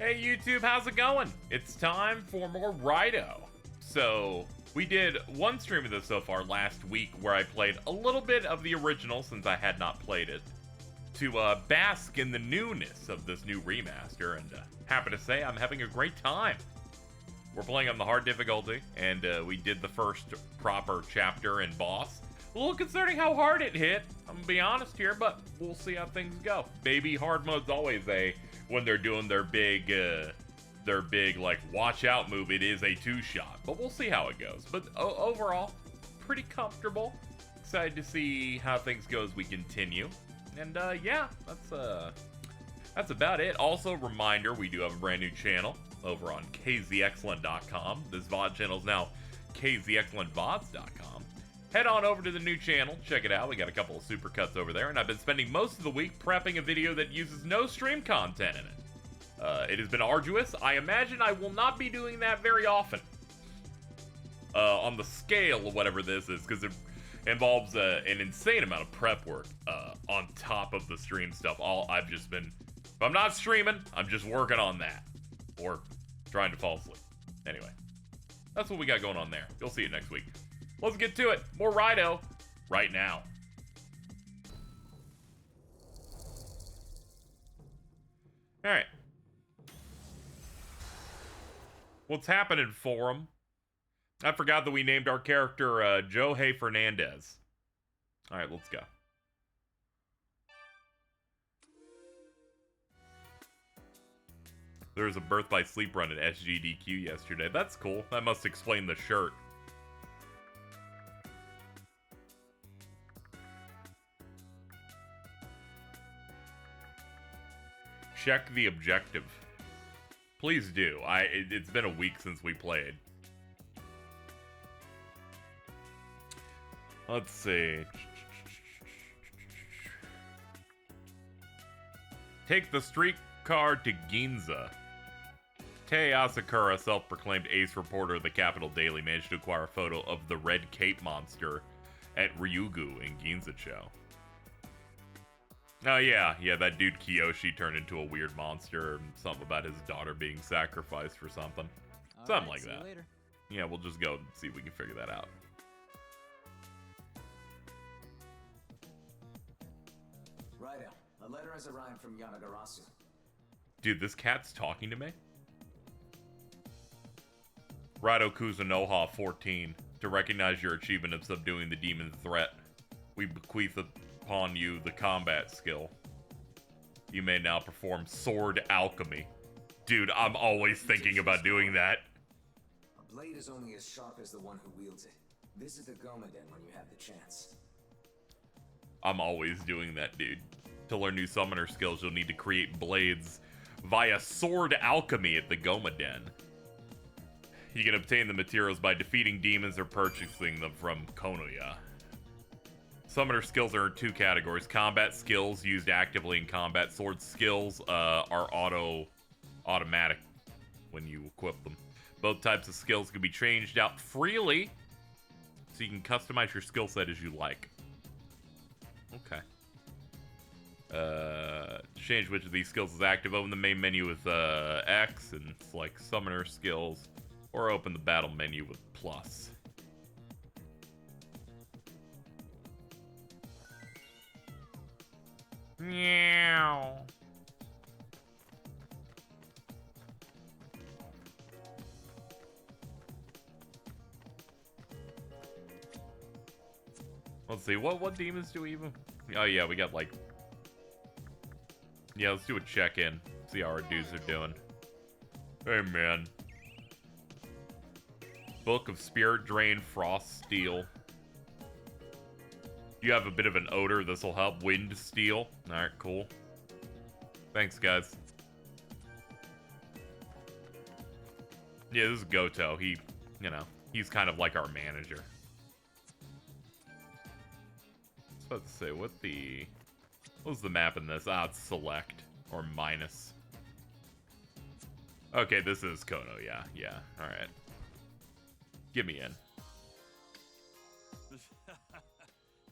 Hey YouTube, how's it going? It's time for more Raidou. So, we did one stream of this so far last week where I played a little bit of the original since I had not played it to bask in the newness of this new remaster, and happy to say I'm having a great time. We're playing on the hard difficulty, and we did the first proper chapter and boss. A little concerning how hard it hit, I'm gonna be honest here, but we'll see how things go. Maybe hard mode's always when they're doing their big like watch out move, it is a two-shot, but we'll see how it goes. But overall, pretty comfortable. Excited to see how things go as we continue. And yeah, that's about it. Also, reminder, we do have a brand new channel over on kzexcellent.com. This VOD channel is now kzexcellentvods.com. Head on over to the new channel, check it out. We got a couple of supercuts over there, and I've been spending most of the week prepping a video that uses no stream content in it. It has been arduous. I imagine I will not be doing that very often. On the scale of whatever this is, because it involves an insane amount of prep work on top of the stream stuff. If I'm not streaming, I'm just working on that. Or trying to fall asleep. Anyway, that's what we got going on there. You'll see it next week. Let's get to it. More Raidou right now. Alright. What's happening, Forum? I forgot that we named our character Joe Fernandez. Alright, let's go. There was a Birth by Sleep run at SGDQ yesterday. That's cool. That must explain the shirt. Check the objective. Please do. It's been a week since we played. Let's see. Take the streetcar to Ginza. Tei Asakura, self-proclaimed ace reporter of the Capital Daily, managed to acquire a photo of the Red Cape monster at Ryugu in Ginza-cho. Oh yeah, that dude Kiyoshi turned into a weird monster, and something about his daughter being sacrificed for something. Something like that. Later. Yeah, we'll just go and see if we can figure that out. Raidou, a letter has arrived from Yanagarasu. Dude, this cat's talking to me? Raidou Kuzunoha 14. To recognize your achievement of subduing the demon threat, we bequeath upon you the combat skill. You may now perform sword alchemy. Dude, I'm always thinking about doing that. A blade is only as sharp as the one who wields it. Visit the Gomaden when you have the chance. I'm always doing that, dude. To learn new summoner skills, you'll need to create blades via sword alchemy at the Gomaden. You can obtain the materials by defeating demons or purchasing them from Konoya. Summoner skills are in two categories. Combat skills used actively in combat. Sword skills are automatic when you equip them. Both types of skills can be changed out freely, so you can customize your skill set as you like. Okay. Change which of these skills is active. Open the main menu with X and select summoner skills, or open the battle menu with plus. Meow. Let's see, what demons do we even... Oh yeah, we got like... Yeah, let's do a check-in. See how our dudes are doing. Hey man. Book of Spirit Drain, Frost Steel. You have a bit of an odor, this will help. Wind Steel. Alright, cool. Thanks, guys. Yeah, this is Goto. He, he's kind of like our manager. I was about to say, what's the map in this? Ah, it's select. Or minus. Okay, this is Kono, yeah. Alright. Get me in.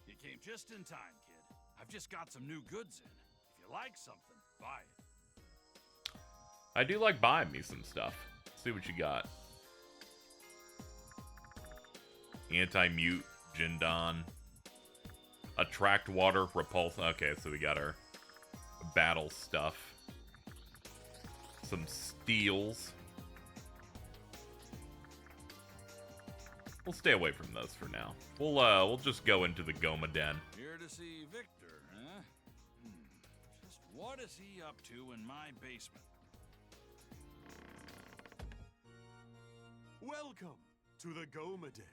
You came just in time, kid. I've just got some new goods in. If you like something, buy it. I do like buying me some stuff. Let's see what you got. Anti-mute, Jindon. Attract water, repulse. Okay, so we got our battle stuff. Some steals. We'll stay away from those for now. We'll just go into the Goma Den. Here to see Victor, huh? Just what is he up to in my basement? Welcome to the Goma Den.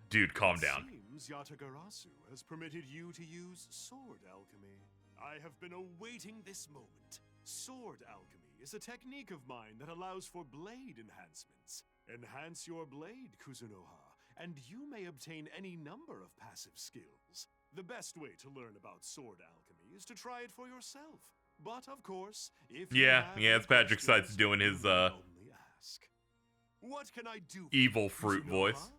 Dude, calm down. Seems Yatagarasu has permitted you to use sword alchemy. I have been awaiting this moment. Sword alchemy is a technique of mine that allows for blade enhancements. Enhance your blade, Kuzunoha, and you may obtain any number of passive skills. The best way to learn about sword alchemy is to try it for yourself. But of course, if it's Patrick Seitz doing his only ask. What can I do? Evil fruit voice.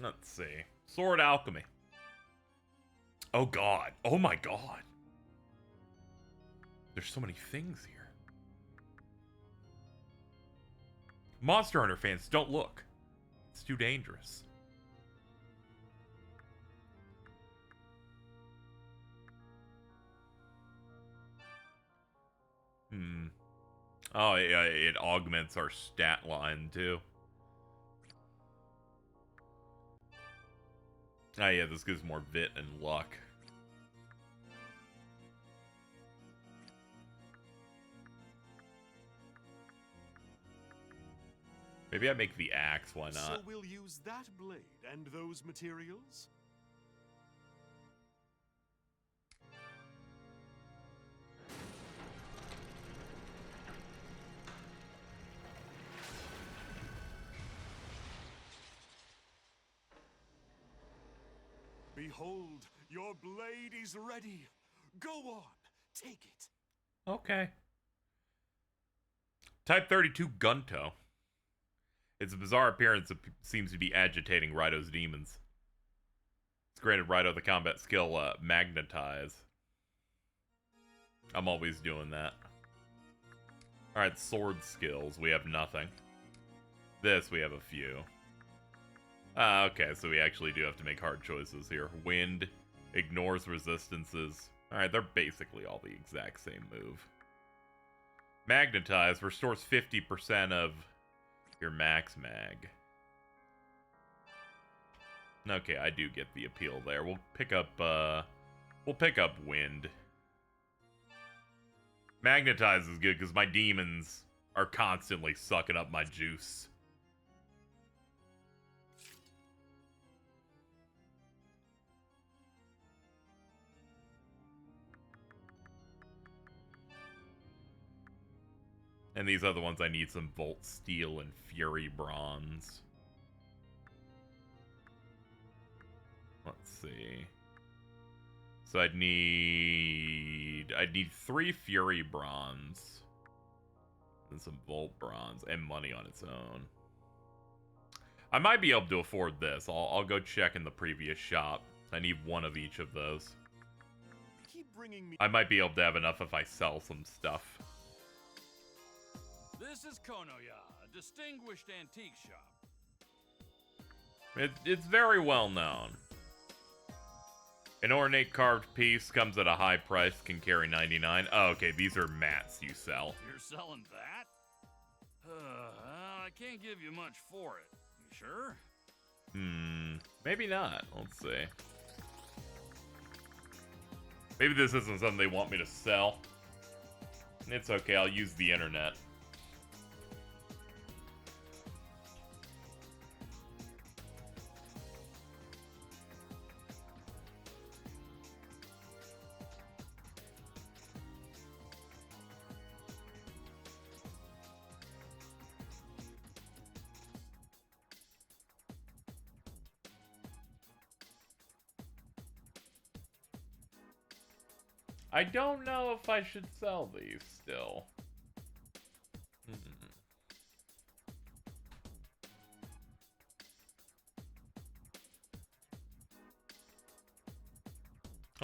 Let's see. Sword alchemy. Oh god. Oh my god. There's so many things here. Monster Hunter fans, don't look. It's too dangerous. Oh, yeah, it augments our stat line, too. Oh, yeah, this gives more vit and luck. Maybe I make the axe, why not? So we'll use that blade and those materials? Behold, your blade is ready. Go on, take it. Okay. Type 32 Gunto. Its bizarre appearance seems to be agitating Raidou's demons. It's granted Raidou the combat skill, Magnetize. I'm always doing that. Alright, sword skills. We have nothing. This, we have a few. Okay, so we actually do have to make hard choices here. Wind ignores resistances. Alright, they're basically all the exact same move. Magnetize restores 50% of your max mag. Okay, I do get the appeal there. We'll pick up wind. Magnetize is good because my demons are constantly sucking up my juice. And these other ones I need some Volt Steel and Fury Bronze. Let's see. So I'd need 3 Fury Bronze. And some Volt Bronze and money on its own. I might be able to afford this. I'll go check in the previous shop. I need one of each of those. Keep bringing me. I might be able to have enough if I sell some stuff. This is Konoya, a distinguished antique shop. It's very well known. An ornate carved piece comes at a high price, can carry 99. Oh, okay, these are mats you sell. You're selling that? I can't give you much for it. You sure? Maybe not. Let's see. Maybe this isn't something they want me to sell. It's okay, I'll use the internet. I don't know if I should sell these still.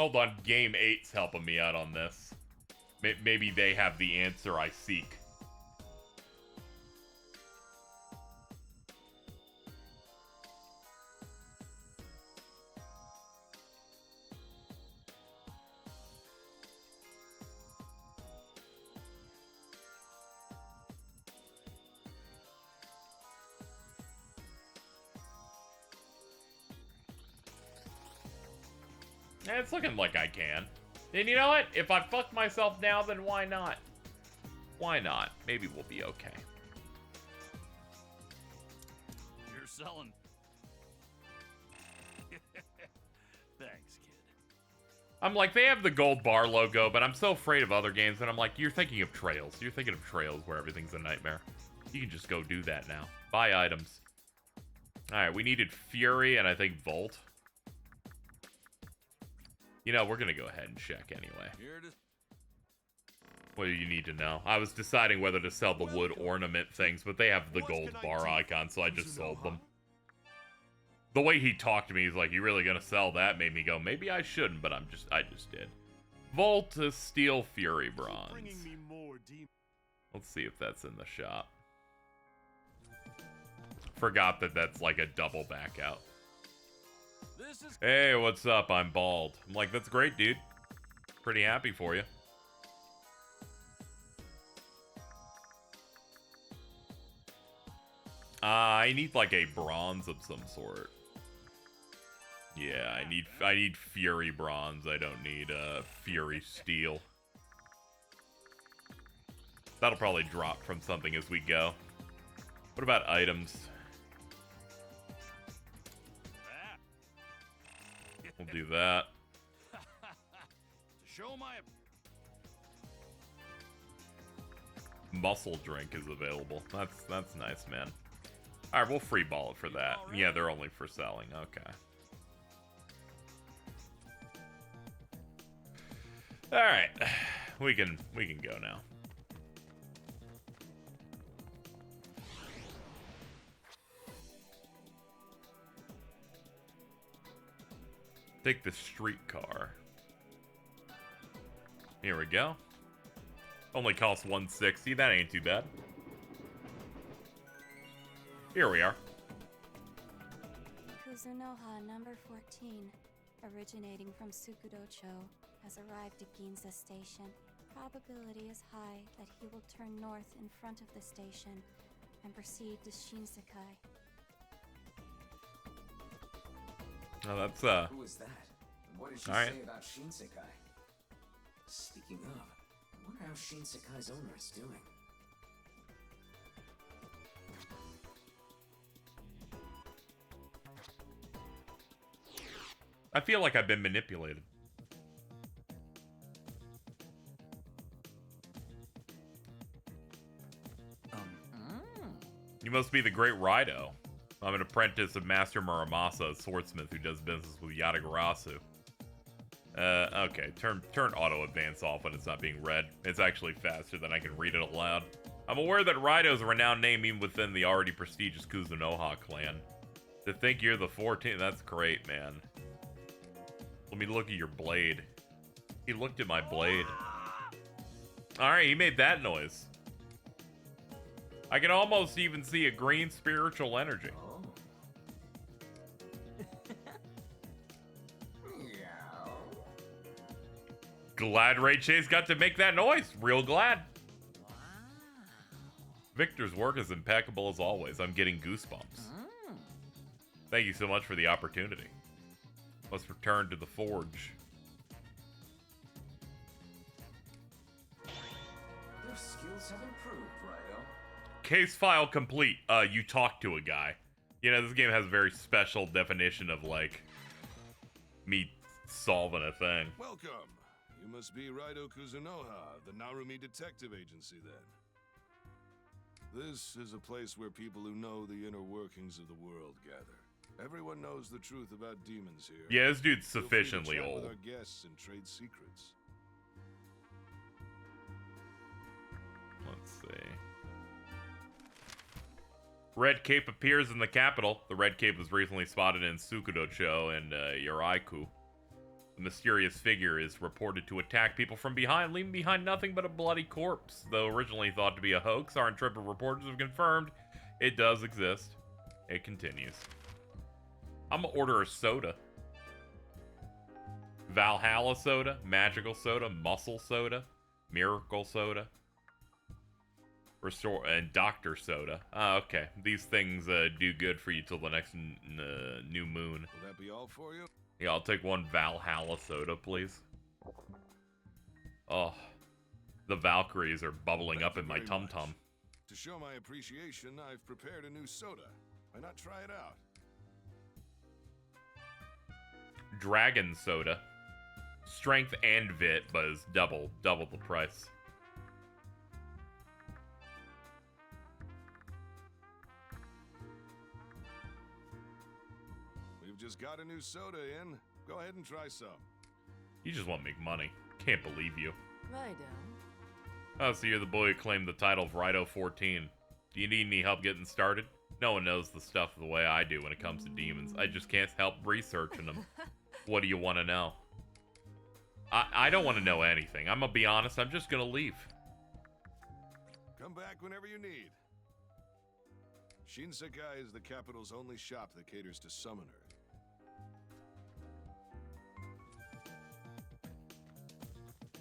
Hold on, Game 8's helping me out on this. Maybe they have the answer I seek. It's looking like I can. And you know what? If I fuck myself now, then why not? Why not? Maybe we'll be okay. You're selling. Thanks, kid. I'm like, they have the gold bar logo, but I'm so afraid of other games, and I'm like, you're thinking of Trails. You're thinking of Trails where everything's a nightmare. You can just go do that now. Buy items. Alright, we needed Fury and I think Volt. You know, we're gonna go ahead and check anyway. What do you need to know? I was deciding whether to sell the wood ornament things, but they have the gold bar icon, so I just sold them. The way he talked to me, he's like, "You really gonna sell that?" Made me go, maybe I shouldn't, but I just did. Volt is Steel Fury Bronze. Let's see if that's in the shop. Forgot that that's like a double back out. Hey, what's up? I'm bald. I'm like, that's great, dude. Pretty happy for you. I need like a bronze of some sort. Yeah, I need Fury Bronze. I don't need Fury Steel. That'll probably drop from something as we go. What about items? We'll do that. Show my Muscle drink is available. That's nice, man. All right, we'll free ball it for that. Yeah, they're only for selling. Okay. All right, we can go now. Take the streetcar. Here we go. Only costs 160. That ain't too bad. Here we are. Kuzunoha number 14, originating from Sukudocho, has arrived at Ginza Station. Probability is high that he will turn north in front of the station and proceed to Shinsekai. Oh, that's Who is that? And what did she All say right. about Shinsekai? Speaking of, I wonder how Shinsekai's owner is doing. I feel like I've been manipulated. You must be the great Raidou. I'm an apprentice of Master Muramasa, a swordsmith who does business with Yatagarasu. Okay, turn auto advance off when it's not being read. It's actually faster than I can read it aloud. I'm aware that Raidou is a renowned name even within the already prestigious Kuzunoha clan. To think you're the 14th, that's great, man. Let me look at your blade. He looked at my blade. Alright, he made that noise. I can almost even see a green spiritual energy. Oh. Glad Ray Chase got to make that noise. Real glad. Wow. Victor's work is impeccable as always. I'm getting goosebumps. Thank you so much for the opportunity. Let's return to the forge. Your skills have improved, Raidou. Case file complete. You talk to a guy. You know, this game has a very special definition of, like, me solving a thing. Welcome. You must be Raidou Kuzunoha, the Narumi Detective Agency, then. This is a place where people who know the inner workings of the world gather. Everyone knows the truth about demons here. Yeah, this dude's Feel free to sufficiently chat old. with our guests and trade secrets. Let's see. Red Cape appears in the capital. The Red Cape was recently spotted in Sukudocho and Yoraiku. The mysterious figure is reported to attack people from behind, leaving behind nothing but a bloody corpse. Though originally thought to be a hoax, our intrepid reporters have confirmed it does exist. It continues. I'm gonna order a soda. Valhalla soda, magical soda, muscle soda, miracle soda, restore, and doctor soda. Ah, okay. These things do good for you till the next new moon. Will that be all for you? Yeah, I'll take one Valhalla soda, please. Oh, the Valkyries are bubbling up in my tum-tum. To show my appreciation, I've prepared a new soda. Why not try it out? Dragon soda. Strength and vit, but it's double the price. We've just got a new soda in. Go ahead and try some. You just want to make money. Can't believe you. Raidou. Oh, so you're the boy who claimed the title of Raidou 14. Do you need any help getting started? No one knows the stuff the way I do when it comes to demons. I just can't help researching them. What do you want to know? I don't want to know anything. I'm gonna be honest, I'm just gonna leave. Come back whenever you need. Ginza is the capital's only shop that caters to summoners.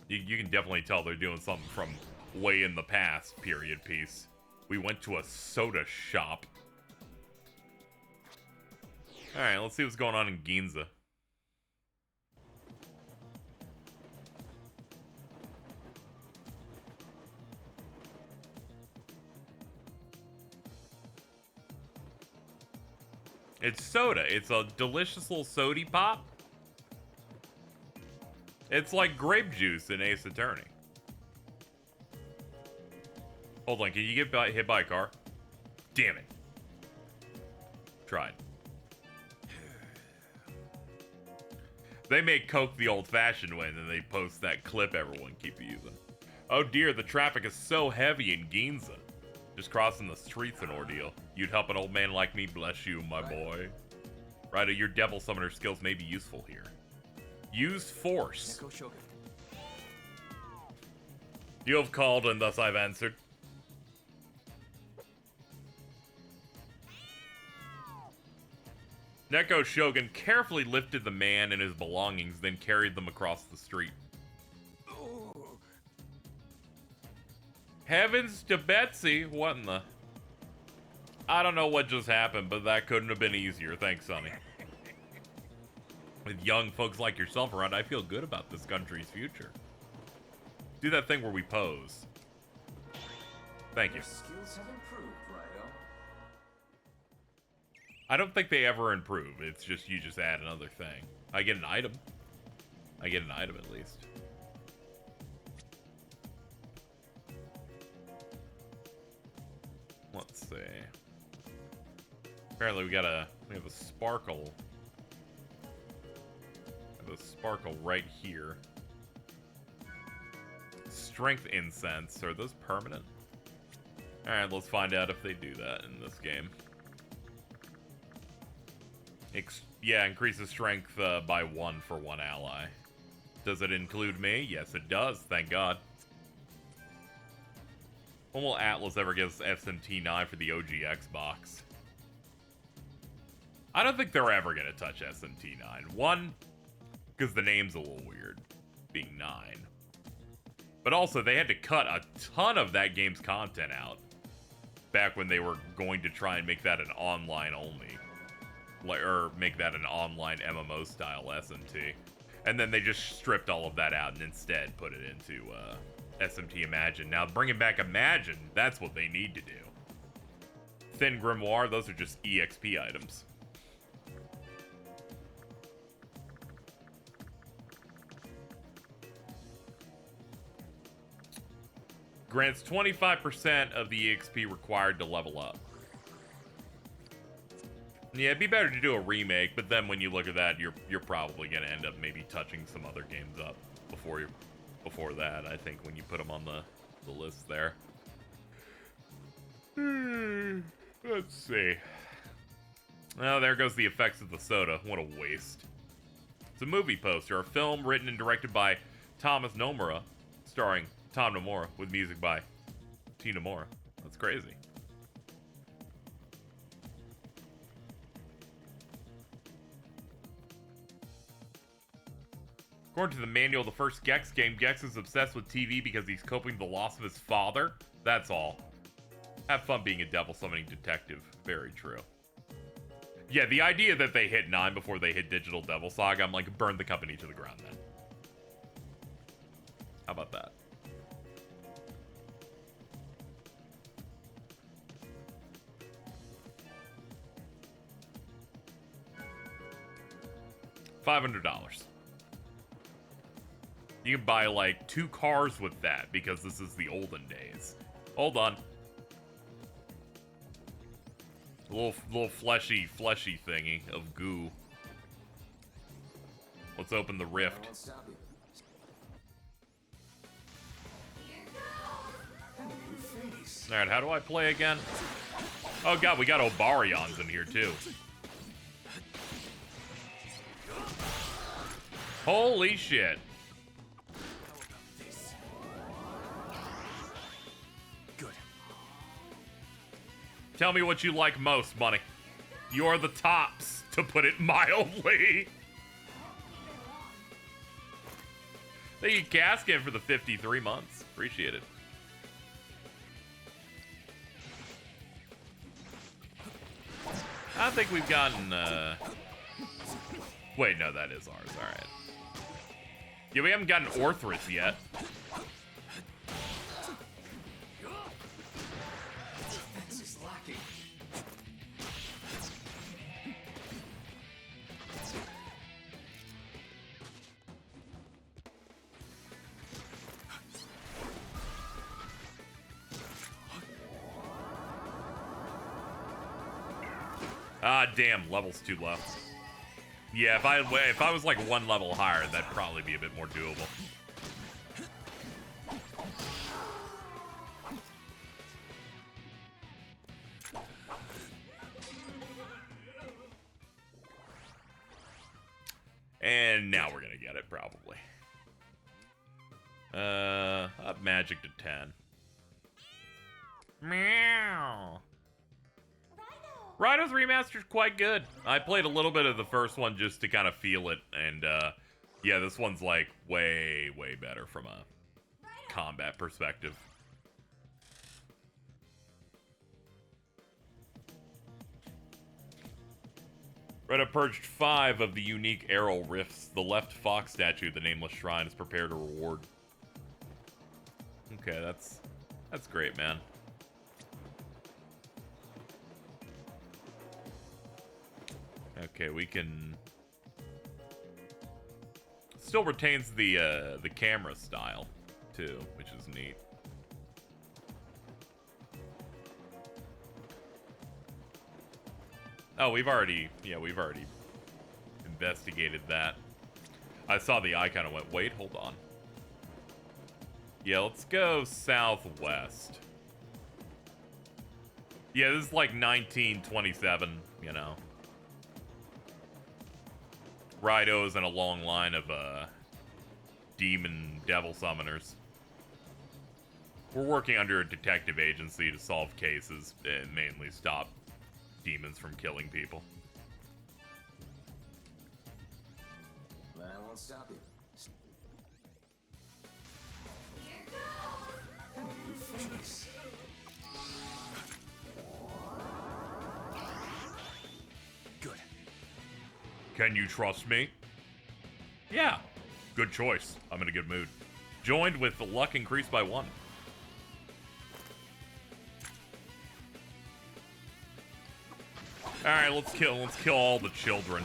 You can definitely tell they're doing something from way in the past, period piece. We went to a soda shop. Alright, let's see what's going on in Ginza. It's soda. It's a delicious little sody pop. It's like grape juice in Ace Attorney. Hold on, can you get hit by a car? Damn it. Tried. They make Coke the old-fashioned way, and then they post that clip everyone keeps using. Oh dear, the traffic is so heavy in Ginza. Just crossing the street's an ordeal. You'd help an old man like me, bless you, my boy. Raidou, your devil summoner skills may be useful here. Use force. You have called, and thus I've answered. Neko Shogun carefully lifted the man and his belongings, then carried them across the street. Heavens to Betsy, what in the... I don't know what just happened, but that couldn't have been easier. Thanks, Sonny. With young folks like yourself around, I feel good about this country's future. Do that thing where we pose. Thank you. Your skills have improved, Raidou. I don't think they ever improve. It's just you just add another thing. I get an item. I get an item at least. Let's see. Apparently we have a sparkle. We have a sparkle right here. Strength incense. Are those permanent? Alright, let's find out if they do that in this game. Yeah, increases strength by 1 for 1 ally. Does it include me? Yes, it does. Thank God. When will Atlas ever get us SMT9 for the OG Xbox? I don't think they're ever going to touch SMT9. One, because the name's a little weird, being 9. But also, they had to cut a ton of that game's content out back when they were going to try and make that an online only. Or make that an online MMO style SMT. And then they just stripped all of that out and instead put it into SMT Imagine. Now, bringing back Imagine, that's what they need to do. Thin Grimoire, those are just EXP items. Grants 25% of the EXP required to level up. Yeah, it'd be better to do a remake, but then when you look at that, you're probably gonna end up maybe touching some other games up before that. I think when you put them on the list there. Let's see. Oh, there goes the effects of the soda. What a waste. It's a movie poster, a film written and directed by Thomas Nomura, starring Tom Nomura, with music by Tina Nomura. That's crazy. According to the manual of the first Gex game, Gex is obsessed with TV because he's coping with the loss of his father. That's all. Have fun being a devil summoning detective. Very true. Yeah, the idea that they hit 9 before they hit Digital Devil Saga, I'm like, burn the company to the ground then. How about that? $500. You can buy like 2 cars with that because this is the olden days. Hold on. A little fleshy thingy of goo. Let's open the rift. Alright, how do I play again? Oh god, we got Obarions in here too. Holy shit. Tell me what you like most, Money. You're the tops, to put it mildly. Thank you, Caskin, for the 53 months. Appreciate it. I don't think we've gotten, Wait, no, that is ours. Alright. Yeah, we haven't gotten Orthrus yet. Ah, damn, level's too low. Yeah, if I was like 1 level higher, that'd probably be a bit more doable. And now we're gonna get it, probably. Up magic to 10. Meow. Raidou's Remastered's quite good. I played a little bit of the first one just to kind of feel it, and yeah, this one's like way, way better from a combat perspective. Raidou purged 5 of the unique arrow rifts. The left fox statue, the nameless shrine, is prepared to reward. Okay, that's great, man. Okay, we can... Still retains the camera style, too, which is neat. Oh, we've already investigated that. I saw the icon and went, wait, hold on. Yeah, let's go southwest. Yeah, this is like 1927, you know. Raidou's in a long line of demon devil summoners. We're working under a detective agency to solve cases and mainly stop demons from killing people. I won't stop you. Good. Can you trust me? Yeah. Good choice. I'm in a good mood. Joined with the luck increased by 1. Alright, let's kill all the children.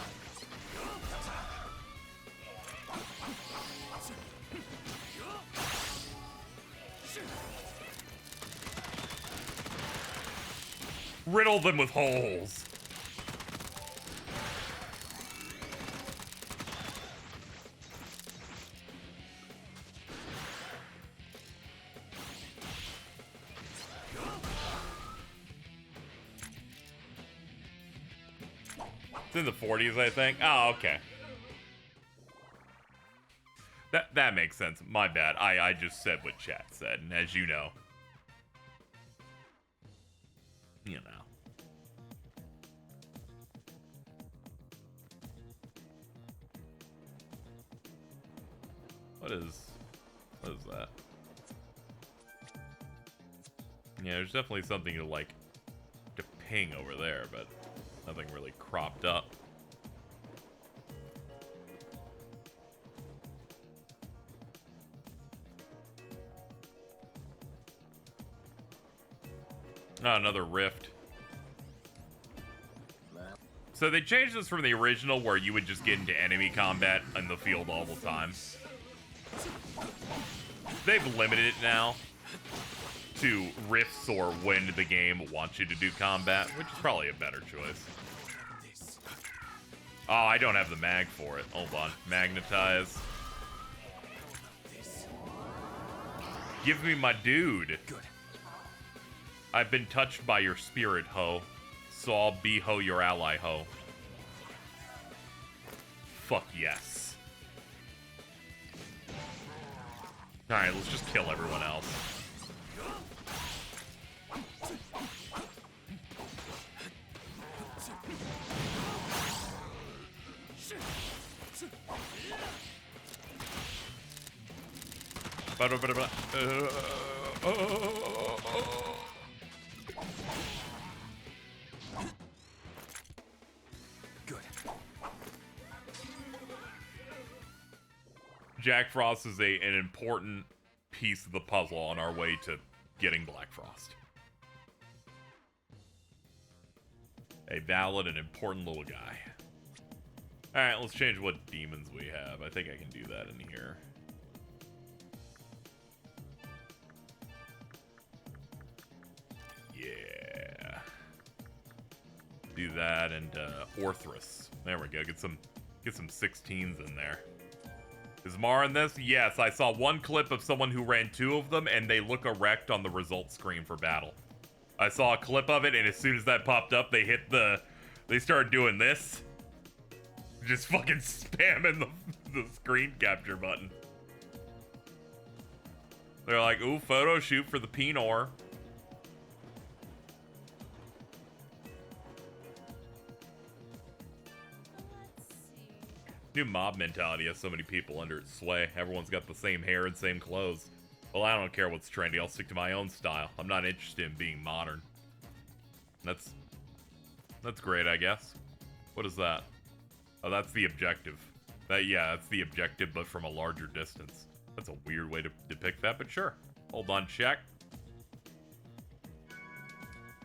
Riddle them with holes. It's in the 40s, I think. Oh, okay. That makes sense. My bad. I just said what chat said, and as you know. You know. What is that? Yeah, there's definitely something to ping over there, but nothing really cropped up. Oh, another rift. So they changed this from the original where you would just get into enemy combat in the field all the time. They've limited it now to rifts or when the game wants you to do combat, which is probably a better choice. Oh, I don't have the mag for it. Hold on. Magnetize. Give me my dude. I've been touched by your spirit, ho. So I'll be ho your ally, ho. Fuck yes. Alright, let's just kill everyone else. Jack Frost is an important piece of the puzzle on our way to getting Black Frost. A valid and important little guy. Alright, let's change what demons we have. I think I can do that in here. Yeah. Do that and Orthrus. There we go. Get some 16s in there. Is Mar in this? Yes, I saw one clip of someone who ran 2 of them, and they look erect on the results screen for battle. I saw a clip of it, and as soon as that popped up, they started doing this. Just fucking spamming the screen capture button. They're like, ooh, photo shoot for the Pinor. New mob mentality has so many people under its sway. Everyone's got the same hair and same clothes. Well, I don't care what's trendy. I'll stick to my own style. I'm not interested in being modern. That's great, I guess. What is that? Oh, that's the objective. That's the objective, but from a larger distance. That's a weird way to depict that, but sure. Hold on, check.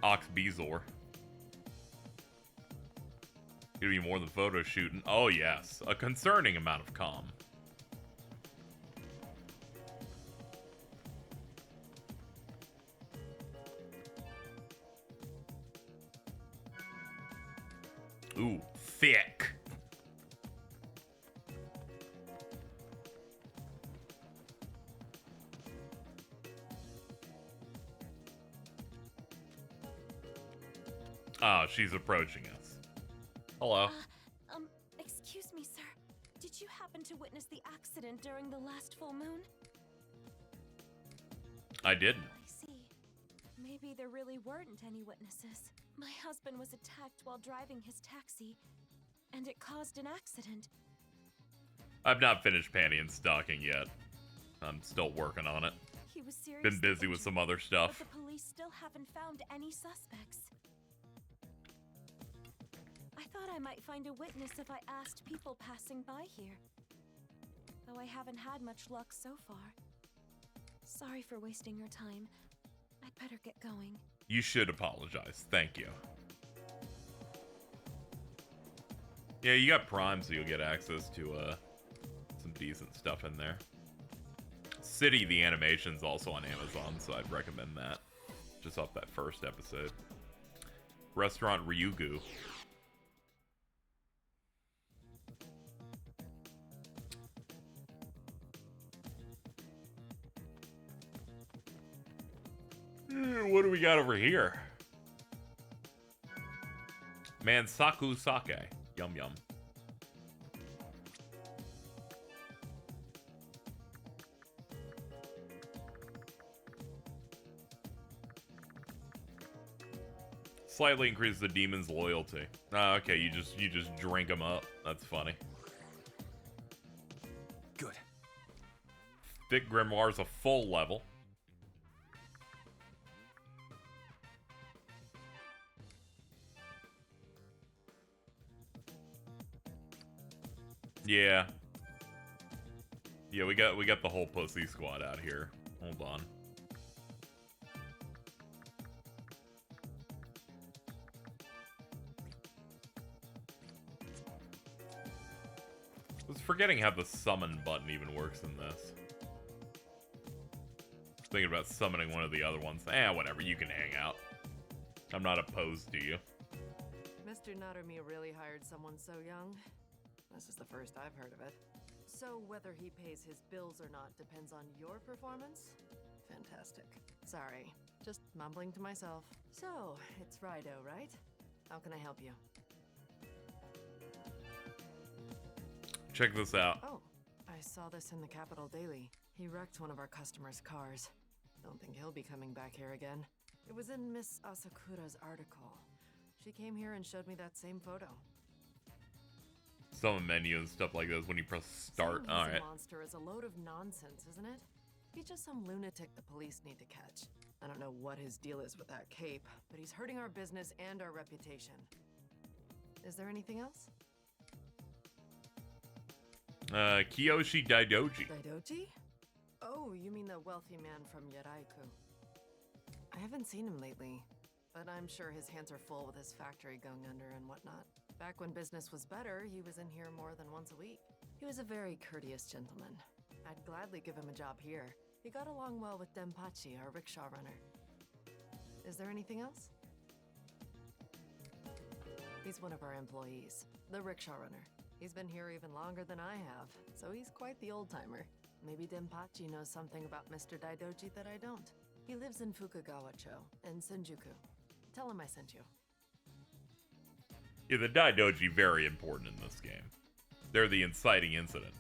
Ox Bezor. Give me more than photo shooting. Oh, yes. A concerning amount of calm. Ooh, thick. Oh, she's approaching us. Hello. Excuse me, sir. Did you happen to witness the accident during the last full moon? I didn't. I see. Maybe there really weren't any witnesses. My husband was attacked while driving his taxi, and it caused an accident. I've not finished panty and stocking yet. I'm still working on it. He was seriously Been busy with some other stuff. But the police still haven't found any suspects. I thought I might find a witness if I asked people passing by here. Though I haven't had much luck so far. Sorry for wasting your time. I'd better get going. You should apologize. Thank you. Yeah, you got Prime, so you'll get access to some decent stuff in there. City, the animation's also on Amazon, so I'd recommend that. Just off that first episode. Restaurant Ryugu. What do we got over here? Mansaku sake. Yum yum. Slightly increase the demon's loyalty. Ah, okay, you just drink them up. That's funny. Good. Thick Grimoire's a full level. Yeah. Yeah, we got the whole pussy squad out here. Hold on. I was forgetting how the summon button even works in this. Thinking about summoning one of the other ones. Whatever, you can hang out. I'm not opposed to you. Mr. Narume really hired someone so young? This is the first I've heard of it. So whether he pays his bills or not depends on your performance? Fantastic. Sorry, just mumbling to myself. So, it's Raidou, right? How can I help you? Check this out. Oh, I saw this in the Capital Daily. He wrecked one of our customers' cars. Don't think he'll be coming back here again. It was in Miss Asakura's article. She came here and showed me that same photo. Summon menu and stuff like this when you press start. Saying he's Alright. a monster is a load of nonsense, isn't it? He's just some lunatic the police need to catch. I don't know what his deal is with that cape, but he's hurting our business and our reputation. Is there anything else? Kiyoshi Daidoji. Daidoji? Oh, you mean the wealthy man from Yaraiku. I haven't seen him lately, but I'm sure his hands are full with his factory going under and whatnot. Back when business was better, he was in here more than once a week. He was a very courteous gentleman. I'd gladly give him a job here. He got along well with Denpachi, our rickshaw runner. Is there anything else? He's one of our employees, the rickshaw runner. He's been here even longer than I have, so he's quite the old-timer. Maybe Denpachi knows something about Mr. Daidoji that I don't. He lives in Fukagawa-cho and Senjuku. Tell him I sent you. Yeah, the Daidoji very important in this game. They're the inciting incident.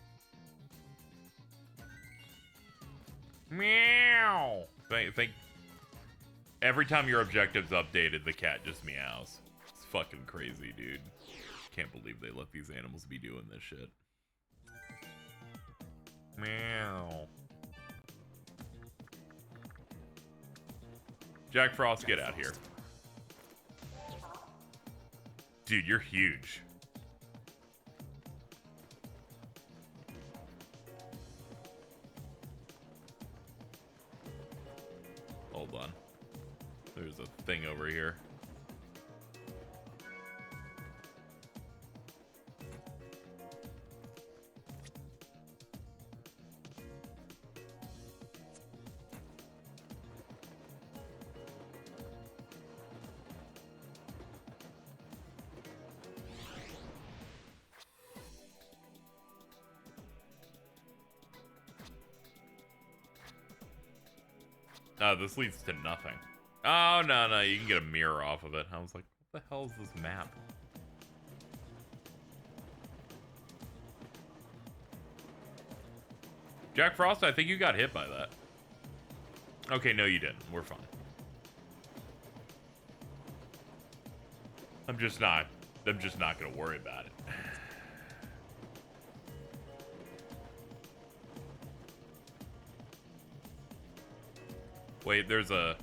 Meow! Think every time your objective's updated, the cat just meows. It's fucking crazy, dude. Can't believe they let these animals be doing this shit. Meow. Jack Frost, get out here. Dude, you're huge. Hold on. There's a thing over here. This leads to nothing. Oh, no, you can get a mirror off of it. I was like, what the hell is this map? Jack Frost, I think you got hit by that. Okay, no, you didn't. We're fine. I'm just not gonna worry about it. Wait, there's a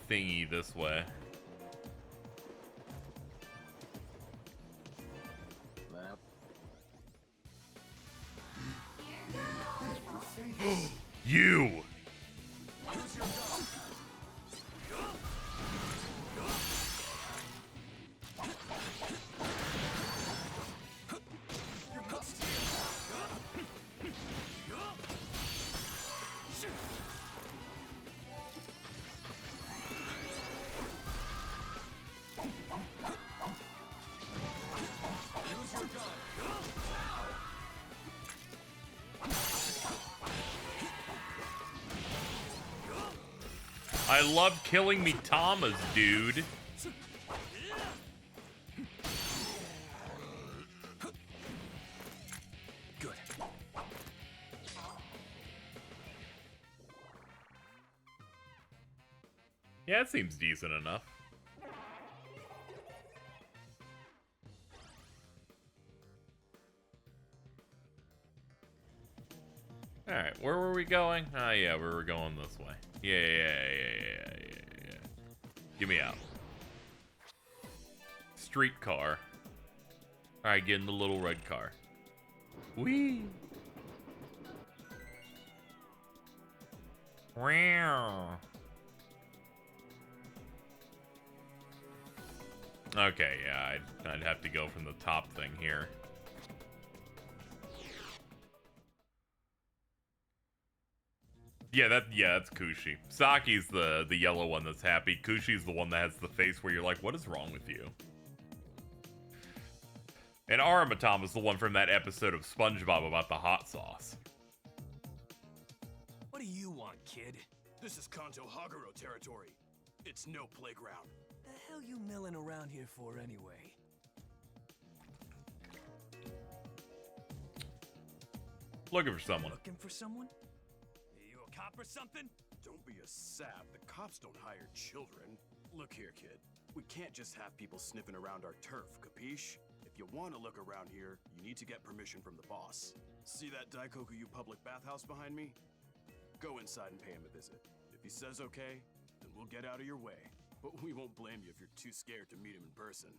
thingy this way. You! I love killing me Tamas, dude. Good. Yeah, it seems decent enough. Alright, where were we going? Oh, yeah, we were going this way. Yeah. Get me out. Streetcar. Alright, get in the little red car. Whee! Wow. Okay, yeah, I'd have to go from the top thing here. Yeah, that's Kushi. Saki's the yellow one that's happy. Kushi's the one that has the face where you're like, what is wrong with you? And Aramatama's the one from that episode of SpongeBob about the hot sauce. What do you want, kid? This is Kanto Haguro territory. It's no playground. The hell you milling around here for anyway? Looking for someone. Looking for someone? You a cop or something? Don't be a sap. The cops don't hire children. Look here, kid. We can't just have people sniffing around our turf, capiche? If you want to look around here, you need to get permission from the boss. See that Daikoku public bathhouse behind me? Go inside and pay him a visit. If he says okay, then we'll get out of your way. But we won't blame you if you're too scared to meet him in person.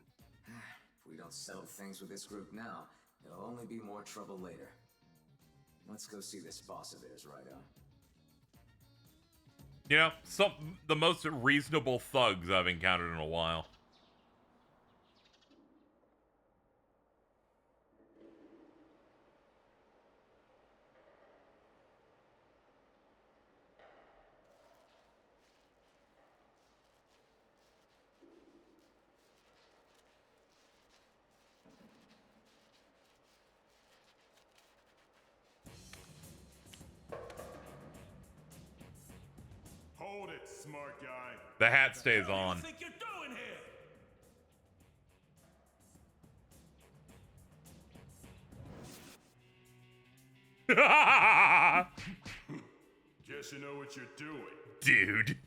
If we don't settle things with this group now, there'll only be more trouble later. Let's go see this boss of theirs, Raidou. You know, the most reasonable thugs I've encountered in a while. Hold it, smart guy. The hat stays on. What do you think you're doing here? Guess you know what you're doing. Dude.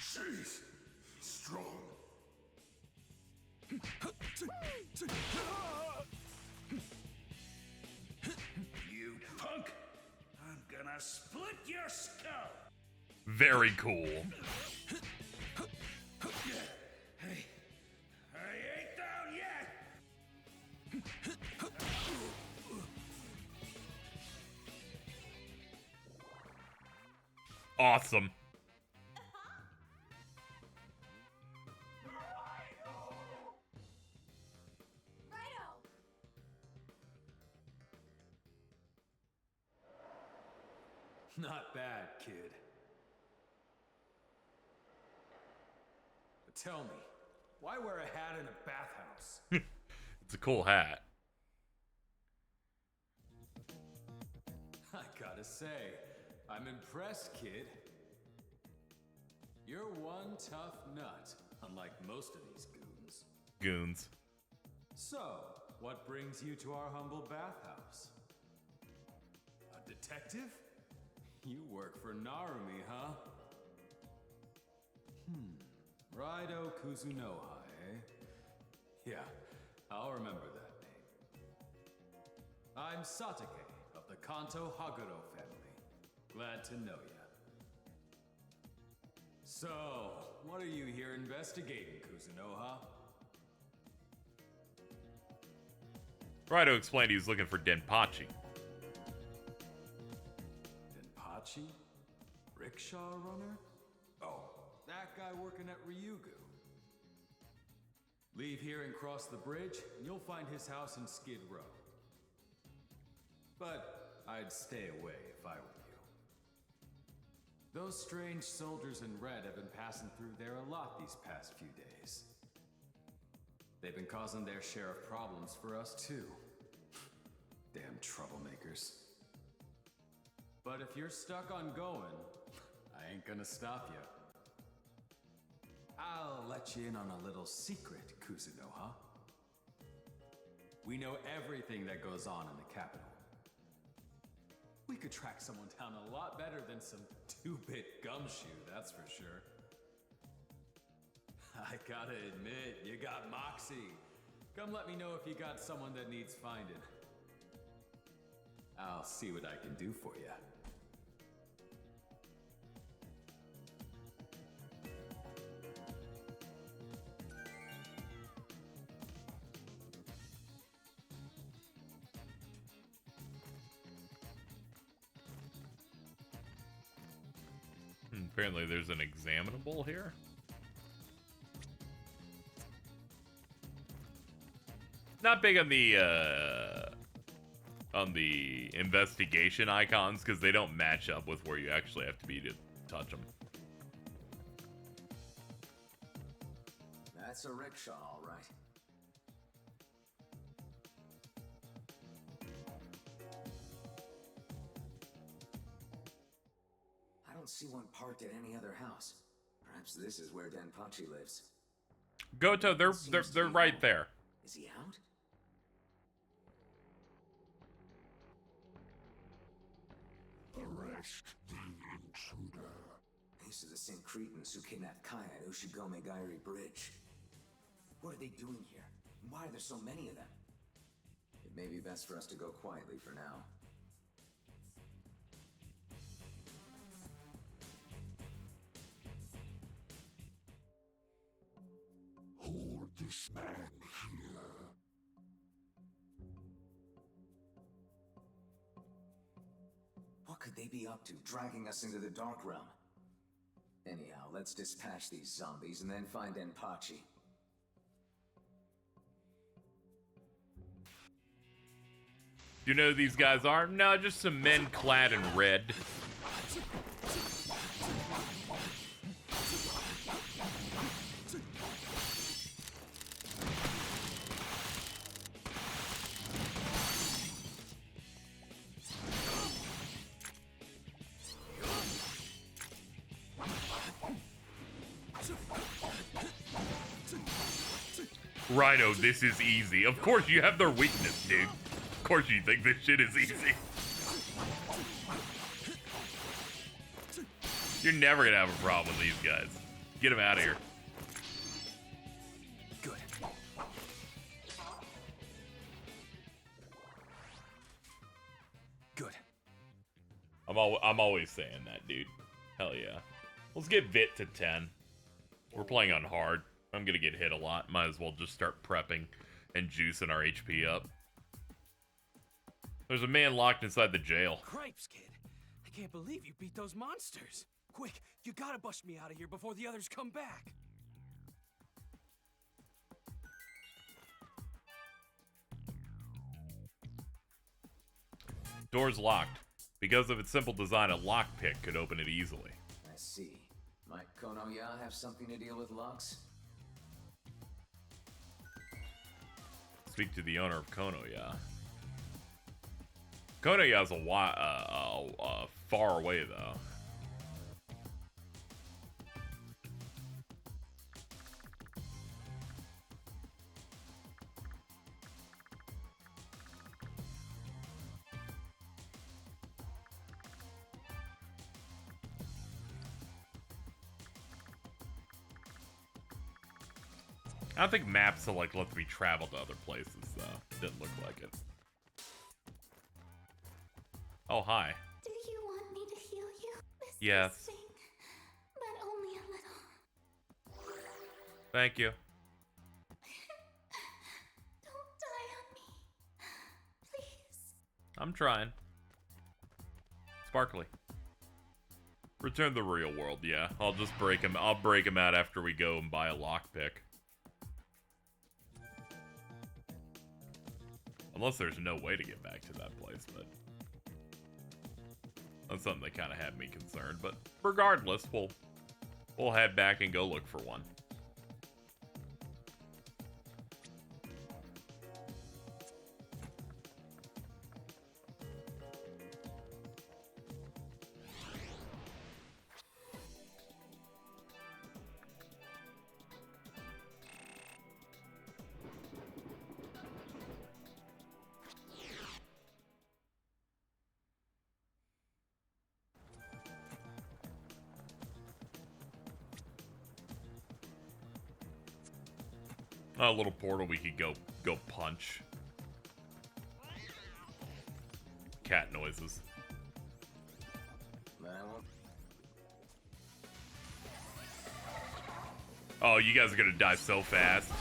Jeez, strong. You punk! I'm gonna split your skull! Very cool. Hey, I ain't down yet! Awesome. Not bad, kid. But tell me, why wear a hat in a bathhouse? It's a cool hat. I gotta say, I'm impressed, kid. You're one tough nut, unlike most of these goons. Goons. So, what brings you to our humble bathhouse? A detective? You work for Narumi, huh? Raidou Kuzunoha, eh? Yeah, I'll remember that name. I'm Satake of the Kanto Haguro family. Glad to know ya. So, what are you here investigating, Kuzunoha? Raidou explained he was looking for Denpachi. Denpachi? Rickshaw runner? Oh, that guy working at Ryugu. Leave here and cross the bridge, and you'll find his house in Skid Row. But I'd stay away if I were you. Those strange soldiers in red have been passing through there a lot these past few days. They've been causing their share of problems for us too. Damn troublemakers. But if you're stuck on going, I ain't gonna stop you. I'll let you in on a little secret, Kuzunoha. We know everything that goes on in the capital. We could track someone down a lot better than some two-bit gumshoe, that's for sure. I gotta admit, you got moxie. Come let me know if you got someone that needs finding. I'll see what I can do for you. Apparently there's an examinable here. Not big on the investigation icons because they don't match up with where you actually have to be to touch them. That's a rickshaw, all right. I don't see one parked at any other house. Perhaps this is where Denpachi lives. Goto, they're right there. Is he out? Arrest the intruder. These are the same Cretans who kidnapped Kaya at Ushigome Gairi Bridge. What are they doing here? Why are there so many of them? It may be best for us to go quietly for now. Hold this man here. What could they be up to, dragging us into the Dark Realm? Anyhow, let's dispatch these zombies and then find Denpachi. You know who these guys are? No, just some men clad in red. Raidou, this is easy. Of course you have their weakness, dude. Of course you think this shit is easy. You're never gonna have a problem with these guys. Get them out of here. Good. Good. I'm always saying that, dude. Hell yeah. Let's get Vit to 10. We're playing on hard. I'm gonna get hit a lot. Might as well just start prepping and juicing our HP up. There's a man locked inside the jail. Cripes, kid. I can't believe you beat those monsters. Quick, you gotta bust me out of here before the others come back. Door's locked. Because of its simple design, a lockpick could open it easily. I see. Might Konoya have something to deal with locks? Speak to the owner of Konoya. Konoya's a far away, though. I don't think maps lets me travel to other places, though. Didn't look like it. Oh, hi. Do you want me to heal you? Yes. Thing, but only a little. Thank you. Don't die on me. Please. I'm trying. Sparkly. Return to the real world, yeah. I'll just break him. I'll break him out after we go and buy a lockpick. Unless there's no way to get back to that place, but that's something that kind of had me concerned. But regardless, we'll head back and go look for one. A little portal we could go punch. cat noises. Oh, you guys are gonna die so fast.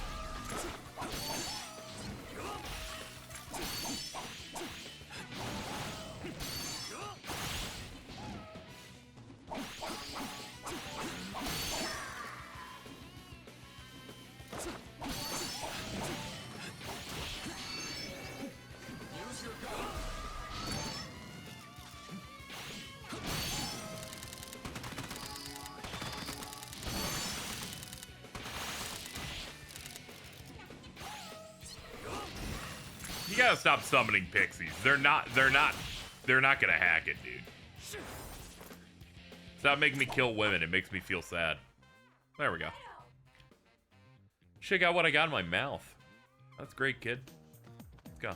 You gotta stop summoning pixies. They're not gonna hack it, dude. Stop making me kill women. It makes me feel sad. There we go. Check out what I got in my mouth. That's great, kid. Let's go.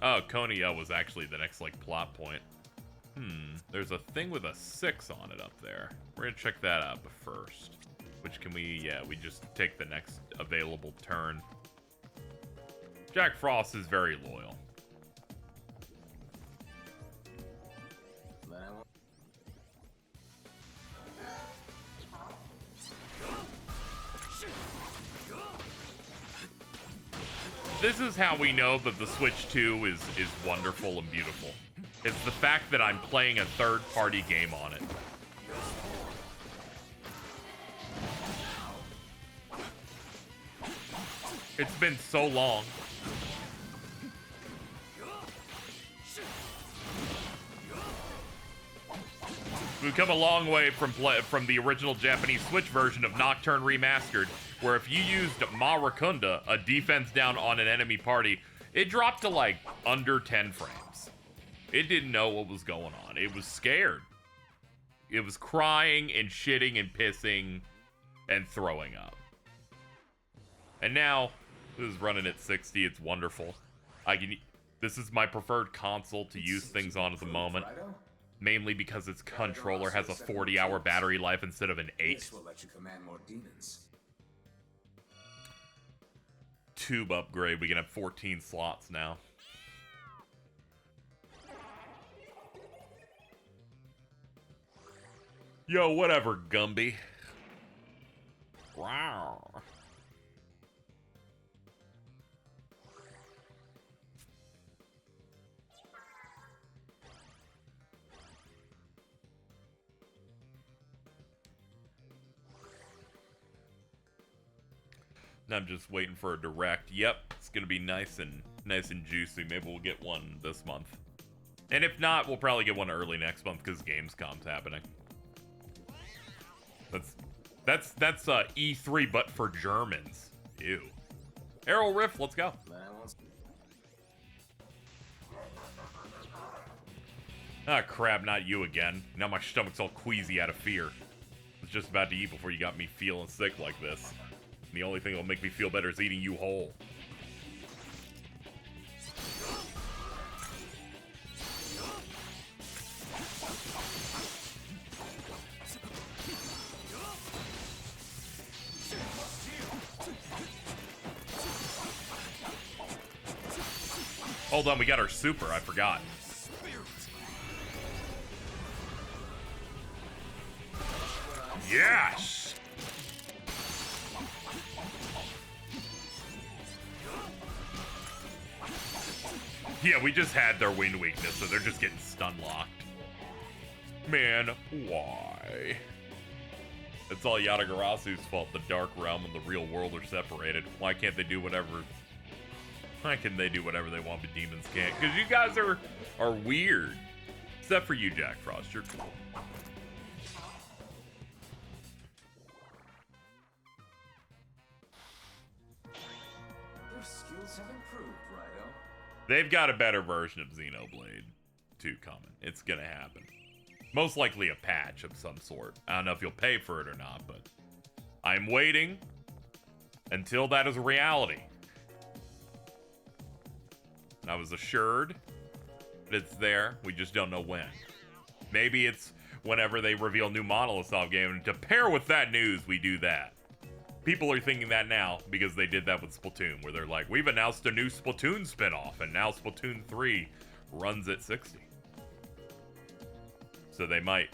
Oh, Konya was actually the next, like, plot point. There's a thing with a 6 on it up there. We're gonna check that out first. Which can we, yeah, we just take the next available turn. Jack Frost is very loyal. This is how we know that the Switch 2 is wonderful and beautiful. It's the fact that I'm playing a third-party game on it. It's been so long. We've come a long way from the original Japanese Switch version of Nocturne Remastered, where if you used Marakunda, a defense down on an enemy party, it dropped to like under 10 frames. It didn't know what was going on. It was scared. It was crying and shitting and pissing and throwing up. And now, this is running at 60. It's wonderful. This is my preferred console to use things on at the moment. Mainly because its controller has a 40-hour battery life instead of an 8. This will let you command more demons. Tube upgrade. We can have 14 slots now. Yo, whatever, Gumby. Wow. I'm just waiting for a direct. Yep, it's gonna be nice and juicy. Maybe we'll get one this month. And if not, we'll probably get one early next month because Gamescom's happening. That's E3 but for Germans. Ew. Arrow Rift, let's go. Ah, crap, not you again. Now my stomach's all queasy out of fear. I was just about to eat before you got me feeling sick like this. And the only thing that'll make me feel better is eating you whole. Hold on, we got our super, I forgot. Yes! Yeah, we just had their wind weakness, so they're just getting stun locked. Man, why? It's all Yatagarasu's fault. The Dark Realm and the real world are separated. Why can't they do whatever? Why can they do whatever they want, but demons can't? Because you guys are weird. Except for you, Jack Frost. You're cool. Their skills have improved, Raidou. They've got a better version of Xenoblade 2 coming. It's gonna happen. Most likely a patch of some sort. I don't know if you'll pay for it or not, but I'm waiting until that is a reality. I was assured that it's there. We just don't know when. Maybe it's whenever they reveal new Monolith Soft game. And to pair with that news, we do that. people are thinking that now because they did that with Splatoon, where they're like, we've announced a new Splatoon spinoff, and now Splatoon 3 runs at 60. So they might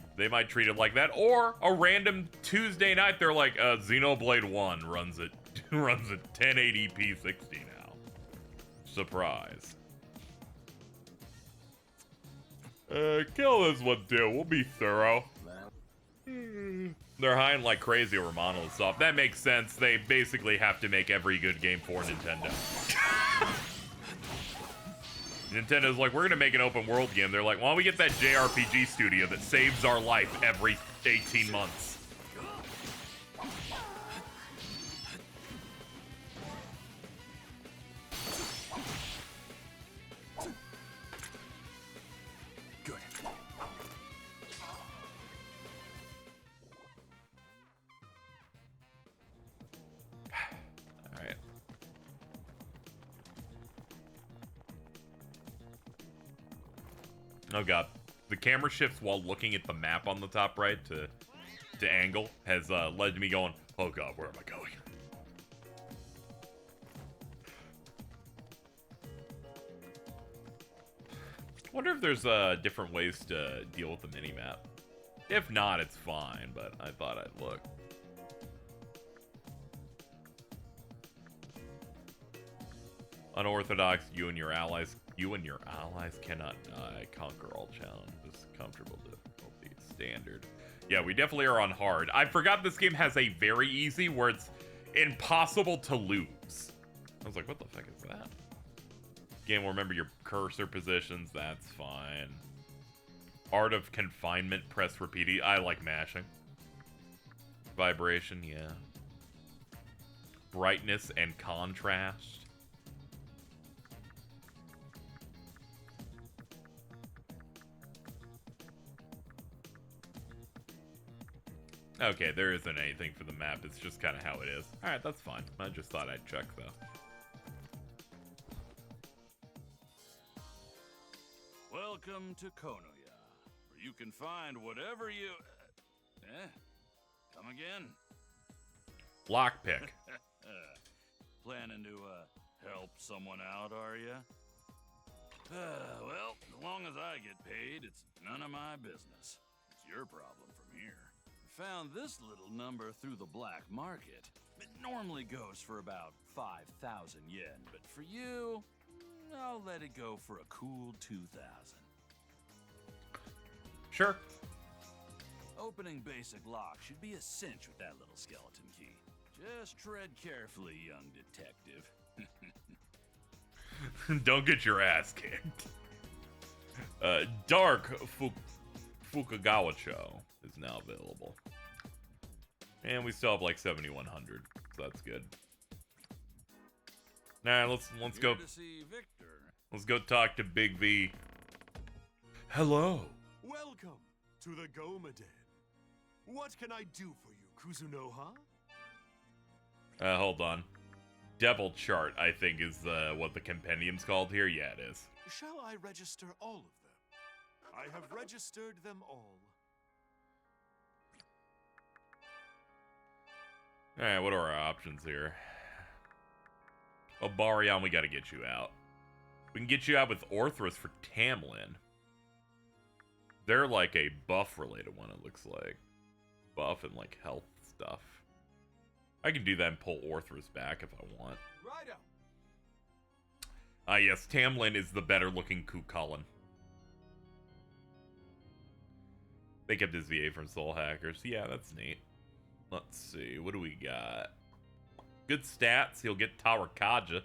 treat it like that, or a random Tuesday night they're like, Xenoblade 1 runs at 1080p 60 now. Surprise. Kill this one too. We'll be thorough. They're hiring like crazy over Monolith Soft. That makes sense. They basically have to make every good game for Nintendo. Nintendo's like, we're gonna make an open world game. They're like, why don't we get that JRPG studio that saves our life every 18 months? Good. All right. Oh god, the camera shifts while looking at the map on the top right to angle has led to me going, oh god, where am I going? Wonder if there's different ways to deal with the minimap. If not, it's fine, but I thought I'd look. Unorthodox, you and your allies cannot die. Conquer all challenges. Comfortable difficulty. Standard. Yeah, we definitely are on hard. I forgot this game has a very easy where it's impossible to lose. I was like, what the fuck is that? Game will remember your cursor positions. That's fine. Art of confinement. Press repeat. I like mashing. Vibration, yeah. Brightness and contrast. Okay, there isn't anything for the map. It's just kind of how it is. Alright, that's fine. I just thought I'd check, though. Welcome to Konoya, where you can find whatever you... Come again? Lockpick. Planning to, help someone out, are ya? Well, as long as I get paid, it's none of my business. It's your problem from here. Found this little number through the black market. It normally goes for about 5,000 yen, but for you, I'll let it go for a cool 2,000. Sure. Opening basic lock should be a cinch with that little skeleton key. Just tread carefully, young detective. Don't get your ass kicked. Dark Fukagawa Cho is now available. And we still have like 7,100, so that's good. Nah, let's go. Let's go talk to Big V. Hello. Welcome to the Gomaden. What can I do for you, Kuzunoha? Hold on. Devil chart, I think, is what the compendium's called here. Yeah, it is. Shall I register all of them? I have registered them all. Alright, what are our options here? Oh, Barion, we gotta get you out. We can get you out with Orthrus for Tamlin. They're like a buff-related one, it looks like. Buff and, like, health stuff. I can do that and pull Orthrus back if I want. Raidou. Ah, yes, Tamlin is the better-looking Cuchulainn. They kept his VA from Soul Hackers. Yeah, that's neat. Let's see, what do we got? Good stats, he'll get Tarakaja.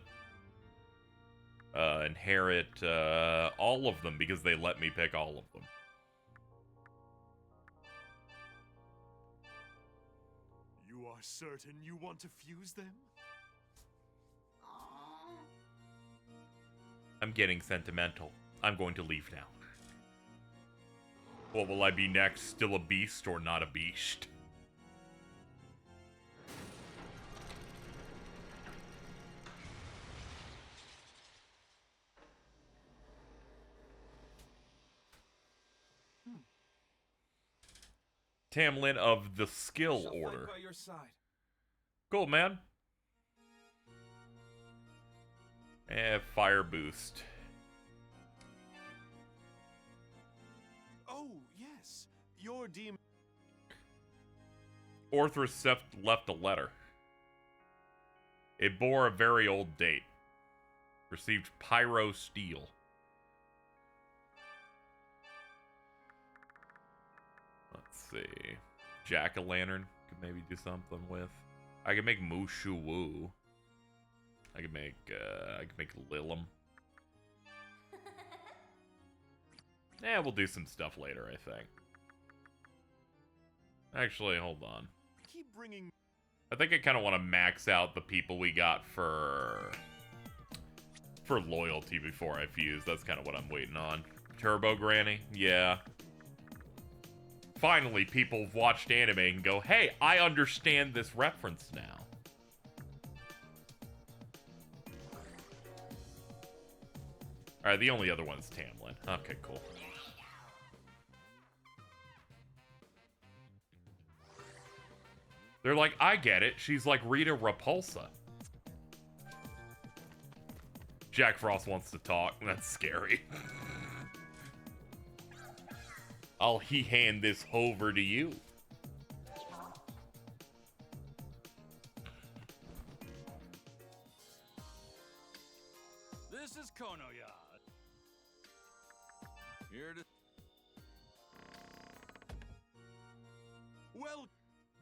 Inherit all of them because they let me pick all of them. You are certain you want to fuse them? I'm getting sentimental. I'm going to leave now. What will I be next? Still a beast or not a beast? Tamlin of the Skill Order. By your side. Cool, man. Fire boost. Oh, yes. Your demon. Orthrus left a letter. It bore a very old date. Received pyro steel. Let's see. Jack-o'-lantern could maybe do something with. I could make Mushu Wu. I could make Lilum. Yeah, we'll do some stuff later, I think. Actually, hold on. Keep bringing. I think I kind of want to max out the people we got for loyalty before I fuse. That's kind of what I'm waiting on. Turbo Granny? Yeah. Finally, people have watched anime and go, hey, I understand this reference now. Alright, the only other one's Tamlin. Okay, cool. They're like, I get it. She's like Rita Repulsa. Jack Frost wants to talk. That's scary. I'll hand this over to you. This is Konoya. Here to...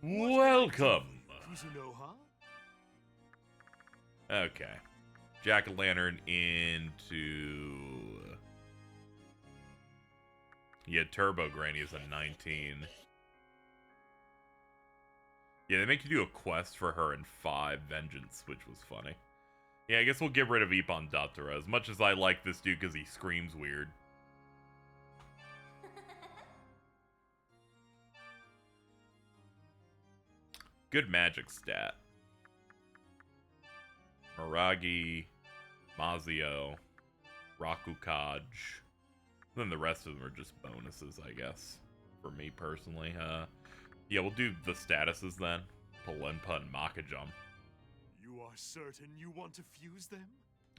Welcome. Kuzunoha? Okay. Jack-o'-lantern into... Yeah, Turbo Granny is a 19. Yeah, they make you do a quest for her in 5 Vengeance, which was funny. Yeah, I guess we'll get rid of Ippon Datura, as much as I like this dude because he screams weird. Good magic stat. Miragi, Mazio, Rakukaj. Then the rest of them are just bonuses, I guess. For me personally. Yeah, we'll do the statuses then. Palenpa and Makajum. You are certain you want to fuse them?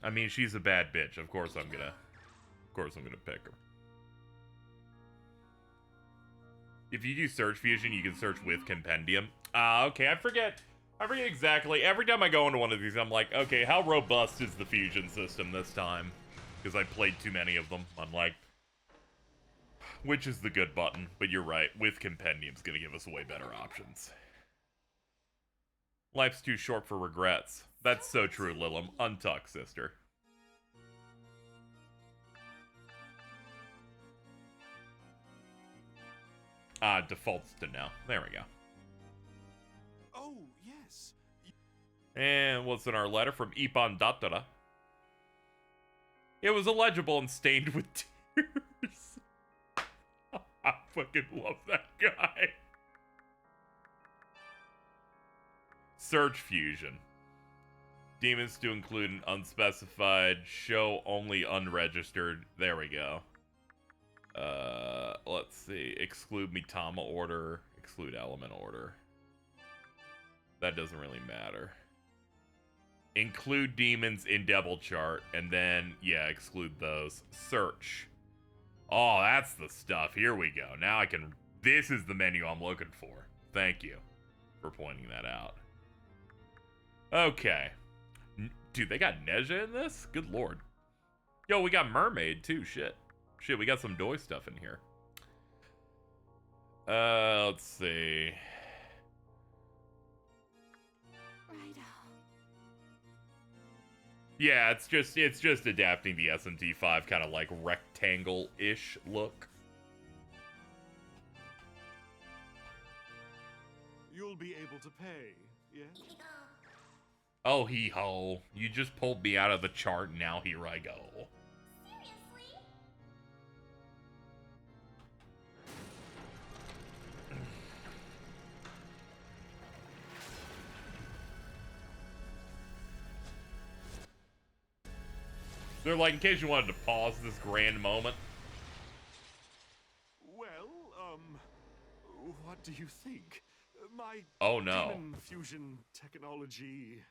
I mean, she's a bad bitch. Of course I'm gonna pick her. If you do search fusion, you can search with compendium. Okay, I forget exactly. Every time I go into one of these, I'm like, okay, how robust is the fusion system this time? Because I played too many of them. I'm like, which is the good button? But you're right, with compendium's gonna give us way better options. Life's too short for regrets. That's so true, Lilum. Untuck, sister. Defaults to no. There we go. Oh, yes. And what's in our letter from Ippon Datura? It was illegible and stained with tears. I fucking love that guy. Search fusion. Demons to include an unspecified, show only unregistered. There we go. Let's see. Exclude Mitama order. Exclude element order. That doesn't really matter. Include demons in Devil Chart. And then, yeah, exclude those. Search. Oh, that's the stuff. Here we go. Now I can... This is the menu I'm looking for. Thank you for pointing that out. Okay. Dude, they got Neja in this? Good lord. Yo, we got Mermaid, too. Shit, we got some Doi stuff in here. Let's see. Raidou. Yeah, it's just adapting the SMT5 kind of like rectangle-ish look. You'll be able to pay, yes? Oh, hee-ho. You just pulled me out of the chart, and now here I go. Seriously? They're like, in case you wanted to pause this grand moment. Well, what do you think? My Oh no. demon fusion technology,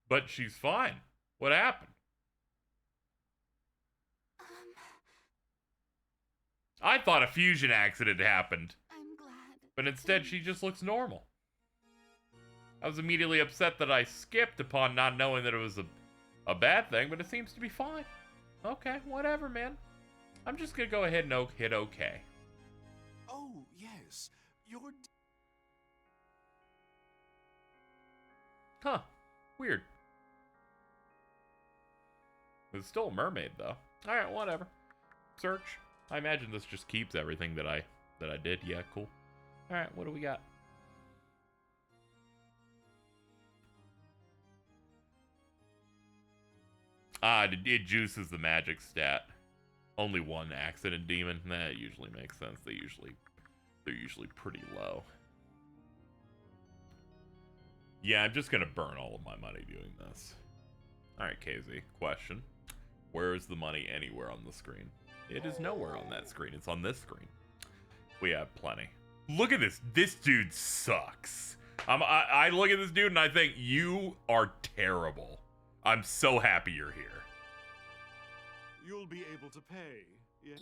But she's fine. What happened? I thought a fusion accident happened. I'm glad. But instead she just looks normal. I was immediately upset that I skipped upon not knowing that it was a bad thing, but it seems to be fine. Okay, whatever, man. I'm just gonna go ahead and hit okay. oh yes, your Huh. Weird. It's still a mermaid, though. Alright, whatever. Search. I imagine this just keeps everything that I did. Yeah, cool. Alright, what do we got? It juices the magic stat. Only one accident demon. That usually makes sense. They're usually pretty low. Yeah, I'm just gonna burn all of my money doing this. Alright, KZ, question. Where is the money anywhere on the screen? It is nowhere on that screen. It's on this screen. We have plenty. Look at this. This dude sucks. I look at this dude and I think, you are terrible. I'm so happy you're here. You'll be able to pay, yes?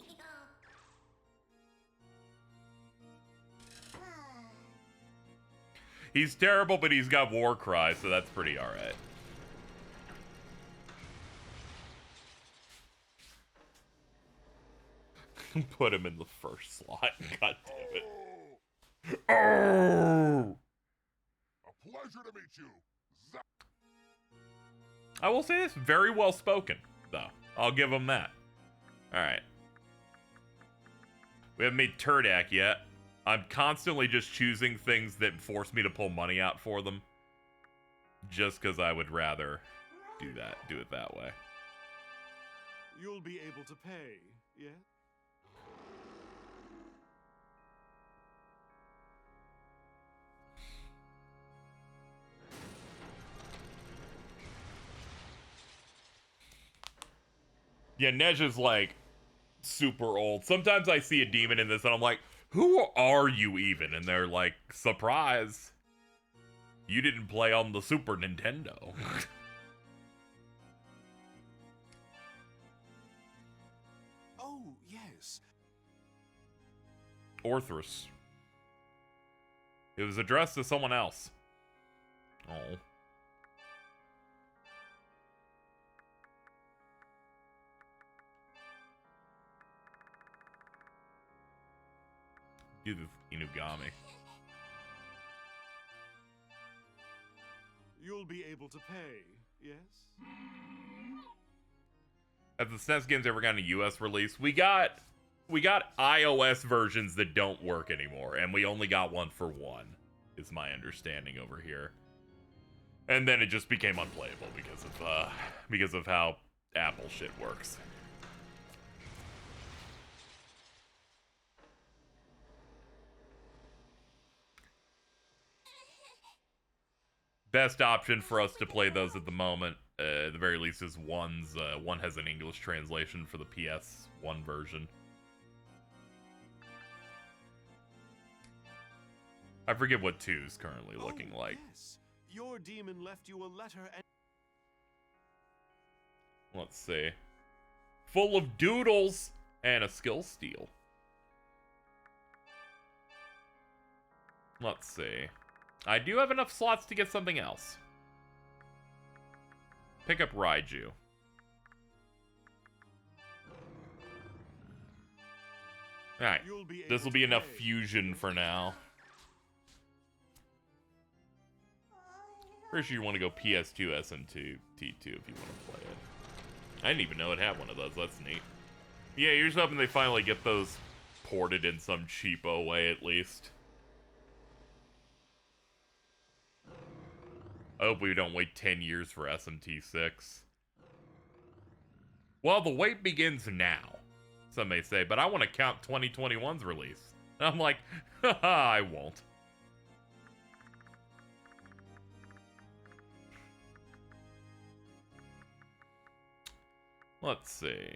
He's terrible, but he's got war cry, so that's pretty alright. Put him in the first slot. God damn it. Oh! A pleasure to meet you. I will say this, very well spoken, though. I'll give him that. Alright. We haven't made Turdak yet. I'm constantly just choosing things that force me to pull money out for them. Just because I would rather do it that way. You'll be able to pay, yes? Yeah, Nej is like super old. Sometimes I see a demon in this and I'm like, who are you even? And they're like, surprise. You didn't play on the Super Nintendo. Oh, yes. Orthrus. It was addressed to someone else. Oh. Do the Inugami. You'll be able to pay, yes? Have the SNES games ever gotten a US release? We got iOS versions that don't work anymore, and we only got one for one, is my understanding over here. And then it just became unplayable because of how Apple shit works. Best option for us to play those at the moment, at the very least, is one has an English translation for the PS1 version. I forget what 2 is currently looking like. Yes. Your demon left you a letter and... Let's see. Full of doodles and a skill steal. Let's see. I do have enough slots to get something else. Pick up Raidou. Alright, this will be enough fusion for now. Pretty sure you want to go PS2 SM2 T2 if you want to play it. I didn't even know it had one of those. That's neat. Yeah, you're just hoping they finally get those ported in some cheapo way at least. I hope we don't wait 10 years for SMT6. Well, the wait begins now, some may say, but I want to count 2021's release. And I'm like, haha, I won't. Let's see.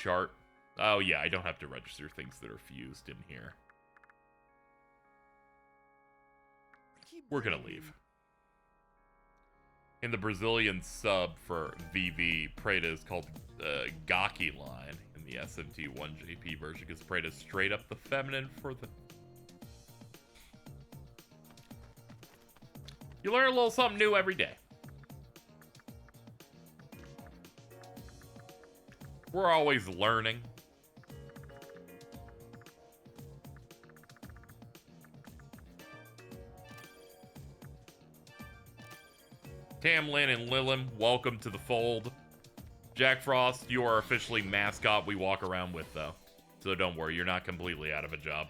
Chart. Oh, yeah, I don't have to register things that are fused in here. we're gonna leave. In the Brazilian sub for VV, Preda is called Gaki line in the SMT1JP version because Preda is straight up the feminine for the... You learn a little something new every day. We're always learning. Tamlin and Lilim, welcome to the fold. Jack Frost, you are officially mascot we walk around with, though. So don't worry, you're not completely out of a job.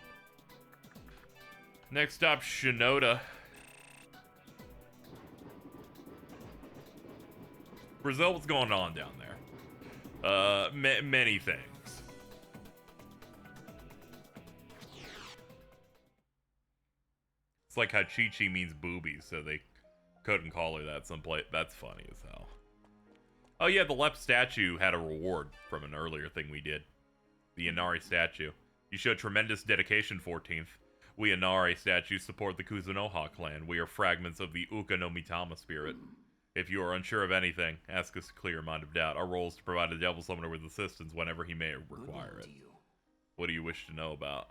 Next up, Shinoda. Brazil, what's going on down there? Many things. It's like how Chi-Chi means boobies, so they couldn't call her that someplace. That's funny as hell. Oh yeah, the Lep statue had a reward from an earlier thing we did. The Inari statue. You showed tremendous dedication, 14th. We Inari statues support the Kuzunoha clan. We are fragments of the Uka no Mitama spirit. If you are unsure of anything, ask us to clear your mind of doubt. Our role is to provide a devil summoner with assistance whenever he may require it. What do you wish to know about?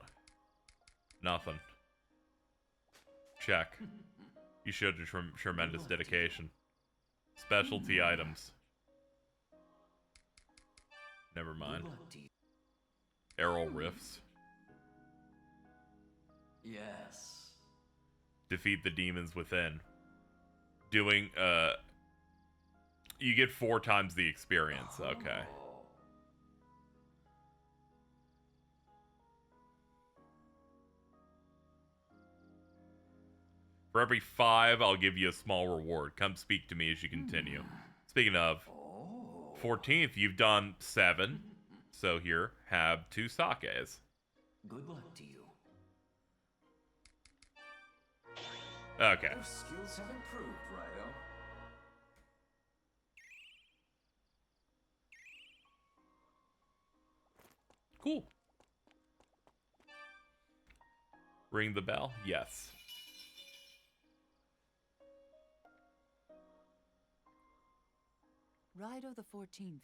Nothing. Check. You showed a tremendous dedication. Specialty items. Never mind. Arrow rifts. Yes. Defeat the demons within. Doing, you get 4 times the experience. Okay. For every 5, I'll give you a small reward. Come speak to me as you continue. Speaking of, 14th, you've done 7. So here, have 2 sakes. Good luck to you. Okay. Your skills have improved, Raidou. Cool. Ring the bell? Yes. Raidou the 14th,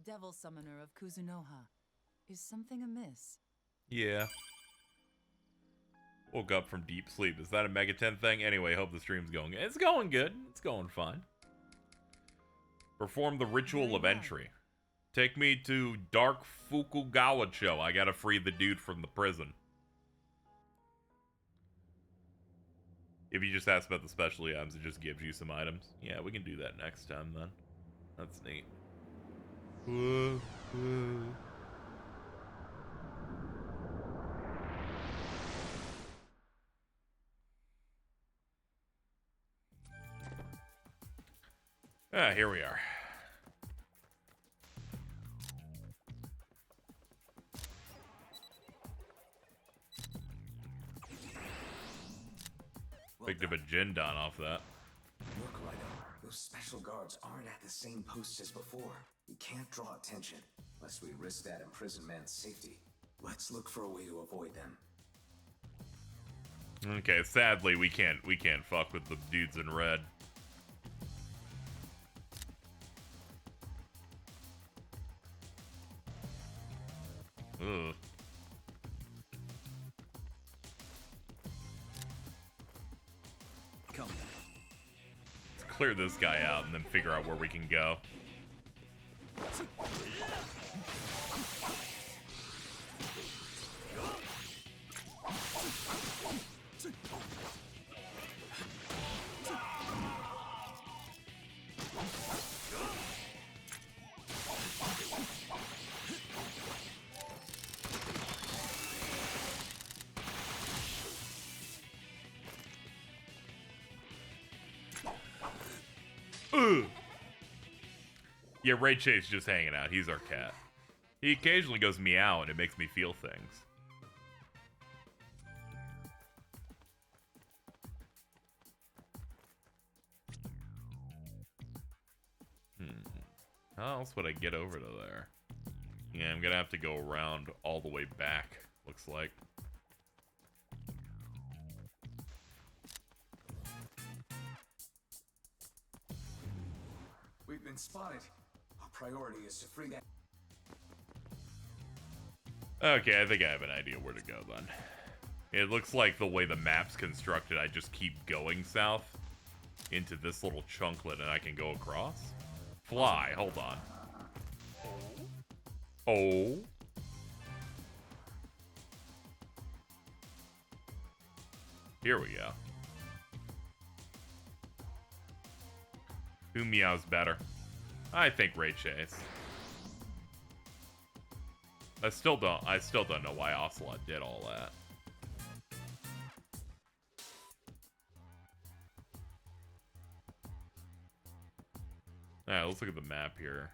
Devil Summoner of Kuzunoha. Is something amiss? Yeah. Woke up from deep sleep. Is that a Mega 10 thing? Anyway, hope the stream's going. It's going good. It's going fine. Perform the ritual of entry. Take me to Dark Fukugawa-cho. I gotta free the dude from the prison. If you just ask about the specialty items, it just gives you some items. Yeah, we can do that next time then. That's neat. Whoa, whoa. Ah, here we are. Picked up a Jindan off that. Look, Raidou. Those special guards aren't at the same posts as before. We can't draw attention, lest we risk that imprisoned man's safety. Let's look for a way to avoid them. Okay, sadly we can't fuck with the dudes in red. Ugh. Come. Let's clear this guy out and then figure out where we can go. Yeah, Ray Chase just hanging out. He's our cat. He occasionally goes meow and it makes me feel things. How else would I get over to there? Yeah, I'm gonna have to go around all the way back, looks like. We've been spotted. Our priority is to free that. Okay, I think I have an idea where to go then. It looks like the way the map's constructed, I just keep going south into this little chunklet and I can go across. Fly, hold on. Oh. Here we go. Who meows better? I think Ray Chase. I still don't know why Ocelot did all that. Alright, let's look at the map here.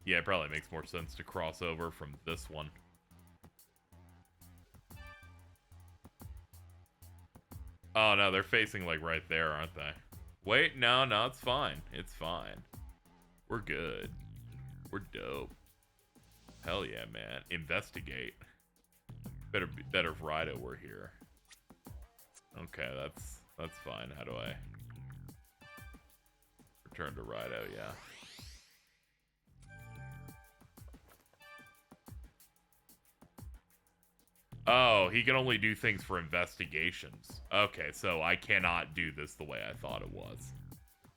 Yeah, it probably makes more sense to cross over from this one. Oh no, they're facing like right there, aren't they? Wait, no, it's fine. It's fine. We're good. We're dope. Hell yeah, man. Investigate. Better if Raidou were here. Okay, that's fine. How do I return to Raidou? Yeah. Oh, he can only do things for investigations. Okay, so I cannot do this the way I thought it was.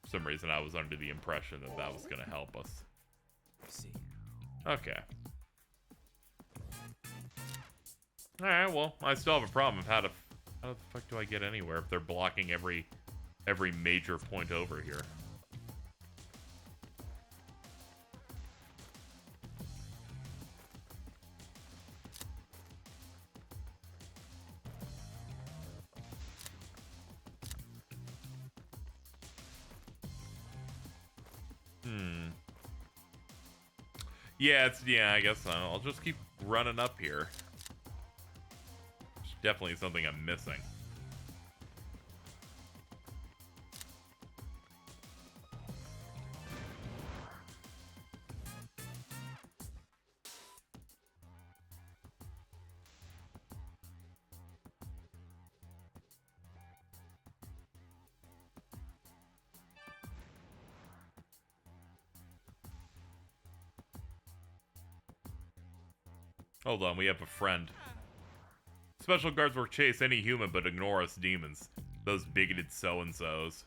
For some reason, I was under the impression that that was going to help us. Okay. Alright, well, I still have a problem of how the fuck do I get anywhere if they're blocking every major point over here? Yeah, I guess so. I'll just keep running up here. It's definitely something I'm missing. Hold on, we have a friend. Special guards will chase any human but ignore us demons. Those bigoted so-and-sos.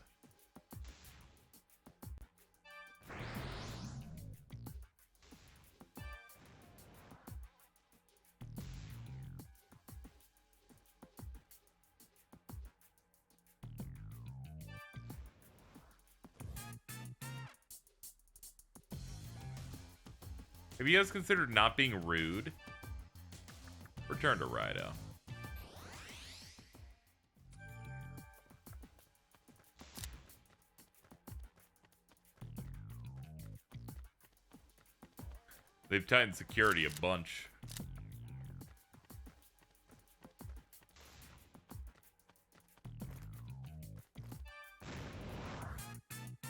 Have you guys considered not being rude? Return to Raidou. They've tightened security a bunch.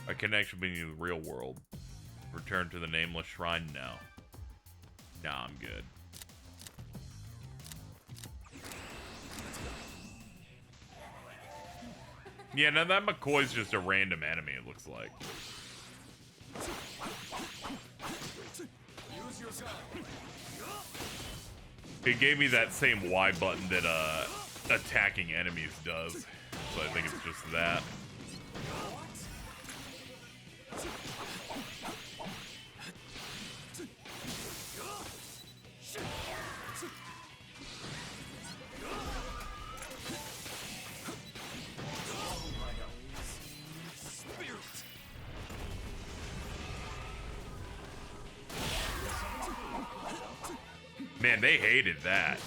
A connection between the real world. Return to the nameless shrine now. Nah, I'm good. Yeah, no, that McCoy's just a random enemy, it looks like. It gave me that same Y button that attacking enemies does. So I think it's just that. Man, they hated that.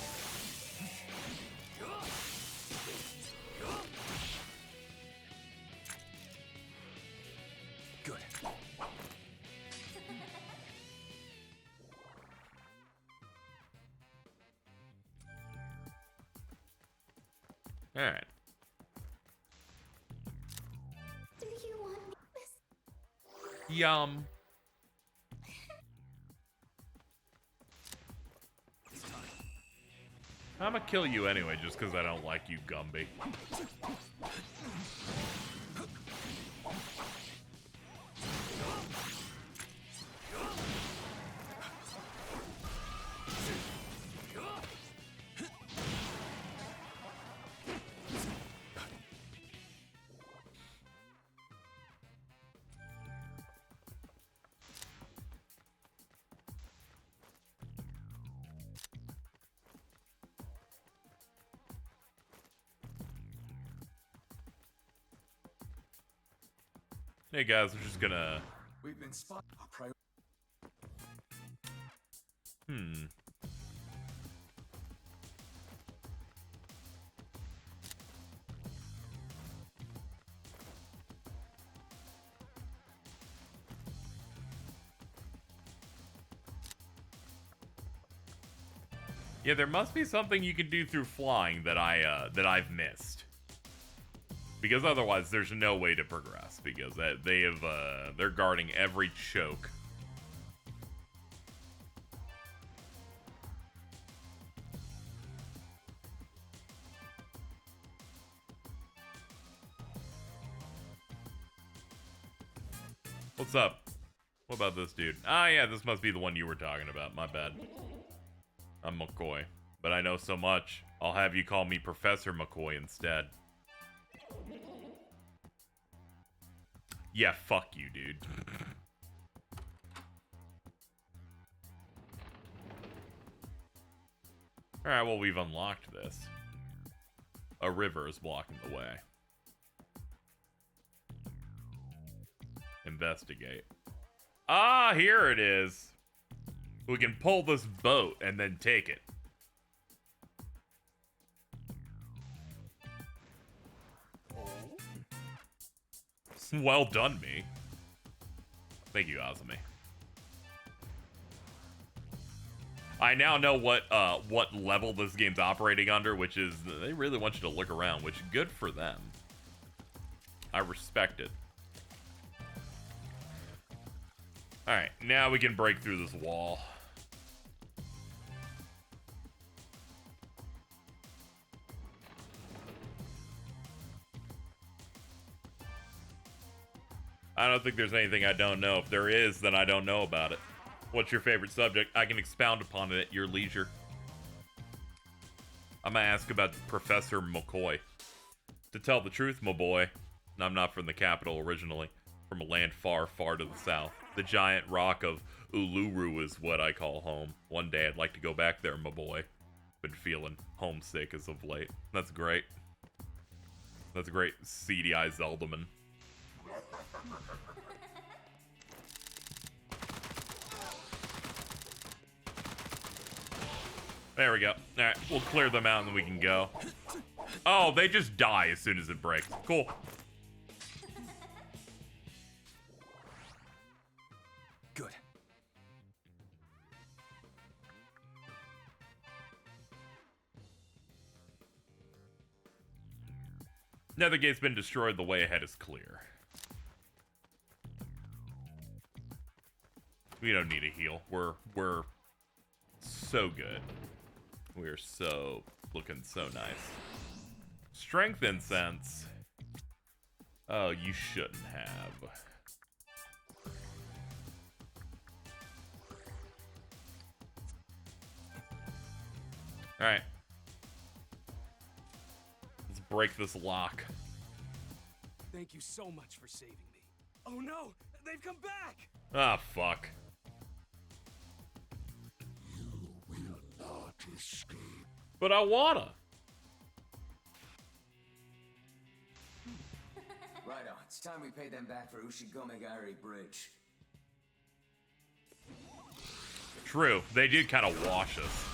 Good. All right. Do you want this? Yum. I'm gonna kill you anyway, just because I don't like you, Gumby. Hey guys, we're just gonna... We've been spotted. Yeah, there must be something you can do through flying that I've missed. Because otherwise, there's no way to progress. Because they're guarding every choke. What's up? What about this dude? Ah, yeah, this must be the one you were talking about. My bad. I'm McCoy, but I know so much. I'll have you call me Professor McCoy instead. Yeah, fuck you, dude. Alright, well, we've unlocked this. A river is blocking the way. Investigate. Ah, here it is. We can pull this boat and then take it. Well done, me. Thank you, Azumi. I now know what level this game's operating under, which is they really want you to look around, which good for them. I respect it. Alright, now we can break through this wall. I don't think there's anything I don't know. If there is, then I don't know about it. What's your favorite subject? I can expound upon it at your leisure. I'm gonna ask about Professor McCoy. To tell the truth, my boy, I'm not from the capital originally. From a land far, far to the south. The giant rock of Uluru is what I call home. One day I'd like to go back there, my boy. Been feeling homesick as of late. That's great. That's a great CDI Zeldaman. There we go. Alright, we'll clear them out and then we can go. Oh, they just die as soon as it breaks. Cool. Good. Nether gate's been destroyed. The way ahead is clear. We don't need a heal. We're so good. We are so looking so nice. Strength incense. Oh, you shouldn't have. All right. Let's break this lock. Thank you so much for saving me. Oh no, they've come back. Ah, fuck. But I wanna. Righto, it's time we pay them back for Ushigomegari Bridge. True, they did kind of wash us.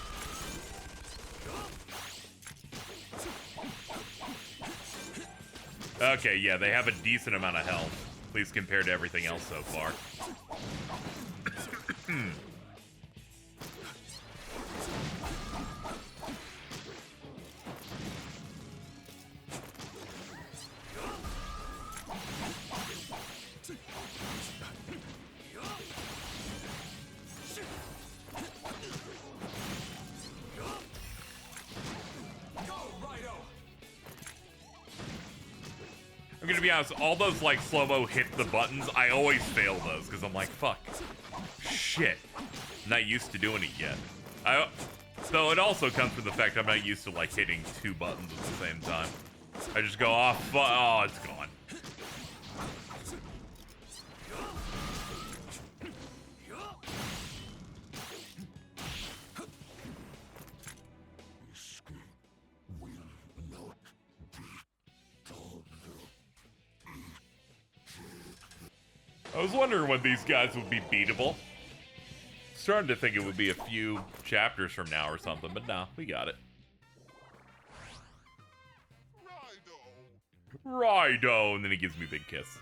Okay, yeah, they have a decent amount of health, at least compared to everything else so far. I'm gonna be honest, all those like slow-mo hit the buttons, I always fail those because I'm like, fuck, shit, I'm not used to doing it yet. So it also comes from the fact I'm not used to like hitting two buttons at the same time. I just go off, oh, it's gone. I was wondering when these guys would be beatable. Starting to think it would be a few chapters from now or something, but no, we got it. Raidou! And then he gives me a big kiss.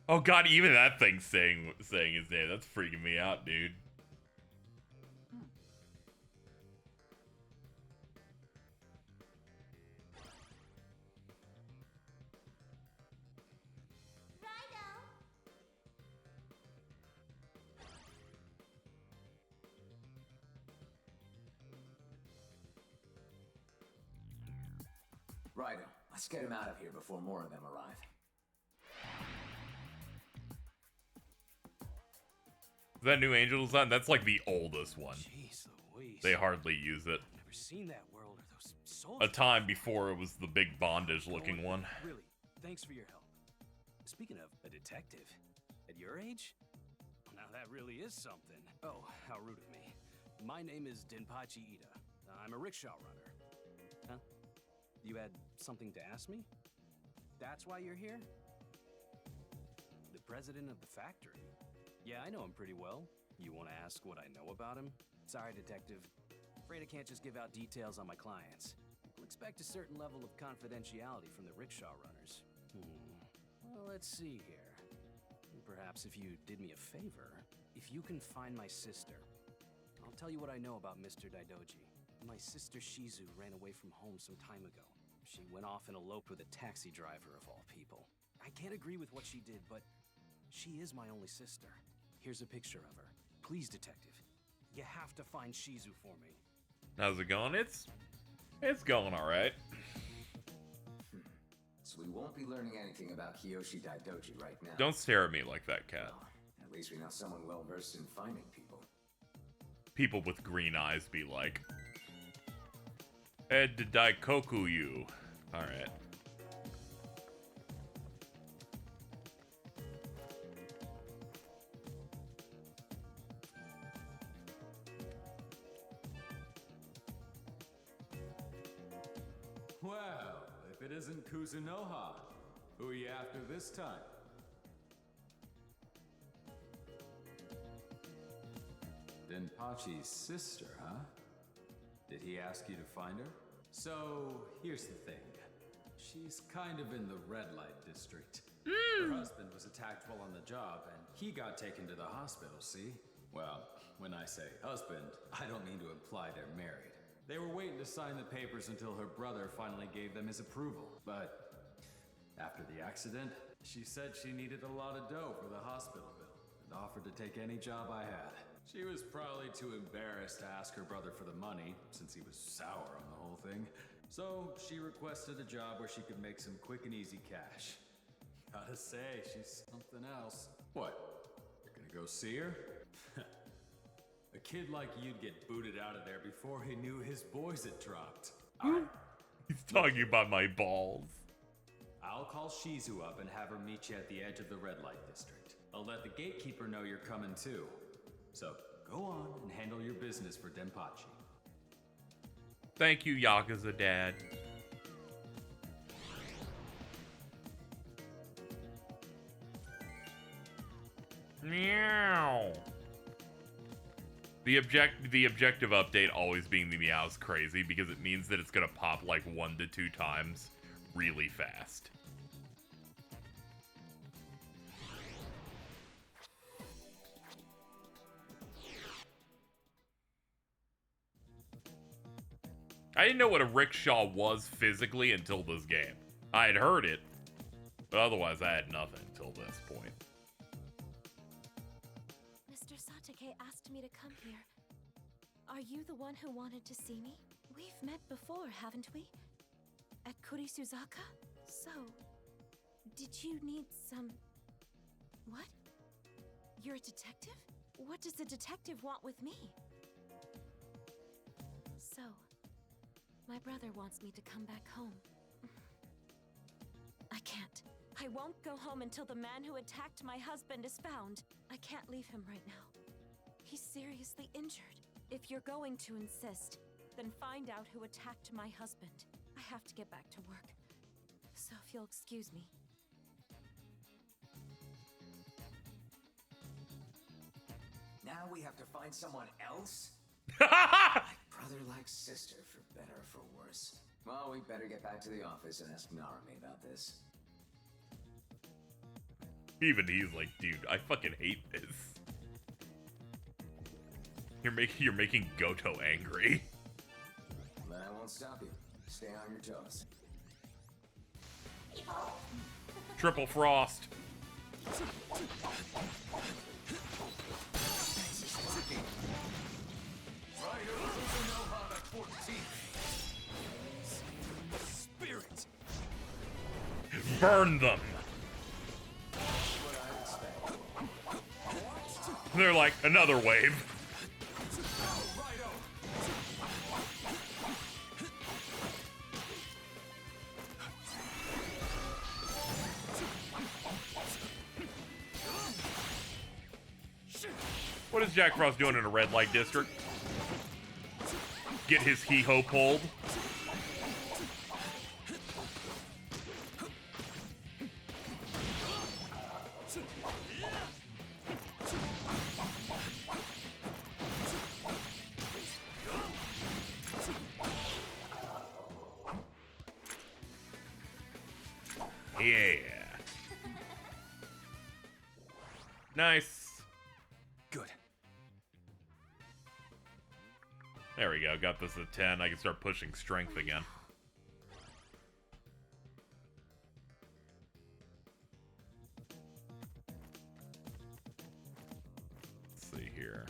Oh god, even that thing's saying his name. That's freaking me out, dude. Raidou, let's get him out of here before more of them arrive. Is that new angel design? That's like the oldest one. Jeez Louise. They hardly use it. I've never seen that world or those soldiers. A time before it was the big bondage looking one. Really, thanks for your help. Speaking of a detective, at your age? Now that really is something. Oh, how rude of me. My name is Denpachi Ida. I'm a rickshaw runner. Huh? You had something to ask me? That's why you're here? The president of the factory? Yeah, I know him pretty well. You want to ask what I know about him? Sorry, detective. Afraid I can't just give out details on my clients. I'll expect a certain level of confidentiality from the rickshaw runners. Well, let's see here. Perhaps if you did me a favor, if you can find my sister, I'll tell you what I know about Mr. Daidoji. My sister Shizu ran away from home some time ago. She went off and eloped with a taxi driver of all people. I can't agree with what she did, but she is my only sister. Here's a picture of her. Please, detective. You have to find Shizu for me. How's it going? It's going all right. So we won't be learning anything about Kiyoshi Daidoji right now. Don't stare at me like that, cat. Well, at least we know someone well versed in finding people. People with green eyes be like, Ed Daikoku you. All right. Well, if it isn't Kuzunoha, who are you after this time? Denpachi's sister, huh? Did he ask you to find her? So, here's the thing. She's kind of in the red light district. Her husband was attacked while on the job, and he got taken to the hospital, see? Well, when I say husband, I don't mean to imply they're married. They were waiting to sign the papers until her brother finally gave them his approval. But after the accident, she said she needed a lot of dough for the hospital bill and offered to take any job I had. She was probably too embarrassed to ask her brother for the money, since he was sour on the whole thing. So she requested a job where she could make some quick and easy cash. Gotta say, she's something else. What? You're gonna go see her? A kid like you'd get booted out of there before he knew his boys had dropped. He's talking about my balls. I'll call Shizu up and have her meet you at the edge of the red light district. I'll let the gatekeeper know you're coming too. So, go on and handle your business for Denpachi. Thank you, Yakuza Dad. Meow. The objective update always being the meow's crazy because it means that it's gonna pop like 1 to 2 times really fast. I didn't know what a rickshaw was physically until this game. I had heard it, but otherwise I had nothing until this point. Mr. Satake asked me to come here. Are you the one who wanted to see me? We've met before, haven't we? At Kurisuzaka? So, did you need some... What? You're a detective? What does a detective want with me? So, my brother wants me to come back home. I can't. I won't go home until the man who attacked my husband is found. I can't leave him right now. He's seriously injured. If you're going to insist, then find out who attacked my husband. I have to get back to work. if you'll excuse me. Now we have to find someone else? Like brother, like sister, for better or for worse. Well, we better get back to the office and ask Narumi about this. Even he's like, dude, I fucking hate this. You're making Goto angry. But I won't stop you. Stay on your toes. Triple frost. Spirit! Burn them. They're like, another wave. What is Jack Frost doing in a red light district? Get his hee-ho pulled. Yeah. Nice. Good. There we go. Got this at 10. I can start pushing strength again. Let's see here.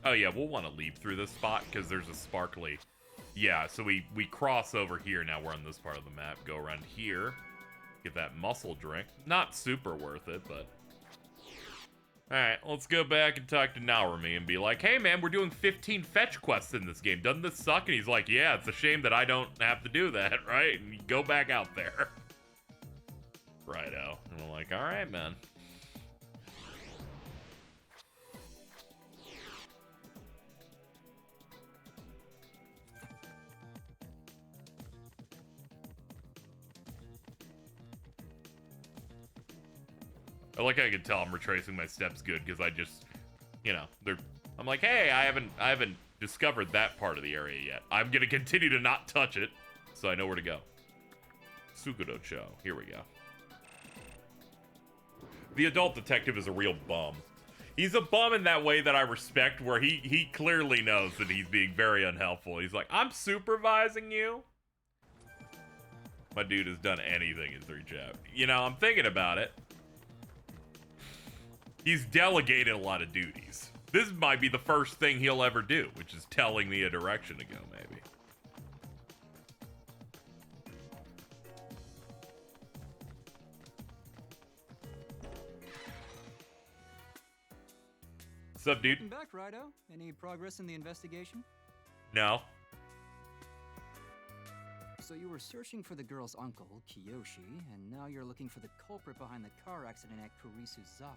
Oh yeah, we'll want to leap through this spot because there's a sparkly. Yeah, so we cross over here. Now we're on this part of the map. Go around here. Get that muscle drink. Not super worth it, but... Alright, let's go back and talk to Narumi and be like, hey man, we're doing 15 fetch quests in this game. Doesn't this suck? And he's like, yeah, it's a shame that I don't have to do that, right? And you go back out there. Righto. And I'm like, alright, man. I like how I can tell I'm retracing my steps good because I just, you know, I'm like, hey, I haven't discovered that part of the area yet. I'm gonna continue to not touch it, so I know where to go. Sukudo-cho. Here we go. The adult detective is a real bum. He's a bum in that way that I respect, where he clearly knows that he's being very unhelpful. He's like, I'm supervising you. My dude has done anything in 3-chap. You know, I'm thinking about it. He's delegated a lot of duties. This might be the first thing he'll ever do, which is telling me a direction to go, maybe. What's up, dude? Welcome back, Raidou. Any progress in the investigation? No. So you were searching for the girl's uncle, Kiyoshi, and now you're looking for the culprit behind the car accident at Kurisuzaka.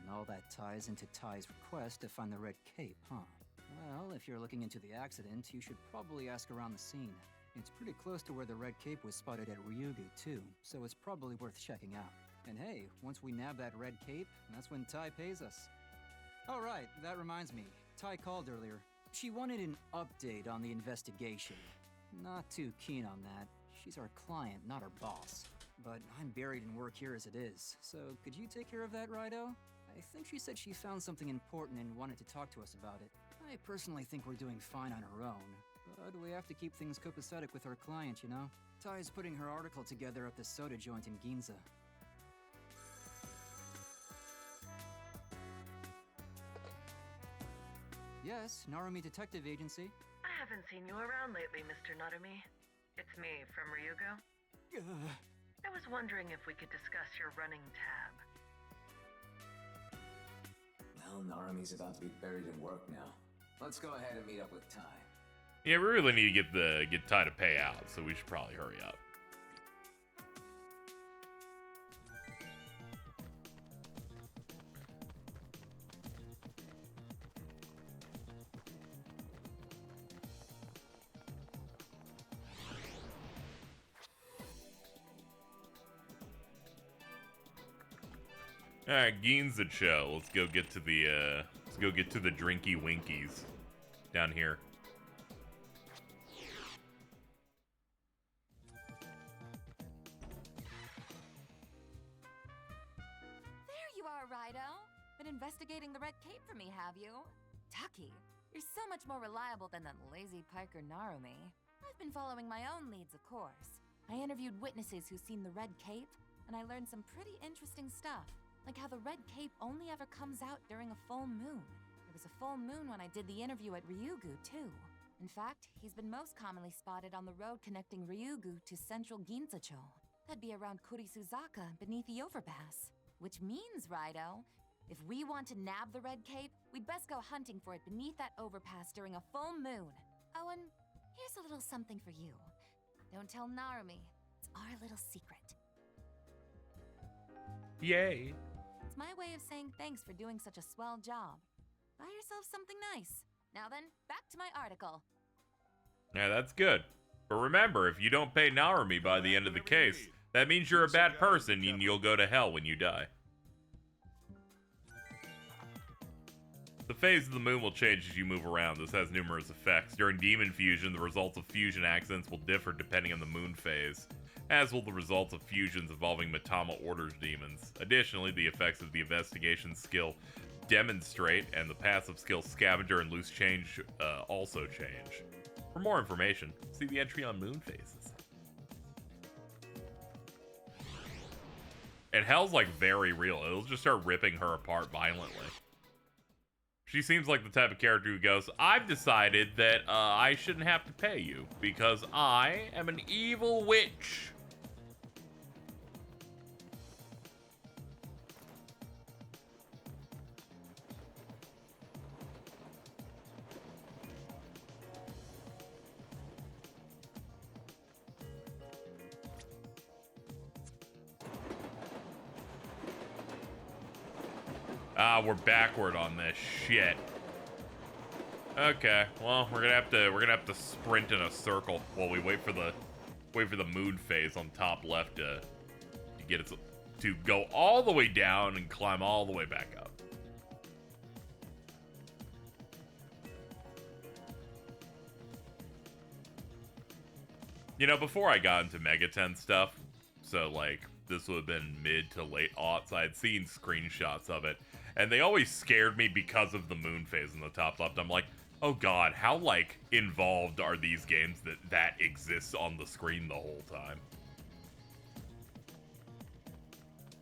And all that ties into Tai's request to find the Red Cape, huh? Well, if you're looking into the accident, you should probably ask around the scene. It's pretty close to where the Red Cape was spotted at Ryugu, too, so it's probably worth checking out. And hey, once we nab that Red Cape, that's when Tai pays us. Oh right, that reminds me. Tai called earlier. She wanted an update on the investigation. Not too keen on that. She's our client, not our boss. But I'm buried in work here as it is, so could you take care of that, Raidou? I think she said she found something important and wanted to talk to us about it. I personally think we're doing fine on our own, but we have to keep things copacetic with our client, you know? Tai's putting her article together at the soda joint in Ginza. Yes, Narumi Detective Agency. I haven't seen you around lately, Mr. Narumi. It's me from Ryugu. I was wondering if we could discuss your running tab. Well, Narumi's about to be buried in work now. Let's go ahead and meet up with Tai. Yeah, we really need to get Tai to pay out, so we should probably hurry up. All right, Ginza show. Let's go get to the drinky winkies down here. There you are, Raidou. Been investigating the Red Cape for me, have you? Taki, you're so much more reliable than that lazy piker Narumi. I've been following my own leads, of course. I interviewed witnesses who've seen the Red Cape, and I learned some pretty interesting stuff. Like how the Red Cape only ever comes out during a full moon. There was a full moon when I did the interview at Ryugu, too. In fact, he's been most commonly spotted on the road connecting Ryugu to central Ginza-cho. That'd be around Kurisuzaka, beneath the overpass. Which means, Raidou, if we want to nab the Red Cape, we'd best go hunting for it beneath that overpass during a full moon. Oh, and here's a little something for you. Don't tell Narumi. It's our little secret. Yay. It's my way of saying thanks for doing such a swell job. Buy yourself something nice. Now then, back to my article. Yeah, that's good. But remember, if you don't pay Narumi by the end of the case, that means you're a bad person and you'll go to hell when you die. The phase of the moon will change as you move around. This has numerous effects. During demon fusion, the results of fusion accidents will differ depending on the moon phase, as will the results of fusions involving Matama Order's demons. Additionally, the effects of the investigation skill Demonstrate and the passive skill Scavenger and Loose Change also change. For more information, see the entry on moon phases. And hell's like very real. It'll just start ripping her apart violently. She seems like the type of character who goes, I've decided that I shouldn't have to pay you because I am an evil witch. We're backward on this shit. Okay, well, we're gonna have to sprint in a circle while we wait for the moon phase on top left to get it to go all the way down and climb all the way back up. You know, before I got into Megaten stuff, so like this would have been mid to late aughts, I had seen screenshots of it. And they always scared me because of the moon phase in the top left. I'm like, oh god, how, like, involved are these games that exists on the screen the whole time?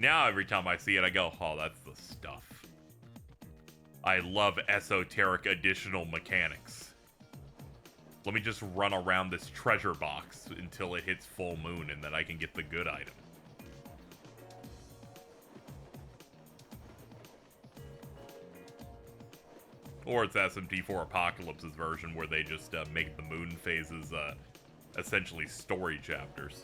Now, every time I see it, I go, oh, that's the stuff. I love esoteric additional mechanics. Let me just run around this treasure box until it hits full moon, and then I can get the good item. Or it's SMT4 Apocalypse's version where they just make the moon phases essentially story chapters.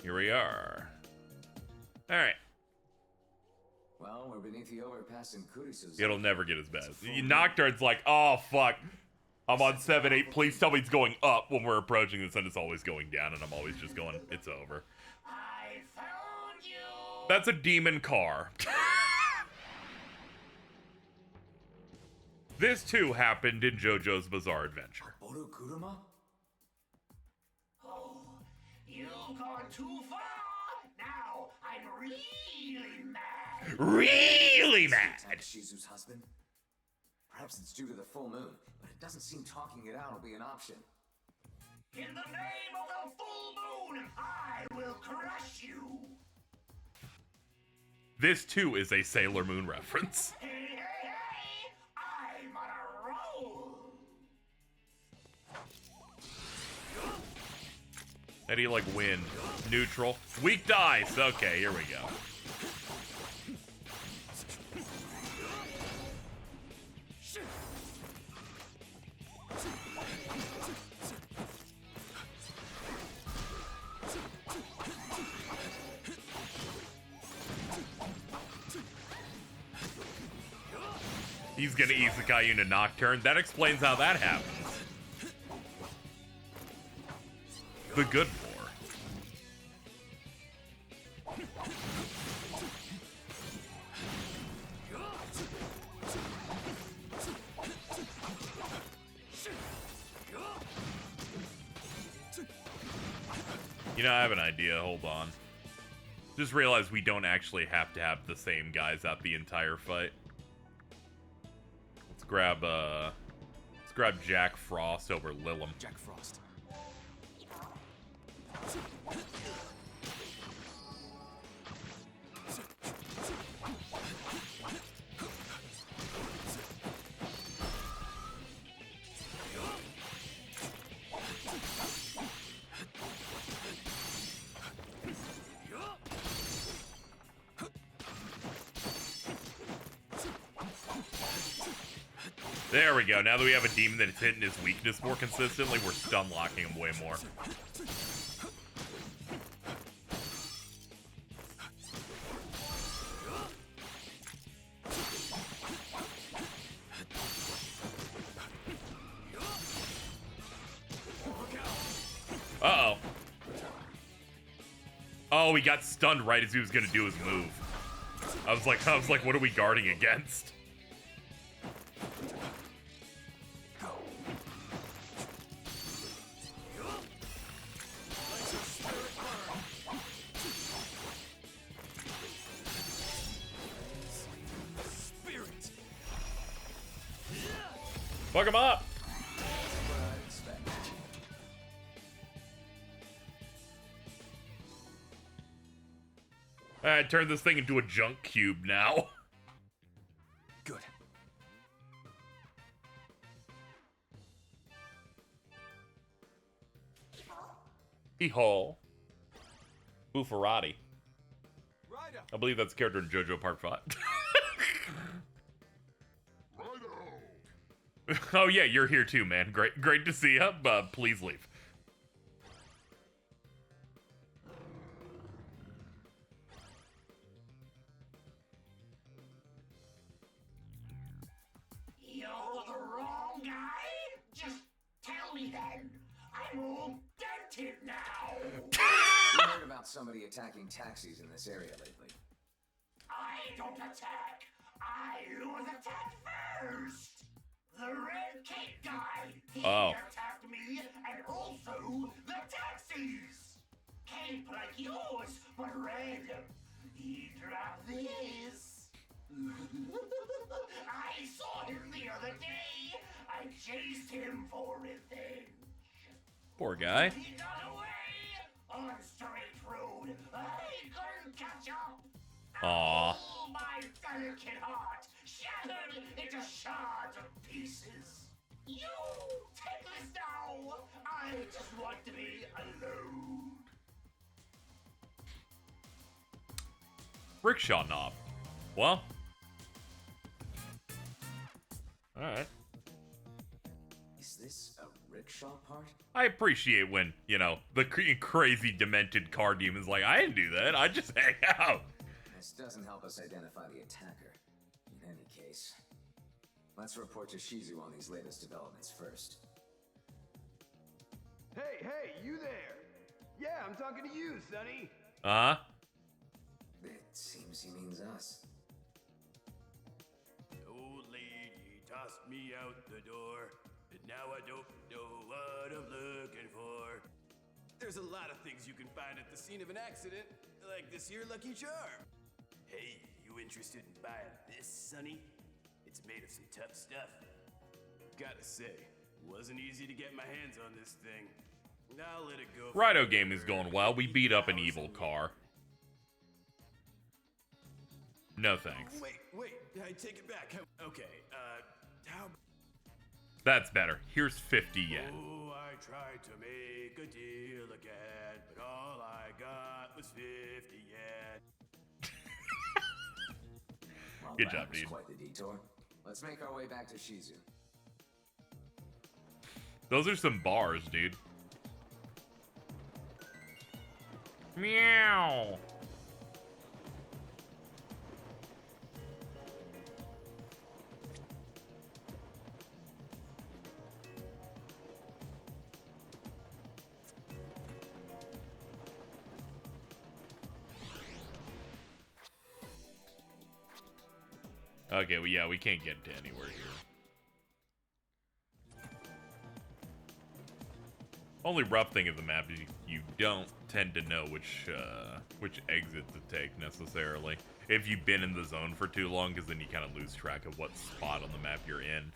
Here we are. Alright. Well, we're beneath the overpass in Kurisuzaka. It'll never get as bad. Nocturne's like, oh fuck. I'm on 7-8. Please tell me it's going up when we're approaching this, and it's always going down, and I'm always just going, it's over. I found you. That's a demon car. This too happened in JoJo's Bizarre Adventure. Boru Kuruma? Oh, you've gone too far. Now I'm really mad. Really mad. Shizu's husband? Perhaps it's due to the full moon, but it doesn't seem talking it out will be an option. In the name of the full moon, I will crush you. This too is a Sailor Moon reference. Hey, hey, hey! I'm on a roll. How do you like wind? Neutral. Weak to ice. Okay, here we go. He's gonna isekai into Nocturne. That explains how that happens. the good for. You know, I have an idea. Hold on. Just realized we don't actually have to have the same guys out the entire fight. Let's grab Jack Frost over Lillum. Jack Frost. There we go. Now that we have a demon that's hitting his weakness more consistently, we're stun locking him way more. Uh-oh. Oh, he got stunned right as he was gonna do his move. I was like, what are we guarding against? Fuck him up! Alright, turn this thing into a junk cube now. Good. Hee-haw. Bufferati. I believe that's a character in JoJo Part 5. Oh yeah, you're here too, man. Great to see you. Please leave. You're the wrong guy? Just tell me then. I'm all dented now. We heard about somebody attacking taxis in this area lately. I don't attack. I was attacked first. The Red Cape guy. He attacked me and also the taxis. Cape like yours, but red. He dropped this. I saw him the other day. I chased him for revenge. Poor guy. He got away on straight road. I couldn't catch up. Aww. Oh, my delicate heart shattered into shards of pieces. You take this now. I just want to be alone. Rickshaw knob. Well. Alright. Is this a rickshaw part? I appreciate when, you know, the crazy demented car demon's like, I didn't do that. I just hang out. This doesn't help us identify the attacker. In any case, let's report to Shizu on these latest developments first. Hey, you there! Yeah, I'm talking to you, Sonny. It seems he means us. The old lady tossed me out the door, and now I don't know what I'm looking for. There's a lot of things you can find at the scene of an accident, like this here lucky charm. Hey, you interested in buying this, Sonny? It's made of some tough stuff. Gotta say, wasn't easy to get my hands on this thing. I'll let it go. Raidou game is going well. We beat up an evil car. No thanks. Wait, I take it back. Okay, how... That's better. Here's 50 yen. Oh, I tried to make a deal again, but all I got was 50 yen. Well, Good that job, was dude. quite the detour. Let's make our way back to Shizu. Those are some bars, dude. Meow. Okay, well, yeah, we can't get into anywhere here. Only rough thing of the map is you don't tend to know which exit to take necessarily. If you've been in the zone for too long, because then you kind of lose track of what spot on the map you're in.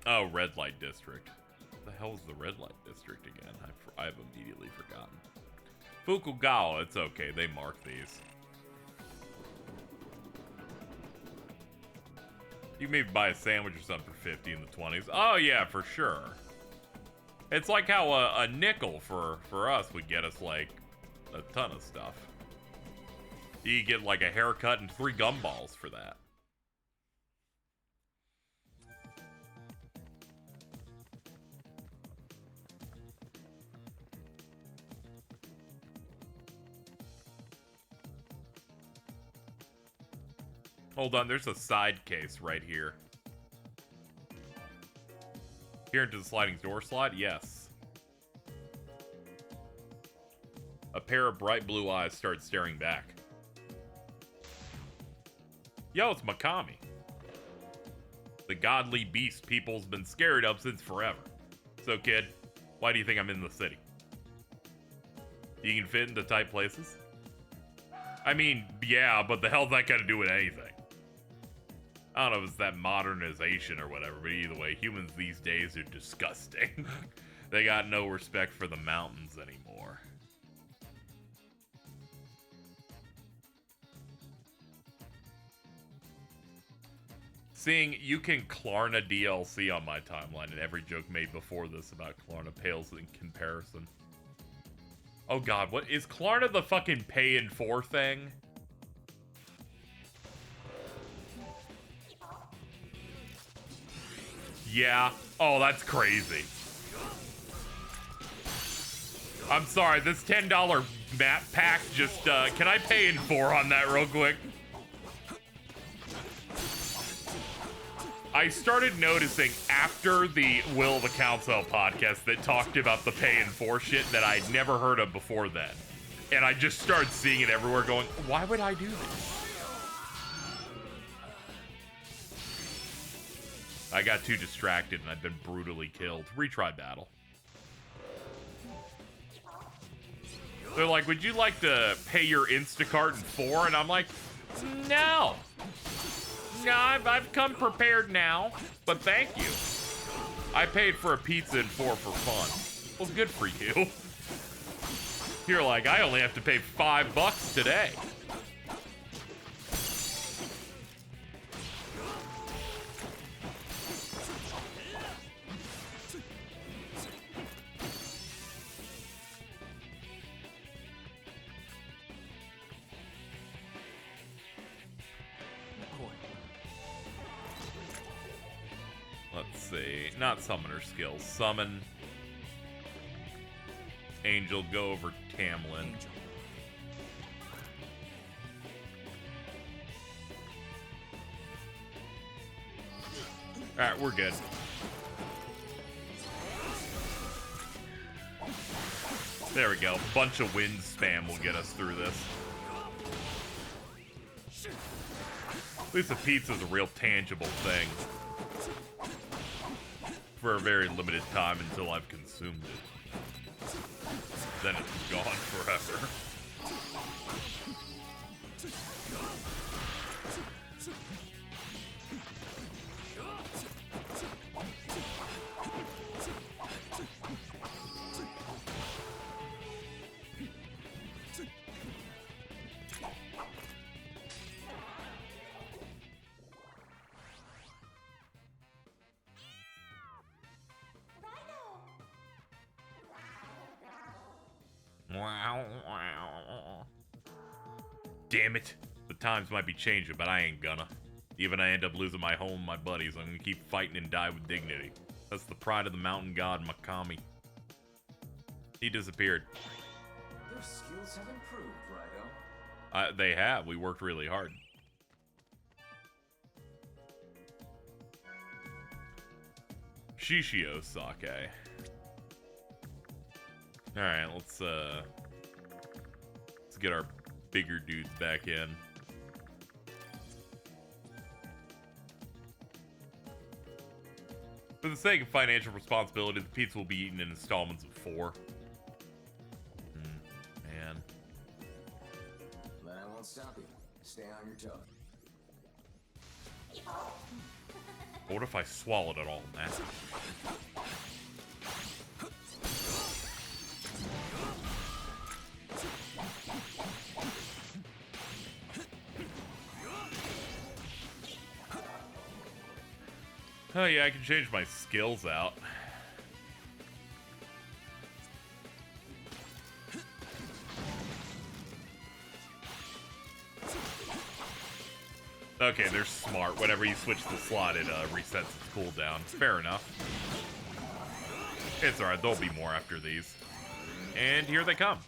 Oh, red light district. What the hell is the red light district again? I've immediately forgotten. Fukugao, it's okay. They mark these. You can maybe buy a sandwich or something for 50 in the 20s. Oh, yeah, for sure. It's like how a nickel for us would get us, like, a ton of stuff. You get, like, a haircut and 3 gumballs for that. Hold on, there's a side case right here. Here into the sliding door slot? Yes. A pair of bright blue eyes start staring back. Yo, it's Makami. The godly beast people's been scared of since forever. So, kid, why do you think I'm in the city? You can fit into tight places? I mean, yeah, but the hell's that got to do with anything? I don't know if it's that modernization or whatever, but either way, humans these days are disgusting. They got no respect for the mountains anymore. Seeing you can Klarna DLC on my timeline, and every joke made before this about Klarna pales in comparison. Oh god, what is Klarna the fucking pay in 4 thing? Yeah. Oh, that's crazy. I'm sorry, this $10 map pack just, can I pay in 4 on that real quick? I started noticing after the Will of the Council podcast that talked about the pay in 4 shit that I'd never heard of before then. And I just started seeing it everywhere going, why would I do this? I got too distracted and I've been brutally killed. Retry battle. They're like, would you like to pay your Instacart in 4? And I'm like, no. No, I've come prepared now, but thank you. I paid for a pizza in 4 for fun. Well, good for you. You're like, I only have to pay $5 today. Let's see. Not summoner skills. Summon. Angel. Go over Tamlin. Alright, we're good. There we go. Bunch of wind spam will get us through this. At least a pizza's a real tangible thing. For a very limited time until I've consumed it. Then it's gone forever. Damn it. The times might be changing, but I ain't gonna. Even I end up losing my home and my buddies, I'm gonna keep fighting and die with dignity. That's the pride of the mountain god, Makami. He disappeared. Their skills have improved, Raidou. They have. We worked really hard. Shishio Sake. Alright, let's get our bigger dudes back in. For the sake of financial responsibility, the pizza will be eaten in installments of 4. Man. But I won't stop you. Stay on your toes. What if I swallowed it all, man? Oh yeah, I can change my skills out. Okay, they're smart. Whenever you switch the slot, it resets its cooldown. Fair enough. It's alright, there'll be more after these. And here they come.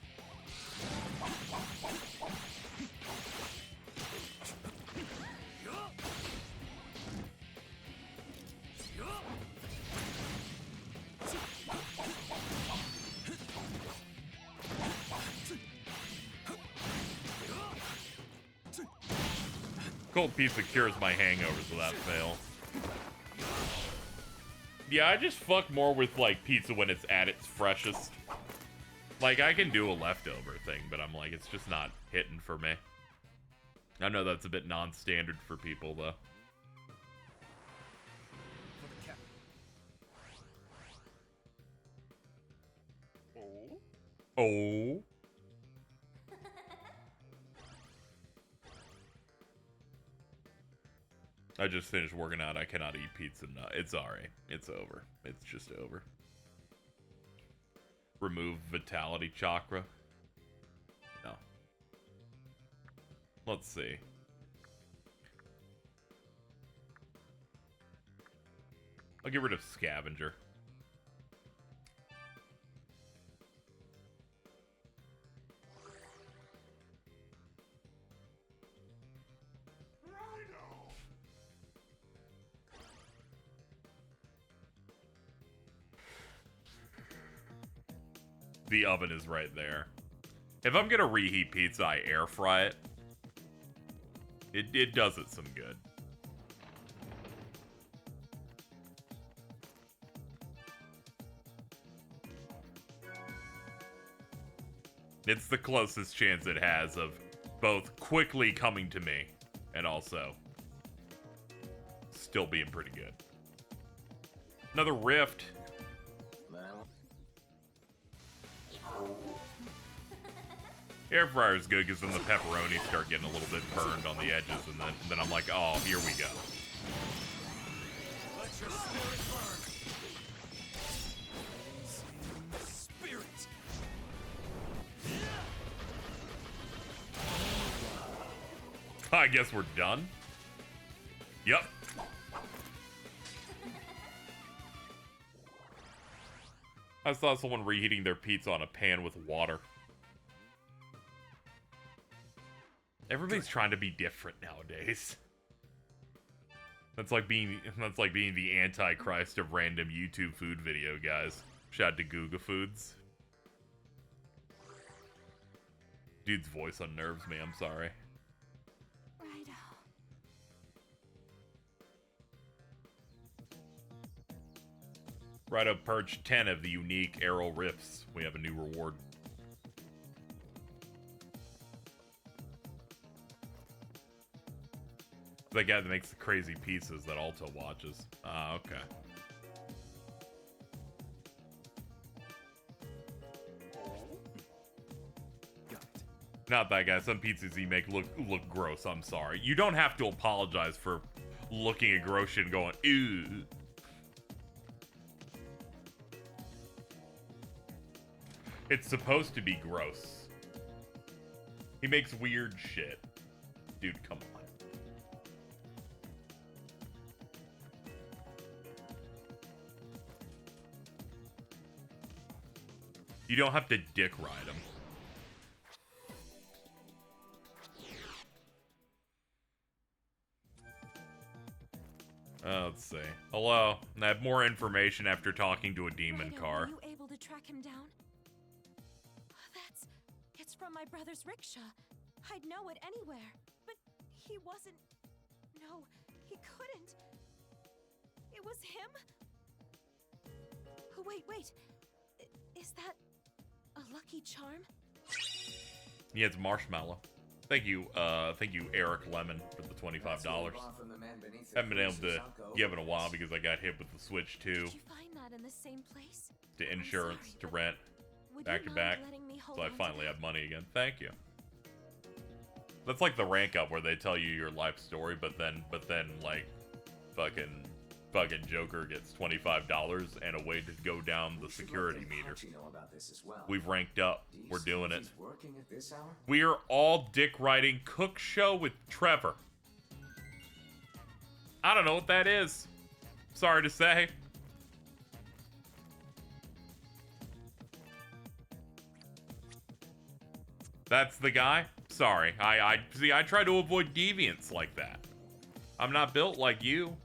Cold pizza cures my hangovers without fail. Yeah, I just fuck more with, like, pizza when it's at its freshest. Like, I can do a leftover thing, but I'm like, it's just not hitting for me. I know that's a bit non-standard for people, though. Oh. I just finished working out. I cannot eat pizza now. It's alright. It's over. It's just over. Remove vitality chakra. No. Let's see. I'll get rid of scavenger. The oven is right there. If I'm gonna reheat pizza, I air fry it. It does it some good. It's the closest chance it has of both quickly coming to me and also still being pretty good. Another rift. Air fryer's good because then the pepperoni start getting a little bit burned on the edges, and then I'm like, oh, here we go. Let your spirit burn. Spirit. I guess we're done. Yep. I saw someone reheating their pizza on a pan with water. Everybody's trying to be different nowadays. That's like being the Antichrist of random YouTube food video guys. Shout out to Googa Foods. Dude's voice unnerves me, I'm sorry. Raidou purged 10 of the unique arrow rifts. We have a new reward. The guy that makes the crazy pizzas that Alto watches. Ah, okay. Not that guy. Some pizzas he make look gross. I'm sorry. You don't have to apologize for looking at gross shit and going, ew. It's supposed to be gross. He makes weird shit. Dude, come on. You don't have to dick ride him. Let's see. Hello. I have more information after talking to a demon car. Were you able to track him down? It's was from my brother's rickshaw. I'd know it anywhere. But he wasn't... No, he couldn't. It was him? Oh, wait. Is that a lucky charm? Yeah, it's marshmallow. Thank you, Eric Lemon, for the $25. Haven't been able to give it a while because I got hit with the Switch 2. Did you find that in the same place? To insurance, to rent, back to back. So I finally have money again. Thank you. That's like the rank up where they tell you your life story, but then like fucking Joker gets $25 and a way to go down the security meter. We've ranked up. We're doing it. We are all dick riding Cook Show with Trevor. I don't know what that is. Sorry to say. That's the guy? Sorry. I try to avoid deviants like that. I'm not built like you.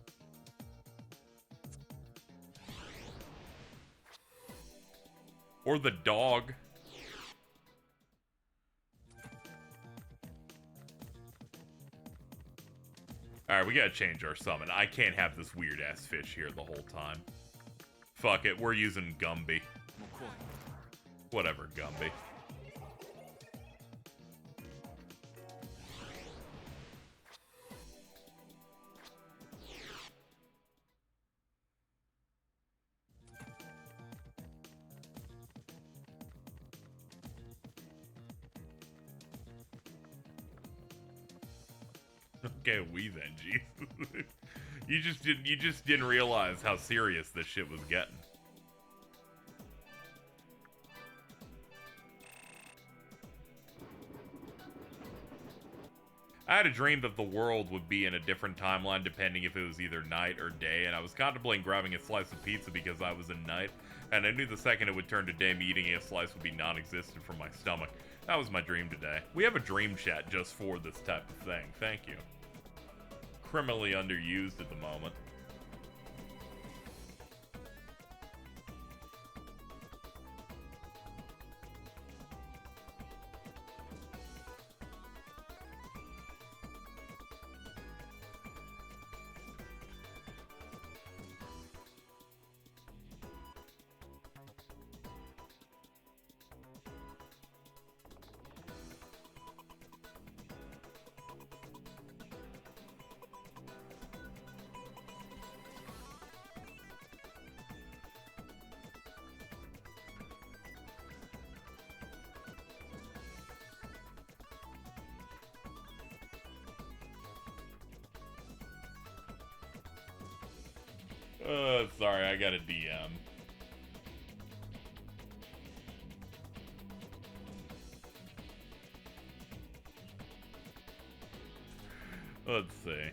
Or the dog. Alright, we gotta change our summon. I can't have this weird-ass fish here the whole time. Fuck it, we're using Gumby. Whatever, Gumby. Okay, we then, Jesus. you just didn't realize how serious this shit was getting. I had a dream that the world would be in a different timeline depending if it was either night or day, and I was contemplating grabbing a slice of pizza because I was in night, and I knew the second it would turn to day, me eating a slice would be non-existent from my stomach. That was my dream today. We have a dream chat just for this type of thing. Thank you. Criminally underused at the moment. Sorry, I got a DM. Let's see.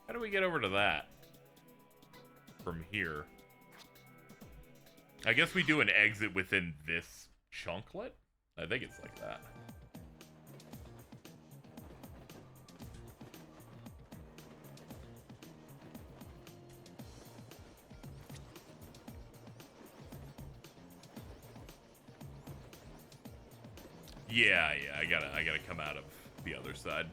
How do we get over to that? From here. I guess we do an exit within this chunklet? I think it's like that. Yeah, I gotta come out of the other side.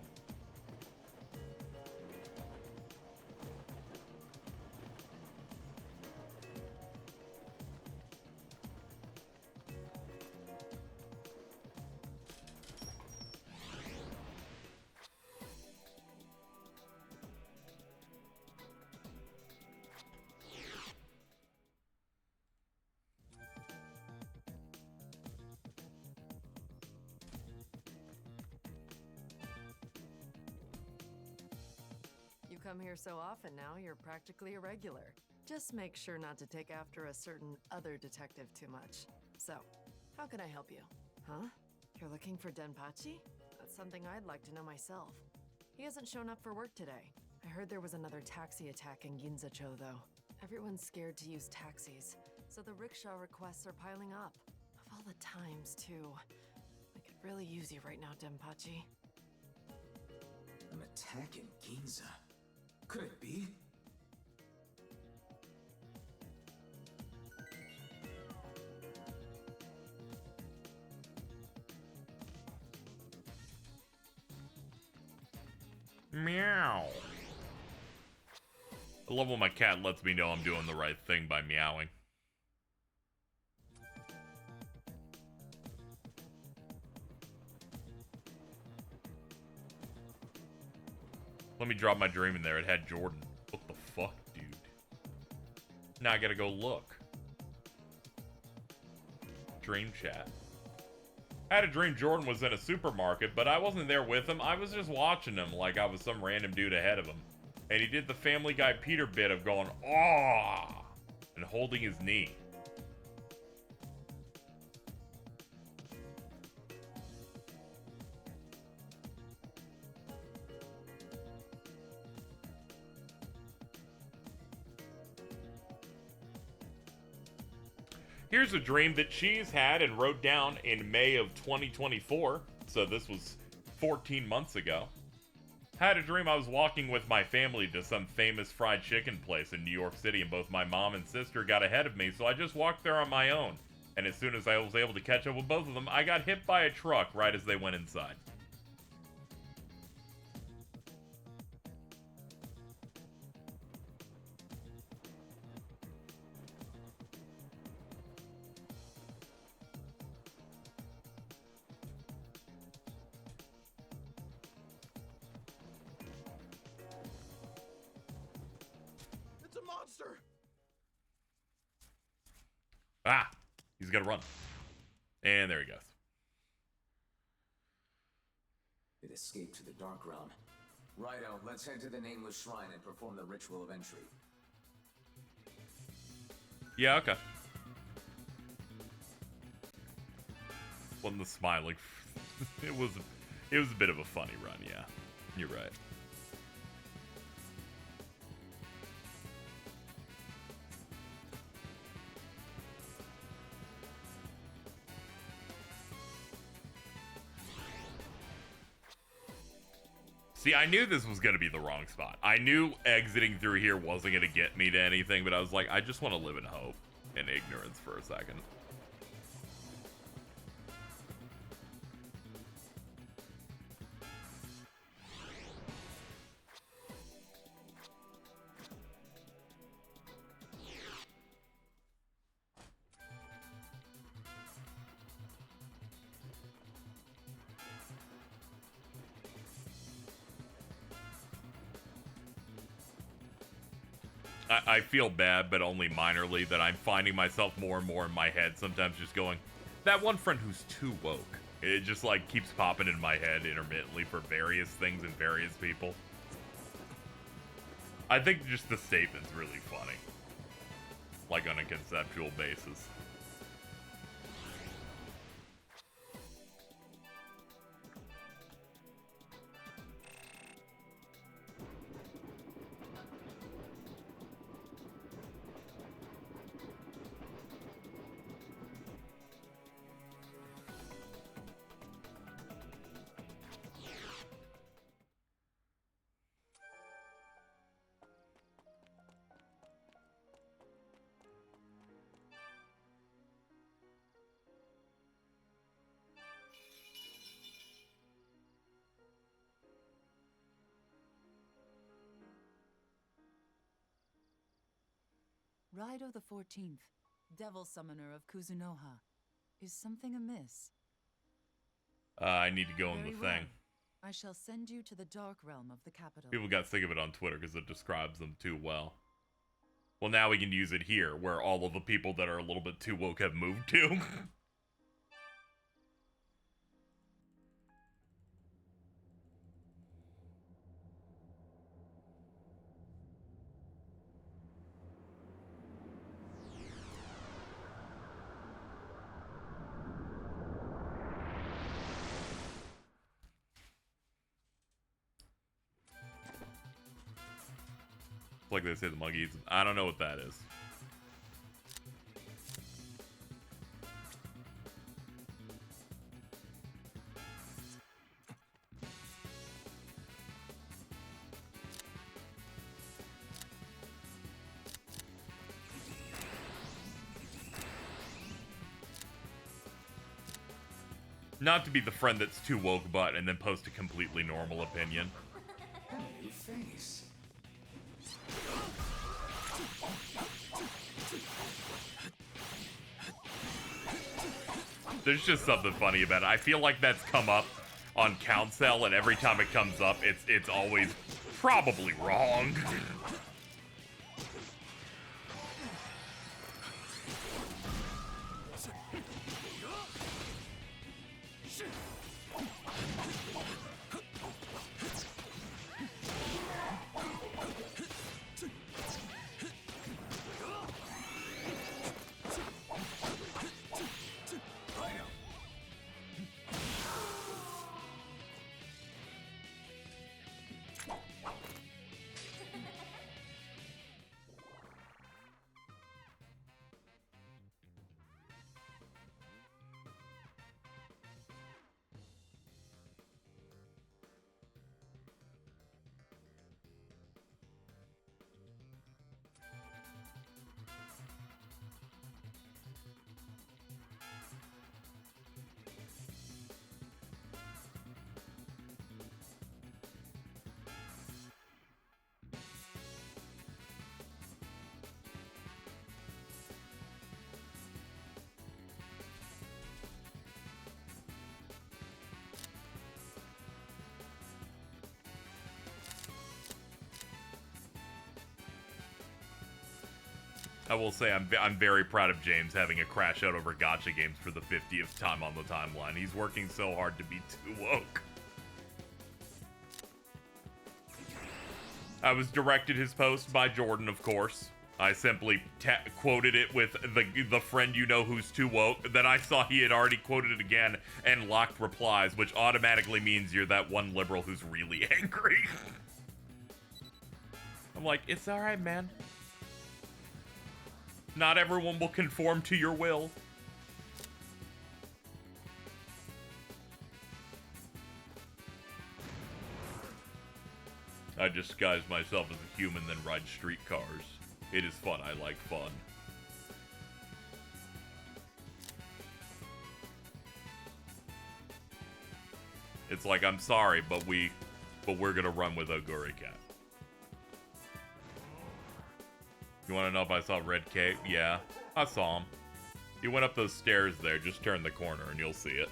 Come here so often now, you're practically a regular. Just make sure not to take after a certain other detective too much. So, how can I help you? Huh? You're looking for Denpachi? That's something I'd like to know myself. He hasn't shown up for work today. I heard there was another taxi attack in Ginza-cho, though. Everyone's scared to use taxis, so the rickshaw requests are piling up. Of all the times, too. I could really use you right now, Denpachi. An attack in Ginza? Could it be? Meow. I love when my cat lets me know I'm doing the right thing by meowing. Let me drop my dream in there. It had Jordan. What the fuck, dude? Now I gotta go look. Dream chat. I had a dream Jordan was in a supermarket, but I wasn't there with him. I was just watching him like I was some random dude ahead of him. And he did the Family Guy Peter bit of going, "Aww," and holding his knee. Here's a dream that she's had and wrote down in May of 2024. So this was 14 months ago. Had a dream I was walking with my family to some famous fried chicken place in New York City, and both my mom and sister got ahead of me, so I just walked there on my own. And as soon as I was able to catch up with both of them, I got hit by a truck right as they went inside. Monster! Ah! He's got to run. And there he goes. It escaped to the Dark Realm. Raidou, let's head to the Nameless Shrine and perform the ritual of entry. Yeah, okay. Wasn't the smiling. it was a bit of a funny run, yeah. You're right. See, I knew this was going to be the wrong spot. I knew exiting through here wasn't going to get me to anything, but I was like, I just want to live in hope and ignorance for a second. I feel bad, but only minorly, that I'm finding myself more and more in my head, sometimes just going, that one friend who's too woke. It just, like, keeps popping in my head intermittently for various things and various people. I think just the statement's really funny. Like, on a conceptual basis. Raidou the 14th, Devil Summoner of Kuzunoha. Is something amiss? I need to go in the Very well. thing. I shall send you to the Dark Realm of the capital. People got sick of it on Twitter because it describes them too well. Well, now we can use it here, where all of the people that are a little bit too woke have moved to. Like they say the monkey eats. I don't know what that is. Not to be the friend that's too woke but and then post a completely normal opinion. And a new face. There's just something funny about it. I feel like that's come up on Council, and every time it comes up, it's always probably wrong. I will say I'm very proud of James having a crash out over gacha games for the 50th time on the timeline. He's working so hard to be too woke. I was directed his post by Jordan, of course. I simply quoted it with the friend you know who's too woke. Then I saw he had already quoted it again and locked replies, which automatically means you're that one liberal who's really angry. I'm like, it's alright, man. Not everyone will conform to your will. I disguise myself as a human, then ride streetcars. It is fun. I like fun. It's like, I'm sorry, but we're gonna run with Oguri Cat. You want to know if I saw Red Cape? Yeah, I saw him. He went up those stairs there. Just turn the corner and you'll see it.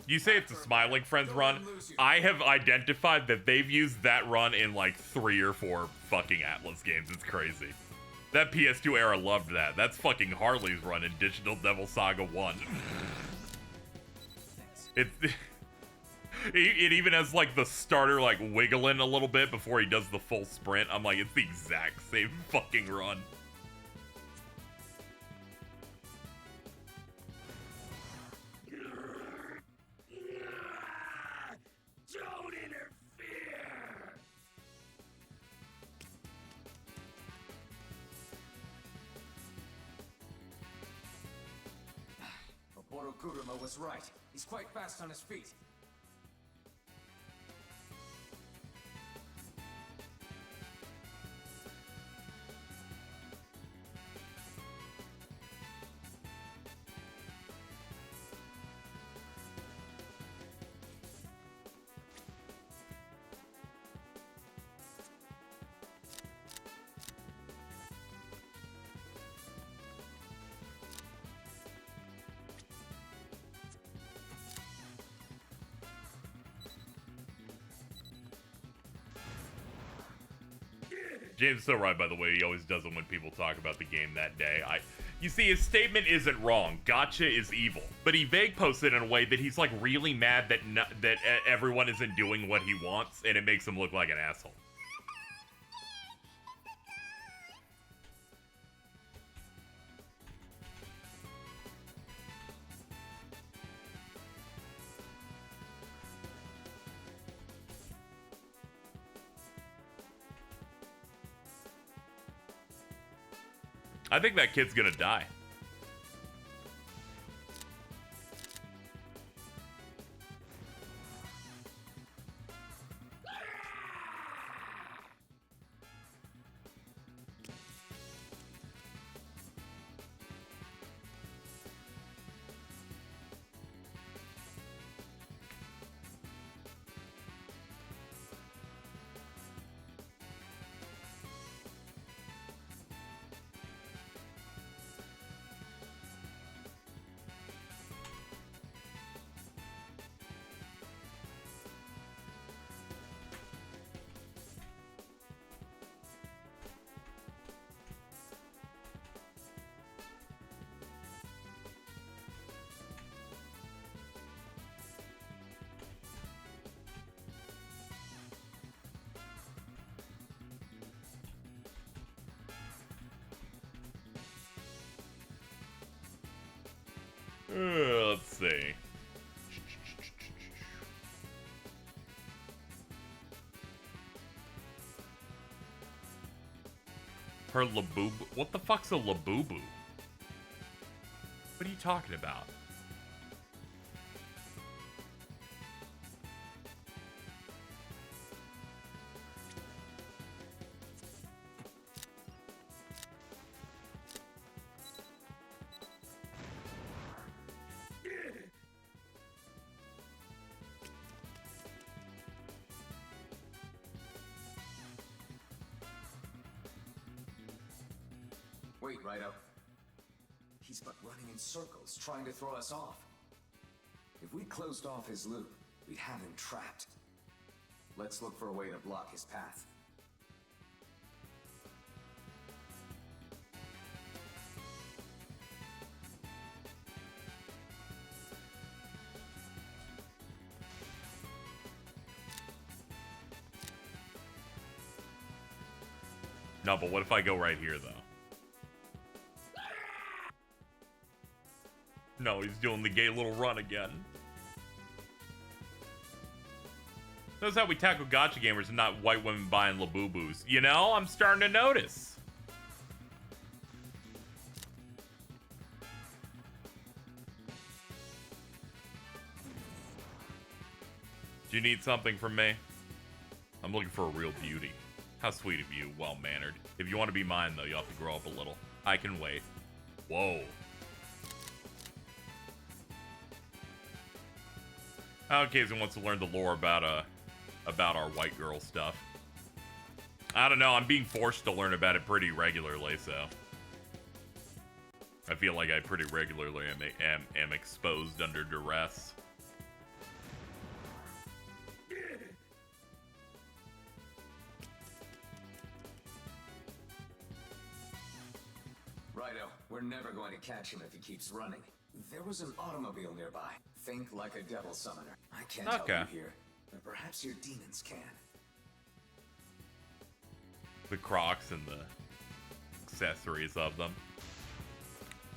You say it's a Smiling Friends run. I have identified that they've used that run in like 3 or 4 fucking Atlas games. It's crazy. That PS2 era loved that. That's fucking Harley's run in Digital Devil Saga 1. It even has like the starter like wiggling a little bit before he does the full sprint. I'm like, it's the exact same fucking run. Don't interfere! Oboro Kuruma was right. He's quite fast on his feet. James is so right, by the way. He always does them when people talk about the game that day. You see, his statement isn't wrong. Gacha is evil. But he vague posted in a way that he's like really mad that everyone isn't doing what he wants, and it makes him look like an asshole. I think that kid's gonna die. Let's see. Her Labubu. What the fuck's a Labubu? What are you talking about? Wait, Raidou. He's but running in circles, trying to throw us off. If we closed off his loop, we'd have him trapped. Let's look for a way to block his path. No, but what if I go right here, though? No, he's doing the gay little run again. That's how we tackle gacha gamers and not white women buying Labubus. You know, I'm starting to notice. Do you need something from me? I'm looking for a real beauty. How sweet of you, well-mannered. If you want to be mine, though, you'll have to grow up a little. I can wait. Whoa. Casey wants to learn the lore about our white girl stuff. I don't know. I'm being forced to learn about it pretty regularly, so I feel like I pretty regularly am exposed under duress. Raidou, we're never going to catch him if he keeps running. There was an automobile nearby. Think like a devil summoner. I can't help you here, but perhaps your demons can. The Crocs and the accessories of them.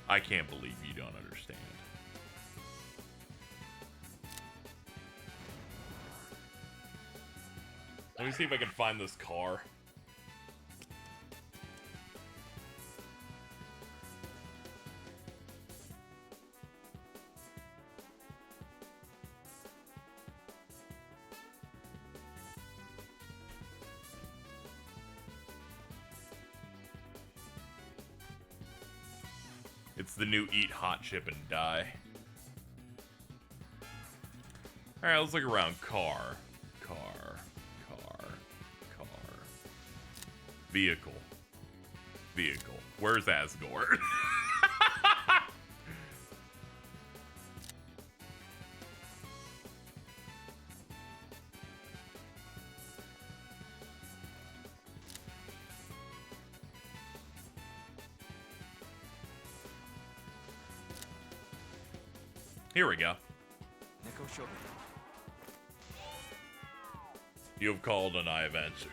I can't believe you don't understand. Let me see if I can find this car. It's the new eat hot chip and die. Alright, let's look around. Car. Vehicle. Where's Asgore? Here we go. You have called and I have answered.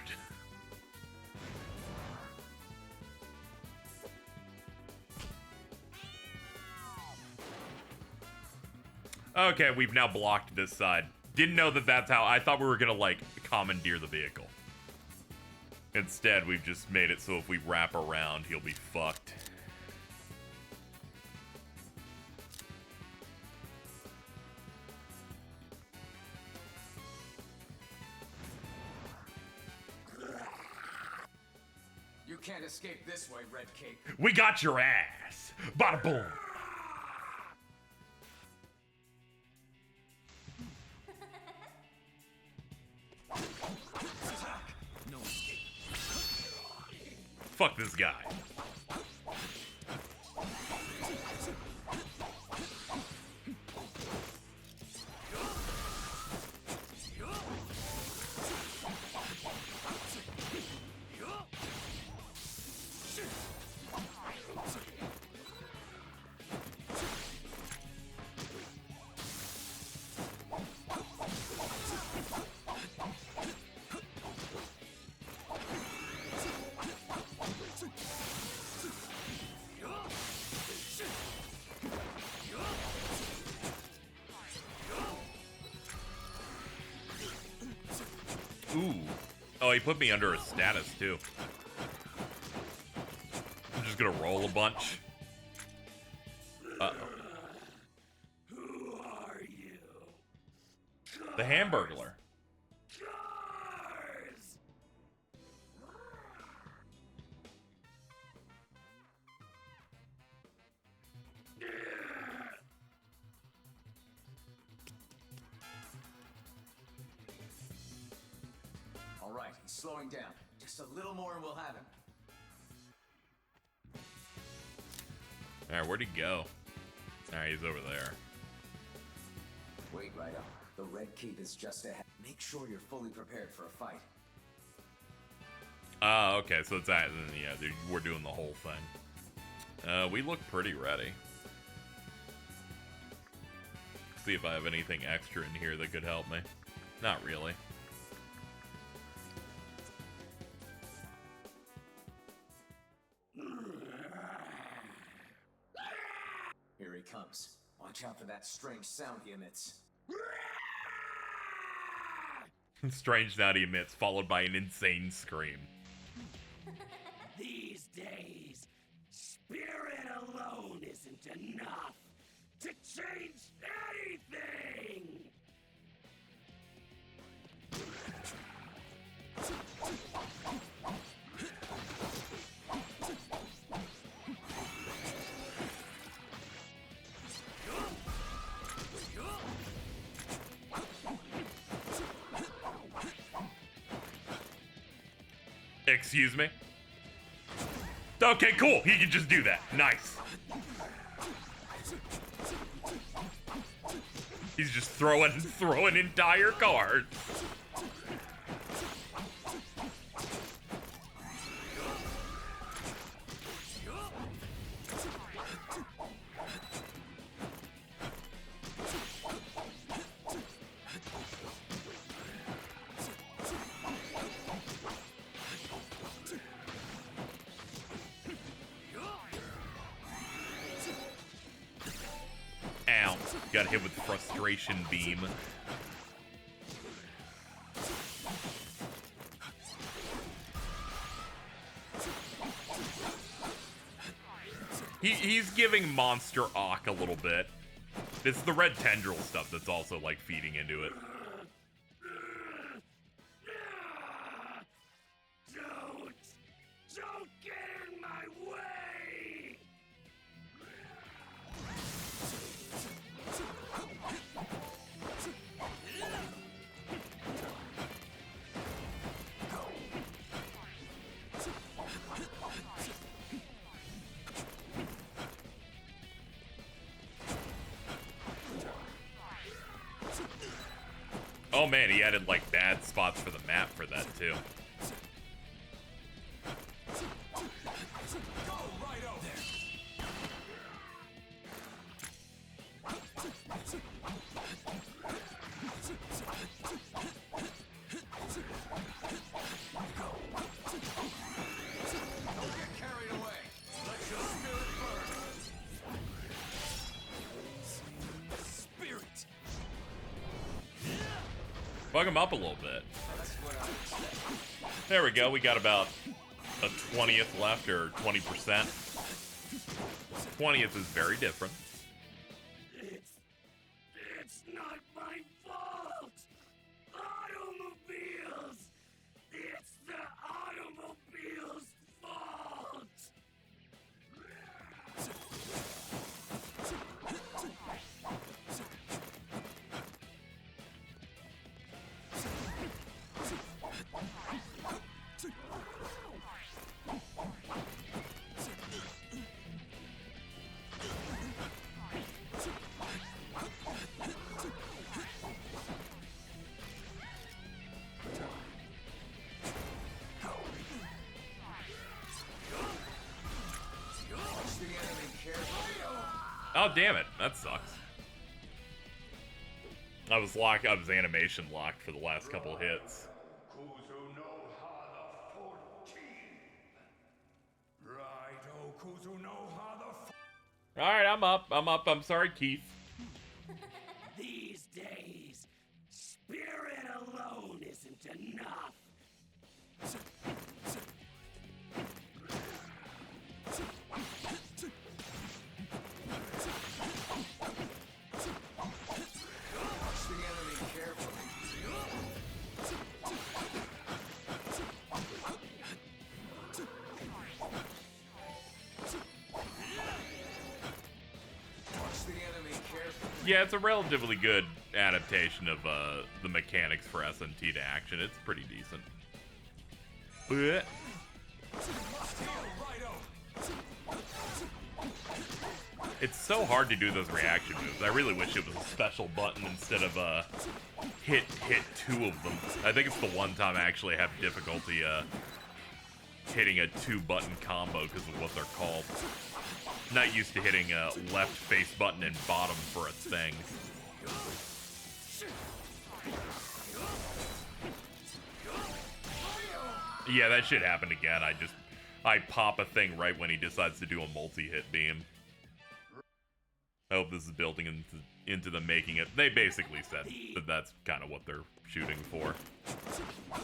Okay, we've now blocked this side. Didn't know that that's how. I thought we were gonna, like, commandeer the vehicle. Instead, we've just made it so if we wrap around, he'll be fucked. You can't escape this way, Red Cape. We got your ass. Bada boom. Fuck this guy. Ooh. Oh, he put me under a status, too. I'm just gonna roll a bunch. Uh-oh. Who are you? The Hamburglar. All right, he's slowing down. Just a little more and we'll have him. Alright, where'd he go? Alright, he's over there. Wait, Raidou. The Red Cape is just ahead. Make sure you're fully prepared for a fight. Oh, okay, so it's that. Yeah, we're doing the whole thing. We look pretty ready. See if I have anything extra in here that could help me. Not really. Here he comes. Watch out for that strange sound he emits. Strange sound he emits, followed by an insane scream. These days, spirit alone isn't enough to change anything! Excuse me? Okay, cool. He can just do that. Nice. He's just throwing entire cards. Ow. Got hit with frustration beam. He's giving Monster Ock a little bit. It's the red tendril stuff that's also, like, feeding into it. Don't get in my way! Oh man, he added like bad spots for the map for that too. Bug him up a little bit. There we go. We got about a 20th left, or 20%. 20th is very different. It's not my fault! Automobiles! It's the automobiles' fault! Oh damn it, that sucks. I was animation locked for the last couple of hits. Alright, I'm up. I'm sorry, Keith. These days, spirit alone isn't enough Yeah, it's a relatively good adaptation of the mechanics for SMT to action. It's pretty decent. But it's so hard to do those reaction moves. I really wish it was a special button instead of hit two of them. I think it's the one time I actually have difficulty hitting a 2-button combo because of what they're called. Not used to hitting left face button and bottom for a thing. Yeah, that shit happened again. I pop a thing right when he decides to do a multi-hit beam. I hope this is building into the making it. They basically said that that's kind of what they're shooting for.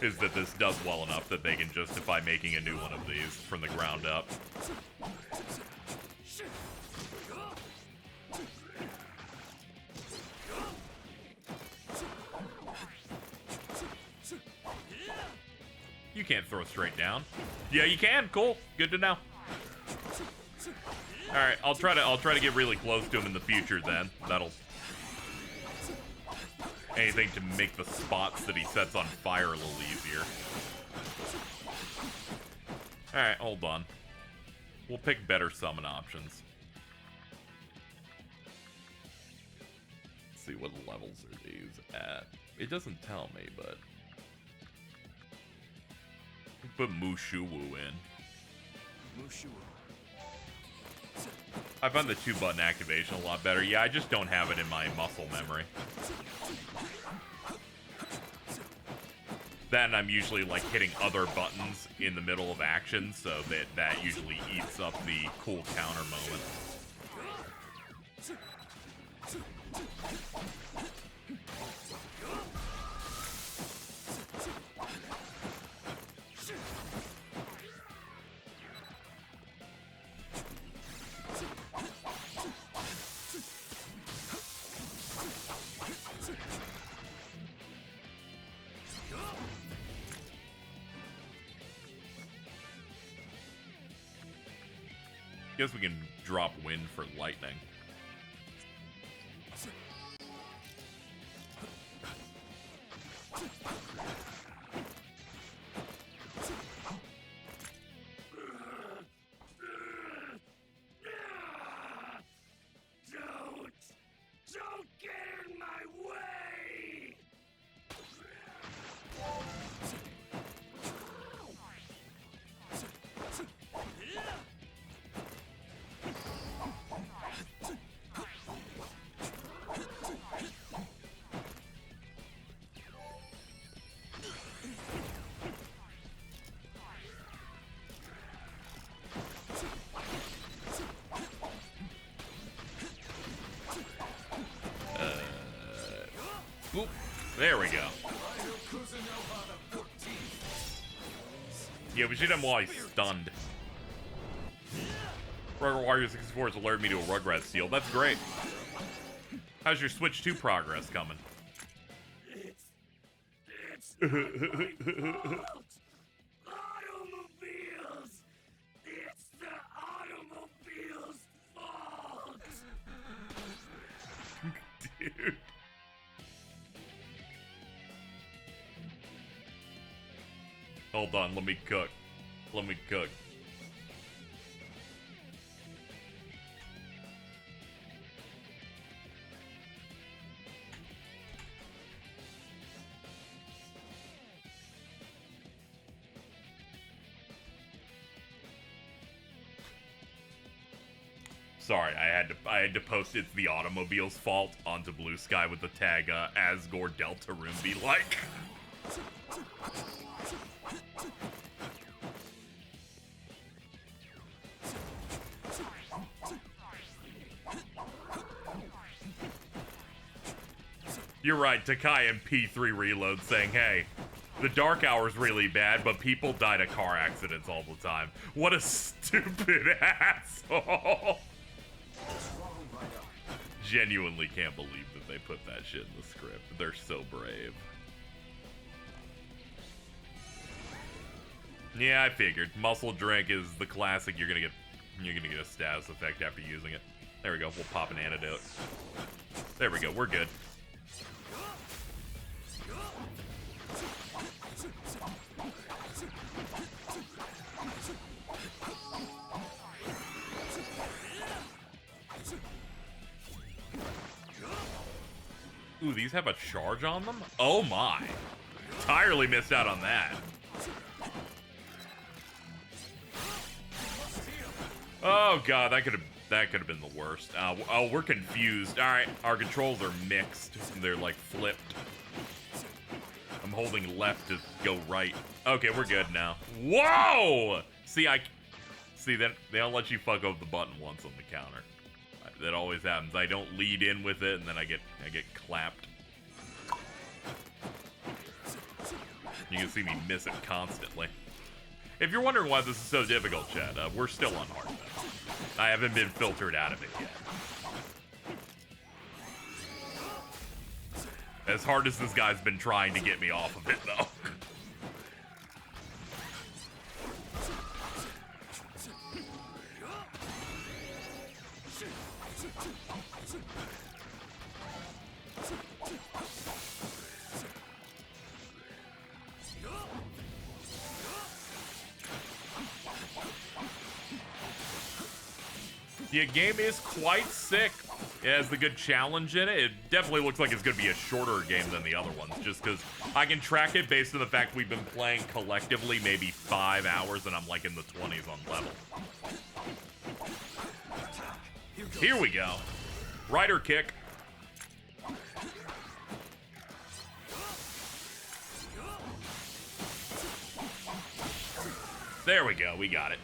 Is that this does well enough that they can justify making a new one of these from the ground up. You can't throw straight down. Yeah, you can. Cool. Good to know. All right, I'll try to get really close to him in the future. Then that'll anything to make the spots that he sets on fire a little easier. All right, hold on. We'll pick better summon options. Let's see what levels are these at. It doesn't tell me, but. Put Mushu Wu in. Mushu. I find the 2-button activation a lot better. Yeah, I just don't have it in my muscle memory. Then I'm usually like hitting other buttons in the middle of action, so that usually eats up the cool counter moment. Guess we can drop wind for lightning. Don't get in my way! Boop. There we go. Yeah, we shoot him while he's stunned. Rugrat Warrior 64 has alerted me to a Rugrat seal. That's great. How's your Switch 2 progress coming? It's not my fault. Automobiles! It's the automobiles' fault! Dude. Hold on, let me cook. Let me cook. Sorry, I had to post "It's the automobile's fault" onto Blue Sky with the tag Asgore Delta Roomby like. You're right, Takai and P3 Reload saying, hey, the dark hour's really bad, but people die to car accidents all the time. What a stupid asshole. Genuinely can't believe that they put that shit in the script. They're so brave. Yeah, I figured. Muscle Drink is the classic. You're gonna get a status effect after using it. There we go. We'll pop an antidote. There we go. We're good. Ooh, these have a charge on them? Oh my. Entirely missed out on that. Oh god, that could have been the worst. Oh, we're confused. All right, our controls are mixed. They're like flipped. I'm holding left to go right. Okay, we're good now. Whoa! See that they don't let you fuck up the button once on the counter. That always happens. I don't lead in with it, and then I get clapped. You can see me miss it constantly. If you're wondering why this is so difficult, chat, we're still on hard mode. I haven't been filtered out of it yet. As hard as this guy's been trying to get me off of it, though. The game is quite sick. It has the good challenge in it. It definitely looks like it's going to be a shorter game than the other ones, just because I can track it based on the fact we've been playing collectively maybe 5 hours, and I'm like in the 20s on level. Here we go. Rider kick. There we go. We got it.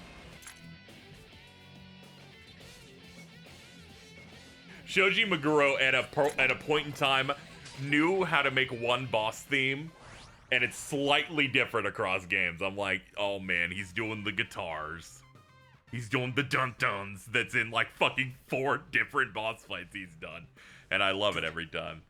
Shoji Meguro at a point in time knew how to make one boss theme, and it's slightly different across games. I'm like, oh man, he's doing the guitars. He's doing the dun-duns that's in like fucking 4 different boss fights he's done. And I love it every time.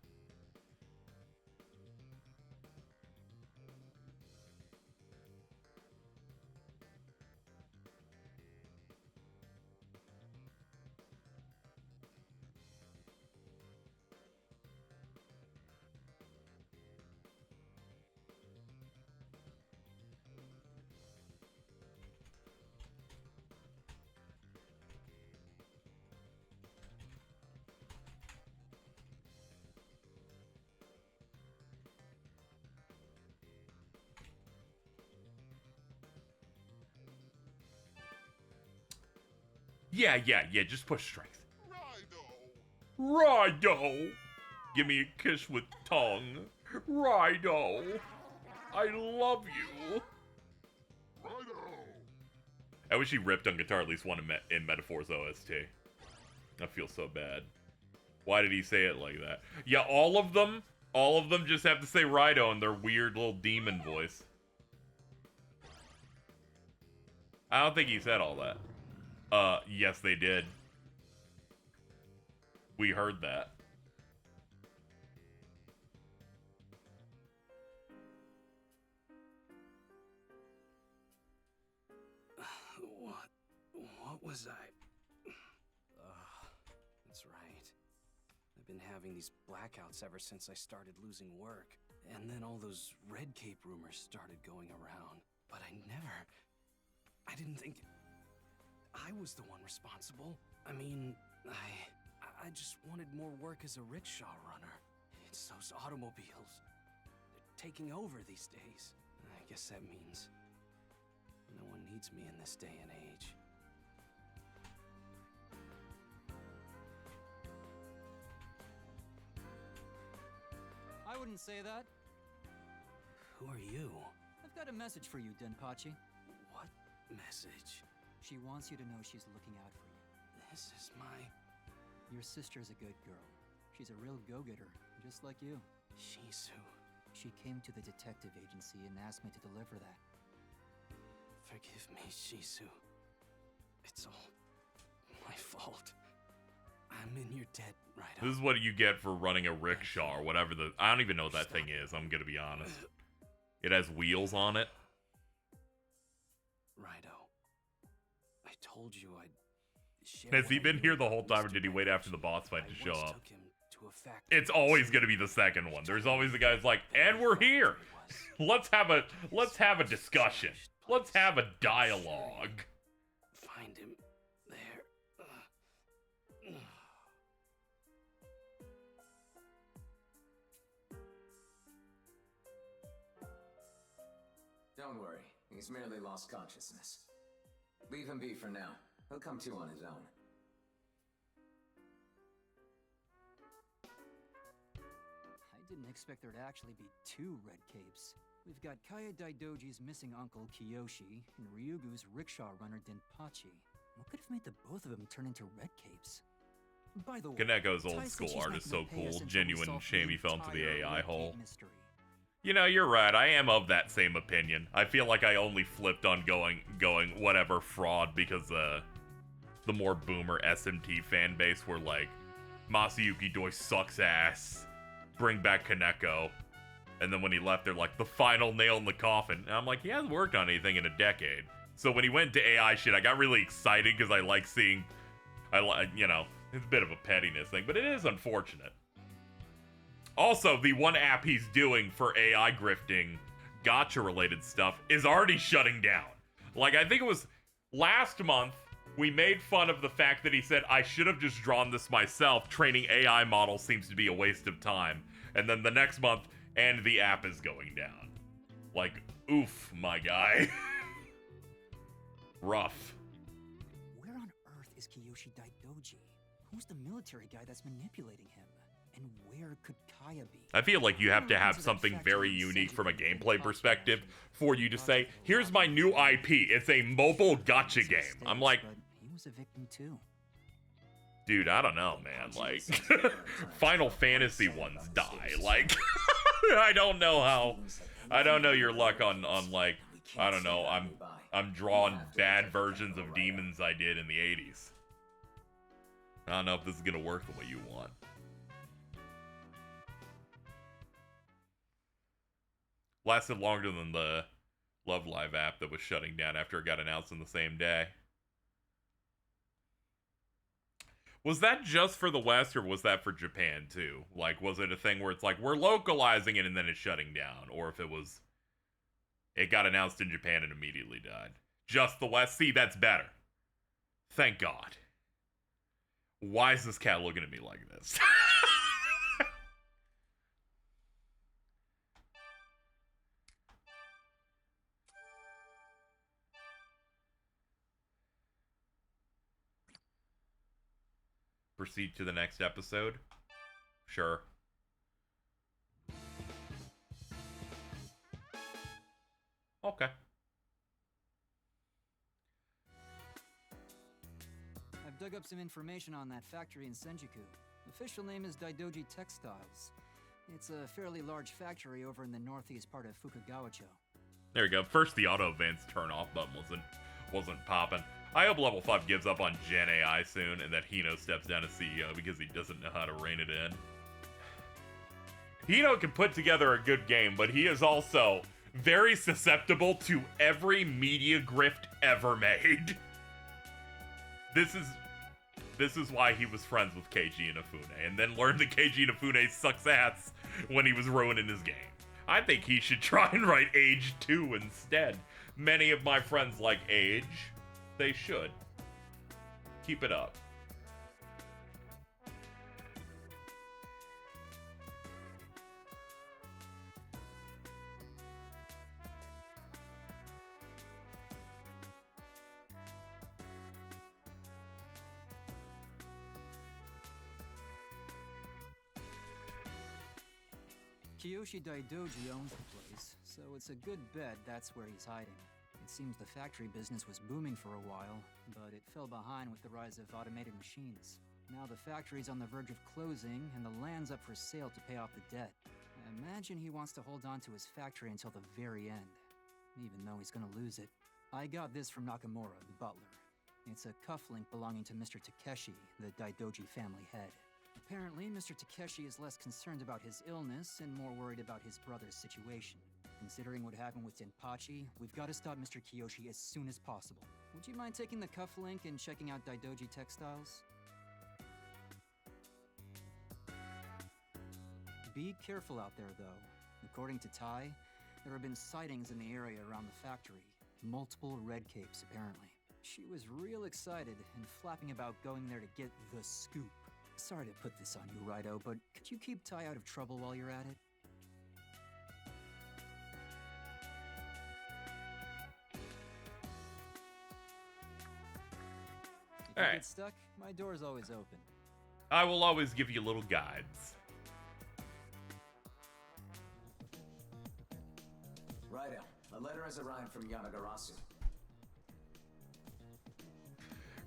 Yeah, just push strength. Raidou! Give me a kiss with tongue. Raidou! I love you! I wish he ripped on guitar at least one in Metaphor's OST. I feel so bad. Why did he say it like that? Yeah, all of them just have to say Raidou in their weird little demon voice. I don't think he said all that. Yes, they did. We heard that. What was I? That's right. I've been having these blackouts ever since I started losing work. And then all those Red Cape rumors started going around. But I didn't think I was the one responsible. I mean, I just wanted more work as a rickshaw runner. It's those automobiles. They're taking over these days. I guess that means no one needs me in this day and age. I wouldn't say that. Who are you? I've got a message for you, Denpachi. What message? She wants you to know she's looking out for you. This is my... Your sister's a good girl. She's a real go-getter, just like you. Shisu. She came to the detective agency and asked me to deliver that. Forgive me, Shisu. It's all my fault. I'm in your debt, right? This is what you get for running a rickshaw or whatever the... I don't even know what that thing is, I'm gonna be honest. It has wheels on it. Raidou. I told you I'd Has he been here the whole time, or did he wait after the boss fight to show up? It's always gonna be the second one. There's always the guys like, and we're here. Let's have a discussion. Let's have a dialogue. Find him there. Don't worry, he's merely lost consciousness. Leave him be for now. He'll come to on his own. I didn't expect there to actually be 2 Red Capes. We've got Kaya Daidoji's missing uncle, Kiyoshi, and Ryugu's rickshaw runner, Denpachi. What could have made the both of them turn into Red Capes? By the way, Kaneko's old school art is so cool. Genuine shame he fell into the AI hole. You know, you're right. I am of that same opinion. I feel like I only flipped on going whatever fraud because the more boomer SMT fan base were like, Masayuki Doi sucks ass. Bring back Kaneko. And then when he left, they're like, the final nail in the coffin. And I'm like, he hasn't worked on anything in a decade. So when he went to AI shit, I got really excited because I like seeing, you know, it's a bit of a pettiness thing, but it is unfortunate. Also, the one app he's doing for AI grifting, gacha-related stuff, is already shutting down. Like, I think it was last month, we made fun of the fact that he said, I should have just drawn this myself. Training AI models seems to be a waste of time. And then the next month, and the app is going down. Like, oof, my guy. Rough. Where on earth is Kiyoshi Daidoji? Who's the military guy that's manipulating him? And where could Kaya be? I feel like you have to have something very unique from a gameplay perspective for you to say, here's my new IP. It's a mobile gacha game. I'm like, he was a victim too. Dude, I don't know, man. Like, Final Fantasy ones die. Like, I don't know your luck on like, I don't know. I'm drawing bad versions of demons I did in the 80s. I don't know if this is gonna work the way you want. Lasted longer than the Love Live app that was shutting down after it got announced on the same day. Was that just for the West, or was that for Japan too? Like, was it a thing where it's like, we're localizing it and then it's shutting down? Or if it got announced in Japan and immediately died? Just the West? See, that's better. Thank God. Why is this cat looking at me like this? Proceed to the next episode? Sure. Okay. I've dug up some information on that factory in Senjuku. The official name is Daidoji Textiles. It's a fairly large factory over in the northeast part of Fukagawa-cho. There we go. First, the auto advance turn off button wasn't popping. I hope Level 5 gives up on Gen AI soon, and that Hino steps down as CEO because he doesn't know how to rein it in. Hino can put together a good game, but he is also very susceptible to every media grift ever made. This is why he was friends with Keiji Inafune, and then learned that Keiji Inafune sucks ass when he was ruining his game. I think he should try and write Age 2 instead. Many of my friends like Age. They should. Keep it up. Kiyoshi Daidoji owns the place, so it's a good bet that's where he's hiding. It seems the factory business was booming for a while, but it fell behind with the rise of automated machines. Now the factory's on the verge of closing, and the land's up for sale to pay off the debt. I imagine he wants to hold on to his factory until the very end, even though he's gonna lose it. I got this from Nakamura, the butler. It's a cufflink belonging to Mr. Takeshi, the Daidoji family head. Apparently, Mr. Takeshi is less concerned about his illness and more worried about his brother's situation. Considering what happened with Denpachi, we've got to stop Mr. Kiyoshi as soon as possible. would you mind taking the cufflink and checking out Daidoji Textiles? Be careful out there, though. According to Tai, there have been sightings in the area around the factory. Multiple red capes, apparently. She was real excited and flapping about going there to get the scoop. Sorry to put this on you, Raidou, but could you keep Tai out of trouble while you're at it? If you get stuck, my door's always open. I will always give you little guides. Raidou, a letter has arrived from Yanagarasu.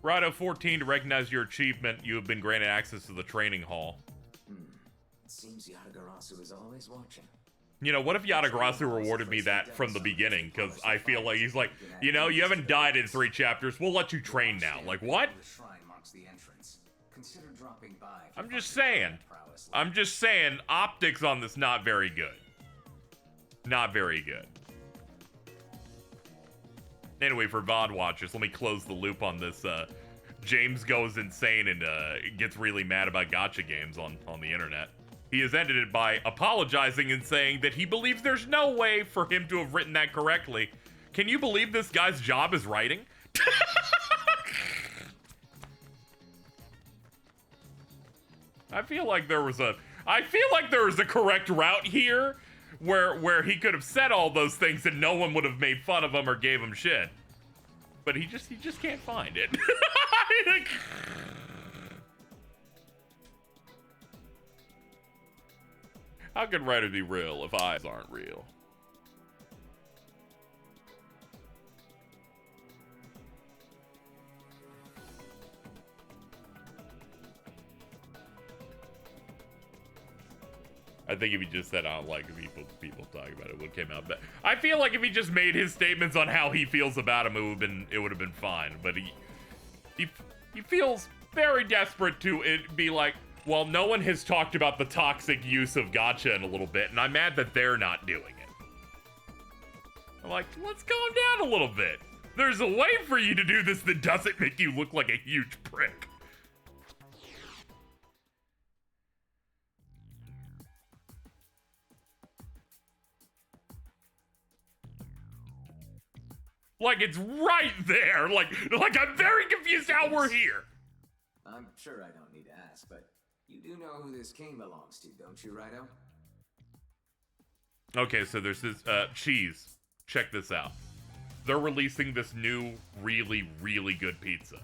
Raidou 14, to recognize your achievement, you have been granted access to the training hall. It seems Yanagarasu is always watching. You know, what if Yanagarasu rewarded me that from the beginning? Because I feel like he's like, you know, you haven't died in 3 chapters, we'll let you train now. Like, what? I'm just saying. I'm just saying, optics on this not very good. Not very good. Anyway, for VOD watchers, let me close the loop on this. James goes insane and gets really mad about gacha games on the internet. He has ended it by apologizing and saying that he believes there's no way for him to have written that correctly. Can you believe this guy's job is writing? I feel like there was a correct route here where he could have said all those things and no one would have made fun of him or gave him shit. But he just can't find it. How can writers be real if eyes aren't real? I think if he just said, I don't like people talk about it, what came out. But I feel like if he just made his statements on how he feels about him, it would have been fine. But he feels very desperate to be like, well, no one has talked about the toxic use of gacha in a little bit, and I'm mad that they're not doing it. I'm like, let's calm down a little bit. There's a way for you to do this that doesn't make you look like a huge prick. Like, it's right there. Like I'm very confused how we're here. I'm sure I don't need to ask, but you do know who this king belongs to, don't you, Raidou? Okay, so there's this, cheese. Check this out. They're releasing this new, really, really good pizza.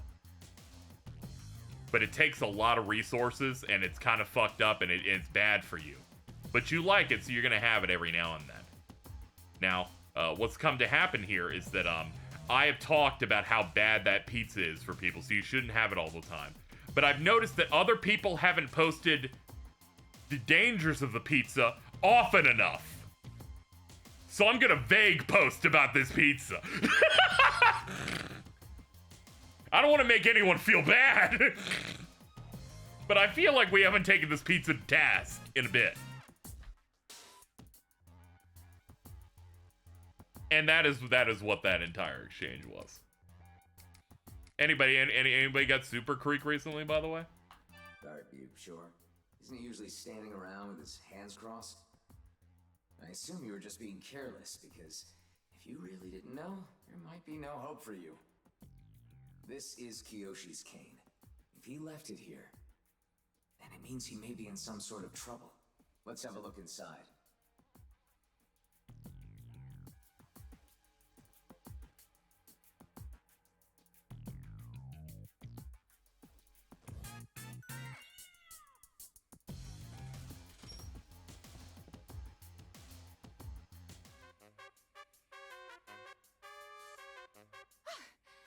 But it takes a lot of resources, and it's kind of fucked up, and it's bad for you. But you like it, so you're gonna have it every now and then. Now, what's come to happen here is that, I have talked about how bad that pizza is for people, so you shouldn't have it all the time. But I've noticed that other people haven't posted the dangers of the pizza often enough. So I'm gonna vague post about this pizza. I don't want to make anyone feel bad. But I feel like we haven't taken this pizza to task in a bit. And that is what that entire exchange was. Anybody got Super Creek recently, by the way? Are you sure? Isn't he usually standing around with his hands crossed? I assume you were just being careless, because if you really didn't know, there might be no hope for you. This is Kiyoshi's cane. If he left it here, then it means he may be in some sort of trouble. Let's have a look inside.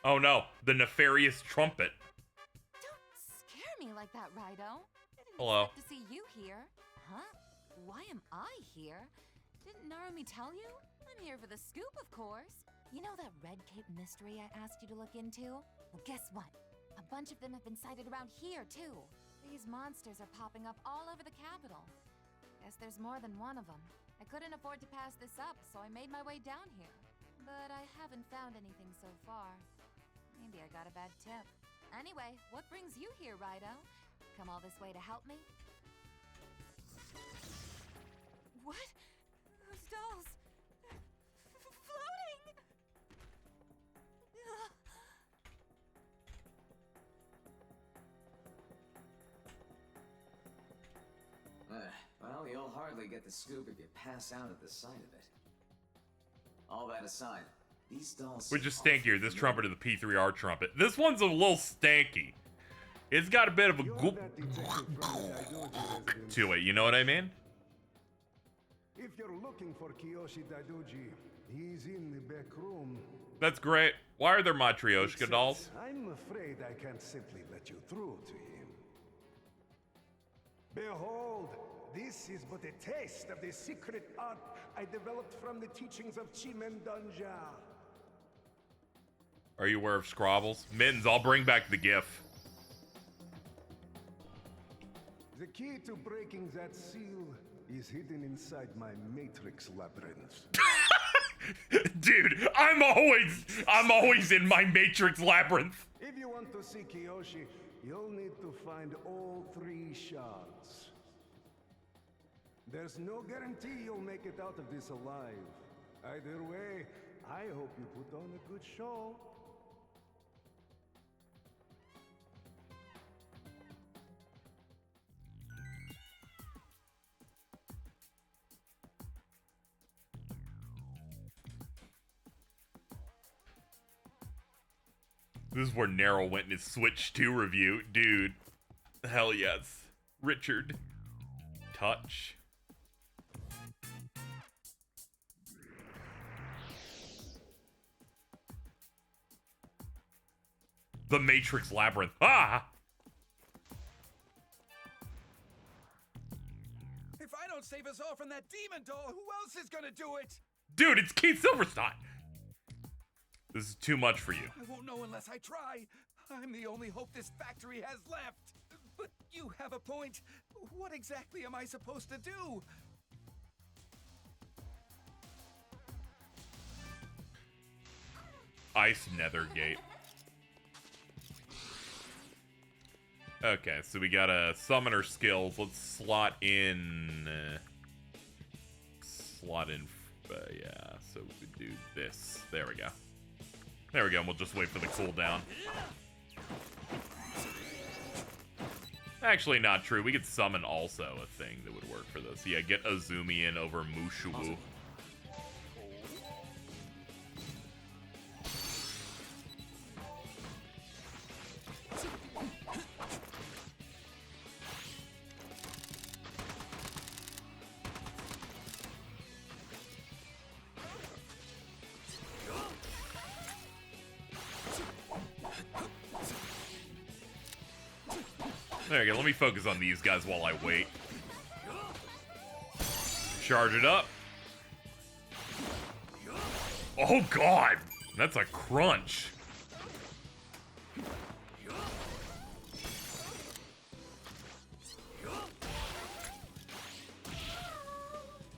Oh no, the nefarious trumpet. Don't scare me like that, Raidou. Hello. To see you here. Huh? Why am I here? Didn't Narumi tell you? I'm here for the scoop, of course. You know that Red Cape mystery I asked you to look into? Well, guess what? A bunch of them have been sighted around here, too. These monsters are popping up all over the capital. Guess there's more than one of them. I couldn't afford to pass this up, so I made my way down here. But I haven't found anything so far. Maybe I got a bad tip. Anyway, what brings you here, Raidou? Come all this way to help me? What? Those dolls... floating! Well, you'll hardly get the scoop if you pass out at the sight of it. All that aside, these dolls... Which is stankier, this trumpet or the P3R trumpet? This one's a little stanky. It's got a bit of a goop to it, you know what I mean? If you're looking for Kiyoshi Daidoji, he's in the back room. That's great. Why are there Matryoshka dolls? I'm afraid I can't simply let you through to him. Behold, this is but a taste of the secret art I developed from the teachings of Chimendanja. Are you aware of Scrobbles? Mittens, I'll bring back the GIF. The key to breaking that seal is hidden inside my Matrix Labyrinth. Dude, I'm always in my Matrix Labyrinth. If you want to see Kiyoshi, you'll need to find all 3 shards. There's no guarantee you'll make it out of this alive. Either way, I hope you put on a good show. This is where Narrow went in his Switch 2 review. Dude. Hell yes. Richard. Touch. The Matrix Labyrinth. Ah! If I don't save us all from that demon doll, who else is gonna do it? Dude, it's Keith Silverstein! This is too much for you. I won't know unless I try. I'm the only hope this factory has left. But you have a point. What exactly am I supposed to do? Ice Nethergate. Okay, so we got a summoner skills. Let's slot in. Yeah. So we do this. There we go. There we go. And we'll just wait for the cooldown. Actually, not true. We could summon also a thing that would work for this. Yeah, get Azumi in over Mushu. Awesome. There you go, let me focus on these guys while I wait. Charge it up. Oh god! That's a crunch.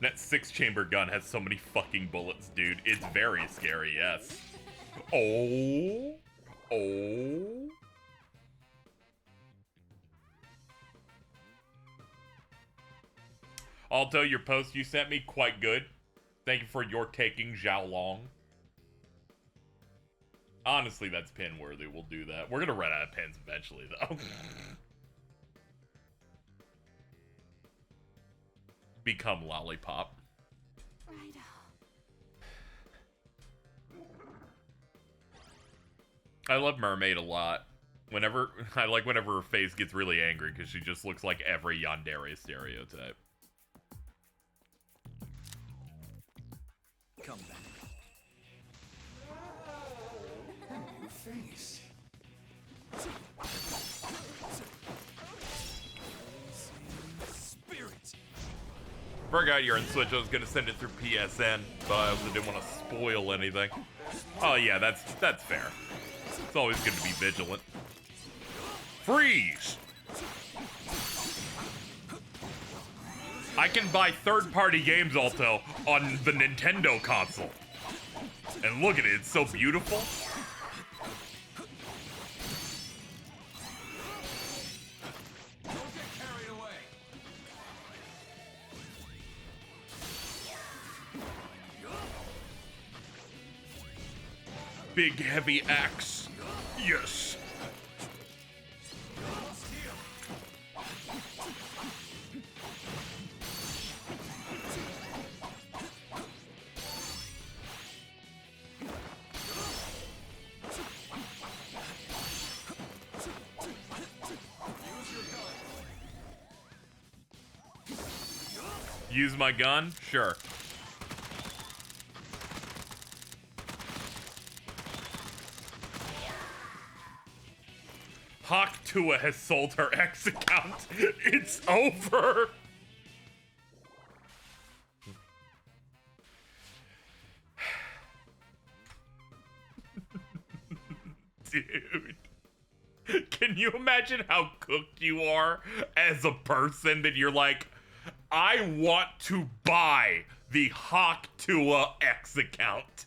That 6-chamber gun has so many fucking bullets, dude. It's very scary, yes. Oh. Alto, your post you sent me, quite good. Thank you for your taking, Zhao Long. Honestly, that's pin-worthy. We'll do that. We're gonna run out of pins eventually, though. Become Lollipop. Raidou. I love Mermaid a lot. I like whenever her face gets really angry, because she just looks like every yandere stereotype. Come back. New face. Spirit. Forgot you're on Switch. I was gonna send it through PSN, but I also didn't want to spoil anything. Oh yeah, that's fair. It's always good to be vigilant. Freeze! I can buy third-party games, Alto, on the Nintendo console. And look at it, it's so beautiful. big heavy axe. Yes. Use my gun? Sure. Hawk Tua has sold her X account. It's over. Dude. Can you imagine how cooked you are as a person that you're like, I want to buy the Hawk Tua X account?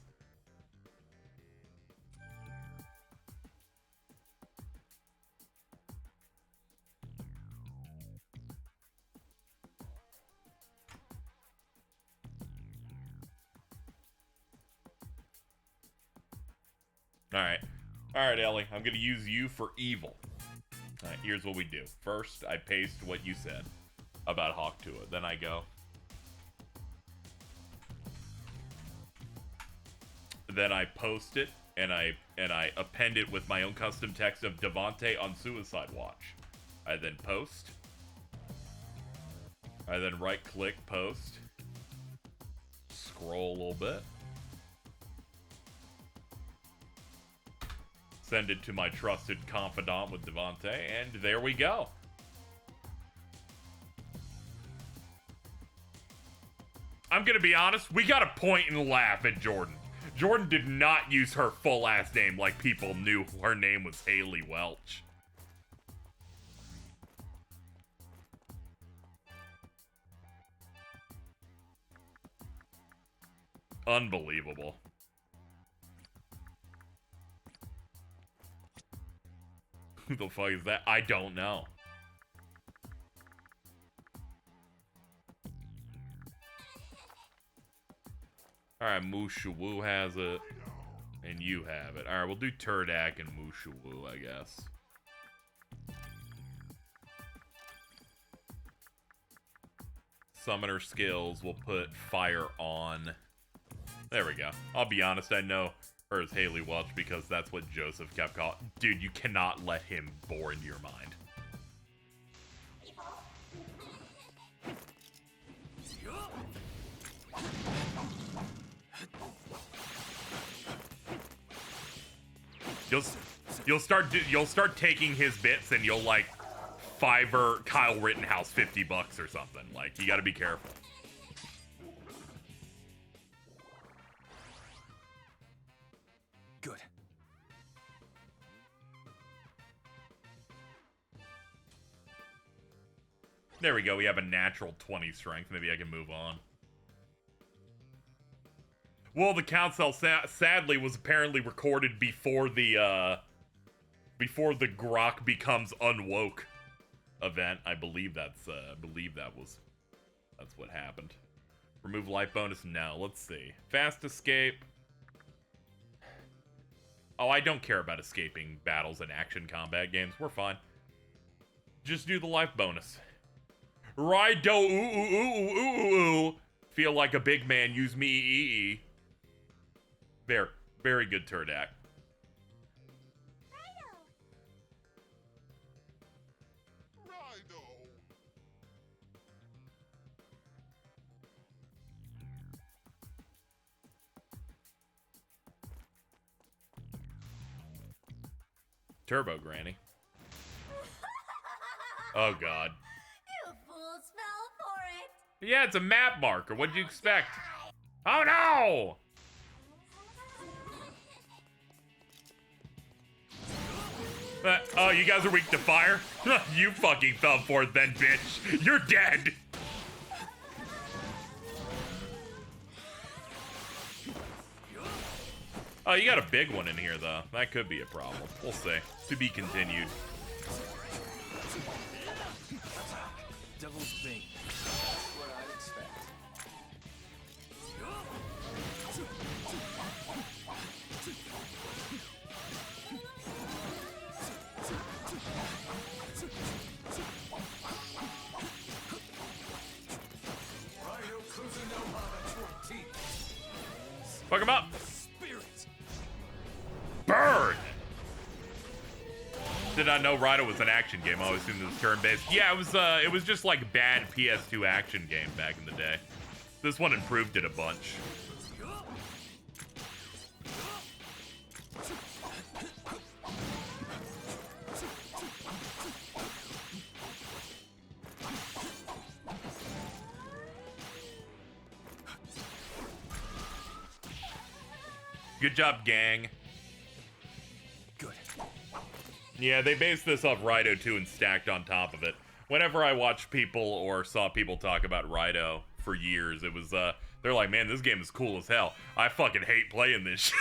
Alright, Ellie. I'm gonna use you for evil. Alright, here's what we do. First, I paste what you said about Hawk Tua. Then I go. Then I post it, and I append it with my own custom text of Devante on Suicide Watch. I then post. I then right-click, post. Scroll a little bit. Send it to my trusted confidant with Devante, and there we go. I'm gonna be honest, we gotta point and laugh at Jordan. Jordan did not use her full last name like people knew her name was Haley Welch. Unbelievable. Who the fuck is that? I don't know. Alright, Mushawu has it. And you have it. Alright, we'll do Turdak and Mushawu, I guess. Summoner skills, we'll put fire on. There we go. I'll be honest, I know her as Haley Welch because that's what Joseph kept calling. Dude, you cannot let him bore into your mind. You'll start taking his bits and you'll like Fiverr Kyle Rittenhouse $50 or something. Like, you gotta be careful. Good. There we go. We have a natural 20 strength. Maybe I can move on. Well, the council sadly was apparently recorded before the Grok becomes unwoke event. I believe that's what happened. Remove life bonus? No. Let's see. Fast escape. Oh, I don't care about escaping battles and action combat games. We're fine. Just do the life bonus. Raidou, ooh. Feel like a big man, use me, ee. Very good Turdak. Turbo Granny. Oh god. You fools fell for it. Yeah, it's a map marker. What'd you expect? Oh no! Oh, you guys are weak to fire? You fucking fell for it then, bitch. You're dead. Oh, you got a big one in here, though. That could be a problem. We'll see. To be continued. Devil's Bane. That's what I'd expect. Fuck him up. Burn! Did not know Raidou was an action game. I always assumed it was turn-based. Yeah, it was just like bad PS2 action game back in the day. This one improved it a bunch. Good job, gang. Good. Yeah, they based this off Raidou 2 and stacked on top of it. Whenever I watched people or saw people talk about Raidou for years, it was, they're like, man, this game is cool as hell. I fucking hate playing this shit.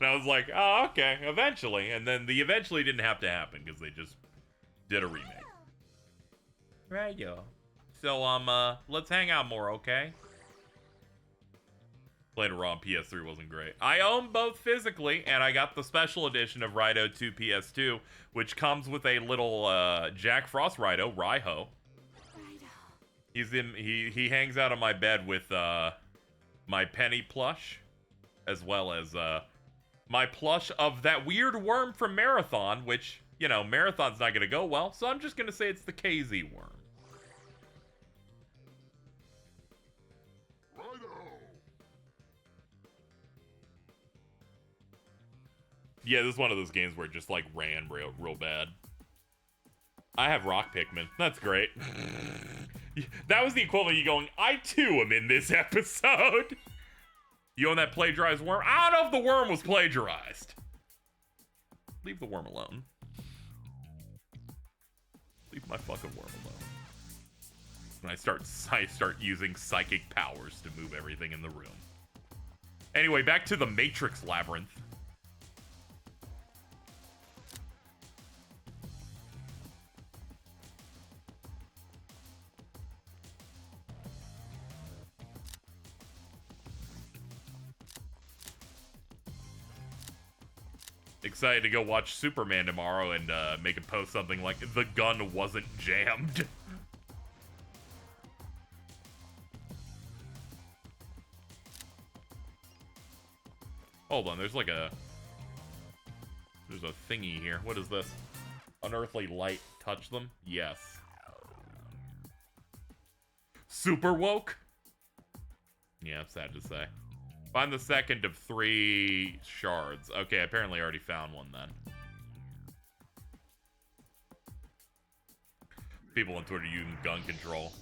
And I was like, oh, okay, eventually. And then the eventually didn't have to happen because they just did a remake. Raidou. So, let's hang out more, okay? Played it raw on PS3, wasn't great. I own both physically, and I got the special edition of Raidou 2 PS2, which comes with a little Jack Frost Raidou, Raiho. He hangs out on my bed with my Penny plush, as well as my plush of that weird worm from Marathon, which, you know, Marathon's not gonna go well, so I'm just gonna say it's the KZ worm. Yeah, this is one of those games where it just, like, ran real bad. I have Rock Pikmin. That's great. That was the equivalent of you going, I, too, am in this episode. You own that plagiarized worm? I don't know if the worm was plagiarized. Leave the worm alone. Leave my fucking worm alone. And I start using psychic powers to move everything in the room. Anyway, back to the Matrix Labyrinth. Excited to go watch Superman tomorrow and make a post something like, the gun wasn't jammed. Hold on, there's a thingy here. What is this? Unearthly light. Touch them? Yes. Super woke? Yeah, sad to say. Find the second of 3 shards. Okay, apparently I already found one then. People on Twitter using gun control.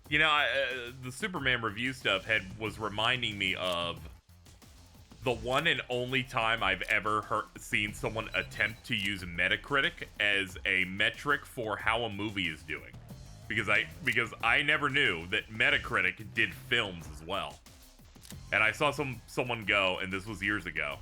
You know, the Superman review stuff was reminding me of the one and only time I've ever seen someone attempt to use Metacritic as a metric for how a movie is doing, because I never knew that Metacritic did films as well, and I saw someone go, and this was years ago.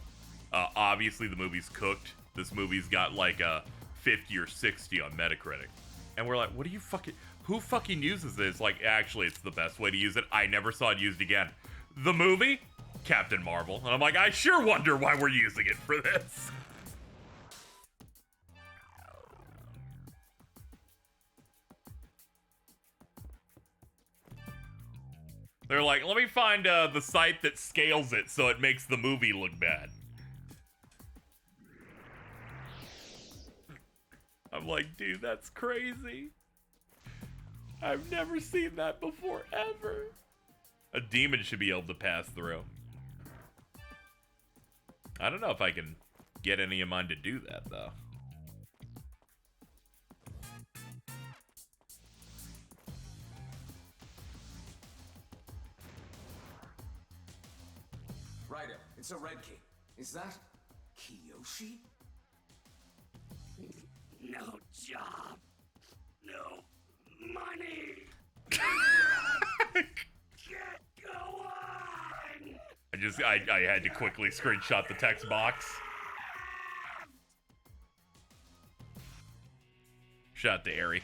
Obviously, the movie's cooked. This movie's got like a 50 or 60 on Metacritic, and we're like, what do you fucking? Who fucking uses this? Like, actually, it's the best way to use it. I never saw it used again. The movie? Captain Marvel. And I'm like, I sure wonder why we're using it for this. They're like, let me find the site that scales it so it makes the movie look bad. I'm like, dude, that's crazy. I've never seen that before, ever. A demon should be able to pass through. I don't know if I can get any of mine to do that, though. Raidou, it's a Red Cape. Is that Kiyoshi? No job. No money. Get going. I had to quickly screenshot the text box. Shout out to Airy.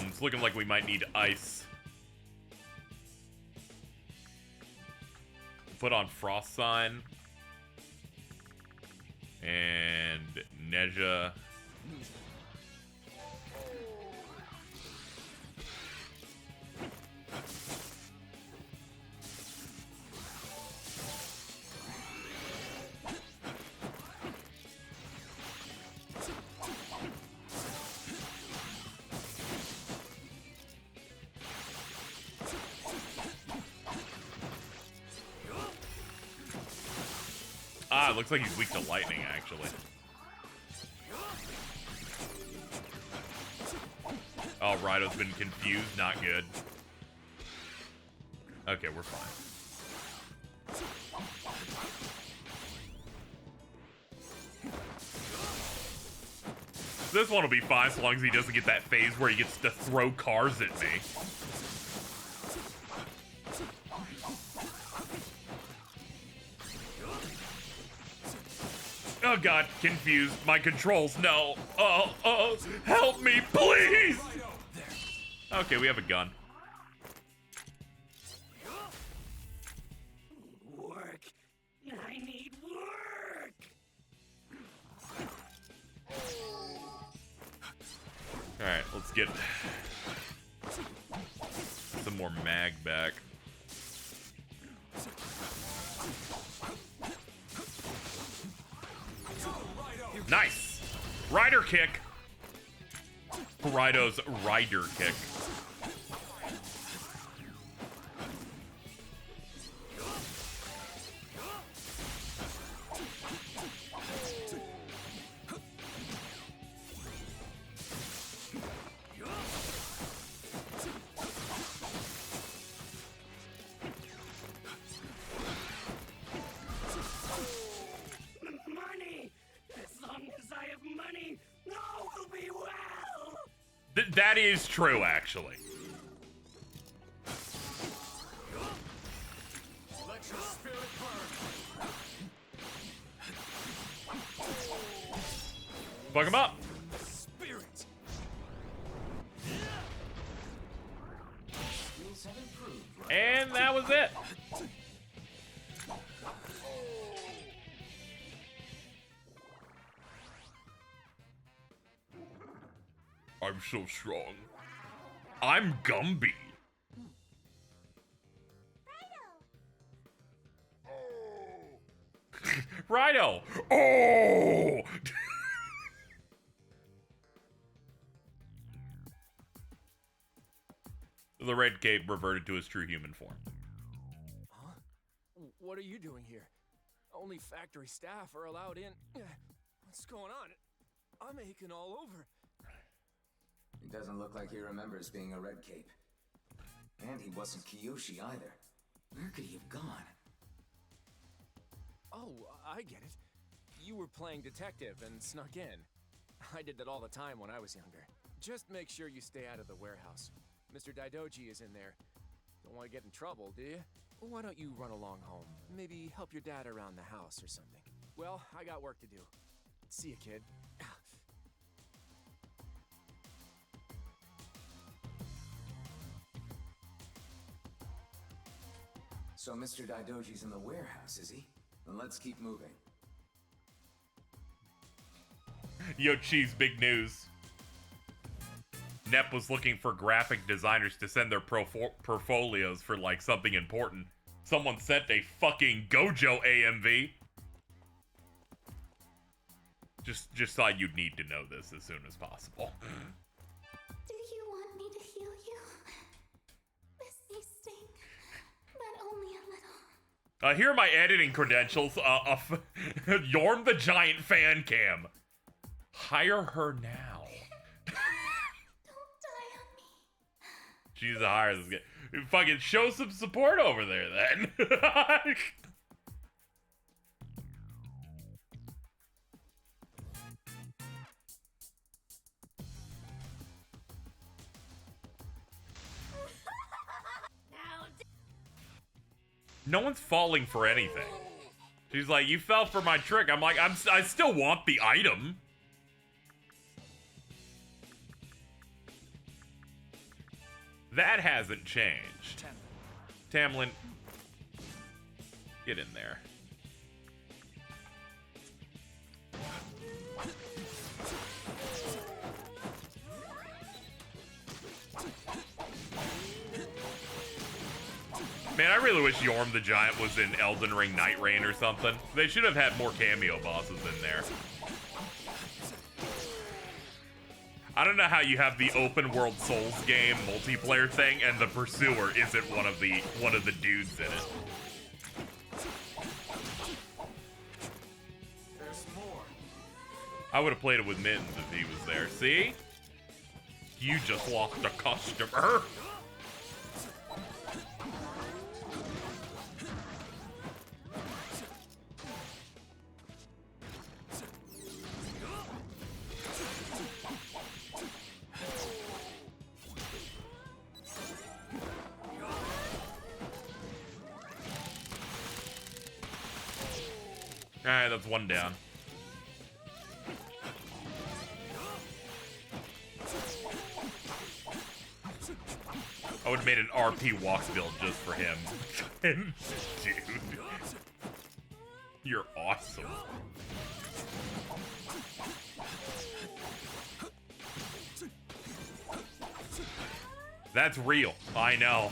It's looking like we might need ice. Put on Frost Sign. And Neja. Ah, it looks like he's weak to lightning, actually. Oh, Raidou's been confused. Not good. Okay, we're fine. This one will be fine so long as he doesn't get that phase where he gets to throw cars at me. Oh god, confused. My controls, no. Oh, help me, please! Okay, we have a gun. Work. I need work. Alright, let's get some more mag back. Nice! Rider kick! Raidou's rider kick. Money. As long as I have money, all will be well. That is true, actually. Let your spirit burn. Fuck him up. Spirit. And that was it. I'm so strong. I'm Gumby. Raidou. Oh! The Red Cape reverted to his true human form. Huh? What are you doing here? Only factory staff are allowed in. What's going on? I'm aching all over. It doesn't look like he remembers being a Red Cape. And he wasn't Kiyoshi either. Where could he have gone? Oh, I get it. You were playing detective and snuck in. I did that all the time when I was younger. Just make sure you stay out of the warehouse. Mr. Daidoji is in there. Don't want to get in trouble, do you? Why don't you run along home? Maybe help your dad around the house or something. Well, I got work to do. See you, kid. So Mr. Daidoji's in the warehouse, is he? Then let's keep moving. Yo, Cheese, big news. Nep was looking for graphic designers to send their portfolios for, like, something important. Someone sent a fucking Gojo AMV. Just thought you'd need to know this as soon as possible. Do you want me to heal you? This may sting, but only a little. Here are my editing credentials. Yorm the Giant fan cam. Hire her now. Don't die on me. She's a hire this guy. Fucking show some support over there, then. No one's falling for anything. She's like, you fell for my trick. I'm like, I still want the item. That hasn't changed. Tamlin, get in there. Man, I really wish Yorm the Giant was in Elden Ring Night Rain or something. They should have had more cameo bosses in there. I don't know how you have the open world Souls game multiplayer thing and the Pursuer isn't one of the dudes in it. There's more. I would have played it with Mittens if he was there. See? You just lost a customer. Alright, that's one down. I would have made an RP walk build just for him. Dude. You're awesome. That's real. I know.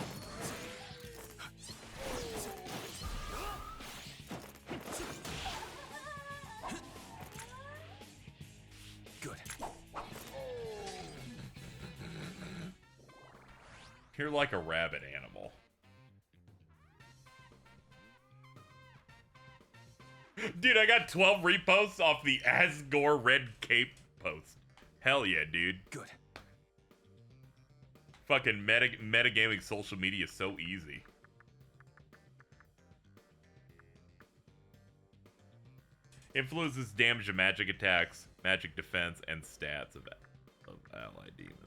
You're like a rabbit animal. Dude, I got 12 reposts off the Asgore Red Cape post. Hell yeah, dude. Good. Fucking metagaming social media is so easy. Influences damage of magic attacks, magic defense, and stats of ally demons.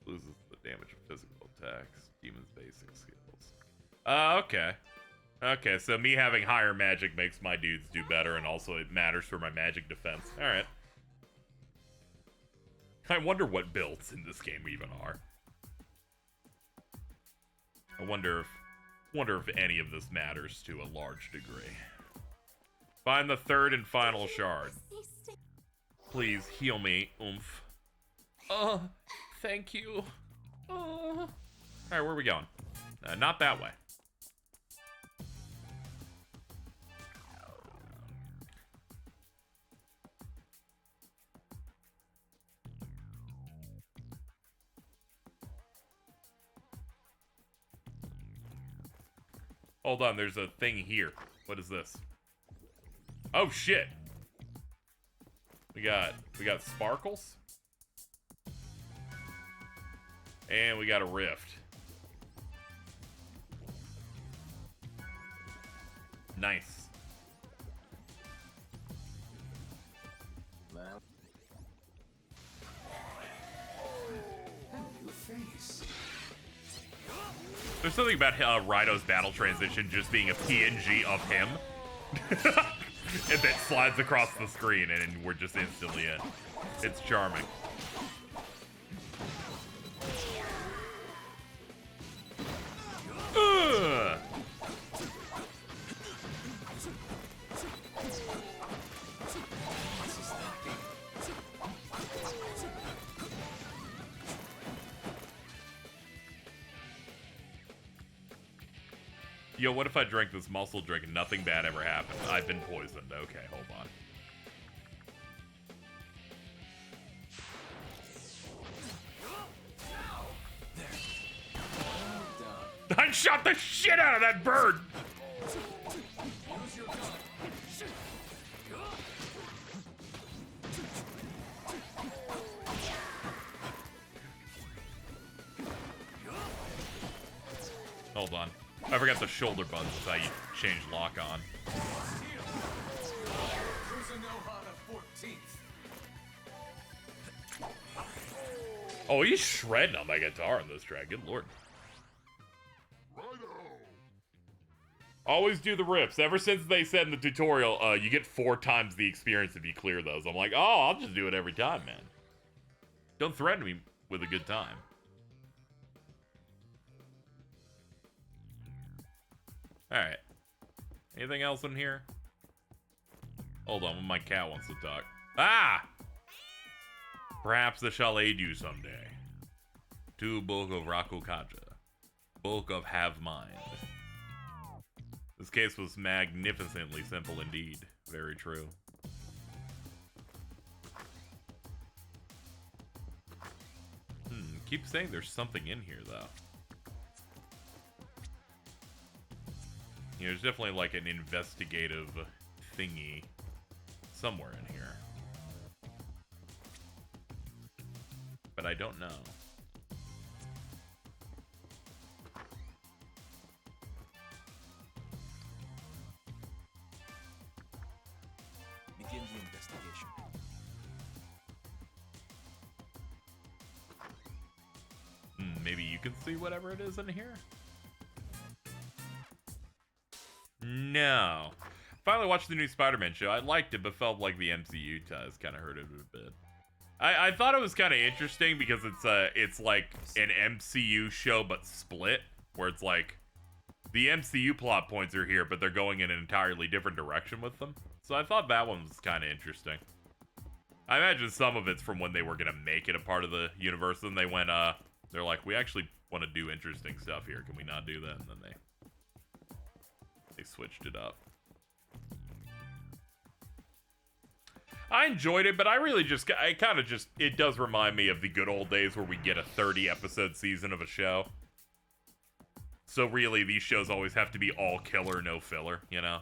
Loses the damage of physical attacks, demons' basic skills. Okay. Okay, so me having higher magic makes my dudes do better, and also it matters for my magic defense. Alright. I wonder what builds in this game even are. I wonder if any of this matters to a large degree. Find the third and final shard. Please heal me, oomph. Thank you. Alright, where are we going? Not that way. Hold on, there's a thing here. What is this? Oh shit. We got sparkles. And we got a rift. Nice. New face. There's something about Raidou's battle transition just being a PNG of him. And that slides across the screen and we're just instantly in. It's charming. Yo, what if I drank this muscle drink and nothing bad ever happened? I've been poisoned. Okay, hold on. I shot the shit out of that bird! Hold on. I forgot the shoulder buttons how you change lock on. Oh, he's shredding on my guitar on this track. Good lord. Always do the rips. Ever since they said in the tutorial, you get 4 times the experience if you clear those. I'm like, oh, I'll just do it every time, man. Don't threaten me with a good time. Alright. Anything else in here? Hold on, my cat wants to talk. Ah! Perhaps this shall aid you someday. To Bulk of Rakukaja. Bulk of Have Mind. This case was magnificently simple indeed. Very true. Keep saying there's something in here, though. You know, there's definitely like an investigative thingy somewhere in here. But I don't know. Begin the investigation. Maybe you can see whatever it is in here? No. Finally watched the new Spider-Man show. I liked it, but felt like the MCU ties kind of hurt it a bit. I thought it was kind of interesting because it's like an MCU show but split, where it's like the MCU plot points are here, but they're going in an entirely different direction with them. So I thought that one was kind of interesting. I imagine some of it's from when they were gonna make it a part of the universe, and they went, they're like, we actually want to do interesting stuff here. Can we not do that? And then they switched it up. I enjoyed it, but I really it does remind me of the good old days where we get a 30-episode season of a show. So really, these shows always have to be all killer, no filler, you know?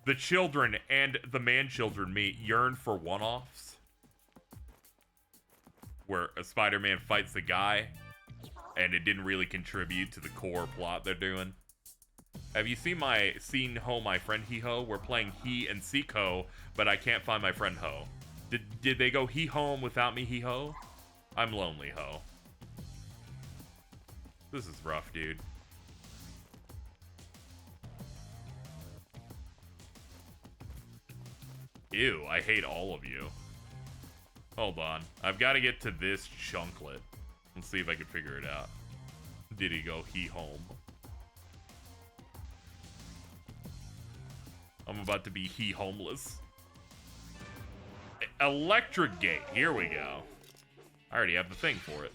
The children and the man-children me yearn for one-offs. Where a Spider-Man fights the guy, and it didn't really contribute to the core plot they're doing. Have you seen my friend He-Ho? We're playing He and Seek-Ho, but I can't find my friend Ho. Did they go He-Home without me He-Ho? I'm lonely, Ho. This is rough, dude. Ew, I hate all of you. Hold on. I've got to get to this chunklet. Let's see if I can figure it out. Did he go He-Home? I'm about to be He-Homeless. Electric Gate. Here we go. I already have the thing for it.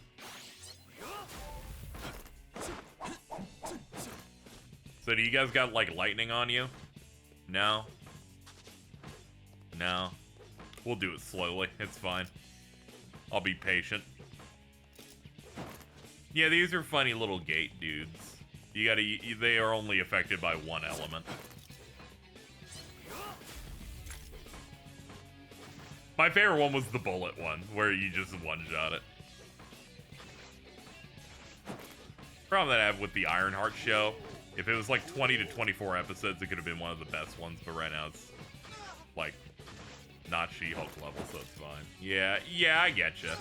So do you guys got, like, lightning on you? No? No. We'll do it slowly. It's fine. I'll be patient. Yeah, these are funny little gate dudes. They are only affected by one element. My favorite one was the bullet one, where you just one-shot it. Problem that I have with the Ironheart show, if it was like 20 to 24 episodes, it could have been one of the best ones, but right now it's like not She-Hulk level, so it's fine. Yeah, I getcha.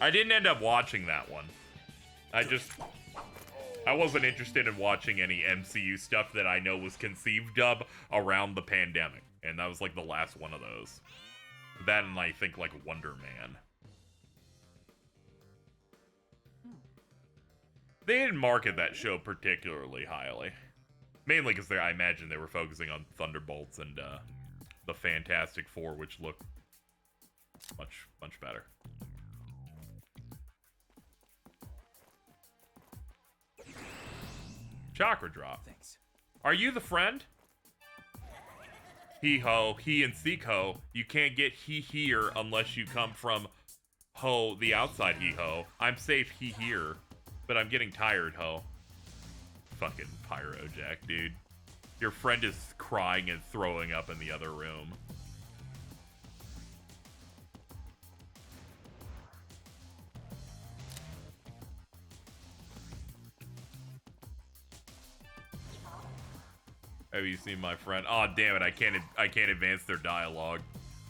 I didn't end up watching that one. I wasn't interested in watching any MCU stuff that I know was conceived of around the pandemic. And that was like the last one of those. That and I think like Wonder Man. They didn't market that show particularly highly. Mainly because I imagine they were focusing on Thunderbolts and the Fantastic Four, which looked much, much better. Chakra drop. Thanks. Are you the friend? He-Ho, He and Seek-Ho. You can't get He here unless you come from Ho, the outside He-Ho. I'm safe He here, but I'm getting tired, Ho. Fucking Pyro Jack, dude. Your friend is crying and throwing up in the other room. Have you seen my friend? Oh damn it! I can't advance their dialogue.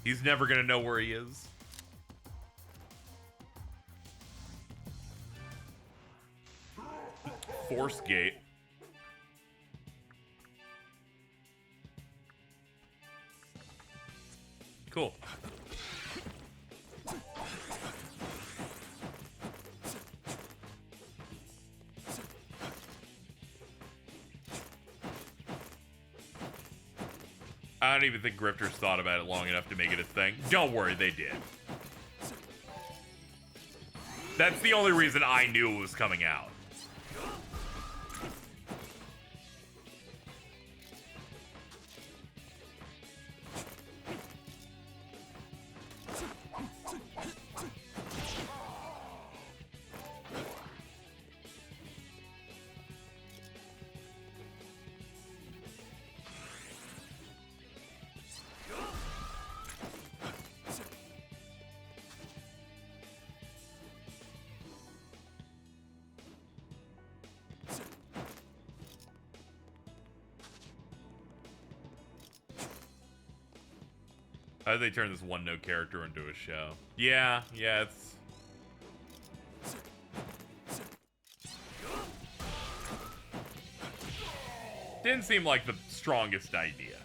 He's never gonna know where he is. force gate. Cool. I don't even think Grifters thought about it long enough to make it a thing. Don't worry, they did. That's the only reason I knew it was coming out. How do they turn this one-note character into a show? Yeah, it's... Didn't seem like the strongest idea.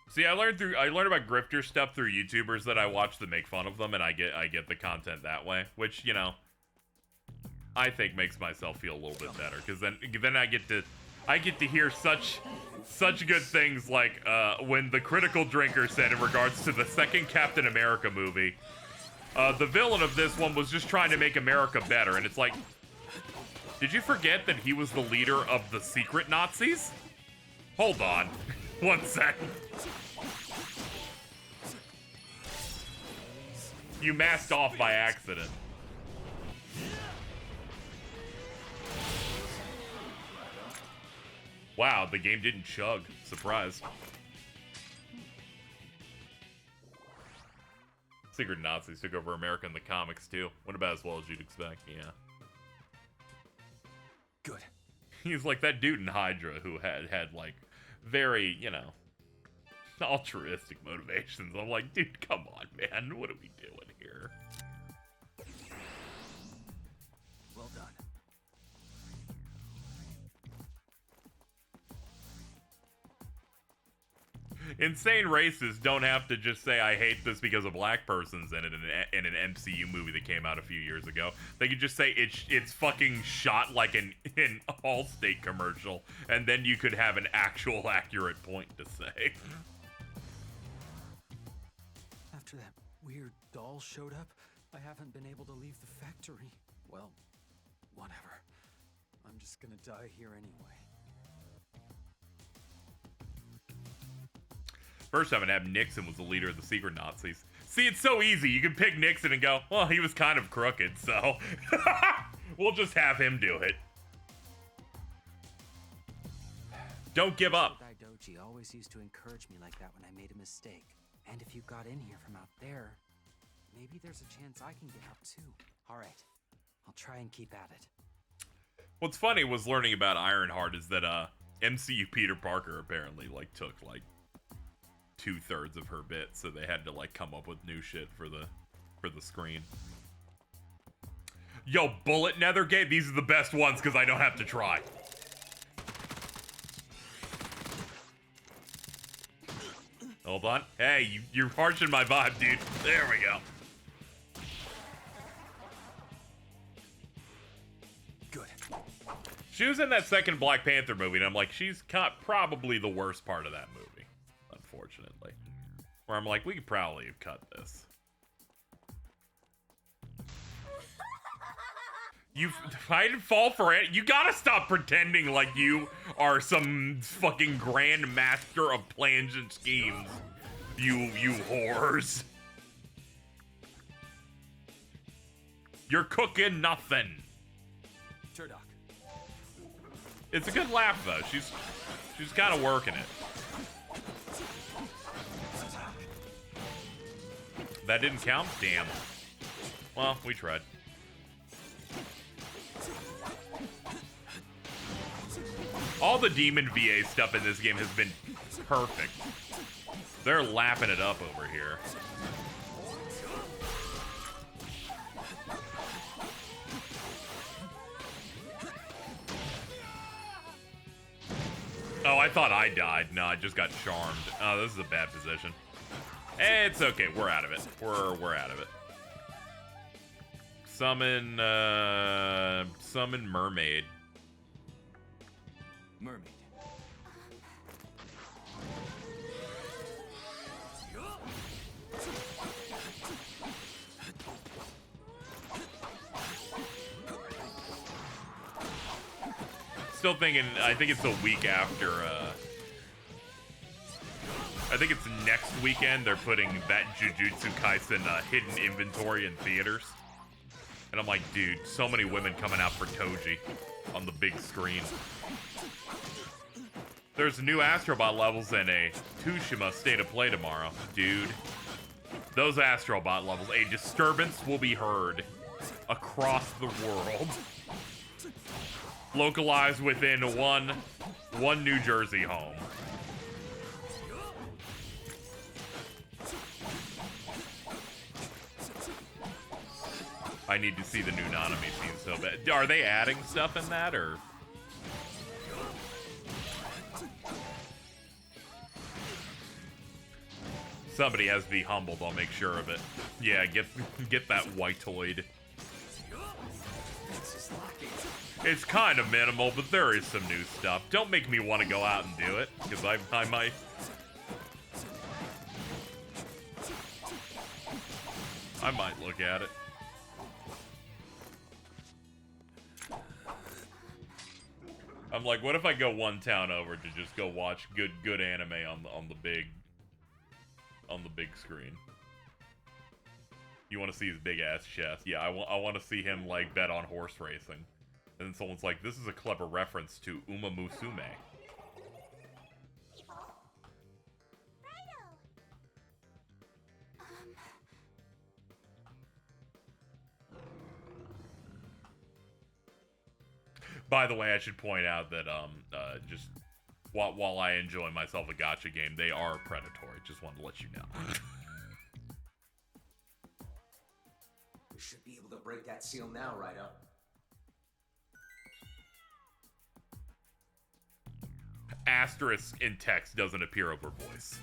See, I learned about grifter stuff through YouTubers that I watch that make fun of them, and I get the content that way, which, you know, I think makes myself feel a little bit better, because then I get to hear such good things like when the Critical Drinker said in regards to the second Captain America movie, the villain of this one was just trying to make America better, and it's like, did you forget that he was the leader of the secret Nazis? Hold on, 1 second. You masked off by accident. Wow, the game didn't chug. Surprise. Secret Nazis took over America in the comics, too. Went about as well as you'd expect, yeah. Good. He's like that dude in Hydra who had like, very, you know, altruistic motivations. I'm like, dude, come on, man. What are we doing here? Well done. Insane racists don't have to just say, I hate this because a black person's in it in an MCU movie that came out a few years ago. They could just say it's fucking shot like an Allstate commercial, and then you could have an actual accurate point to say. After that weird doll showed up, I haven't been able to leave the factory. Well, whatever. I'm just gonna die here anyway. First time I'd have Nixon was the leader of the secret Nazis. See, it's so easy. You can pick Nixon and go, well, he was kind of crooked, so we'll just have him do it. Don't give up. Daidoji always used to encourage me like that when I made a mistake. And if you got in here from out there, maybe there's a chance I can get out too. All right, I'll try and keep at it. What's funny was learning about Ironheart is that MCU Peter Parker apparently like took like 2/3 of her bits, so they had to like come up with new shit for the screen. Yo, Bullet Nethergate, these are the best ones because I don't have to try. Hold on. Hey, you're harshing my vibe, dude. There we go. Good. She was in that second Black Panther movie, and I'm like, she's probably the worst part of that movie, unfortunately. Where I'm like, we could probably have cut this. I didn't fall for it. You gotta stop pretending like you are some fucking grand master of plans and schemes. You whores. You're cooking nothing. Turdock. It's a good laugh though. She's kind of working it. That didn't count? Damn. Well, we tried. All the demon VA stuff in this game has been perfect. They're lapping it up over here. Oh, I thought I died. No, I just got charmed. Oh, this is a bad position. It's okay. We're out of it. We're out of it. Summon mermaid. Mermaid. Still thinking, I think it's a week after, I think it's next weekend they're putting that Jujutsu Kaisen hidden inventory in theaters. And I'm like, dude, so many women coming out for Toji on the big screen. There's new Astrobot levels in a Tushima State of Play tomorrow. Dude, those Astrobot levels, a disturbance will be heard across the world. Localized within one New Jersey home. I need to see the new Nanami scene so bad. Are they adding stuff in that, or? Somebody has to be humbled, I'll make sure of it. Yeah, get that whitoid. It's kind of minimal, but there is some new stuff. Don't make me want to go out and do it, because I might. I might look at it. I'm like, what if I go one town over to just go watch good anime on the big screen? You want to see his big ass chest? Yeah, I want to see him like bet on horse racing. And then someone's like, this is a clever reference to Uma Musume. By the way, I should point out that just while I enjoy myself a gacha game, they are predatory. Just wanted to let you know. We should be able to break that seal now, Raidou. Asterisk in text doesn't appear over voice.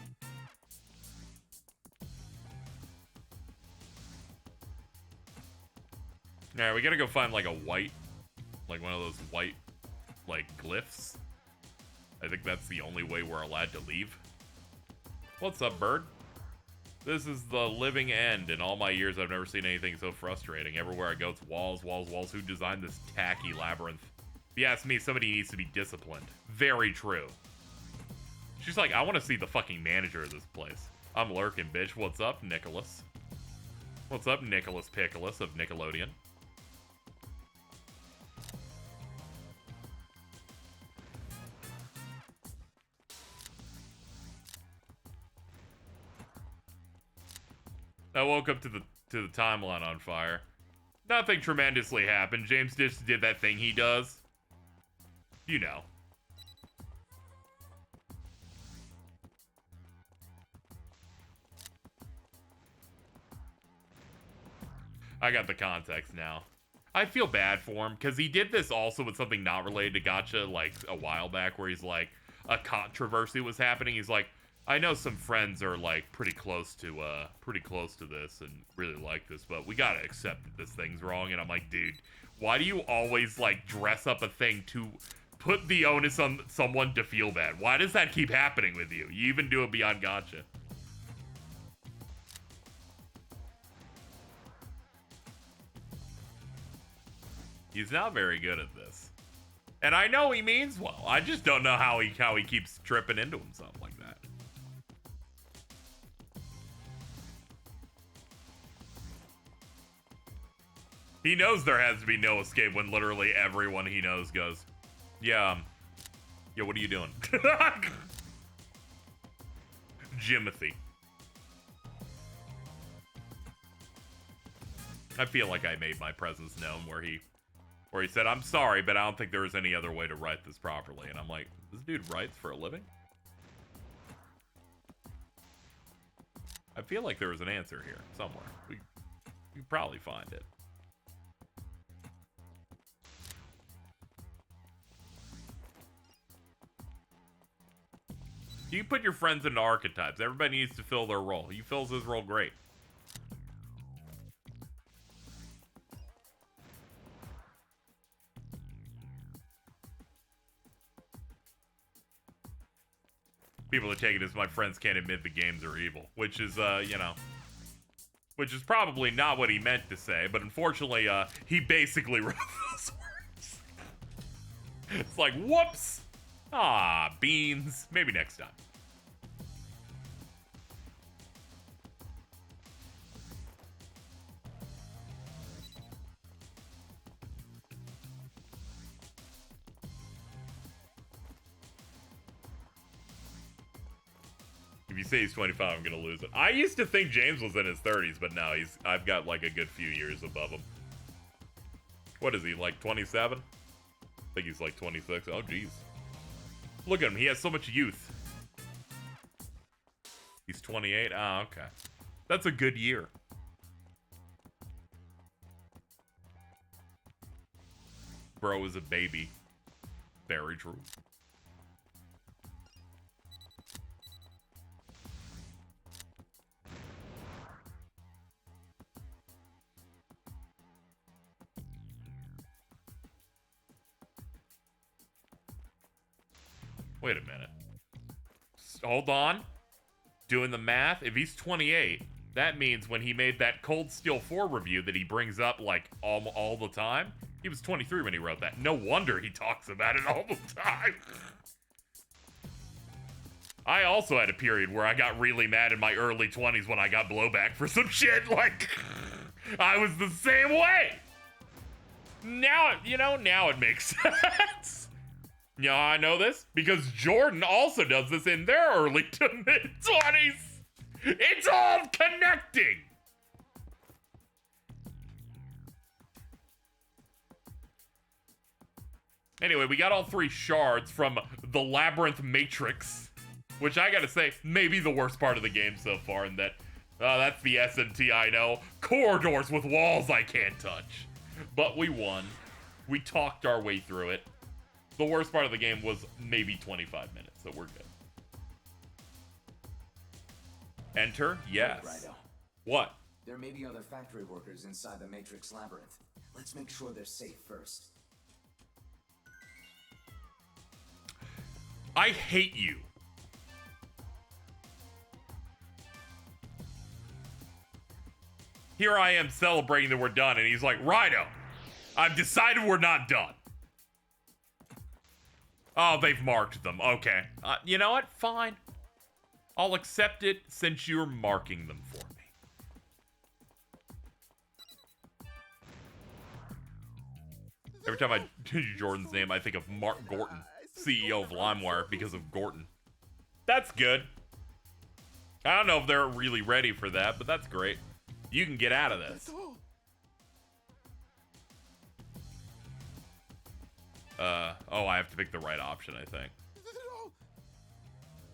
Alright, we gotta go find like a white, like one of those white, like glyphs. I think that's the only way we're allowed to leave. What's up, bird? This is the living end. In all my years, I've never seen anything so frustrating. Everywhere I go, it's walls, walls, walls. Who designed this tacky labyrinth? If you ask me, somebody needs to be disciplined. Very true. She's like, I want to see the fucking manager of this place. I'm lurking, bitch. What's up, Nicholas? What's up, Nicholas Pickles of Nickelodeon? I woke up to the timeline on fire. Nothing tremendously happened. James just did that thing he does. You know. I got the context now. I feel bad for him, because he did this also with something not related to gacha, like, a while back, where he's like, a controversy was happening. He's like, I know some friends are, like, pretty close to this and really like this, but we gotta accept that this thing's wrong. And I'm like, dude, why do you always, like, dress up a thing to put the onus on someone to feel bad? Why does that keep happening with you? You even do it beyond gacha. He's not very good at this. And I know he means well. I just don't know how he keeps tripping into himself like that. He knows there has to be no escape when literally everyone he knows goes, yeah, what are you doing? Jimothy. I feel like I made my presence known where he said, I'm sorry, but I don't think there was any other way to write this properly. And I'm like, this dude writes for a living? I feel like there was an answer here somewhere. We could probably find it. You put your friends into archetypes. Everybody needs to fill their role. He fills his role great. People are taking it as my friends can't admit the games are evil, which is, you know, which is probably not what he meant to say, but unfortunately, he basically wrote those words. It's like, whoops! Ah, beans. Maybe next time. If you say he's 25, I'm gonna lose it. I used to think James was in his 30s, but no, I've got like a good few years above him. What is he, like 27? I think he's like 26. Oh, jeez. Look at him, he has so much youth. He's 28? Ah, okay. That's a good year. Bro is a baby. Very true. Wait a minute. Hold on. Doing the math. If he's 28, that means when he made that Cold Steel 4 review that he brings up like all the time, he was 23 when he wrote that. No wonder he talks about it all the time. I also had a period where I got really mad in my early 20s when I got blowback for some shit. Like, I was the same way. Now, you know, now it makes sense. Yeah, I know this because Jordan also does this in their early to mid-20s. It's all connecting. Anyway, we got all 3 shards from the Labyrinth Matrix, which I gotta say, maybe the worst part of the game so far, in that that's the SMT I know. Corridors with walls I can't touch. But we won. We talked our way through it. The worst part of the game was maybe 25 minutes, so we're good. Enter? Yes. Raidou. What? There may be other factory workers inside the Matrix Labyrinth. Let's make sure they're safe first. I hate you. Here I am celebrating that we're done, and he's like, Raidou, I've decided we're not done. Oh, they've marked them. Okay. You know what? Fine. I'll accept it since you're marking them for me. Every time I do Jordan's name, I think of Mark Gorton, CEO of LimeWire, because of Gorton. That's good. I don't know if they're really ready for that, but that's great. You can get out of this. Oh, I have to pick the right option, I think.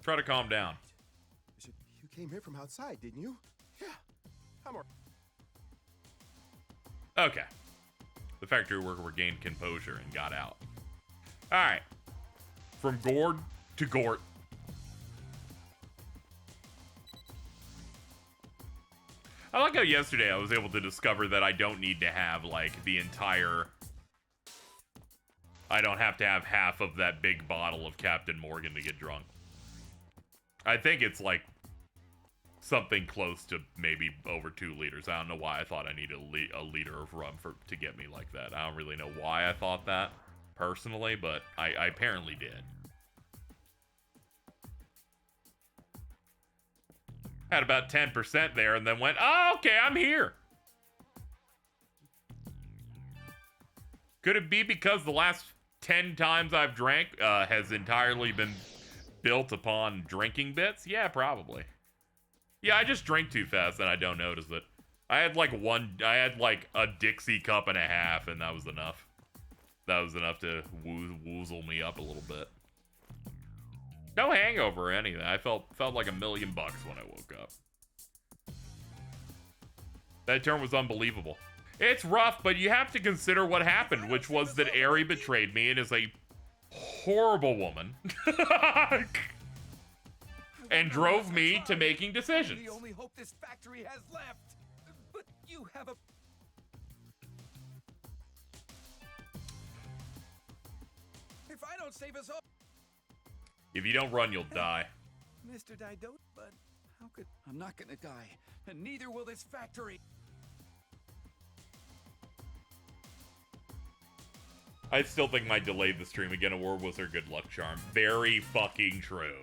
Try to calm down. You came here from outside, didn't you? Yeah. Okay. The factory worker regained composure and got out. Alright. From Gord to Gort. I like how yesterday I was able to discover that I don't need to have, like, the entire... I don't have to have half of that big bottle of Captain Morgan to get drunk. I think it's, like, something close to maybe over 2 liters. I don't know why I thought I needed a liter of rum to get me like that. I don't really know why I thought that, personally, but I apparently did. Had about 10% there and then went, oh, okay, I'm here. Could it be because the last 10 times I've drank has entirely been built upon drinking bits? Yeah, probably. Yeah, I just drink too fast and I don't notice it. I had like a Dixie cup and a half and that was enough. That was enough to woozle me up a little bit. No hangover or anything. I felt like $1 million when I woke up. That turn was unbelievable. It's rough, but you have to consider what happened, which was that Aerie betrayed me and is a horrible woman. and drove me to making decisions. The only hope this factory has left. But you have a... If I don't save us all... If you don't run, you'll die. Mr. Dido, but how could... I'm not gonna die, and neither will this factory. I still think my delayed the stream again award was her good luck charm. Very fucking true.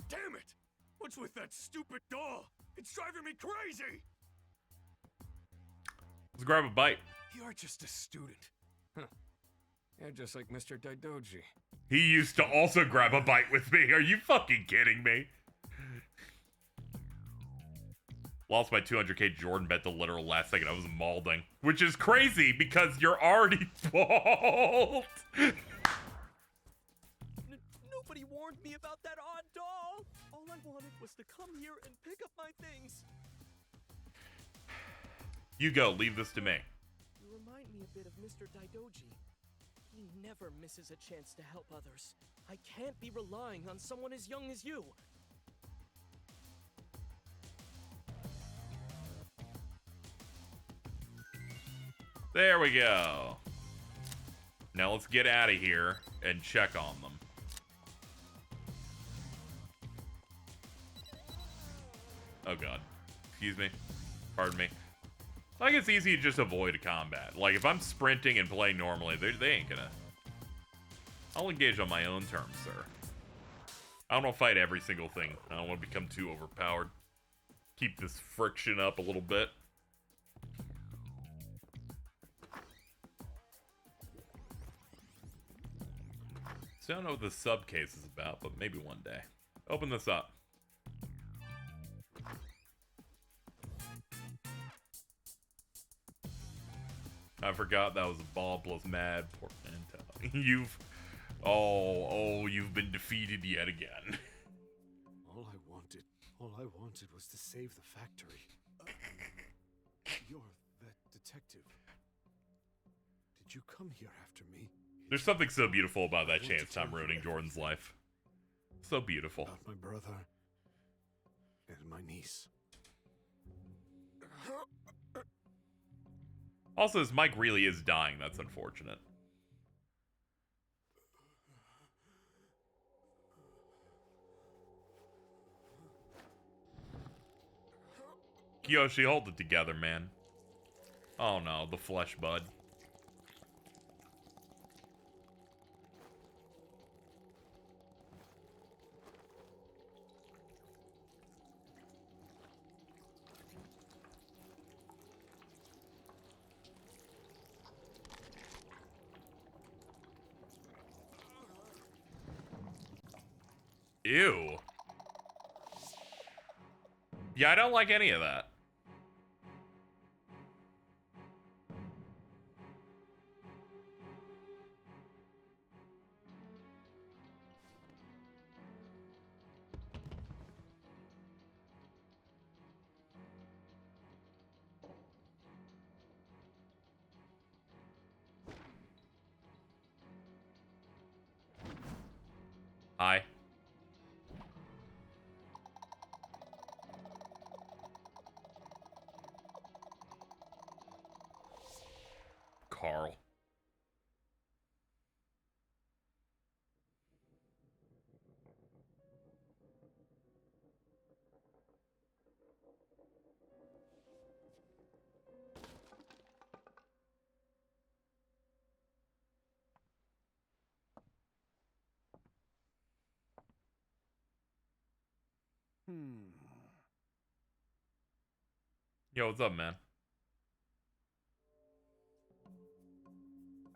Damn it! What's with that stupid doll? It's driving me crazy! Let's grab a bite. You're just a student. Huh. Yeah, just like Mr. Daidoji. He used to also grab a bite with me. Are you fucking kidding me? Lost my 200k Jordan bet the literal last second. I was mauling. Which is crazy because you're already fault. Nobody warned me about that odd doll. All I wanted was to come here and pick up my things. You go. Leave this to me. You remind me a bit of Mr. Daidoji. He never misses a chance to help others. I can't be relying on someone as young as you. There we go. Now let's get out of here and check on them. Oh god. Excuse me. Pardon me. Like, it's easy to just avoid combat. Like, if I'm sprinting and playing normally, they ain't gonna... I'll engage on my own terms, sir. I don't want to fight every single thing. I don't want to become too overpowered. Keep this friction up a little bit. So I don't know what the sub case is about, but maybe one day. Open this up. I forgot that was a ball plus mad portmanteau. You've been defeated yet again. All I wanted was to save the factory. You're that detective. Did you come here after me? There's something so beautiful about that chance time ruining Jordan's life. So beautiful. About my brother and my niece. Also, his mic really is dying. That's unfortunate. Kiyoshi, hold it together, man. Oh no, the flesh bud. Ew. Yeah, I don't like any of that. Hi. Carl. Yo, what's up, man?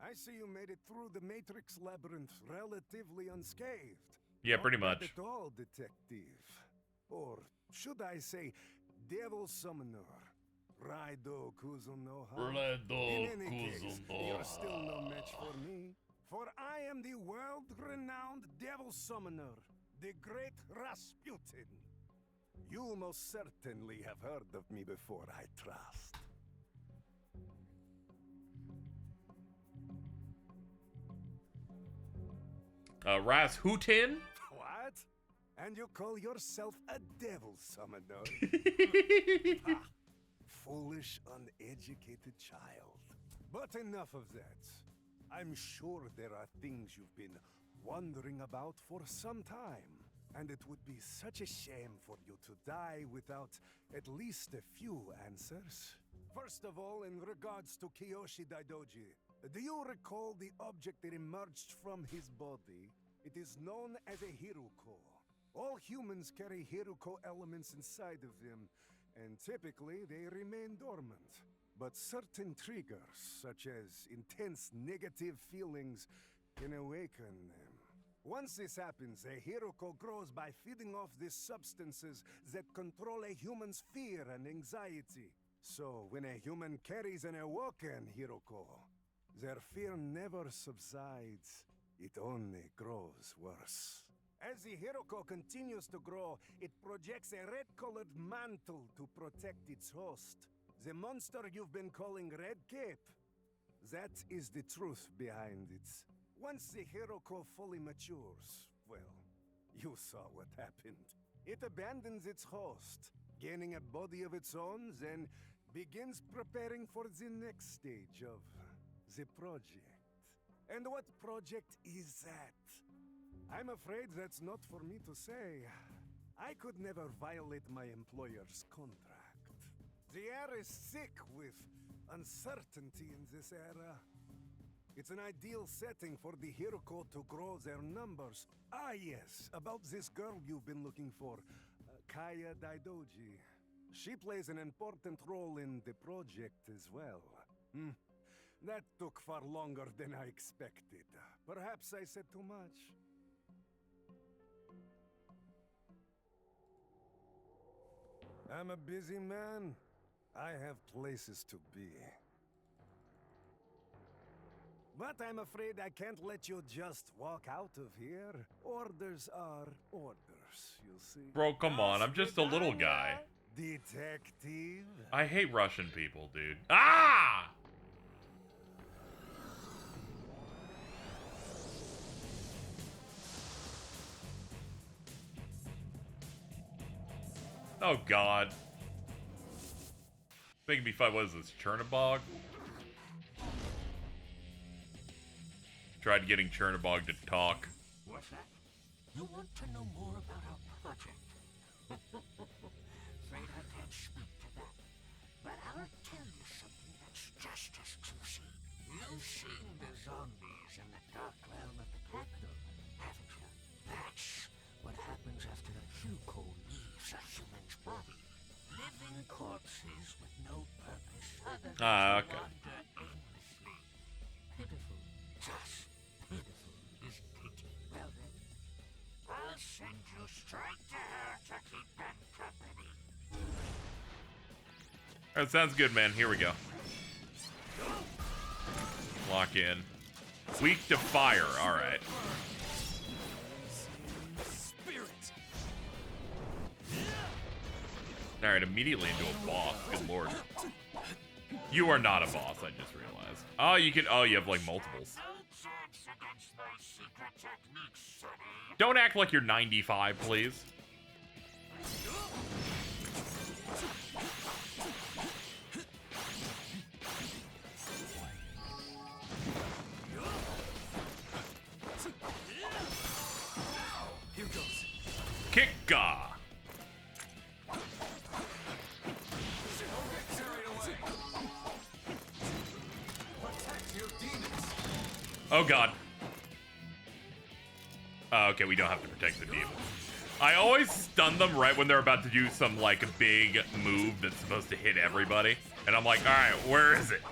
I see you made it through the Matrix Labyrinth relatively unscathed. Yeah, pretty Not much. bad at all, detective. Or should I say, devil summoner. Raidou Kuzunoha. Raidou In any case, Kuzunoha. you're still no match for me. For I am the world-renowned devil summoner, the great Rasputin. You most certainly have heard of me before, I trust. Rasputin? What? And you call yourself a devil summoner? Foolish, uneducated child. But enough of that. I'm sure there are things you've been wondering about for some time. And it would be such a shame for you to die without at least a few answers. First of all, in regards to Kiyoshi Daidoji, do you recall the object that emerged from his body? It is known as a Hiruko. All humans carry Hiruko elements inside of them, and typically they remain dormant. But certain triggers, such as intense negative feelings, can awaken them. Once this happens, a Hiruko grows by feeding off these substances that control a human's fear and anxiety. So, when a human carries an awoken Hiruko, their fear never subsides. It only grows worse. As the Hiruko continues to grow, it projects a red-colored mantle to protect its host. The monster you've been calling Red Cape. That is the truth behind it. Once the Hiruko fully matures, well, you saw what happened. It abandons its host, gaining a body of its own, then begins preparing for the next stage of the project. And what project is that? I'm afraid that's not for me to say. I could never violate my employer's contract. The air is thick with uncertainty in this era. It's an ideal setting for the Hiruko to grow their numbers. Ah yes, about this girl you've been looking for, Kaya Daidoji. She plays an important role in the project as well. That took far longer than I expected. Perhaps I said too much. I'm a busy man. I have places to be. But I'm afraid I can't let you just walk out of here. Orders are orders, you see. Bro, come on. I'm just a little guy. Detective? I hate Russian people, dude. Ah! Oh, God. Making me fight, what is this, Chernobog? Tried getting Chernobog to talk. What's that? You want to know more about our project? Afraid I can't speak to that. But I'll tell you something that's just as juicy. You've seen the zombies in the dark realm of the capital, haven't you? That's what happens after a Huko leaves a human's body. Living corpses with no purpose other than to wander aimlessly. Pitiful. Just pitiful, isn't it? Well then, I'll send you straight to her to keep them company. Alright, sounds good, man. Here we go. Lock in. Weak to fire. Alright. Alright, immediately into a boss. Good lord. You are not a boss, I just realized. Oh, you can. Oh, you have like multiples. Don't act like you're 95, please. Here goes. Kicka! Oh, God. Okay, we don't have to protect the demons. I always stun them right when they're about to do some, like, big move that's supposed to hit everybody. And I'm like, alright, where is it?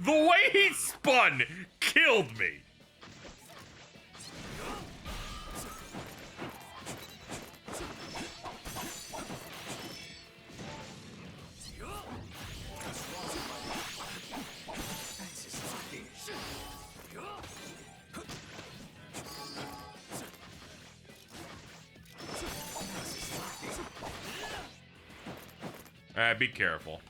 The way he spun killed me. Alright, be careful.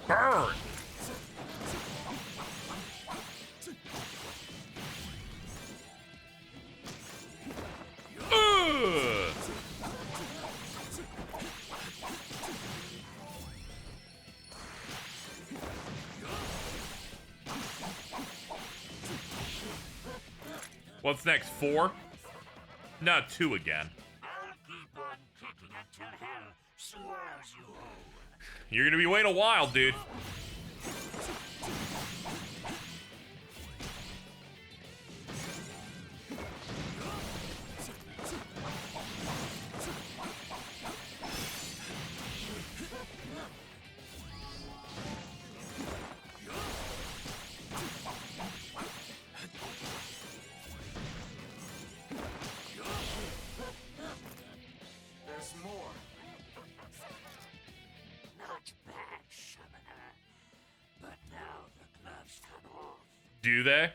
Burn! Ugh! What's next? 4? Not 2 again. You're gonna be waiting a while, dude. There's more. Not bad, Summoner. But now the gloves come off. Do they?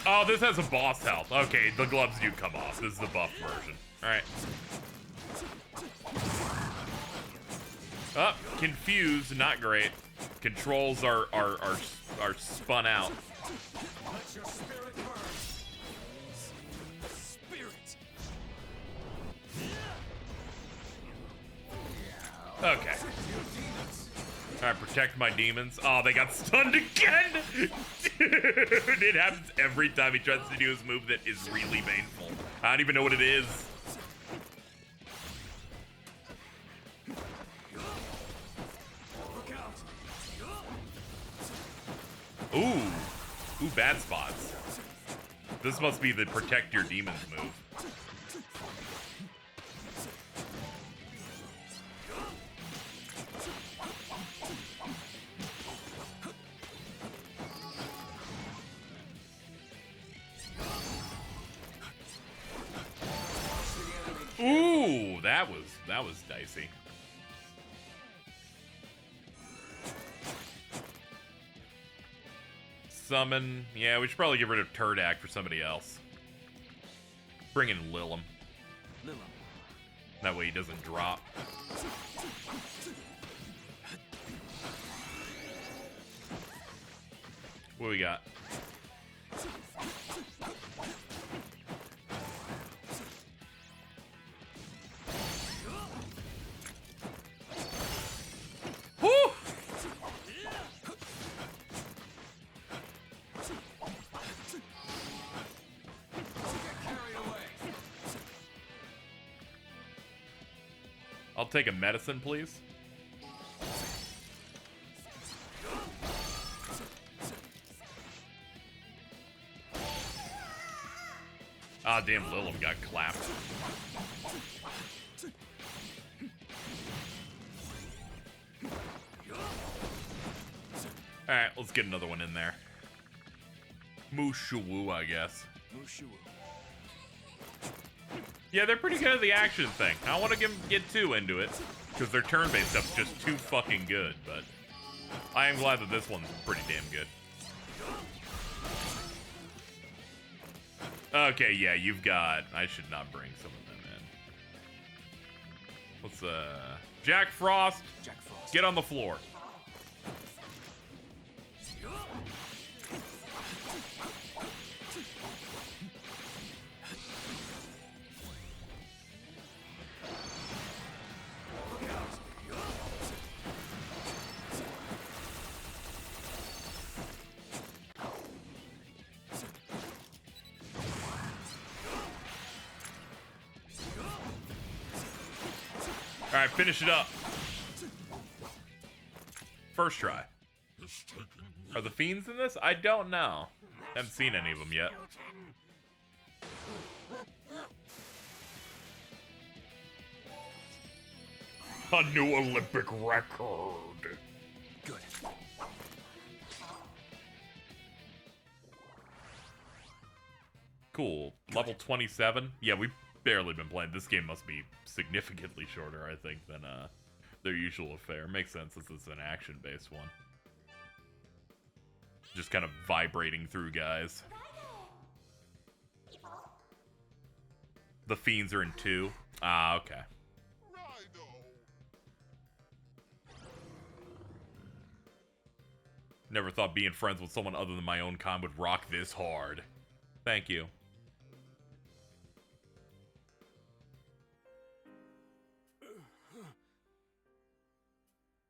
Oh, this has a boss health. Okay, the gloves do come off. This is the buff version. Alright. Oh, confused, not great. Controls are spun out. Let your spirit burn. Spirit. Okay. Alright, protect my demons. Oh, they got stunned again! Dude, it happens every time he tries to do his move that is really painful. I don't even know what it is. Ooh, bad spots. This must be the protect your demons move. Ooh, that was dicey. Summon. Yeah, we should probably get rid of Turdak for somebody else. Bring in Lilum. That way he doesn't drop. What we got? Woo! I'll take a medicine, please. Ah, damn, Lilum got clapped. Alright, let's get another one in there. Mushu, I guess. Mushu. Yeah, they're pretty good at the action thing. I don't want to get too into it, because their turn-based stuff's just too fucking good, but I am glad that this one's pretty damn good. Okay, yeah, you've got... I should not bring some of them in. What's, Jack Frost, get on the floor. Alright, finish it up. First try. Are the fiends in this? I don't know. Haven't seen any of them yet. A new Olympic record. Good. Cool. Level 27. Yeah, we've barely been playing. This game must be significantly shorter, I think, than their usual affair. Makes sense since it's an action-based one. Just kind of vibrating through guys. The fiends are in 2. Ah, okay. Never thought being friends with someone other than my own kind would rock this hard. Thank you.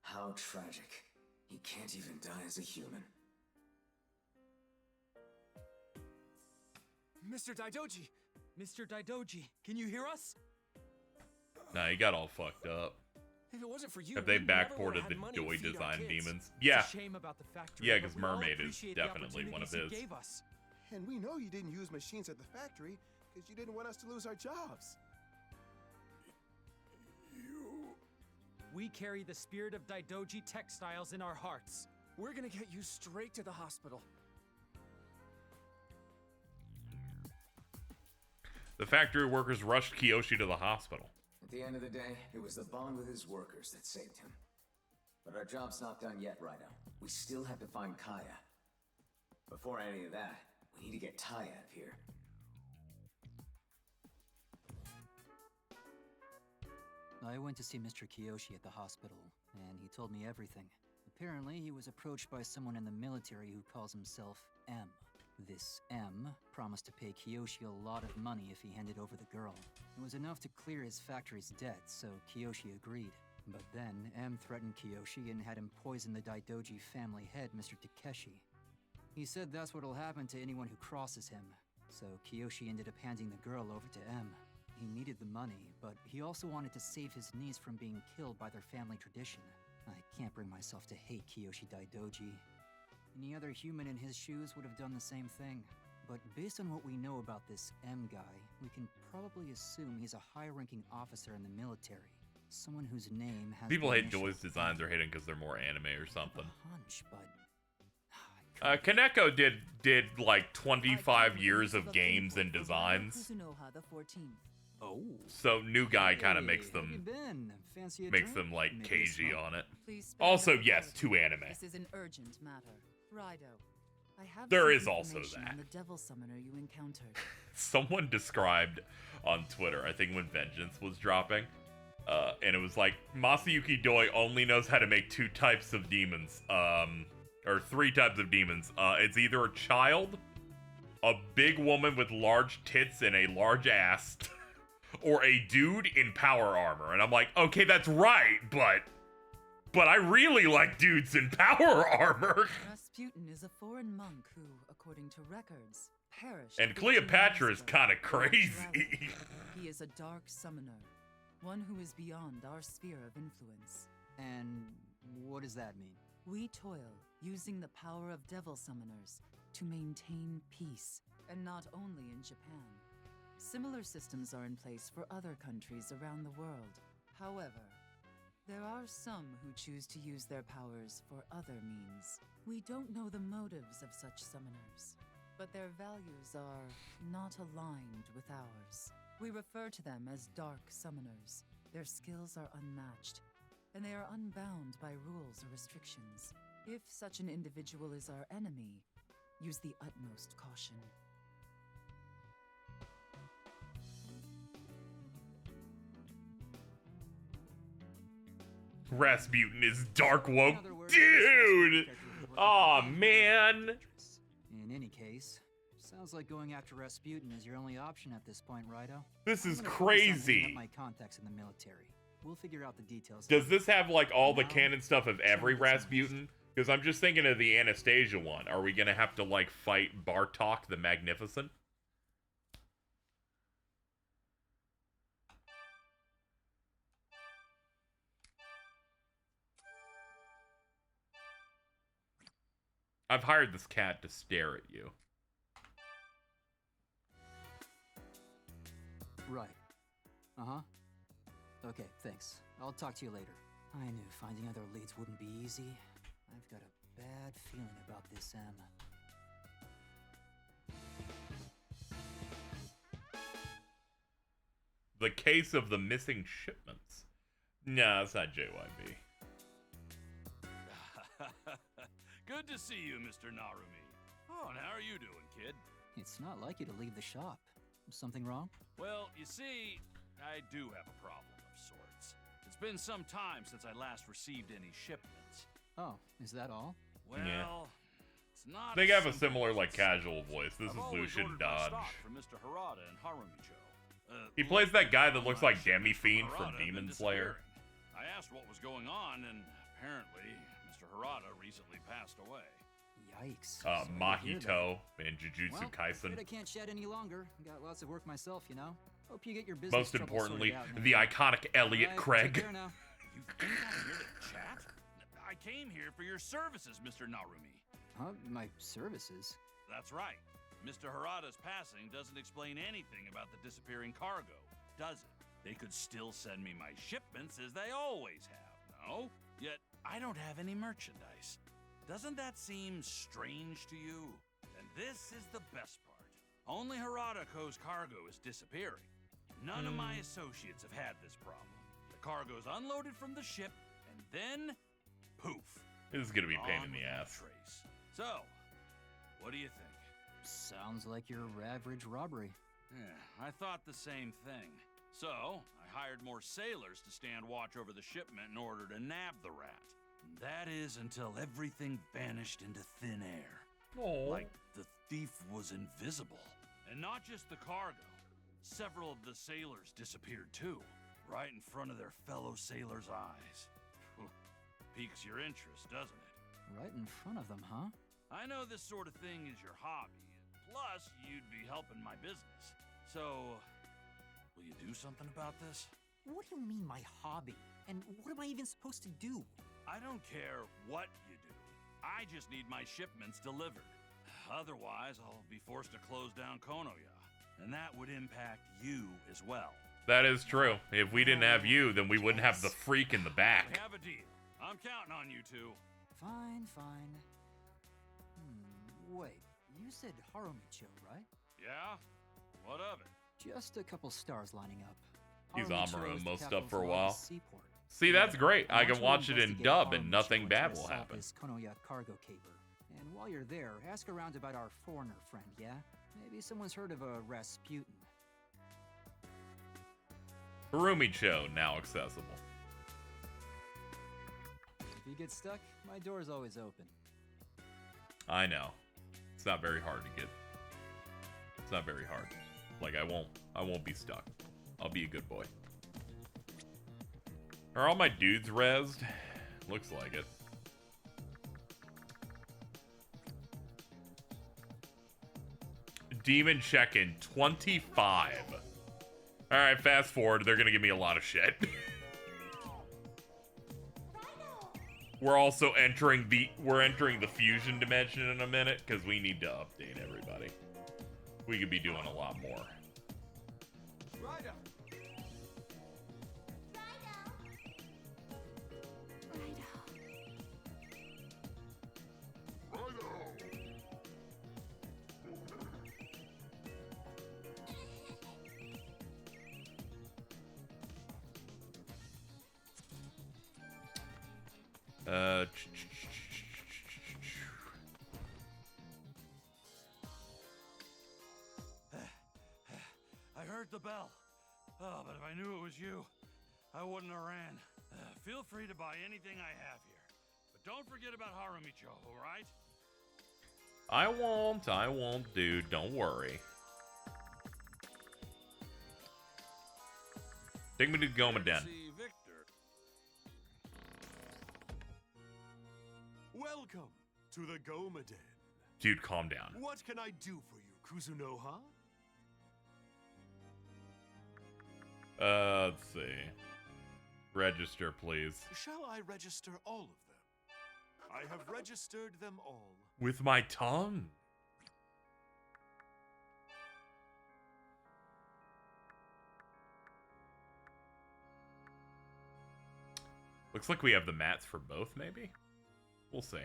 How tragic. He can't even die as a human. Mr. Daidoji! Mr. Daidoji, can you hear us? Nah, he got all fucked up. If it wasn't for you, Have they we never would've backported had the money to Doi feed our design kids. demons? It's Yeah. a shame about the factory, Yeah, but because we all Mermaid is appreciate the definitely one of opportunities his. he gave us. And we know you didn't use machines at the factory because you didn't want us to lose our jobs. We carry the spirit of Daidoji textiles in our hearts. We're gonna get you straight to the hospital. The factory workers rushed Kiyoshi to the hospital. At the end of the day, it was the bond with his workers that saved him. But our job's not done yet, Raidou. We still have to find Kaya. Before any of that, we need to get Tai out of here. I went to see Mr. Kiyoshi at the hospital, and he told me everything. Apparently, he was approached by someone in the military who calls himself M. This M promised to pay Kiyoshi a lot of money if he handed over the girl. It was enough to clear his factory's debt, so Kiyoshi agreed. But then, M threatened Kiyoshi and had him poison the Daidoji family head, Mr. Takeshi. He said that's what'll happen to anyone who crosses him, so Kiyoshi ended up handing the girl over to M. He needed the money, but he also wanted to save his niece from being killed by their family tradition. I can't bring myself to hate Kiyoshi Daidoji. Any other human in his shoes would have done the same thing. But based on what we know about this M guy, we can probably assume he's a high-ranking officer in the military. Someone whose name has... People hate Joy's designs or hate him because they're more anime or something. hunch, but... Kaneko did like 25 years of games and designs. Kusunoha the 14th. Oh. So new guy kind of makes How you them been? Fancy a makes drink? them like Maybe a cagey smoke? on it. Please spare Also, no yes, apology. too anime. This is an urgent matter. Raidou, I have There some is also information that. on the devil summoner you encountered. Someone described on Twitter, I think when Vengeance was dropping, and it was like, Masayuki Doi only knows how to make 2 types of demons, or 3 types of demons. It's either a child, a big woman with large tits and a large ass, or a dude in power armor. And I'm like, okay, that's right, but I really like dudes in power armor. Rasputin is a foreign monk who, according to records, perished. And 15 Cleopatra years is ago kind of before crazy. travel. He is a dark summoner, one who is beyond our sphere of influence. And what does that mean? We toil, using the power of devil summoners to maintain peace, and not only in Japan. Similar systems are in place for other countries around the world. However, there are some who choose to use their powers for other means. We don't know the motives of such summoners, but their values are not aligned with ours. We refer to them as dark summoners. Their skills are unmatched, and they are unbound by rules or restrictions. If such an individual is our enemy, use the utmost caution. Rasputin is dark woke. Dude! Aw, man. In any case, sounds like going after Rasputin is your only option at this point, Raidou. This is I'm gonna focus on hitting crazy. up my contacts in the military. We'll figure out the details. Does this have like all the canon stuff of every Rasputin? Because I'm just thinking of the Anastasia one. Are we gonna have to like fight Bartok the Magnificent? I've hired this cat to stare at you. Right. Uh-huh. Okay, thanks. I'll talk to you later. I knew finding other leads wouldn't be easy. I've got a bad feeling about this, Em. The case of the missing shipments. No, it's not JYB. Good to see you, Mr. Narumi. Oh, and how are you doing, kid? It's not like you to leave the shop. Something wrong? Well, you see, I do have a problem of sorts. It's been some time since I last received any shipments. Oh, is that all? Well, Yeah. it's not. They have a simple similar, as like, it casual seems. voice. This I've is always Lucian ordered my Dodge. stock from Mr. Harada and Harumicho. He plays that guy that looks my like Demi Fiend Harada from have been Demon Slayer. disappearing. I asked what was going on, and apparently, Mr. Harada recently passed away. Yikes. Sorry to hear that. Mahito and Jujutsu Well, Kaisen. afraid I can't shed any longer. Got lots of work myself, you know. Hope you get your business Most troubles importantly, sorted out, the man. iconic Elliot All right, Craig. take care now. You came out here to chat? I came here for your services, Mr. Narumi. Huh? My services? That's right. Mr. Harada's passing doesn't explain anything about the disappearing cargo, does it? They could still send me my shipments as they always have, no? Yet, I don't have any merchandise. Doesn't that seem strange to you? And this is the best part. Only Harada Co.'s cargo is disappearing. None of my associates have had this problem. The cargo's unloaded from the ship, and then, poof. This is gonna be a pain in gone the without ass. trace. So, what do you think? Sounds like your average robbery. Yeah, I thought the same thing. So, I hired more sailors to stand watch over the shipment in order to nab the rat. And that is until everything vanished into thin air. Oh. Like the thief was invisible. And not just the cargo. Several of the sailors disappeared too, right in front of their fellow sailors' eyes. Piques your interest, doesn't it? Right in front of them, huh? I know this sort of thing is your hobby. Plus, you'd be helping my business. So, will you do something about this? What do you mean, my hobby? And what am I even supposed to do? I don't care what you do. I just need my shipments delivered. Otherwise, I'll be forced to close down Konoya. And that would impact you as well. That is true. If we didn't have you, then we wouldn't have the freak in the We back. have a deal. I'm counting on you two. Fine, fine. Wait, you said Harumicho, right? Yeah? What of it? Just a couple stars lining up. He's Harumicho Amuro is the most capital up for a of the while. seaport. See, that's great. I want can you to watch it in investigate dub and Harumicho nothing and bad to will assault happen. this Konoya cargo caper. And while you're there, ask around about our foreigner friend, yeah? Maybe someone's heard of a Rasputin. Harumicho, now accessible. If you get stuck, my door's always open. I know. It's not very hard to get. It's not very hard. Like, I won't be stuck. I'll be a good boy. Are all my dudes rezzed? Looks like it. Demon check-in 25. Alright, fast forward. They're gonna give me a lot of shit. We're also entering the fusion dimension in a minute because we need to update everybody. We could be doing a lot more. Raidou. I heard the bell. Oh, but if I knew it was you, I wouldn't have ran. Feel free to buy anything I have here. But don't forget about Harumicho, alright? I won't, dude. Don't worry. Take me to the Goma Den. See Victor. Welcome to the Goma Den. Dude, calm down. What can I do for you, Kuzunoha? Let's see. Register, please. Shall I register all of them? I have registered them all. With my tongue. Looks like we have the mats for both, maybe? We'll see.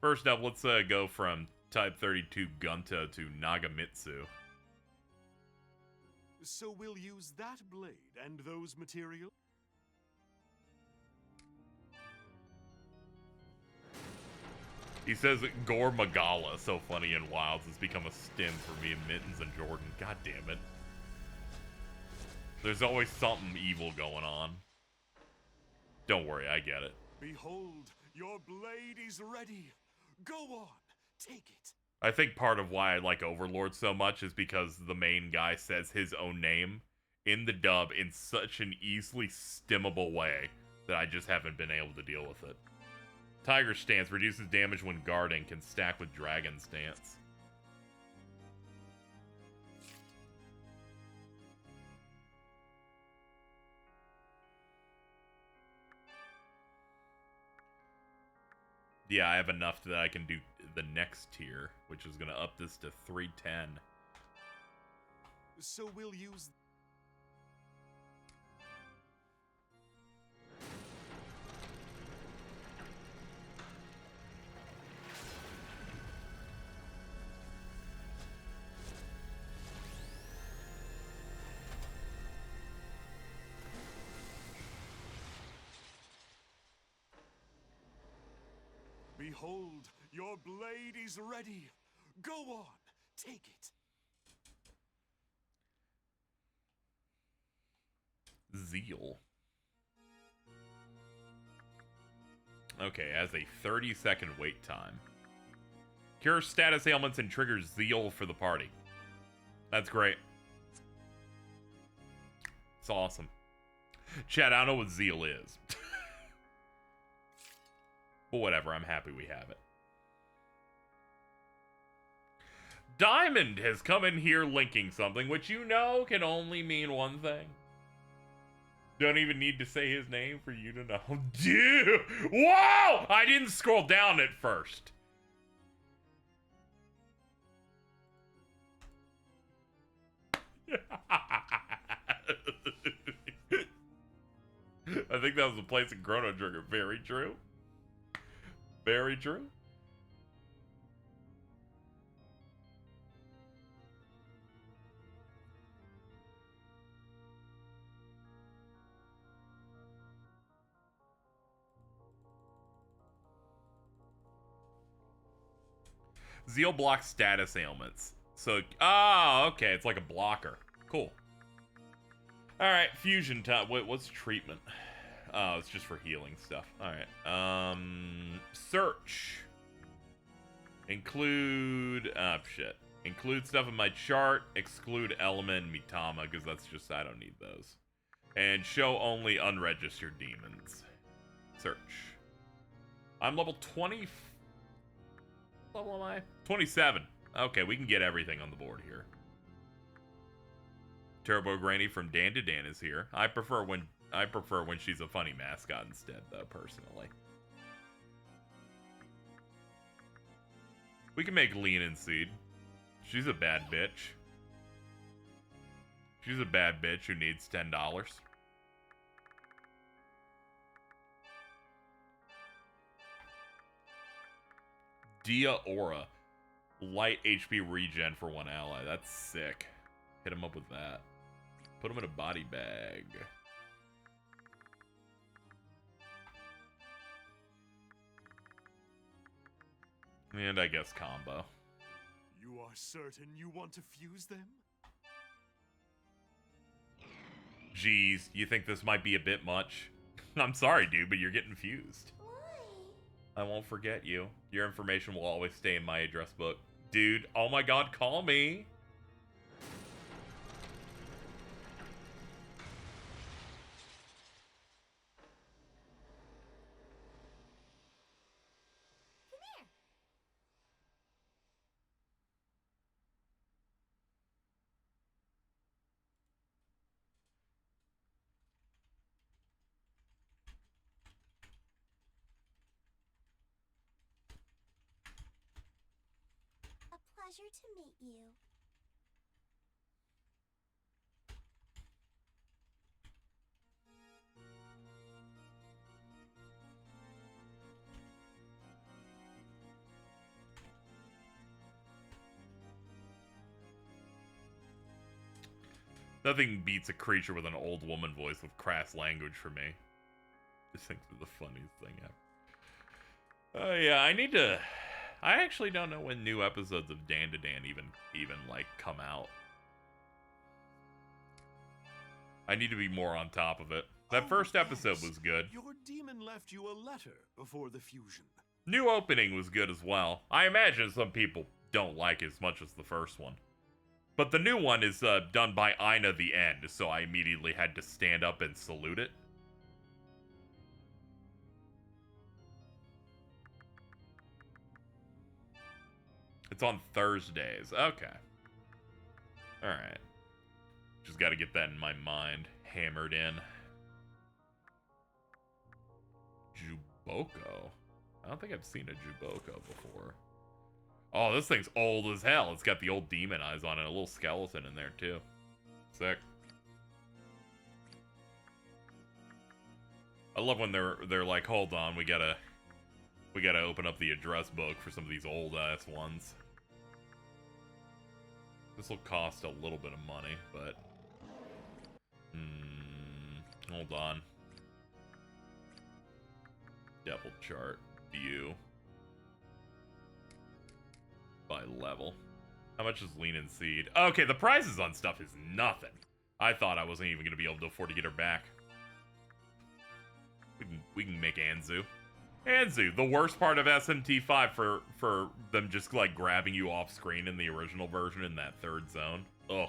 First up, let's go from Type 32 Gunta to Nagamitsu. So we'll use that blade and those materials? He says Gore Magala, so funny in Wilds, has become a stim for me and Mittens and Jordan. God damn it. There's always something evil going on. Don't worry, I get it. Behold, your blade is ready. Go on, take it. I think part of why I like Overlord so much is because the main guy says his own name in the dub in such an easily stimmable way that I just haven't been able to deal with it. Tiger Stance reduces damage when guarding, can stack with Dragon Stance. Yeah, I have enough that I can do the next tier, which is going to up this to 310. So we'll use... Behold, your blade is ready. Go on, take it. Zeal. Okay, has a 30-second wait time. Cures status ailments and triggers Zeal for the party. That's great. It's awesome. Chat, I don't know what Zeal is. But whatever, I'm happy we have it. Diamond has come in here linking something, which you know can only mean one thing. Don't even need to say his name for you to know. Dude! Whoa! I didn't scroll down at first. I think that was the place in Chrono Trigger. Very true. Very true. Zeal blocks status ailments. So, okay, it's like a blocker. Cool. Alright, fusion time. Wait, what's treatment? Oh, it's just for healing stuff. Alright. Search. Include, shit. Include stuff in my chart. Exclude element and Mitama, because that's just, I don't need those. And show only unregistered demons. Search. I'm level 20. What level am I? 27. Okay, we can get everything on the board here. Turbo Granny from Dan to Dan is here. I prefer when she's a funny mascot instead, though, personally. We can make Lean and Seed. She's a bad bitch. She's a bad bitch who needs $10. Dia Aura. Light HP regen for one ally. That's sick. Hit him up with that. Put him in a body bag. And I guess combo. You are certain you want to fuse them? Jeez, you think this might be a bit much? I'm sorry, dude, but you're getting fused. I won't forget you. Your information will always stay in my address book. Dude, oh my god, call me. Pleasure to meet you. Nothing beats a creature with an old woman voice with crass language for me. Just think it's the funniest thing ever. Oh yeah, I need to I actually don't know when new episodes of Dan to Dan even like come out. I need to be more on top of it. That first episode was good. Your demon left you a letter before the fusion. New opening was good as well. I imagine some people don't like it as much as the first one. But the new one is done by Ina the End, so I immediately had to stand up and salute it. It's on Thursdays. Okay. Alright. Just gotta get that in my mind. Hammered in. Juboko? I don't think I've seen a Juboko before. Oh, this thing's old as hell. It's got the old demon eyes on it. A little skeleton in there, too. Sick. I love when they're like, hold on, we gotta open up the address book for some of these old-ass ones. This will cost a little bit of money, but... hold on. Devil chart. View. By level. How much is Lean and Seed? Okay, the prices on stuff is nothing. I thought I wasn't even going to be able to afford to get her back. We can make Anzu. Anzu, the worst part of SMT5 for them just like grabbing you off screen in the original version in that third zone. Ugh.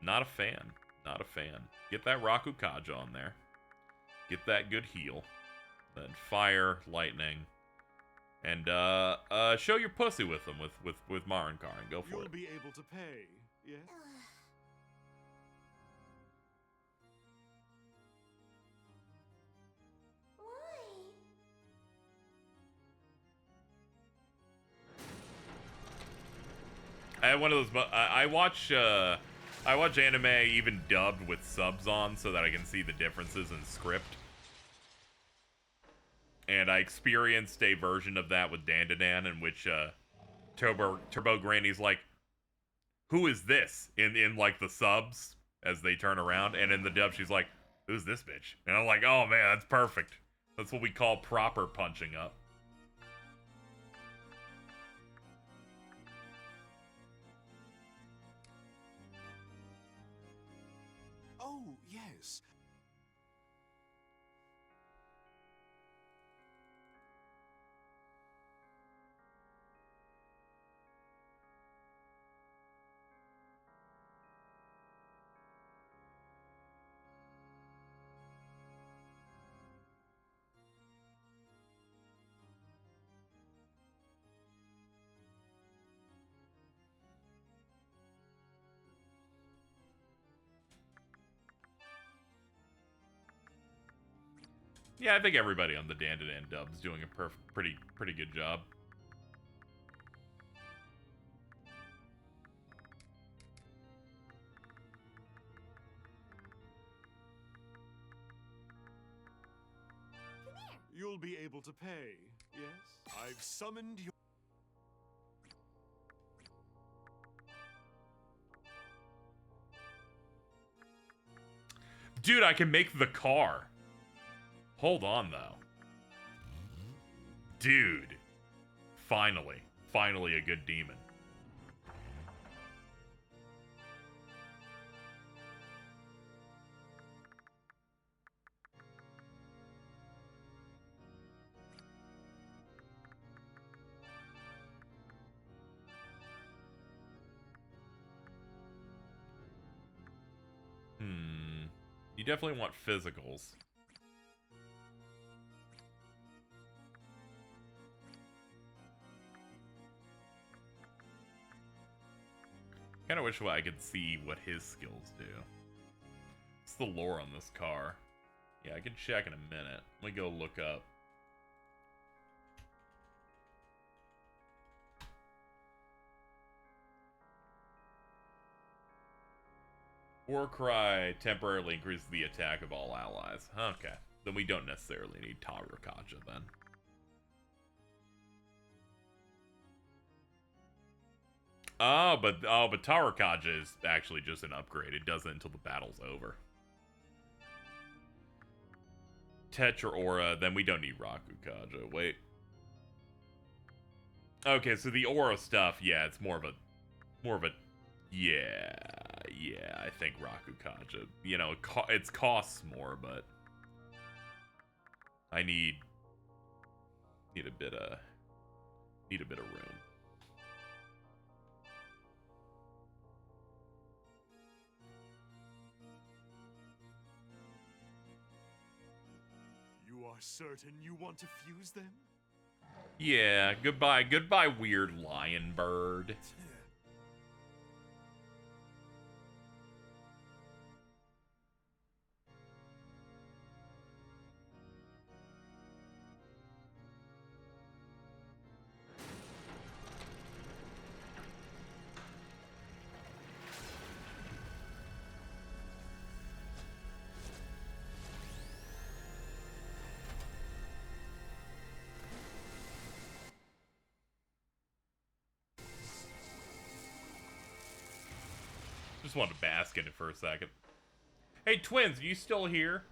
Not a fan. Not a fan. Get that Rakukaja on there. Get that good heal. Then fire, lightning. And show your pussy with them with Marin Karin. Go for it. You'll be able to pay, yes? I had one of those. I watch anime even dubbed with subs on so that I can see the differences in script. And I experienced a version of that with Dan to Dan in which Turbo Granny's like, "Who is this?" in like the subs as they turn around, and in the dub she's like, "Who's this bitch?" And I'm like, "Oh man, that's perfect. That's what we call proper punching up." Oh, yes. Yeah, I think everybody on the Dan to Dan dub is doing a pretty good job. You'll be able to pay, yes? I've summoned your... Dude, I can make the car. Hold on, though. Dude. Finally. Finally a good demon. You definitely want physicals. Kinda wish I could see what his skills do. What's the lore on this car? Yeah, I can check in a minute. Let me go look up. Warcry temporarily increases the attack of all allies. Okay. Then we don't necessarily need Tarakaja then. Oh, but Tarakaja is actually just an upgrade. It does it until the battle's over. Tetra Aura, then we don't need Rakukaja. Wait. Okay, so the aura stuff, yeah, it's more of a, yeah, I think Rakukaja, you know, it costs more, but I need a bit of room. You are certain you want to fuse them? Yeah, goodbye, weird lion bird. Just wanted to bask in it for a second. Hey, twins, are you still here?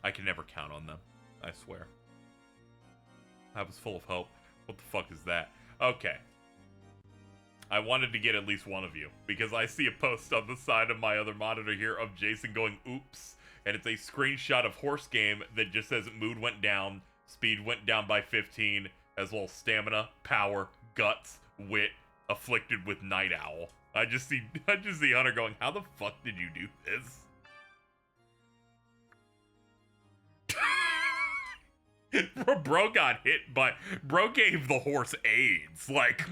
I can never count on them. I swear. I was full of hope. What the fuck is that? Okay. I wanted to get at least one of you, because I see a post on the side of my other monitor here of Jason going, oops. And it's a screenshot of Horse Game that just says mood went down, speed went down by 15, as well as stamina, power, guts, wit, afflicted with Night Owl. I just see Hunter going, how the fuck did you do this? Bro got hit, but bro gave the horse AIDS. Like,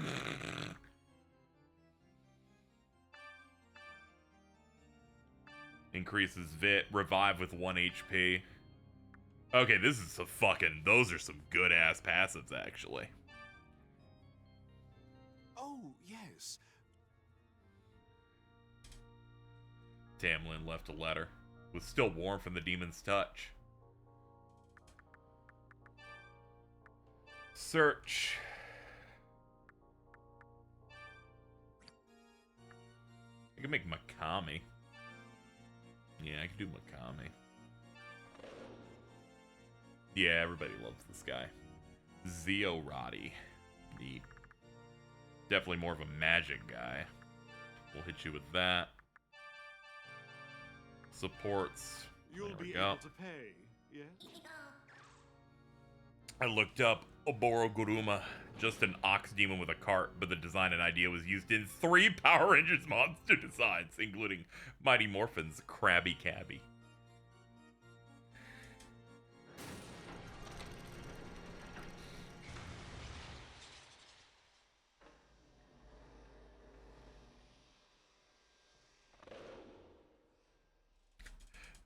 increases Vit, revive with 1 HP. Okay, this is some fucking, those are some good ass passives, actually. Oh, yes. Tamlin left a letter. Was still warm from the demon's touch. Search. I can make Makami. Yeah, I can do Makami. Yeah, everybody loves this guy. Zeorati. Neat. Definitely more of a magic guy. We'll hit you with that. Supports. You'll There we be go. able to pay, yes? I looked up Oboroguruma, just an ox demon with a cart, but the design and idea was used in 3 Power Rangers monster designs, including Mighty Morphin's Krabby Cabby.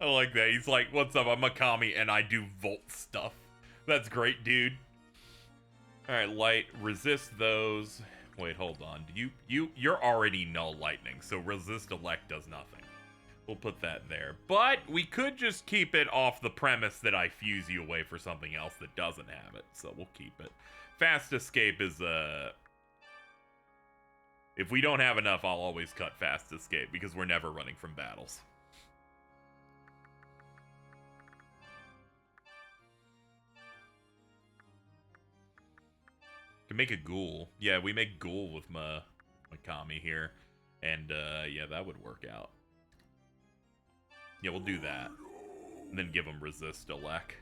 I like that. He's like, what's up? I'm Makami and I do Volt stuff. That's great, dude. Alright, light. Resist those. Wait, hold on. You're already null lightning, so resist elect does nothing. We'll put that there. But we could just keep it off the premise that I fuse you away for something else that doesn't have it. So we'll keep it. Fast escape is if we don't have enough, I'll always cut fast escape because we're never running from battles. Can make a ghoul. Yeah, we make ghoul with Makami here. And, yeah, that would work out. Yeah, we'll do that. And then give him resist elect.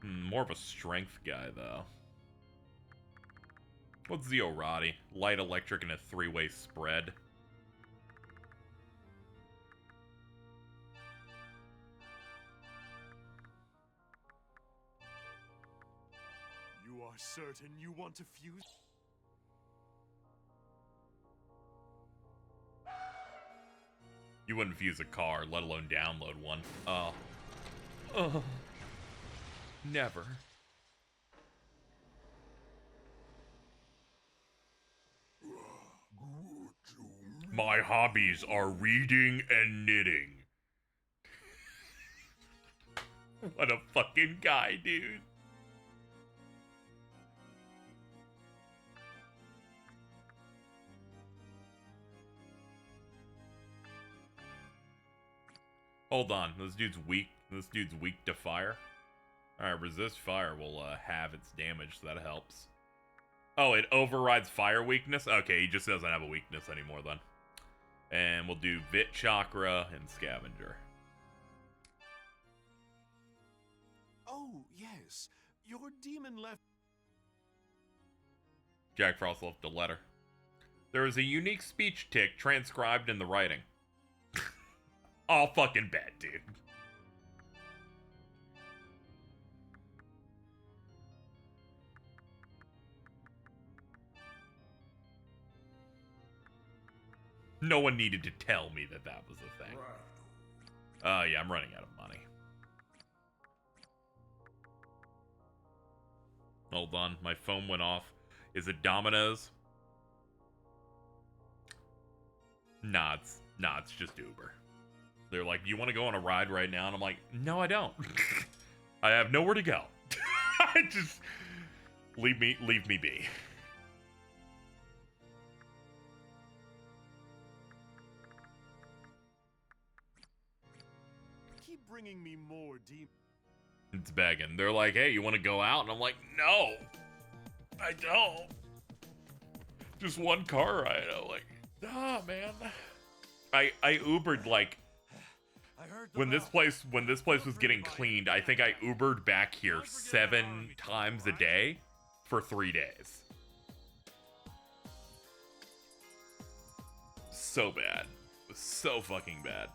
More of a strength guy, though. What's Zeorati? Light, electric, and a 3-way spread. You are certain you want to fuse? You wouldn't fuse a car, let alone download one. Never. My hobbies are reading and knitting. What a fucking guy, dude. Hold on. This dude's weak. This dude's weak to fire. Alright, resist fire will have its damage, so that helps. Oh, it overrides fire weakness? Okay, he just doesn't have a weakness anymore then. And we'll do Vit Chakra and Scavenger. Oh, yes. Your demon left. Jack Frost left a letter. There is a unique speech tick transcribed in the writing. I'll fucking bet, dude. No one needed to tell me that that was a thing. Yeah, I'm running out of money. Hold on, my phone went off. Is it Domino's? Nah, it's just Uber. They're like, you want to go on a ride right now? And I'm like, no, I don't. I have nowhere to go. I just leave me be. Keep bringing me more demons. It's begging. They're like, hey, you want to go out? And I'm like, no, I don't. Just one car ride. I'm like, nah, man. I Ubered like when this place was getting cleaned. I think I Ubered back here 7 times a day for 3 days. So bad. It was so fucking bad.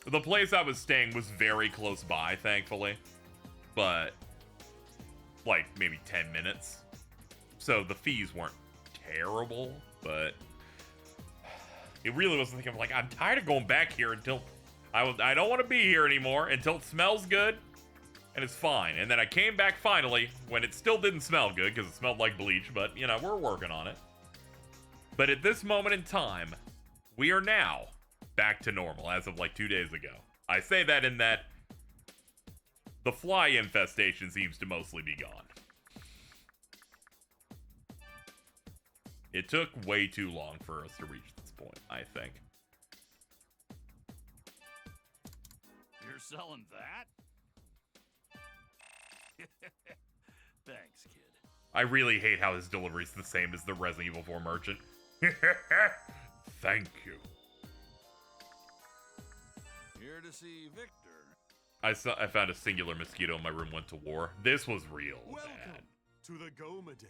The place I was staying was very close by, thankfully. But, like, maybe 10 minutes. So the fees weren't terrible, but it really was thinking, like, I'm tired of going back here until I don't want to be here anymore until it smells good and it's fine. And then I came back finally when it still didn't smell good because it smelled like bleach, but, you know, we're working on it. But at this moment in time, we are now back to normal as of like 2 days ago. I say that in that the fly infestation seems to mostly be gone. It took way too long for us to reach this point, I think. You're selling that? Thanks, kid. I really hate how his delivery's the same as the Resident Evil 4 merchant. Thank you. Here to see Victor. I found a singular mosquito in my room, went to war. This was real Welcome bad. to the Goma Den.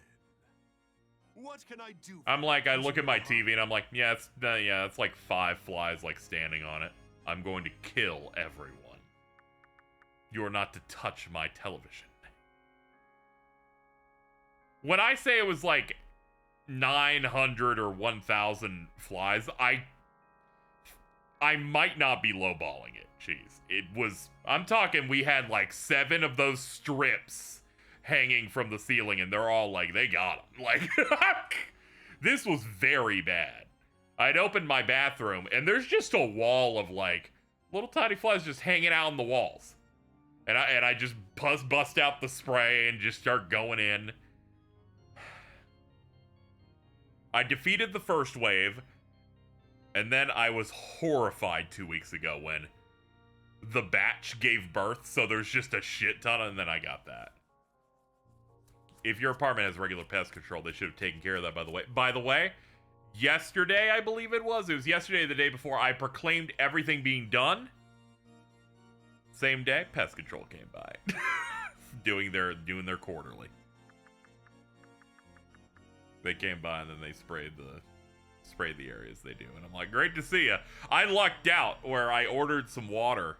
What can I do? I'm like, I look at my TV and I'm like, yeah, it's like 5 flies like standing on it. I'm going to kill everyone. You are not to touch my television. When I say it was like 900 or 1,000 flies, I might not be lowballing it. Jeez. It was, I'm talking, we had like 7 of those strips hanging from the ceiling, and they're all like, they got them. Like, this was very bad. I'd opened my bathroom, and there's just a wall of like little tiny flies just hanging out on the walls. And I just bust out the spray and just start going in. I defeated the first wave, and then I was horrified 2 weeks ago when the batch gave birth, so there's just a shit ton, and then I got that. If your apartment has regular pest control, they should have taken care of that, by the way. By the way, yesterday, I believe it was yesterday or the day before, I proclaimed everything being done. Same day, pest control came by. doing their quarterly. They came by and then they sprayed the areas they do. And I'm like, great to see ya. I lucked out where I ordered some water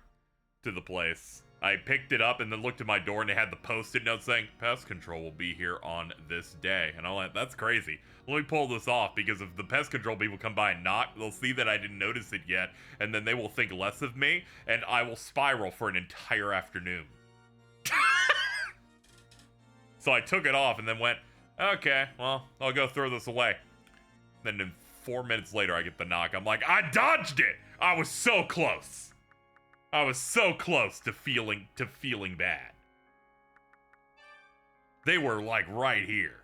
to the place. I picked it up and then looked at my door and it had the post-it note saying, pest control will be here on this day. And I'm like, that's crazy. Let me pull this off, because if the pest control people come by and knock, they'll see that I didn't notice it yet, and then they will think less of me, and I will spiral for an entire afternoon. So I took it off and then went, okay, well, I'll go throw this away. Then 4 minutes later, I get the knock. I'm like, I dodged it! I was so close. I was so close to feeling bad. They were like right here.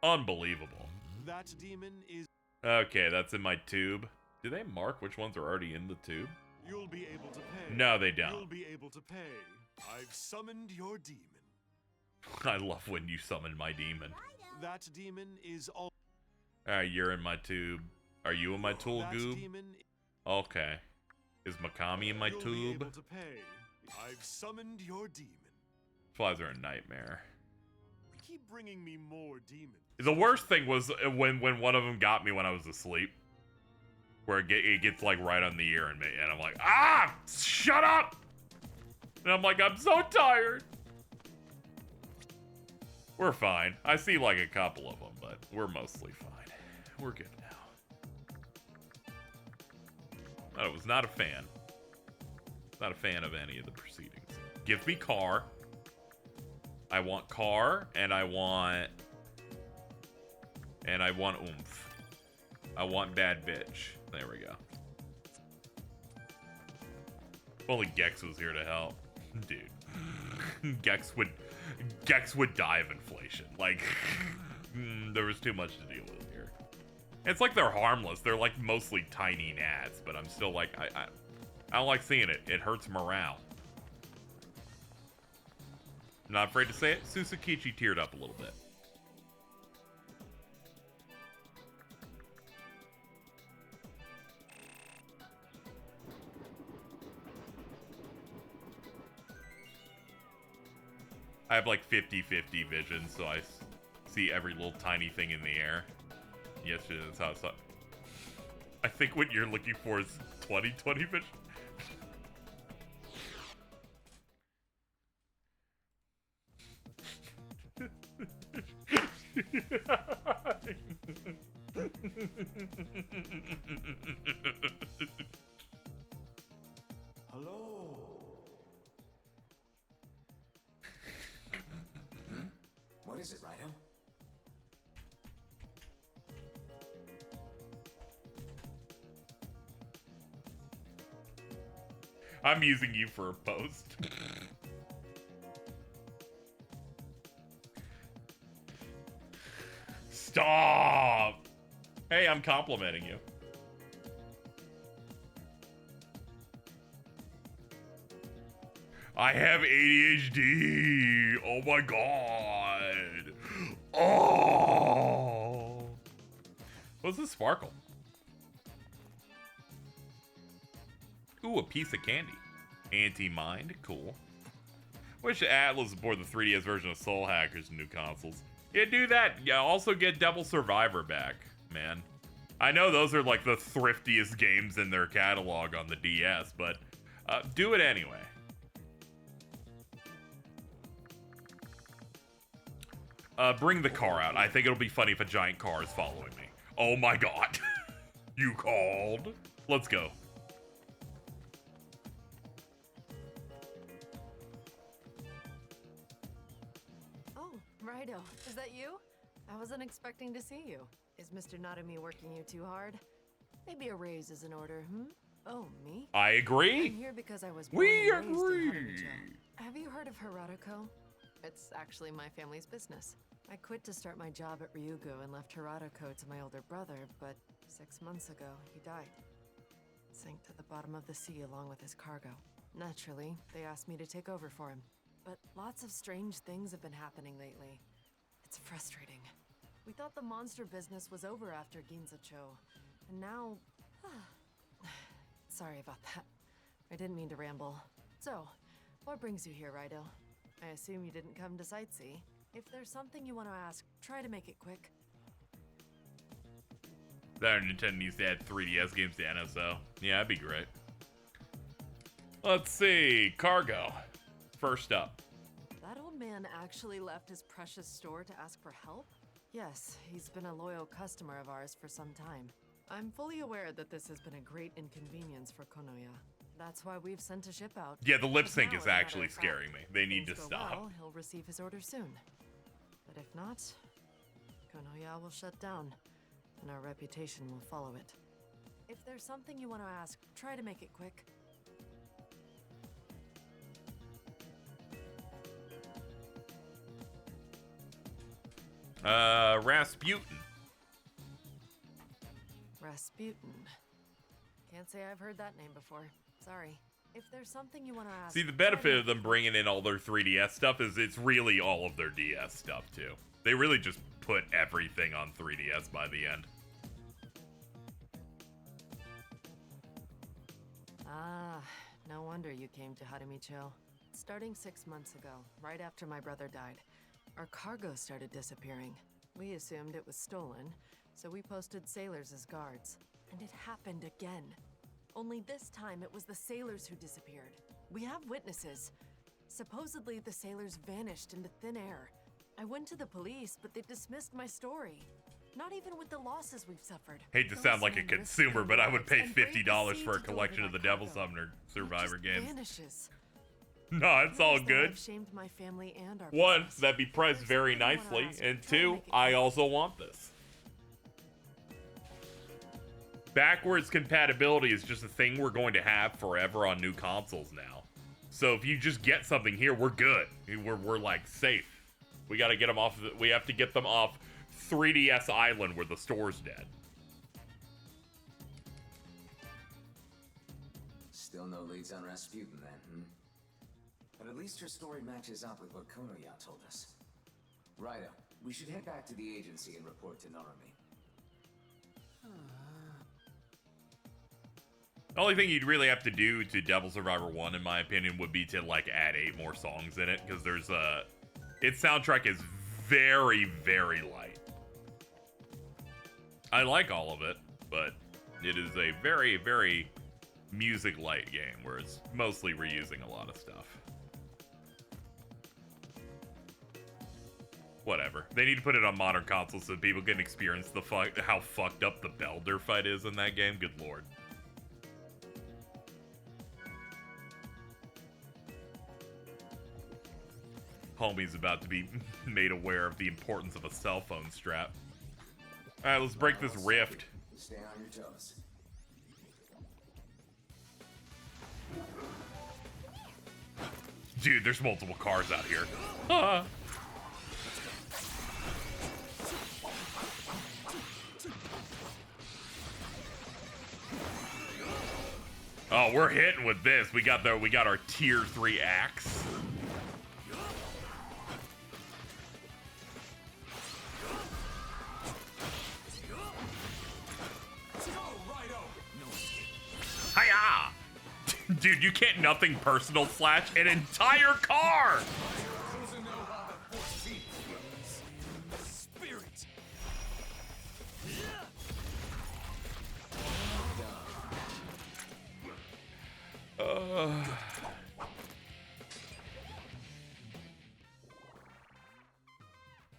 Unbelievable. That demon is... Okay, that's in my tube. Do they mark which ones are already in the tube? You'll be able to pay. No, they don't. You'll be able to pay. I've summoned your demon. I love when you summon my demon. That demon is all. Alright, you're in my tube. Are you in my tool, That Goob? demon Okay. Is Makami in my You'll be tube? able to pay. I've summoned your demon. Flies are a nightmare. Keep bringing me more demons. The worst thing was when one of them got me when I was asleep. Where it gets like right on the ear and me, and I'm like, ah! Shut up! And I'm like, I'm so tired. We're fine. I see like a couple of them, but we're mostly fine. We're good now. I was not a fan. Not a fan of any of the proceedings. Give me car. I want car, and I want oomph. I want bad bitch. There we go. If only Gex was here to help. Dude. Gex would die of inflation. Like, there was too much to deal with here. It's like they're harmless. They're like mostly tiny gnats, but I'm still like, I don't like seeing it. It hurts morale. Not afraid to say it. Susakichi teared up a little bit. I have like 50-50 vision, so I see every little tiny thing in the air. Yesterday, that's how I saw it. I think what you're looking for is 20/20 vision. Hello. What is it, Raidou? I'm using you for a post. Stop! Hey, I'm complimenting you. I have ADHD. Oh my god. Oh. What's this sparkle? Ooh, a piece of candy. Anti-mind, cool. Wish Atlas aboard the 3DS version of Soul Hackers and new consoles. Yeah, do that. Yeah, also get Devil Survivor back, man. I know those are like the thriftiest games in their catalog on the DS, but do it anyway. Bring the car out. I think it'll be funny if a giant car is following me. Oh my god. You called? Let's go. Oh, Raidou, is that you? I wasn't expecting to see you. Is Mr. Narumi working you too hard? Maybe a raise is in order, Oh, me? I agree. I'm here because I was born and raised in Harumicho. Have you heard of Hiratoco? It's actually my family's business. I quit to start my job at Ryugu and left Hiratoco to my older brother, but 6 months ago, he died. Sank to the bottom of the sea along with his cargo. Naturally, they asked me to take over for him. But lots of strange things have been happening lately. It's frustrating. We thought the monster business was over after Ginza-cho, and now... Sorry about that. I didn't mean to ramble. So, what brings you here, Raidou? I assume you didn't come to sightsee. If there's something you want to ask, try to make it quick. That Nintendo needs to add 3DS games to NSO. Yeah, that'd be great. Let's see. Cargo. First up. That old man actually left his precious store to ask for help? Yes, he's been a loyal customer of ours for some time. I'm fully aware that this has been a great inconvenience for Konoya. That's why we've sent a ship out. Yeah, the lip sync Now, is as a matter actually of fact, scaring me. They need to things go stop. well, he'll receive his order soon. But if not, Konoya will shut down, and our reputation will follow it. If there's something you want to ask, try to make it quick. Rasputin. Rasputin. Can't say I've heard that name before. Sorry. If there's something you want to ask... See, the benefit of them bringing in all their 3DS stuff is it's really all of their DS stuff, too. They really just put everything on 3DS by the end. Ah, no wonder you came to Harumi-cho. Starting 6 months ago, right after my brother died, our cargo started disappearing. We assumed it was stolen, so we posted sailors as guards. And it happened again. Only this time it was the sailors who disappeared. We have witnesses. Supposedly the sailors vanished into thin air. I went to the police, but they dismissed my story. Not even with the losses we've suffered. Hate to sound like a consumer, but I would pay $50 for a collection of the Devil Summoner Survivor games. Vanishes. No, it's all good. I've shamed my family and our One, business. that'd be priced very nicely, and two, I also want this. Backwards compatibility is just a thing we're going to have forever on new consoles now. So if you just get something here, we're good. We're like safe. We got to get them off. We have to get them off 3DS Island where the store's dead. Still no leads on Rasputin then, hmm? But at least her story matches up with what Konoya told us. Raidou, we should head back to the agency and report to Narumi. The only thing you'd really have to do to Devil Survivor 1, in my opinion, would be to, like, add 8 more songs in it, because there's its soundtrack is very, very light. I like all of it, but it is a very, very music-light game, where it's mostly reusing a lot of stuff. Whatever. They need to put it on modern consoles so people can experience how fucked up the Belder fight is in that game. Good lord. Homie's about to be made aware of the importance of a cell phone strap. Alright, let's break this rift. Stay on your toes. Dude, there's multiple cars out here. Ah. Oh, we're hitting with this. We got our tier 3 axe. Hiya! Dude, you can't nothing personal slash an entire car!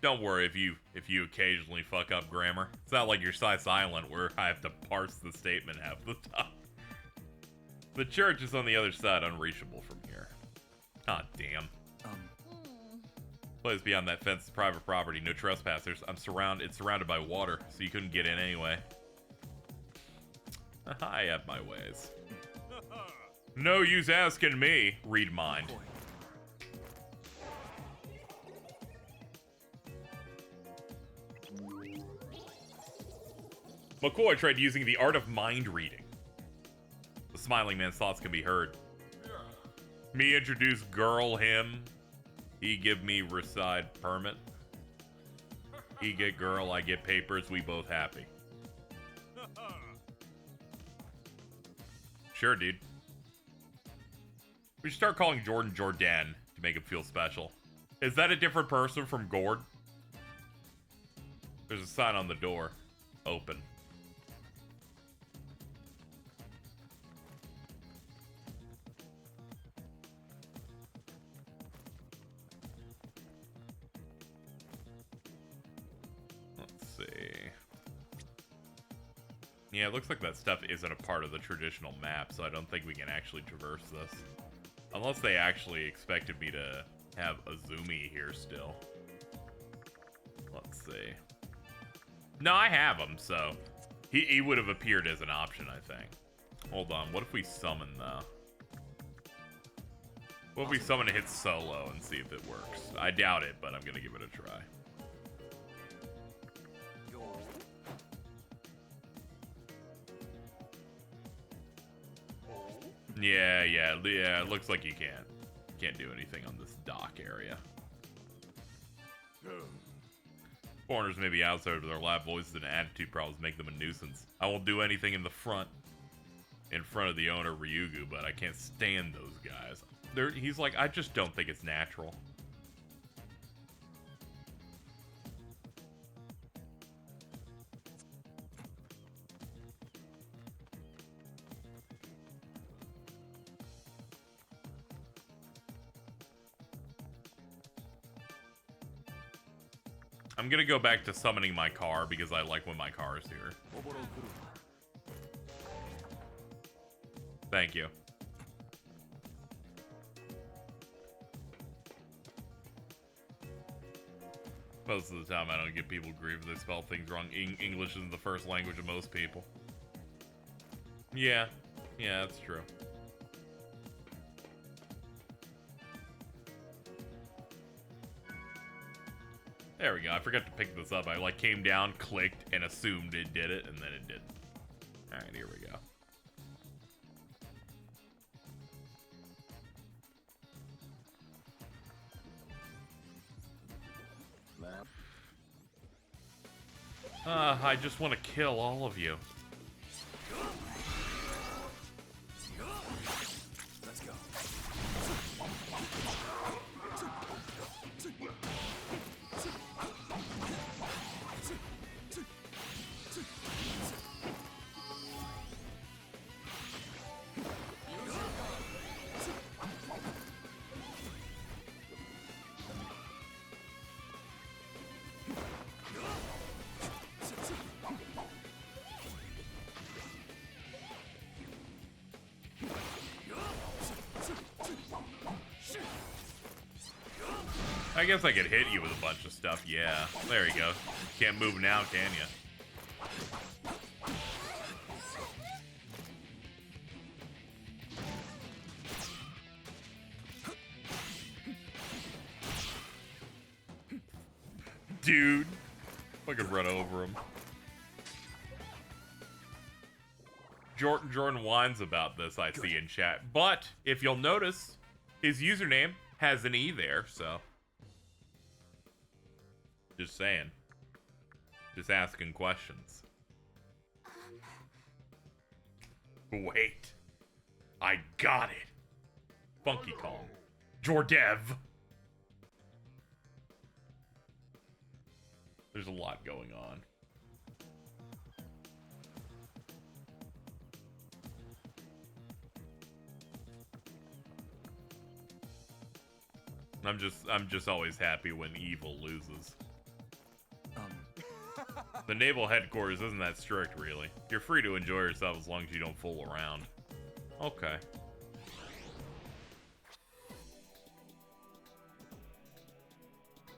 Don't worry if you occasionally fuck up grammar. It's not like you're Slice Island where I have to parse the statement half the time. The church is on the other side, unreachable from here. Ah, damn. Place beyond that fence is private property, no trespassers. It's surrounded by water, so you couldn't get in anyway. I have my ways. No use asking me. Read mind. McCoy tried using the art of mind reading. The smiling man's thoughts can be heard. Me introduce girl him. He give me reside permit. He get girl, I get papers, we both happy. Sure, dude. We should start calling Jordan Jordan to make him feel special. Is that a different person from Gord? There's a sign on the door. Open. Let's see. Yeah, it looks like that stuff isn't a part of the traditional map, so I don't think we can actually traverse this. Unless they actually expected me to have Azumi here still. Let's see. No, I have him, so he would have appeared as an option, I think. Hold on, what if we summon, though? What if we summon to hit solo and see if it works? I doubt it, but I'm gonna give it a try. Yeah, it looks like you can't do anything on this dock area. Foreigners may be outside, but their loud voices and attitude problems make them a nuisance. I won't do anything in front of the owner, Ryugu, but I can't stand those guys. He's like, I just don't think it's natural. I'm gonna go back to summoning my car because I like when my car is here. Thank you. Most of the time I don't get people grief if they spell things wrong. English isn't the first language of most people. Yeah, that's true. There we go. I forgot to pick this up. I like came down, clicked, and assumed it did it, and then it didn't. Alright, here we go. I just want to kill all of you. Let's go. I guess I could hit you with a bunch of stuff. Yeah, there you go. Can't move now, can you? Dude, if I could run over him. Jordan whines about this, I see in chat. But if you'll notice, his username has an E there, so. Just saying. Just asking questions. Wait. I got it. Funky Kong. Jordev. There's a lot going on. I'm just always happy when evil loses. The naval headquarters isn't that strict, really. You're free to enjoy yourself as long as you don't fool around. Okay.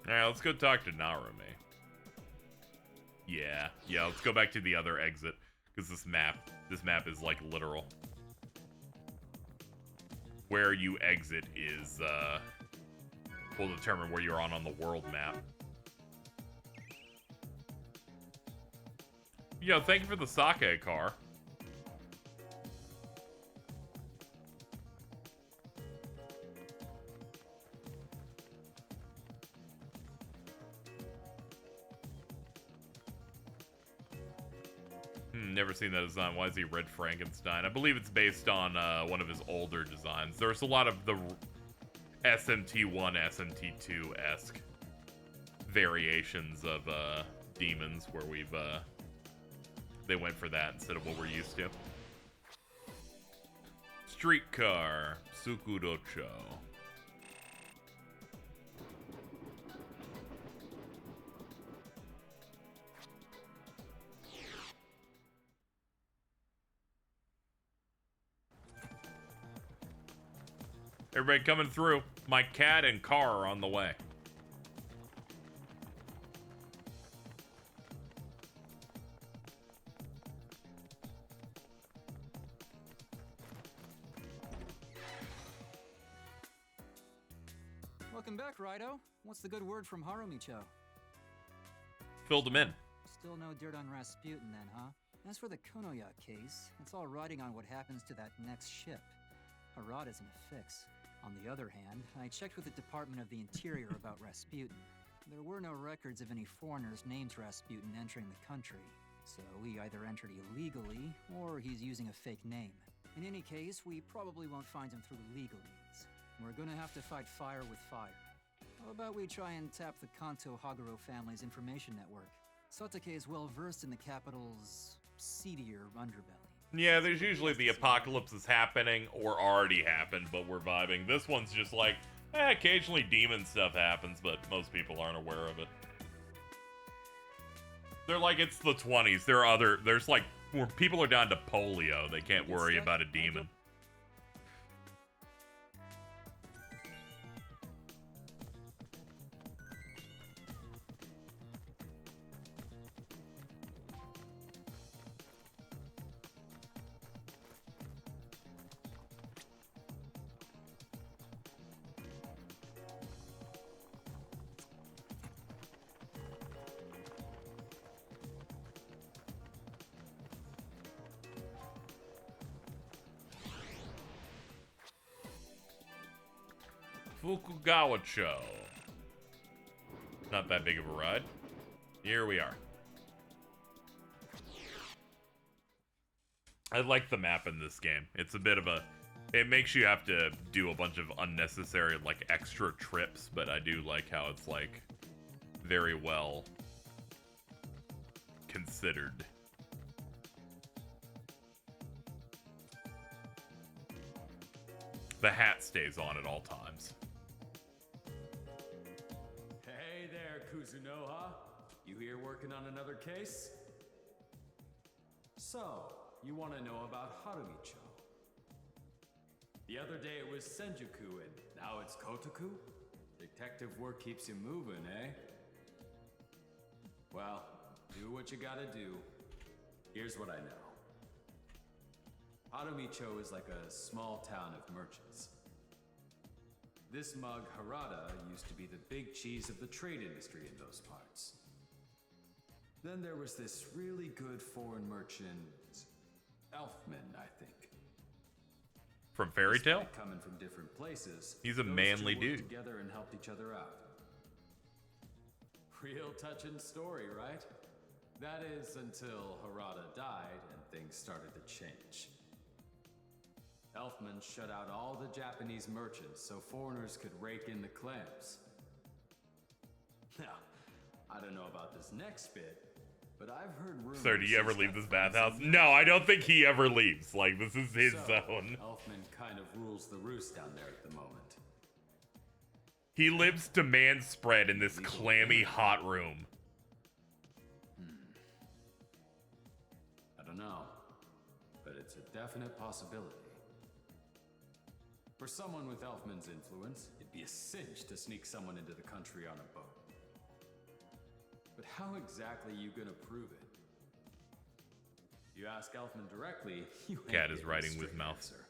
Alright, let's go talk to Narume. Yeah, let's go back to the other exit. Because this map is like literal. Where you exit is, will determine where you're on the world map. Yo, thank you for the sake car. Never seen that design. Why is he Red Frankenstein? I believe it's based on one of his older designs. There's a lot of the SMT1, SMT2-esque variations of demons where we've they went for that instead of what we're used to. Streetcar, Sukudocho. Everybody coming through. My cat and car are on the way. Welcome back, Raidou. What's the good word from Harumicho? Filled him in. Still no dirt on Rasputin then, huh? As for the Konoya case, it's all riding on what happens to that next ship. Harada's in a fix. On the other hand, I checked with the Department of the Interior about Rasputin. There were no records of any foreigners named Rasputin entering the country, so he either entered illegally, or he's using a fake name. In any case, we probably won't find him through legal means. We're gonna have to fight fire with fire. How about we try and tap the Kanto Haguro family's information network? Satake is well versed in the capital's seedier underbelly. Yeah, there's usually the apocalypse is happening or already happened, but we're vibing. This one's just like, occasionally demon stuff happens, but most people aren't aware of it. They're like, it's the 20s. There's like, where people are down to polio. They can't worry about a demon. Fukugawa-cho. Not that big of a ride. Here we are. I like the map in this game. It's a bit of a... It makes you have to do a bunch of unnecessary, like, extra trips, but I do like how it's, like, very well considered. The hat stays on at all times. Hey there, Kuzunoha. You here working on another case? So, you want to know about Harumicho? The other day it was Senjuku, and now it's Kotoku? Detective work keeps you moving, eh? Well, do what you gotta do. Here's what I know. Harumicho is like a small town of merchants. This mug, Harada, used to be the big cheese of the trade industry in those parts. Then there was this really good foreign merchant, Elfman, I think. From Fairy Tail? Coming from different places, he's a manly those two worked dude. Together and helped each other out. Real touching story, right? That is until Harada died and things started to change. Elfman shut out all the Japanese merchants so foreigners could rake in the clams. Now, I don't know about this next bit, but I've heard rumors... Sir, do you ever leave this bathhouse? No, I don't think he ever leaves. Like, this is his zone. Elfman kind of rules the roost down there at the moment. He lives demand spread in this clammy hot room. I don't know, but it's a definite possibility. For someone with Elfman's influence, it'd be a cinch to sneak someone into the country on a boat. But how exactly are you gonna prove it? If you ask Elfman directly, you Cat is writing with mouth. Answer.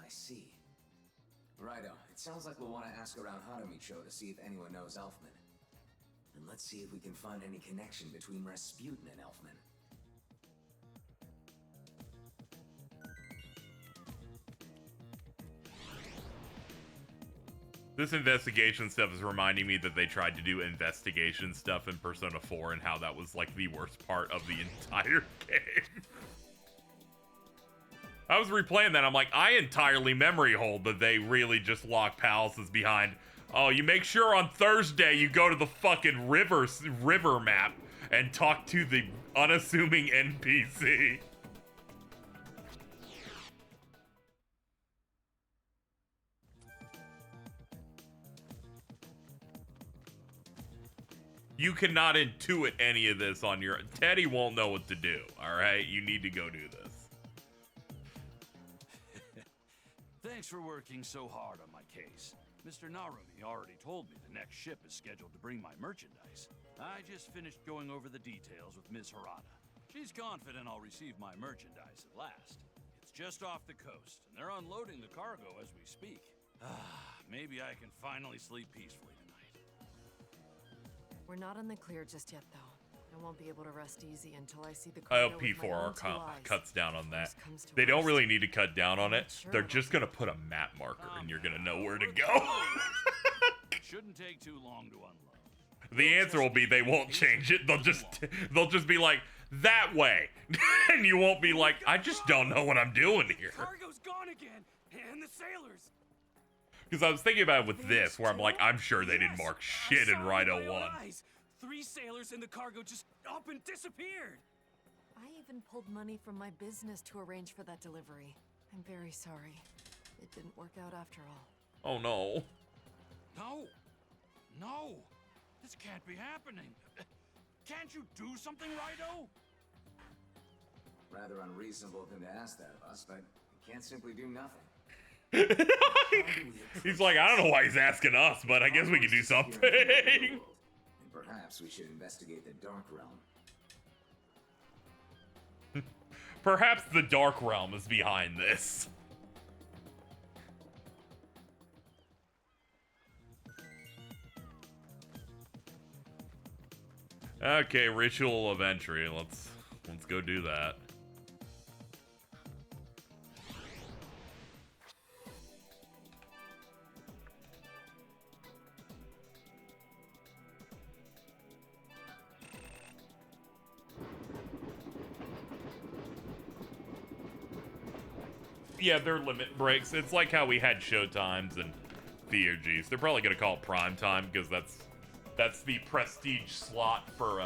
I see. Raidou, it sounds like we'll want to ask around Harumicho to see if anyone knows Elfman. And let's see if we can find any connection between Rasputin and Elfman. This investigation stuff is reminding me that they tried to do investigation stuff in Persona 4 and how that was like the worst part of the entire game. I was replaying that. I'm like, I entirely memory hold that they really just lock palaces behind. Oh, you make sure on Thursday you go to the fucking river map and talk to the unassuming NPC. You cannot intuit any of this on your... Teddy won't know what to do, alright? You need to go do this. Thanks for working so hard on my case. Mr. Narumi already told me the next ship is scheduled to bring my merchandise. I just finished going over the details with Ms. Harada. She's confident I'll receive my merchandise at last. It's just off the coast, and they're unloading the cargo as we speak. Maybe I can finally sleep peacefully tonight. We're not in the clear just yet, though. I I won't be able to rest easy until I see the I cargo hope with my P4R own two eyes. cuts down on that. comes to They don't worst, really need to cut down on it. sure They're it'll just gonna put a map marker and you're gonna know where to go. Shouldn't take too long to unload. The answer will be they won't change it. They'll just be like, that way. And you won't be like, I just don't know what I'm doing here. Cargo's gone again, and the sailors. Because I was thinking about it with this, where I'm like, I'm sure they didn't mark shit in Raidou 1. 3 sailors in the cargo just up and disappeared. I even pulled money from my business to arrange for that delivery. I'm very sorry. It didn't work out after all. Oh no. No, this can't be happening. Can't you do something, Raidou? Rather unreasonable of him to ask that of us, but he can't simply do nothing. He's like, I don't know why he's asking us, but I guess we can do something. And perhaps we should investigate the Dark Realm. Perhaps the Dark Realm is behind this. Okay, ritual of entry. Let's go do that. Yeah, they're limit breaks. It's like how we had showtimes and theurgies. They're probably gonna call it prime time because that's the prestige slot for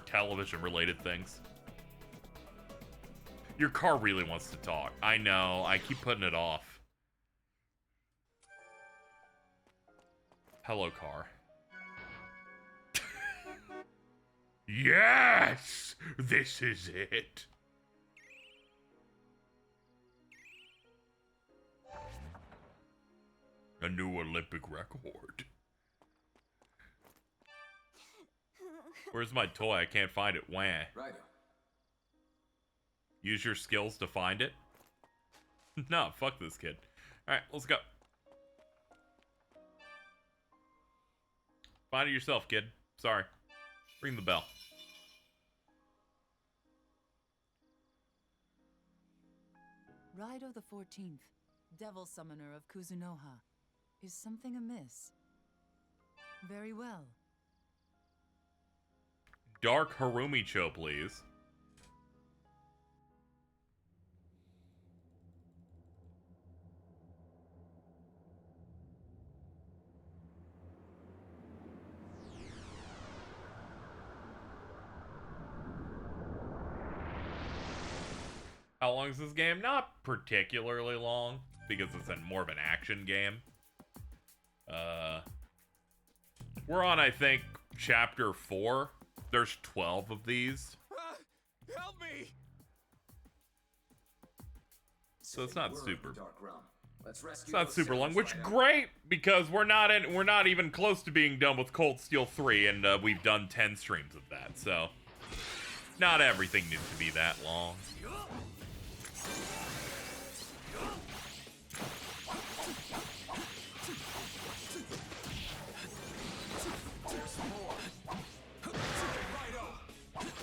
television related things. Your car really wants to talk. I know. I keep putting it off. Hello, car. Yes! This is it. A new Olympic record. Where's my toy? I can't find it. Wah. Right. Use your skills to find it? No, fuck this kid. Alright, let's go. Find it yourself, kid. Sorry. Ring the bell. Raidou the 14th, Devil Summoner of Kuzunoha. Is something amiss? Very well. Dark Harumicho, please. How long is this game? Not particularly long, because it's more of an action game. We're on, I think, chapter 4. There's 12 of these. Help me! So it's not super. Let's rescue It's not those super long, sailors, which Raidou. great because we're not even close to being done with Cold Steel 3, and we've done 10 streams of that. So not everything needs to be that long.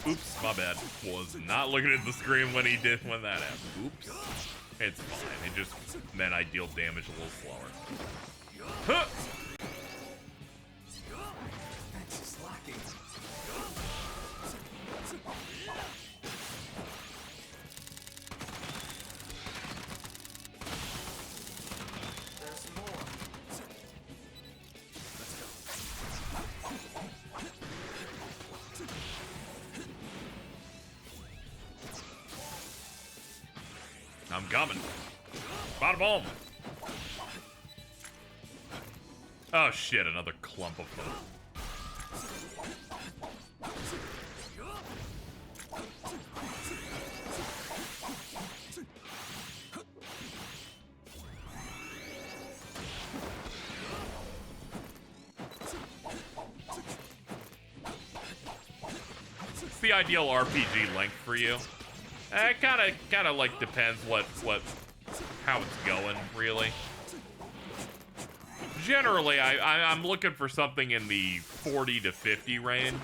Oops, my bad. Was not looking at the screen when that happened. Oops. It's fine. It just meant I deal damage a little slower. Huh! I'm coming. Bada boom. Oh shit, another clump of them. It's the ideal RPG length for you. It kind of like depends how it's going, really. Generally, I'm looking for something in the 40 to 50 range.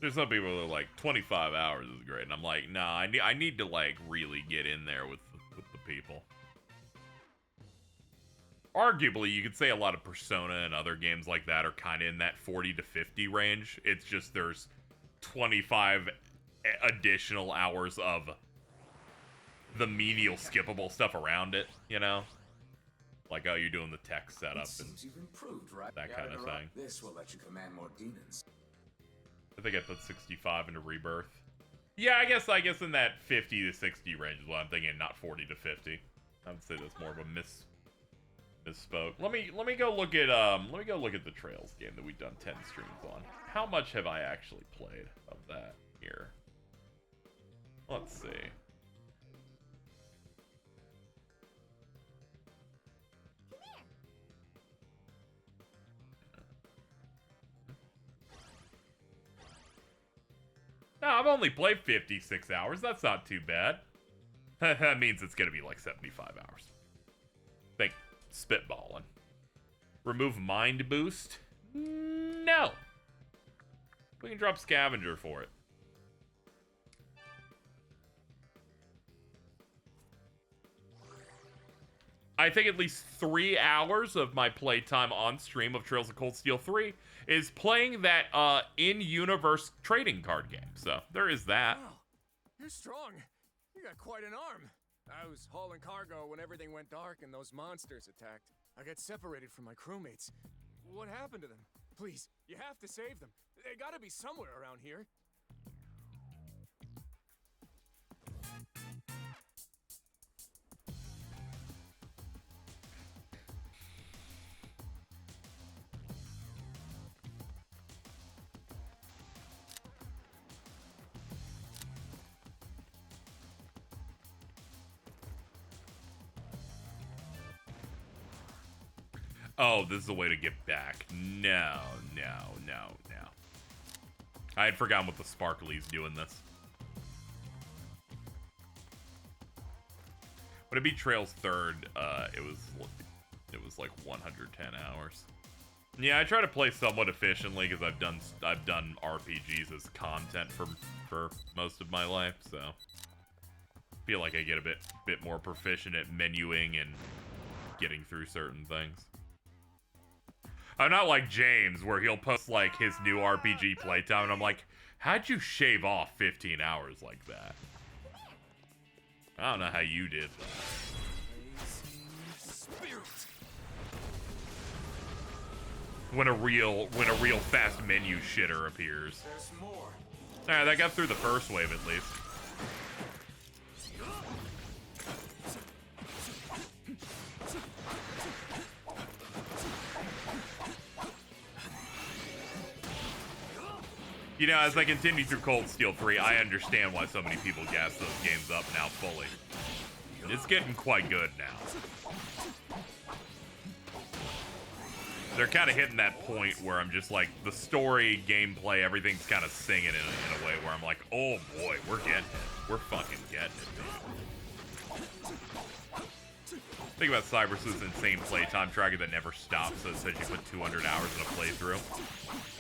There's some people who are like 25 hours is great, and I'm like, nah, I need to like really get in there with the people. Arguably, you could say a lot of Persona and other games like that are kind of in that 40 to 50 range. It's just there's 25 additional hours of the menial skippable stuff around it, you know? Like, oh, you're doing the tech setup and You've improved, right? that kind of thing. This will let you command more demons. I think I put 65 into Rebirth. Yeah, I guess in that 50 to 60 range is what I'm thinking, not 40 to 50. I would say that's more of a misspoke. Let me go look at the Trails game that we've done 10 streams on. How much have I actually played of that here? Let's see. No, I've only played 56 hours. That's not too bad. That means it's gonna be like 75 hours. Think spitballing. Remove mind boost? No. We can drop scavenger for it. I think at least 3 hours of my playtime on stream of Trails of Cold Steel 3 is playing that in-universe trading card game. So there is that. Wow, you're strong. You got quite an arm. I was hauling cargo when everything went dark and those monsters attacked. I got separated from my crewmates. What happened to them? Please, you have to save them. They gotta be somewhere around here. Oh, this is a way to get back. No. I had forgotten what the Sparkly's doing this. When it beat Trails 3rd, it was like 110 hours. Yeah, I try to play somewhat efficiently because I've done RPGs as content for most of my life, so feel like I get a bit more proficient at menuing and getting through certain things. I'm not like James, where he'll post, like, his new RPG playtime, and I'm like, how'd you shave off 15 hours like that? I don't know how you did that. When a real fast menu shitter appears. Alright, that got through the first wave, at least. You know, as I continue through Cold Steel 3, I understand why so many people gas those games up now fully. It's getting quite good now. They're kind of hitting that point where I'm just like, the story, gameplay, everything's kind of singing in a way where I'm like, oh boy, we're getting it. We're fucking getting it, dude. Think about Cybersleuth's insane playtime tracker that never stops, so it says you put 200 hours in a playthrough.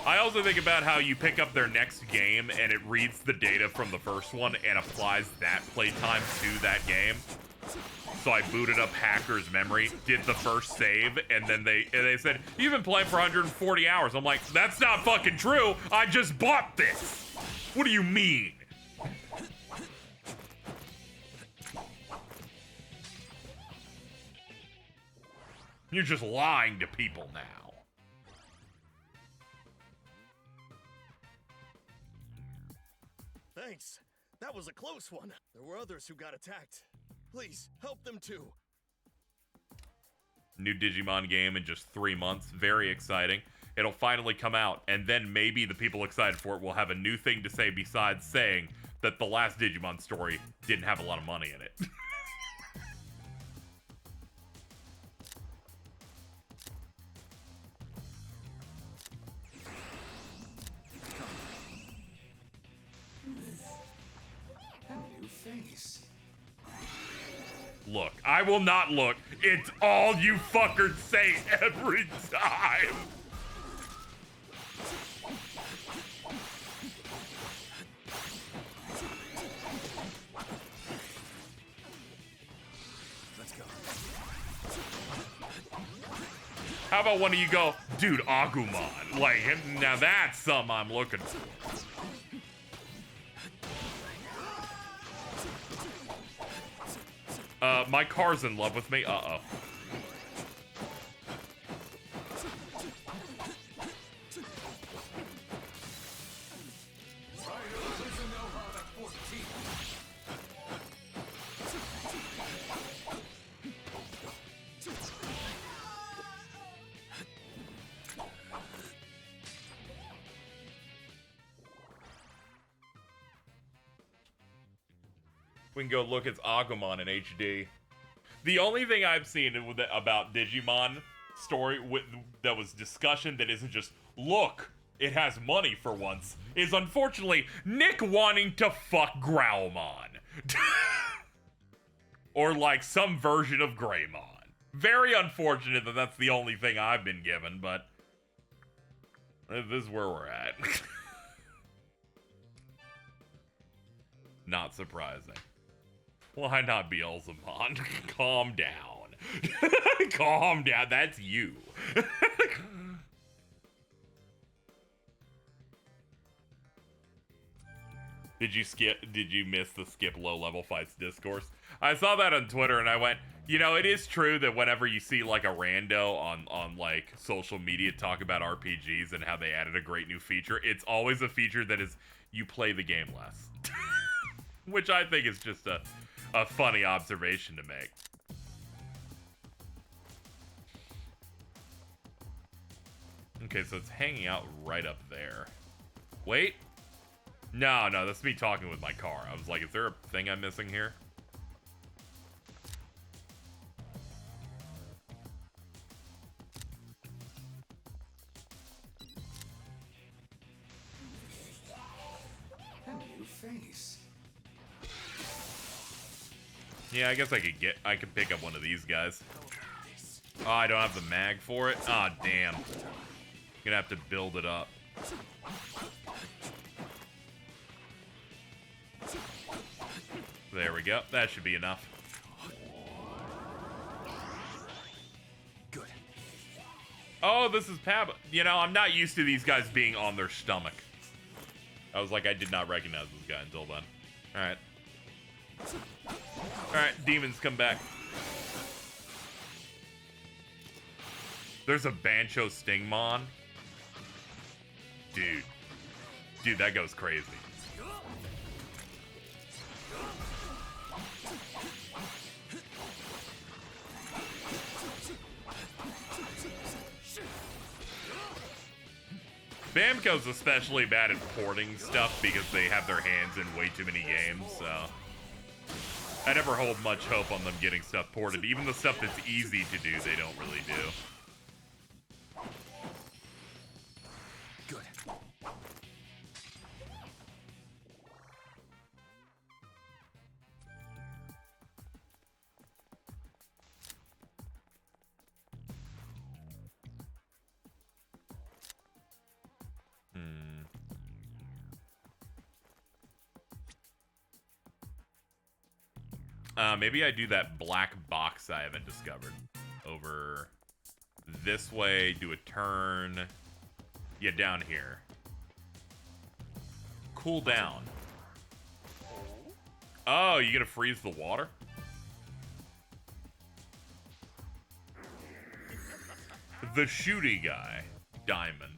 I also think about how you pick up their next game and it reads the data from the first one and applies that playtime to that game. So I booted up Hacker's Memory, did the first save, and then they said, you've been playing for 140 hours. I'm like, that's not fucking true. I just bought this. What do you mean? You're just lying to people now. Thanks. That was a close one. There were others who got attacked. Please, help them too. New Digimon game in just 3 months. Very exciting. It'll finally come out, and then maybe the people excited for it will have a new thing to say besides saying that the last Digimon story didn't have a lot of money in it. Look, I will not look. It's all you fuckers say every time. How about one of you go, dude, Agumon? Like, now that's something I'm looking for. My car's in love with me. Uh-oh. We can go look at Agumon in HD. The only thing I've seen about Digimon story that was discussion that isn't just, look, it has money for once, is unfortunately Nick wanting to fuck Growlmon. Or like some version of Greymon. Very unfortunate that that's the only thing I've been given, but this is where we're at. Not surprising. Why not Beelzemon? Calm down. Calm down. That's you. Did you miss the skip low level fights discourse? I saw that on Twitter and I went, you know, it is true that whenever you see like a rando on like social media talk about RPGs and how they added a great new feature, it's always a feature that is you play the game less. Which I think is just a funny observation to make. Okay, so it's hanging out right up there. Wait. No, that's me talking with my car. I was like, is there a thing I'm missing here? A new face. Yeah, I guess I could pick up one of these guys. Oh, I don't have the mag for it? Ah, oh, damn. Gonna have to build it up. There we go. That should be enough. Good. Oh, this is Pab. You know, I'm not used to these guys being on their stomach. I was like, I did not recognize this guy until then. Alright. Alright, demons come back. There's a Bancho Stingmon. Dude, that goes crazy. Bamco's especially bad at porting stuff because they have their hands in way too many games, so I never hold much hope on them getting stuff ported. Even the stuff that's easy to do, they don't really do. Good. Maybe I do that black box I haven't discovered. Over this way, do a turn. Yeah, down here. Cool down. Oh, you gonna freeze the water? The shooty guy. Diamond.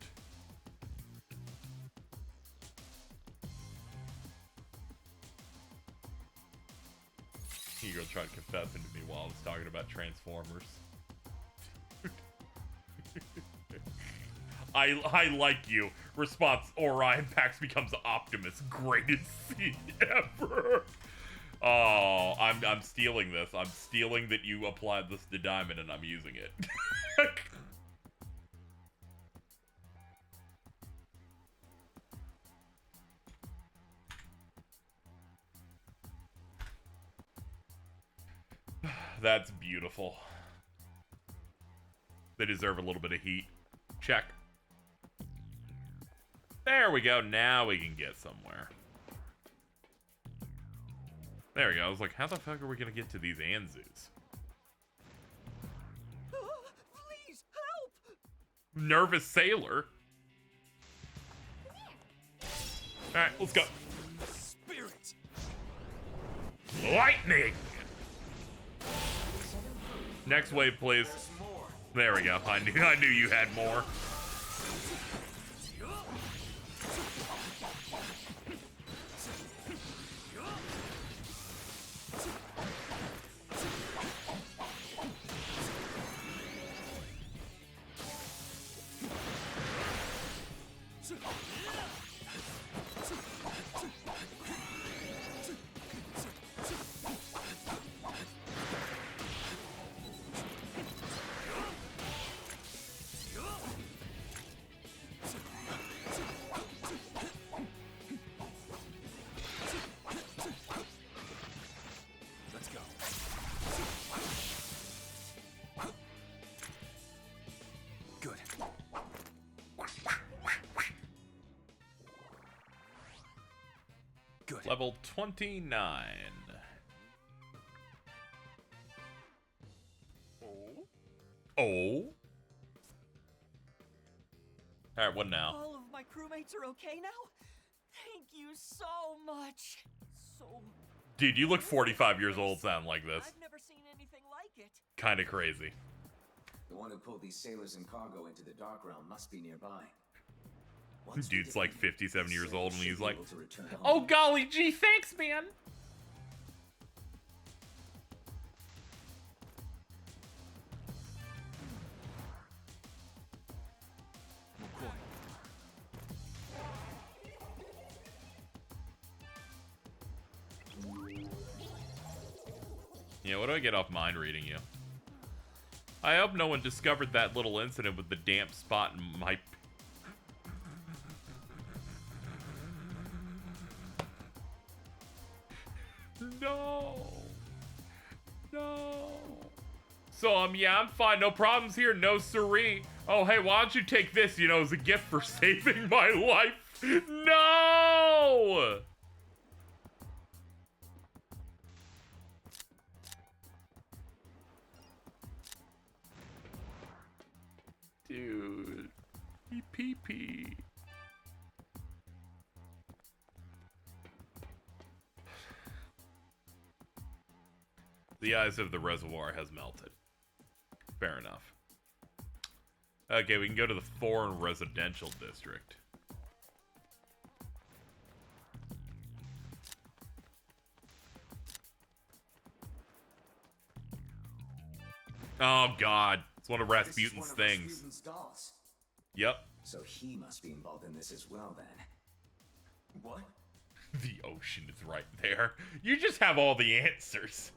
You go try to confess into me while I was talking about Transformers. I like you. Response, Orion Pax becomes Optimus. Greatest scene ever. Oh, I'm stealing this. I'm stealing that you applied this to Diamond and I'm using it. That's beautiful. They deserve a little bit of heat. Check. There we go. Now we can get somewhere. There we go. I was like, how the fuck are we going to get to these Anzus? Please, help! nervous sailor. Alright, let's go. Spirit. Lightning! Next wave, please. There we go. I knew you had more. Level 29. Oh? Alright, what now? All of my crewmates are okay now? Thank you so much. So... Dude, you look 45 years old sound like this. I've never seen anything like it. Kinda crazy. The one who pulled these sailors and cargo into the Dark Realm must be nearby. Dude's like 57 years old and he's like, oh golly gee, thanks man! Yeah, what do I get off mind reading you? I hope no one discovered that little incident with the damp spot in my... No. No. So, yeah, I'm fine. No problems here. No siree. Oh, hey, why don't you take this, you know, as a gift for saving my life? No! Dude. Pee-pee. The ice of the reservoir has melted. Fair enough. Okay, we can go to the foreign residential district. Oh god, it's one of Rasputin's things. Rasputin's dolls. Yep. So he must be involved in this as well then. What? The ocean is right there. You just have all the answers.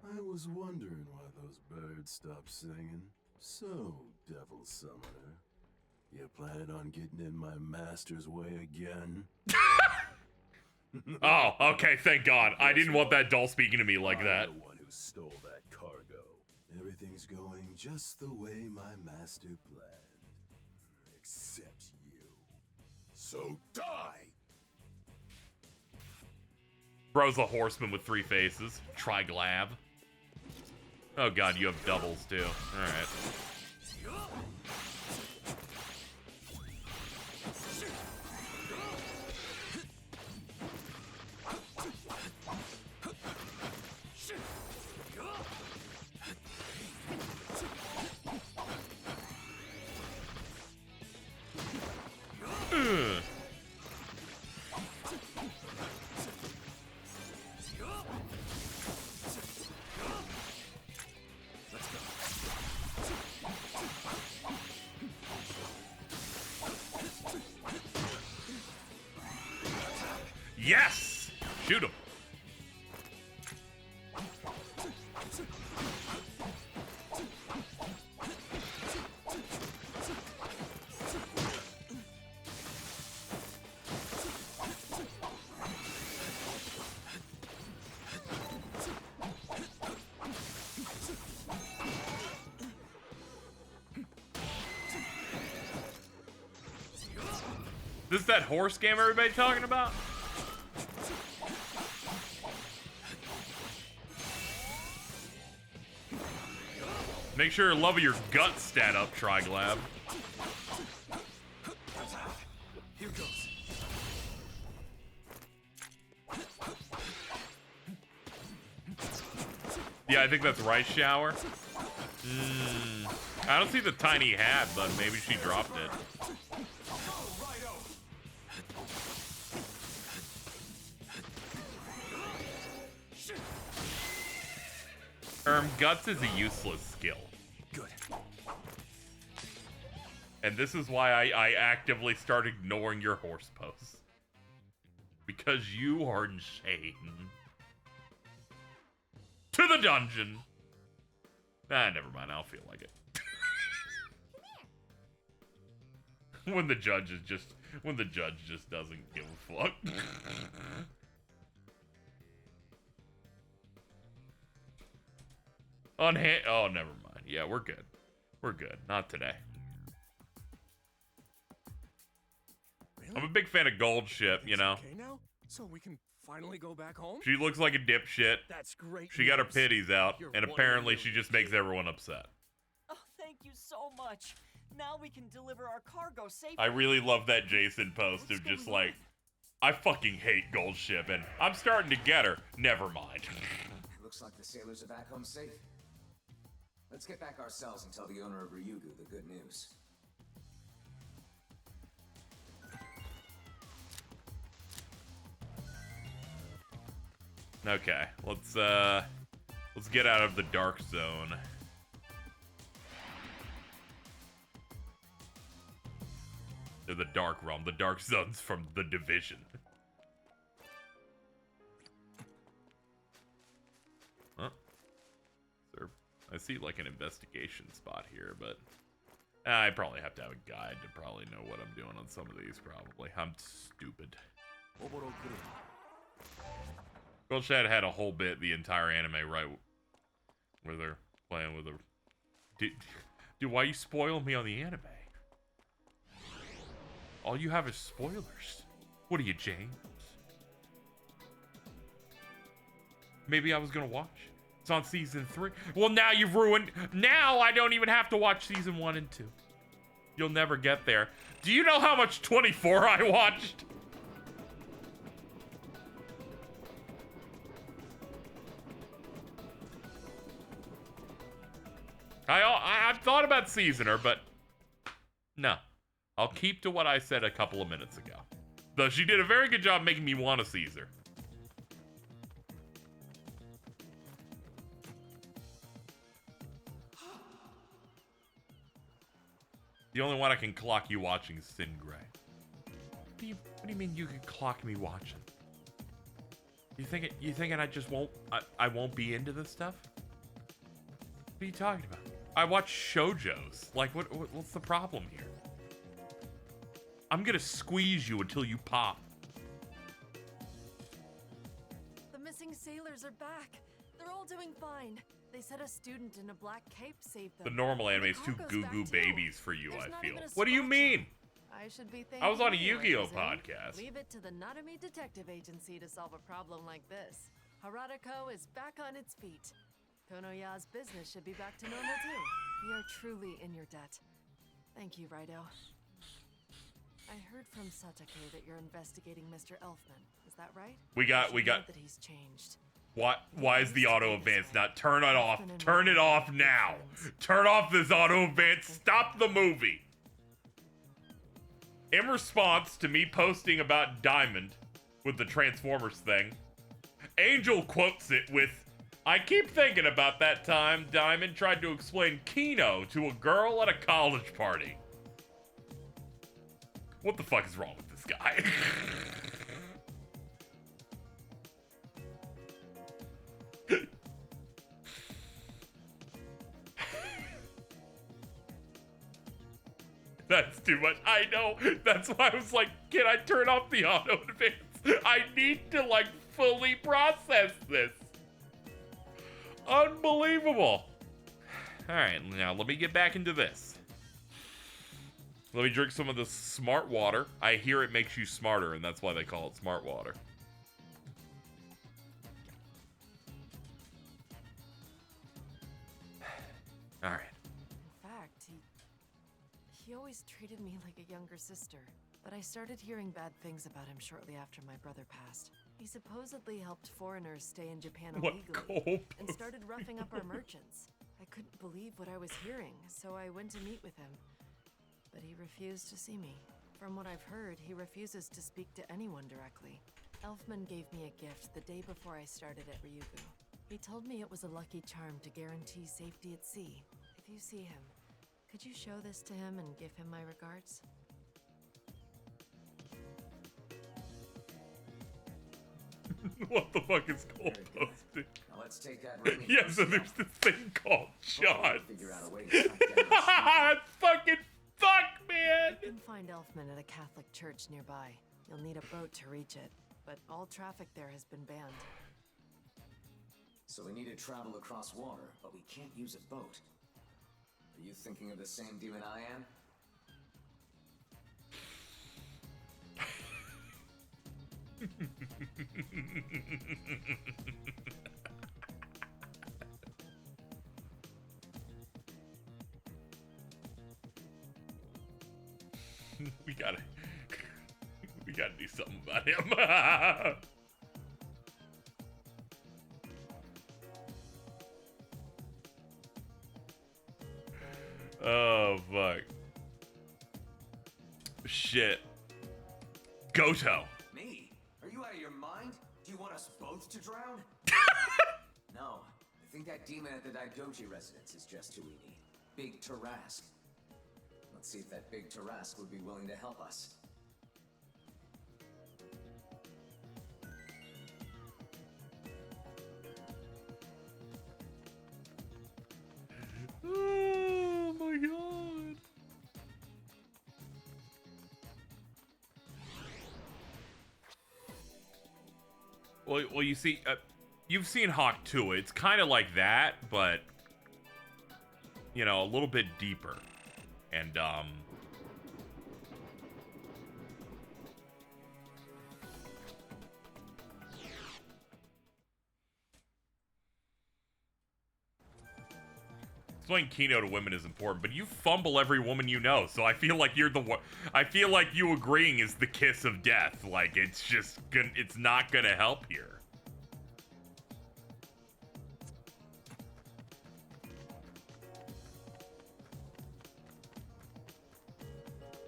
I was wondering why those birds stopped singing. So, Devil Summoner, you planning on getting in my master's way again? Oh, okay, thank God. I didn't want that doll speaking to me like that. I'm the one who stole that cargo. Everything's going just the way my master planned. Except you. So die! Bro's a horseman with 3 faces. Triglab. Oh god, you have doubles too. Alright. Yes! Shoot him. This is that horse game everybody talking about? Make sure your love of your guts stat up, Triglab. Here goes. Yeah, I think that's Rice Shower. I don't see the tiny hat, but maybe she dropped it. Guts is a useless skill. Good. And this is why I actively start ignoring your horse posts. Because you are insane. To the dungeon! Ah, never mind, I don't feel like it. When the judge just doesn't give a fuck. Oh, never mind. Yeah, we're good. We're good. Not today. Really? I'm a big fan of Gold Ship, you know. Okay now? So we can finally go back home? She looks like a dipshit. That's great. She got her news. pitties out, You're and one apparently of she the just makes everyone upset. Oh, thank you so much. Now we can deliver our cargo safely. I really love that Jason post of just like, I fucking hate Gold Ship, and I'm starting to get her. Never mind. Looks like the sailors are back home safe. Let's get back ourselves and tell the owner of Ryugu the good news. Okay, let's get out of the dark zone. Or the dark realm. The dark zone's from The Division. Huh? Sir, I see like an investigation spot here, but I probably have to have a guide to probably know what I'm doing on some of these, probably. I'm stupid. Goldshad had a whole bit, the entire anime, right, where they're playing with a... Dude, why you spoil me on the anime? All you have is spoilers. What are you, James? Maybe I was gonna watch. It's on season 3. Well, now you've ruined... Now I don't even have to watch season 1 and 2. You'll never get there. Do you know how much 24 I watched? I've thought about Seasoner, but no. I'll keep to what I said a couple of minutes ago. Though she did a very good job making me want to Caesar. The only one I can clock you watching is Sin Gray. What do you mean you can clock me watching? You thinking I just won't I won't be into this stuff? What are you talking about? I watch shoujos. Like what's the problem here? I'm gonna squeeze you until you pop. The missing sailors are back. They're all doing fine. They said a student in a black cape saved them. The normal anime is too cargo's goo-goo back, too. babies for you, There's I not feel. even a What do you scratch mean? I should be I was on a thanking Yu-Gi-Oh you, podcast. Leave it to the Nanami Detective Agency to solve a problem like this. Haradako is back on its feet. Konoya's business should be back to normal too. We are truly in your debt. Thank you, Raidou. I heard from Satake that you're investigating Mr. Elfman. Is that right? We got that he's changed. Why is the auto advance not? Turn it off. Turn it off now. Turn off this auto advance. Stop the movie. In response to me posting about Diamond with the Transformers thing, Angel quotes it with, "I keep thinking about that time Diamond tried to explain Kino to a girl at a college party." What the fuck is wrong with this guy? That's too much. I know. That's why I was like, can I turn off the auto advance? I need to like fully process this. Unbelievable. All right, now let me get back into this. Let me drink some of this smart water. I hear it makes you smarter, and that's why they call it smart water. All right. He always treated me like a younger sister, but I started hearing bad things about him shortly after my brother passed. He supposedly helped foreigners stay in Japan illegally and started roughing up our merchants. I couldn't believe what I was hearing, so I went to meet with him. But he refused to see me. From what I've heard, he refuses to speak to anyone directly. Elfman gave me a gift the day before I started at Ryugu. He told me it was a lucky charm to guarantee safety at sea. If you see him, could you show this to him and give him my regards? What the fuck is Cole posting? Now let's take that ring. Yeah, so there's this thing called John. Figure out a way to track down Fucking fuck, man! You can find Elfman at a Catholic church nearby. You'll need a boat to reach it, but all traffic there has been banned. So we need to travel across water, but we can't use a boat. Are you thinking of the same demon I am? we gotta do something about him. Oh fuck. Shit. Goto. Me? Are you out of your mind? Do you want us both to drown? No. I think that demon at the Daidoji residence is just who we need. Big Tarask. Let's see if that big Tarask would be willing to help us. Oh my god. Well, you see, you've seen Hawk 2. It's kind of like that, but, you know, a little bit deeper. And, explaining Kino to women is important, but you fumble every woman you know, so I feel like you're the one. I feel like you agreeing is the kiss of death. Like, it's just gonna, it's not gonna help here.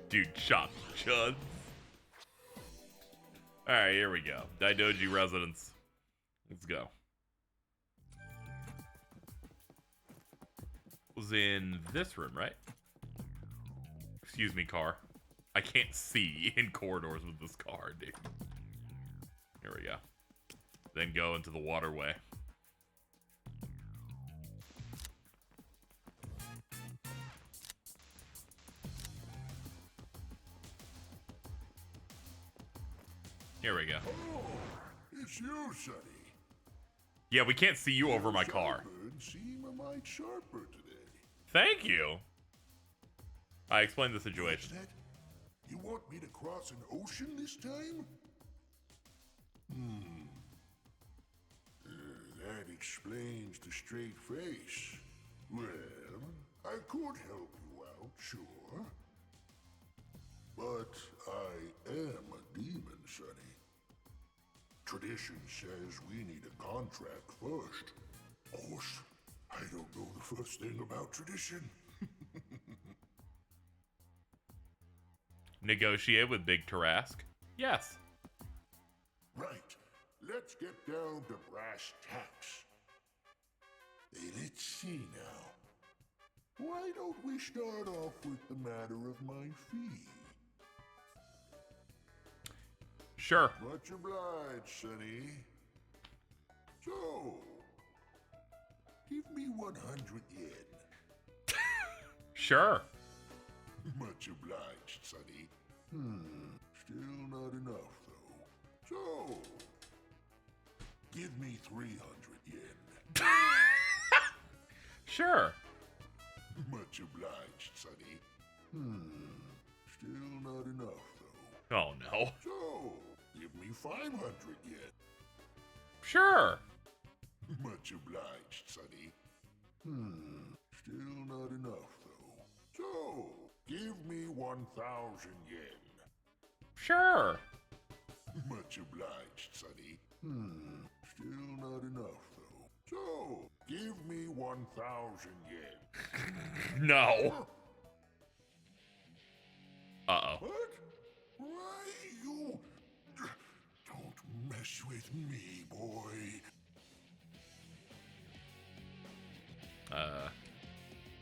Dude, chop chuds. Alright, here we go. Daidoji residence. Let's go. Was in this room, right? Excuse me, car. I can't see in corridors with this car, dude. Here we go. Then go into the waterway. Here we go. Oh, it's you, Sonny. Yeah, we can't see you over my car. Seem a mite sharper today. Thank you. I explained the situation. What's that? You want me to cross an ocean this time? That explains the straight face. Well, I could help you out, sure. But I am a demon, Sonny. Tradition says we need a contract first. Of course, I don't know the first thing about tradition. Negotiate with Big Tarask? Yes. Right. Let's get down to brass tacks. Hey, let's see now. Why don't we start off with the matter of my fee? Sure. Much obliged, Sonny. So, give me 100 yen. Sure. Much obliged, Sonny. Still not enough, though. So, give me 300 yen. Sure. Much obliged, Sonny. Still not enough, though. Oh, no. So, give me 500 yen. Sure. Much obliged, Sonny. Still not enough, though. So, give me 1,000 yen. Sure. Much obliged, Sonny. Still not enough, though. So, give me 1,000 yen. No. Uh-oh. What? Why, you... Don't mess with me, boy.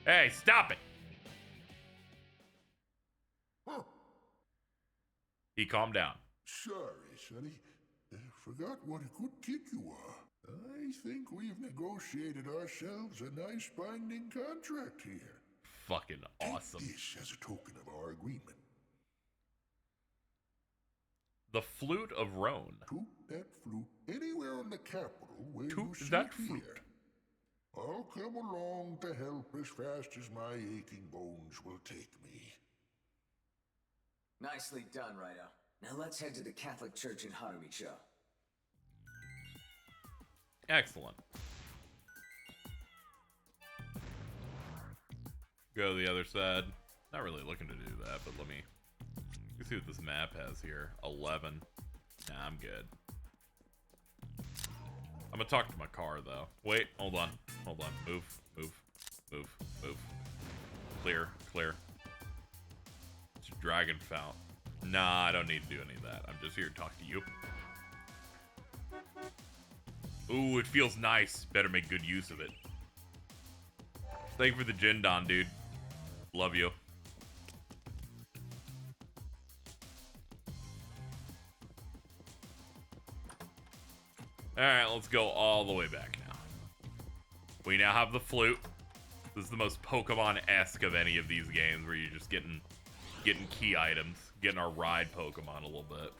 Hey, stop it. He calmed down. Sorry, Sonny. Forgot what a good kid you are. I think we've negotiated ourselves a nice binding contract here. Fucking awesome. Take this as a token of our agreement. The Flute of Roan. Toot that flute anywhere in the capital where you Toot see that it flute. here. I'll come along to help as fast as my aching bones will take me. Nicely done, Raidou. Now let's head to the Catholic Church in Harumicho. Excellent. Go to the other side. Not really looking to do that, but let me see what this map has here. 11. Nah, I'm good. I'm gonna talk to my car, though. Wait, hold on. Hold on. Move, move, move, move. Clear, clear. It's a dragon fount. Nah, I don't need to do any of that. I'm just here to talk to you. Ooh, it feels nice. Better make good use of it. Thank you for the Jindon, dude. Love you. Alright, let's go all the way back now. We now have the flute. This is the most Pokemon-esque of any of these games where you're just getting key items. Getting our ride Pokemon a little bit.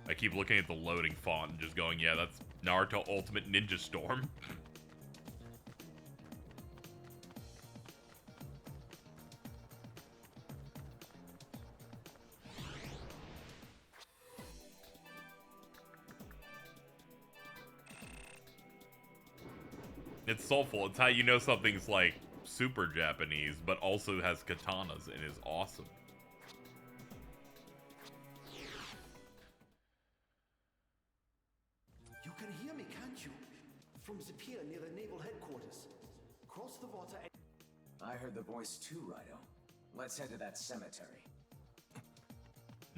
I keep looking at the loading font and just going, yeah, that's Naruto Ultimate Ninja Storm. It's soulful. It's how you know something's like super Japanese, but also has katanas and is awesome. You can hear me, can't you? From the pier near the naval headquarters. Cross the water and... I heard the voice too, Raidou. Let's head to that cemetery.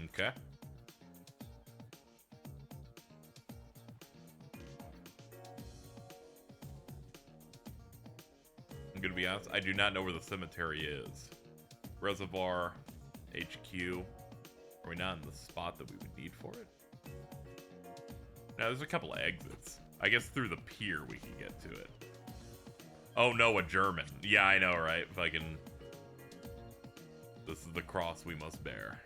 Okay. I'm gonna be honest, I do not know where the cemetery is. Reservoir, HQ. Are we not in the spot that we would need for it? Now, there's a couple of exits. I guess through the pier we can get to it. Oh no, a German. Yeah, I know, right? If I can... This is the cross we must bear.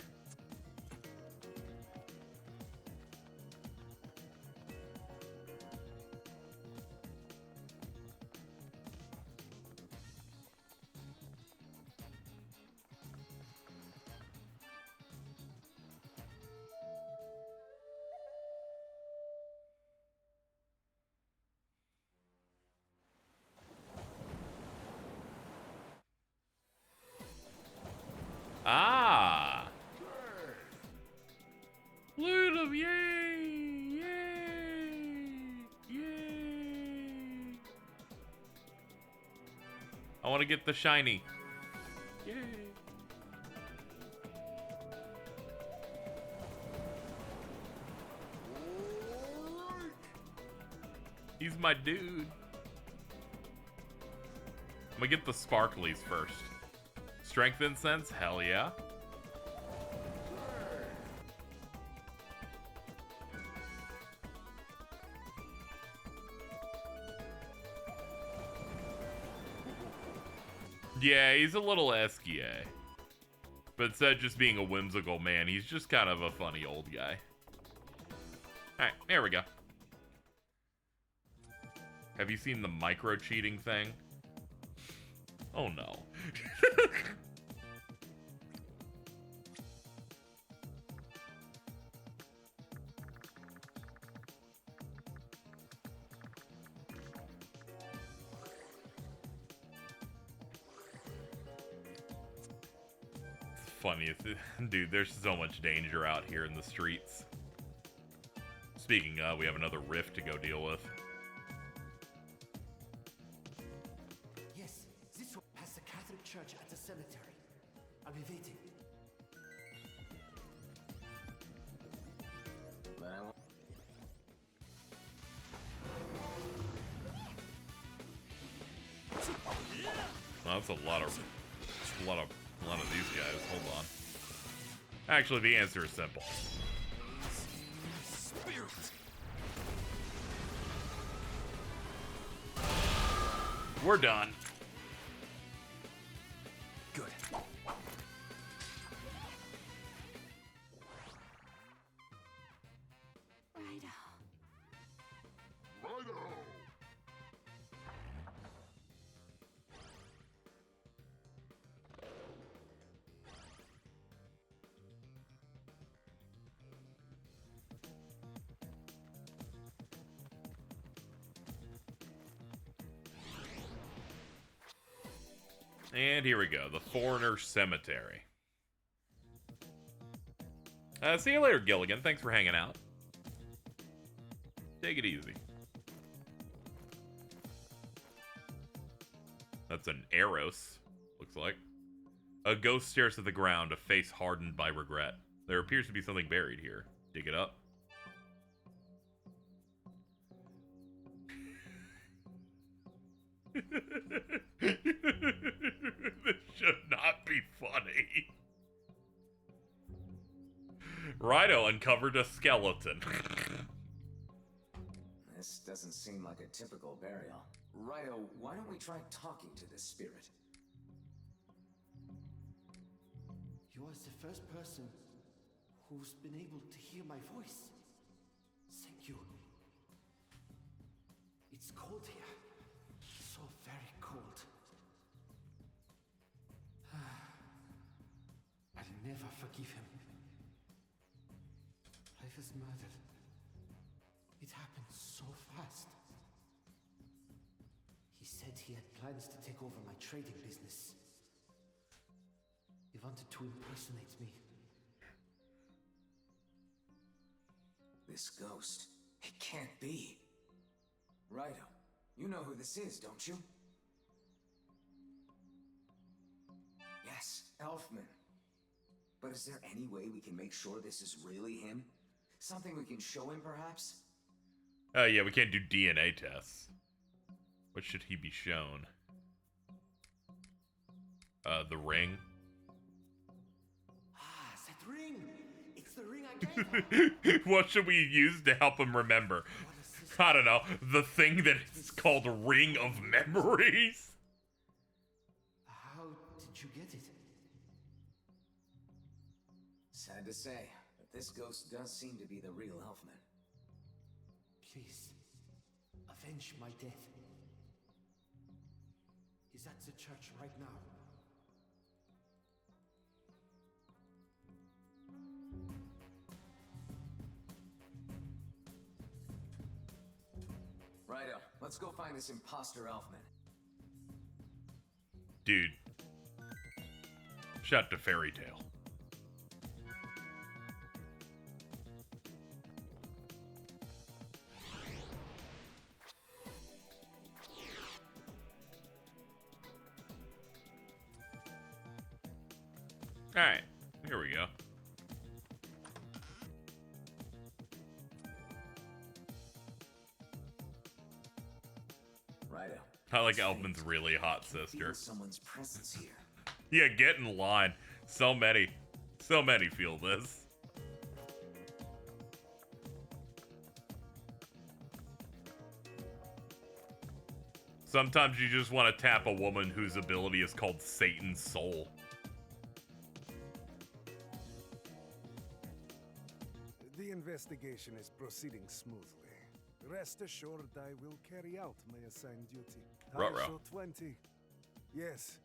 Ah! Flute of yay! Yay! Yay! I want to get the shiny. Yay! He's my dude. I'm gonna get the sparklies first. Strength incense? Hell yeah. Yeah, he's a little SKA. But instead of just being a whimsical man, he's just kind of a funny old guy. Alright, there we go. Have you seen the micro cheating thing? Oh no. funny. Dude, there's so much danger out here in the streets. Speaking of, we have another rift to go deal with. Yes, this one has the Catholic Church at the cemetery. I'll be waiting. Well, that's a lot of these guys. Hold on. Actually, the answer is simple. We're done. Good. Righto! And here we go, the Foreigner Cemetery. See you later, Gilligan. Thanks for hanging out. Take it easy. That's an Eros, looks like. A ghost stares at the ground, a face hardened by regret. There appears to be something buried here. Dig it up. This should not be funny. Raidou uncovered a skeleton. This doesn't seem like a typical burial. Raidou, why don't we try talking to this spirit? You are the first person who's been able to hear my voice. Thank you. It's cold here. So very cold. I'll never forgive him. Life is murdered. It happened so fast. He said he had plans to take over my trading business. He wanted to impersonate me. This ghost. It can't be. Raidou, you know who this is, don't you? Yes, Elfman. But is there any way we can make sure this is really him? Something we can show him, perhaps? Yeah, we can't do DNA tests. What should he be shown? The ring. Ah, that ring! It's the ring I gave him! What should we use to help him remember? I don't know. The thing that is called Ring of Memories? How did you get it? Sad to say, but this ghost does seem to be the real Elfman. Please, avenge my death. He's at the church right now. Raidou, let's go find this impostor Elfman. Dude. Shut to Fairy Tale. Alright, here we go. Raidou. I like Elfman's really hot sister. Feel someone's presence here. Yeah, get in line. So many feel this. Sometimes you just want to tap a woman whose ability is called Satan's Soul. The investigation is proceeding smoothly. Rest assured I will carry out my assigned duty. Ruh-roh. ISO 20. Yes,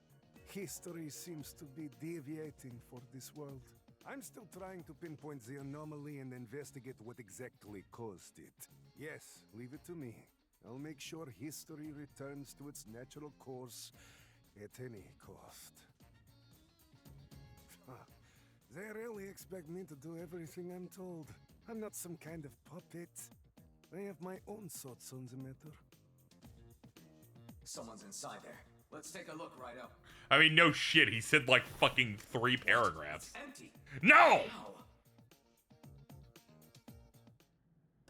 history seems to be deviating for this world. I'm still trying to pinpoint the anomaly and investigate what exactly caused it. Yes, leave it to me. I'll make sure history returns to its natural course at any cost. They really expect me to do everything I'm told. I'm not some kind of puppet. I have my own thoughts on the matter. Someone's inside there. Let's take a look, Raidou. I mean, no shit. He said like fucking 3 paragraphs. Empty. No!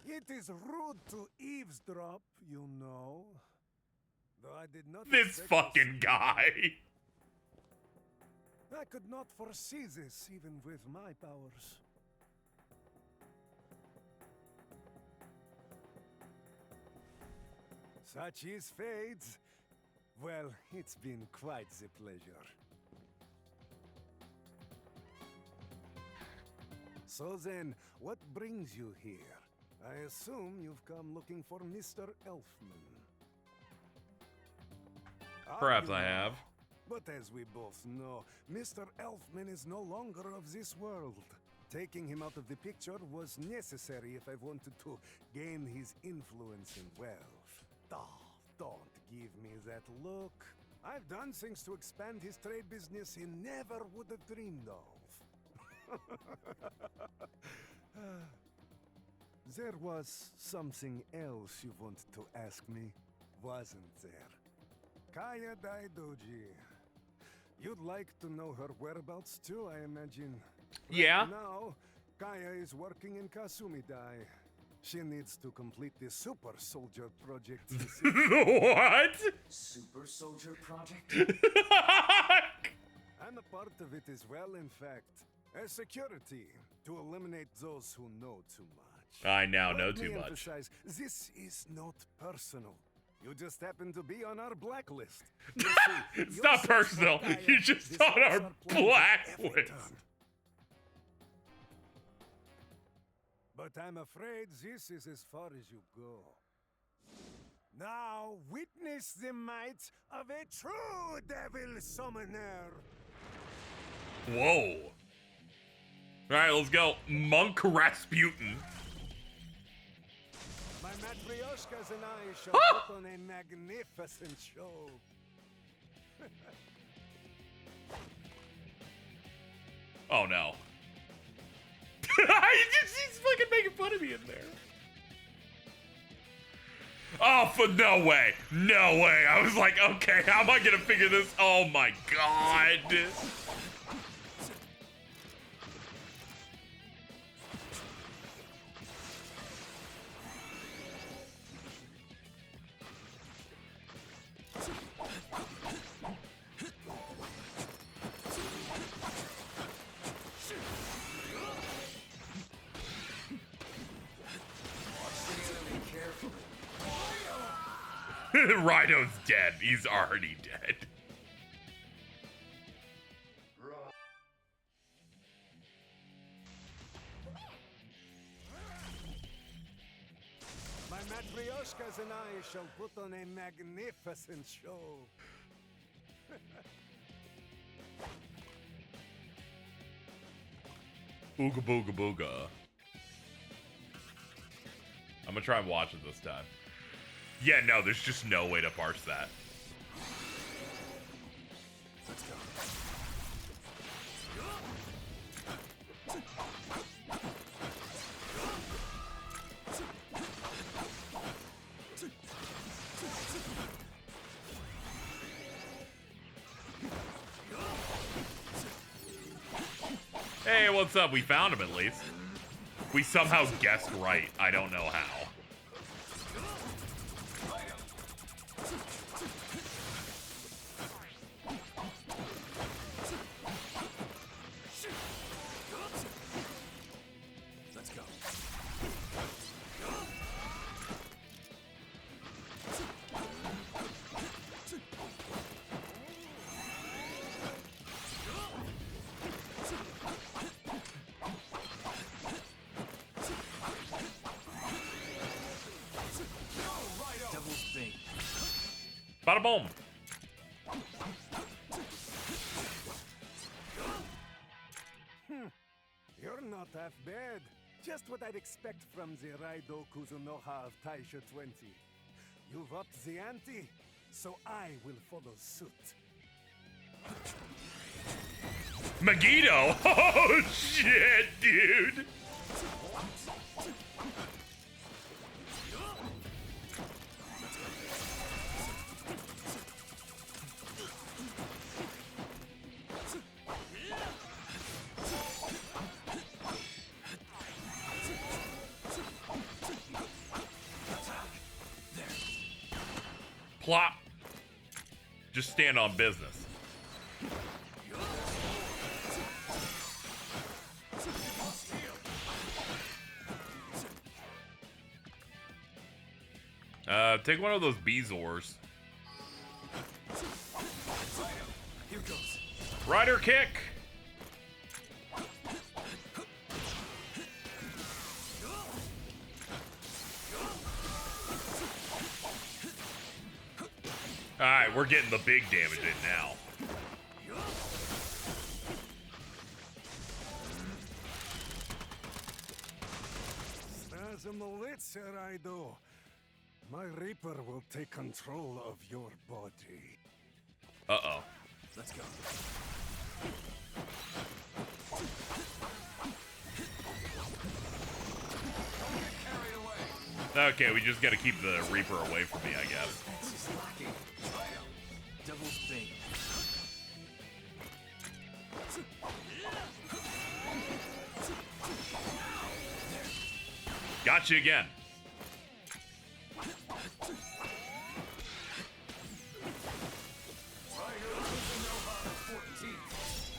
It is rude to eavesdrop, you know. Though I did not. This fucking guy. I could not foresee this even with my powers. Such is fate. Well, it's been quite the pleasure. So then, what brings you here? I assume you've come looking for Mr. Elfman. Perhaps I have. But as we both know, Mr. Elfman is no longer of this world. Taking him out of the picture was necessary if I wanted to gain his influence and wealth. Oh, don't give me that look. I've done things to expand his trade business he never would have dreamed of. There was something else you wanted to ask me, wasn't there? Kaya Daidoji. You'd like to know her whereabouts too, I imagine. Yeah. Right now, Kaya is working in Kasumidai. She needs to complete the Super Soldier project. What? Super Soldier project? I'm a part of it as well, in fact. As security, to eliminate those who know too much. I now know Let too me much. emphasize, this is not personal. You just happen to be on our blacklist. It's not personal. You just on our blacklist. But I'm afraid this is as far as you go. Now witness the might of a true devil summoner. Whoa. Alright, let's go. Monk Rasputin. My matryoshkas and I shall put on a magnificent show. Oh no. He's fucking making fun of me in there. Oh, no way. No way. I was like, okay, how am I gonna figure this? Oh my god. Raidou's dead. He's already dead. My matryoshkas and I shall put on a magnificent show. Ooga booga booga. I'm gonna try and watch it this time. Yeah, no, there's just no way to parse that. Let's go. Hey, what's up? We found him at least. We somehow guessed right. I don't know how. Let's go. Bada boom. You're not half bad. Just what I'd expect from the Raidou Kuzunoha of Taisha 20. You've upped the ante, so I will follow suit. Megiddo? Oh shit, dude. Plop. Just stand on business. Take one of those Beezors. Here goes. Rider kick. Alright, we're getting the big damage in now. Spasm the lids, Raidou. My Reaper will take control of your body. Uh-oh. Let's go. Okay, we just gotta keep the Reaper away from me, I guess. That's just lacking. Devil's Bane. Got you again.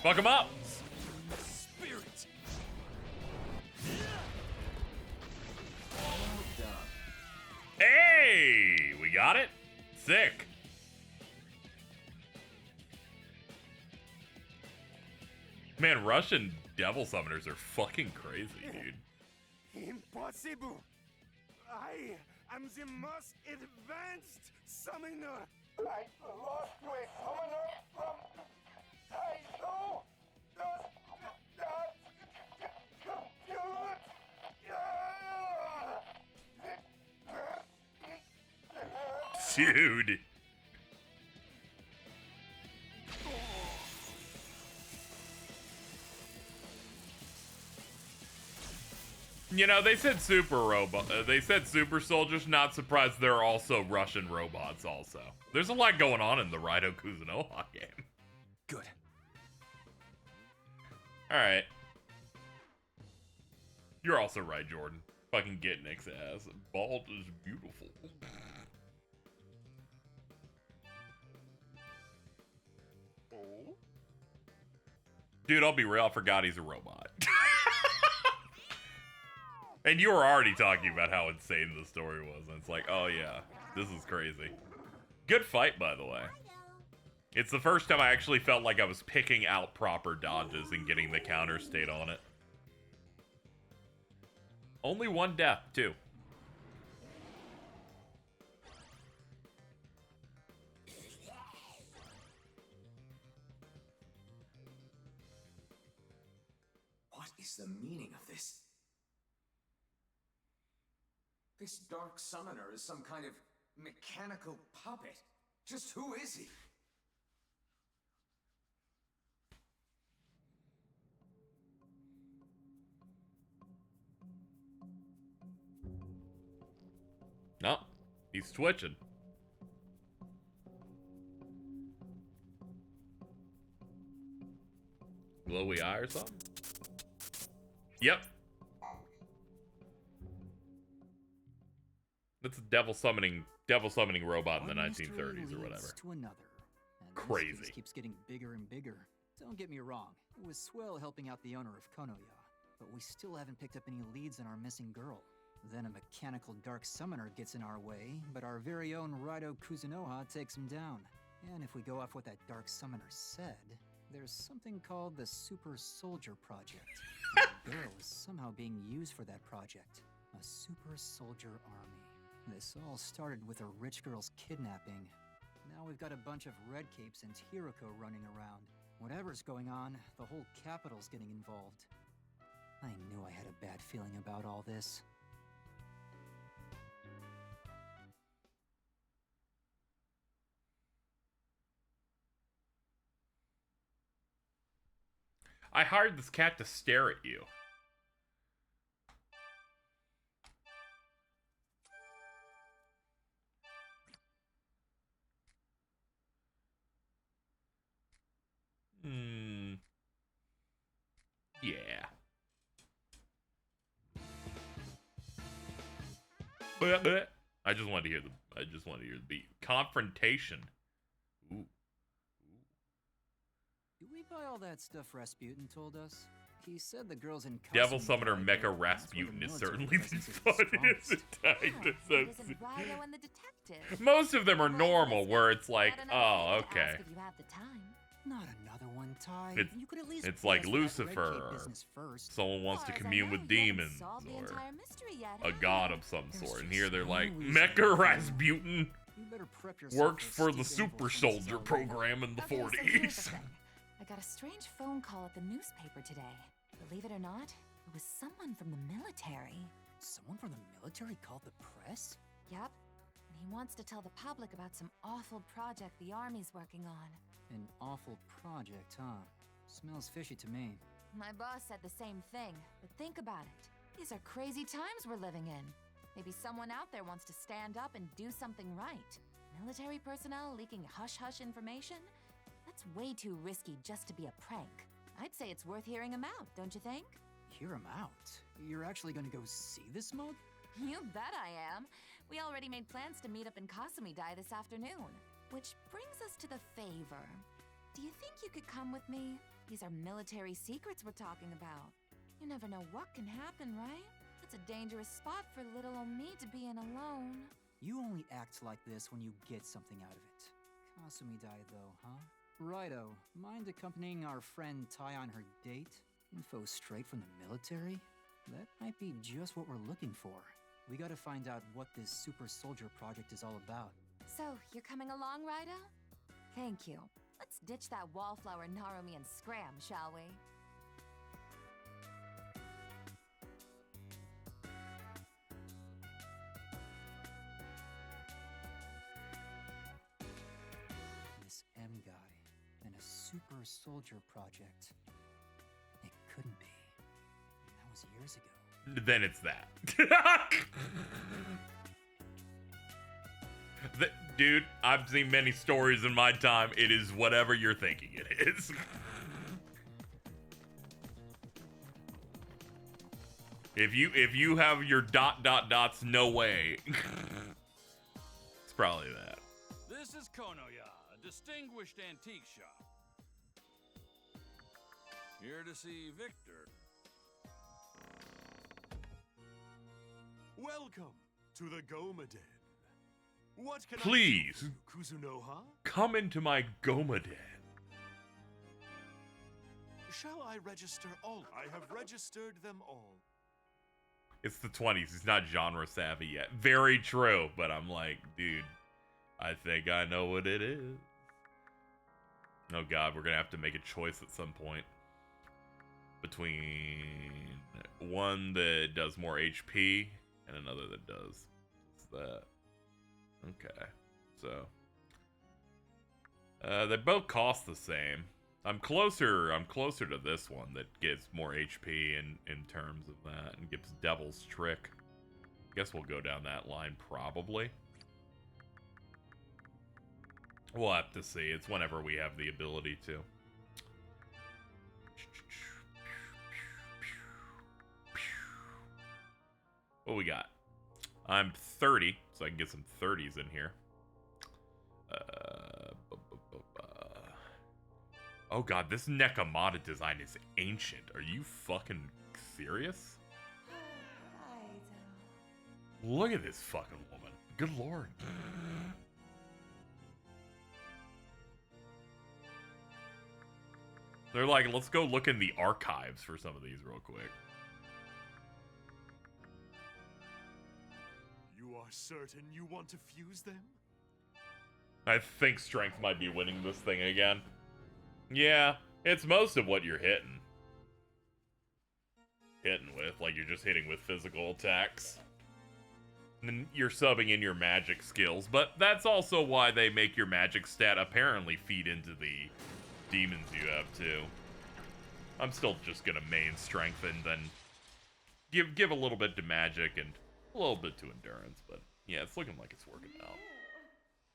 Fuck him up. Spirit. Hey, we got it. Sick. Man, Russian devil summoners are fucking crazy, dude. Impossible! I am the most advanced summoner! I lost to a summoner from Raidou! Does not compute! Dude. You know, they said super robot. They said super soldiers. Not surprised there are also Russian robots. Also, there's a lot going on in the Raidou Kuzunoha game. Good. All right. You're also right, Jordan. Fucking get Nick's ass. Bald is beautiful. Dude, I'll be real. I forgot he's a robot. And you were already talking about how insane the story was. And it's like, oh yeah, this is crazy. Good fight, by the way. It's the first time I actually felt like I was picking out proper dodges and getting the counter state on it. Only one death, too. What is the meaning of this? This dark summoner is some kind of mechanical puppet. Just who is he? No, he's twitching. Glowy eye or something? Yep. That's a devil summoning robot in the 1930s or whatever. To another. And Crazy. This case keeps getting bigger and bigger. Don't get me wrong, it was swell helping out the owner of Konoya, but we still haven't picked up any leads on our missing girl. Then a mechanical dark summoner gets in our way, but our very own Raidou Kuzunoha takes him down. And if we go off what that dark summoner said, there's something called the Super Soldier Project. The girl is somehow being used for that project. A Super Soldier Army. This all started with a rich girl's kidnapping. Now we've got a bunch of Red Capes and Hiroko running around. Whatever's going on, the whole capital's getting involved. I knew I had a bad feeling about all this. I hired this cat to stare at you. Yeah. I just wanted to hear the beat. Confrontation. Ooh. Did we buy all that stuff Rasputin told us? He said the girls in Devil Summoner Mecha Rasputin is certainly the funniest Most of them are normal, where it's like, oh, okay. Not another one, Ty. It's like Lucifer, or someone wants to commune with demons, or a god of some sort. And here they're like, Mecha Rasputin worked for the Super Soldier program in the 40s. I got a strange phone call at the newspaper today. Believe it or not, it was someone from the military. Someone from the military called the press? Yep. And he wants to tell the public about some awful project the army's working on. An awful project, huh? Smells fishy to me. My boss said the same thing, but think about it. These are crazy times we're living in. Maybe someone out there wants to stand up and do something right. Military personnel leaking hush-hush information? That's way too risky just to be a prank. I'd say it's worth hearing him out, don't you think? Hear him out? You're actually gonna go see this mug? You bet I am. We already made plans to meet up in Kasumidai this afternoon. Which brings us to the favor. Do you think you could come with me? These are military secrets we're talking about. You never know what can happen, right? It's a dangerous spot for little old me to be in alone. You only act like this when you get something out of it. Kasumidai though, huh? Righto. Mind accompanying our friend Ty on her date? Info straight from the military? That might be just what we're looking for. We gotta find out what this super soldier project is all about. So, you're coming along, Raidou? Thank you. Let's ditch that wallflower Narumi and scram, shall we? This M guy and a super soldier project. It couldn't be. That was years ago. Then it's that. Dude, I've seen many stories in my time. It is whatever you're thinking it is. If you have your ... no way. It's probably that. This is Konoya, a distinguished antique shop. Here to see Victor. Welcome to the Goma Den. What can Please, I do, Kuzunoha? Come into my Goma Den. Shall I register all? I have registered them all. It's the 20s. He's not genre savvy yet. Very true, but I'm like, dude, I think I know what it is. Oh god, we're gonna have to make a choice at some point between one that does more HP and another that does that. Okay, so they both cost the same. I'm closer to this one that gives more HP in terms of that and gives Devil's Trick. Guess we'll go down that line probably. We'll have to see. It's whenever we have the ability to. What we got? I'm 30, so I can get some 30s in here. Oh god, this Nekomata design is ancient. Are you fucking serious? Look at this fucking woman. Good lord. They're like, let's go look in the archives for some of these real quick. You are certain you want to fuse them? I think strength might be winning this thing again. Yeah, it's most of what you're hitting with. Like, you're just hitting with physical attacks. And then you're subbing in your magic skills. But that's also why they make your magic stat apparently feed into the demons you have, too. I'm still just gonna main strength and then give a little bit to magic and a little bit to endurance, but yeah, it's looking like it's working out.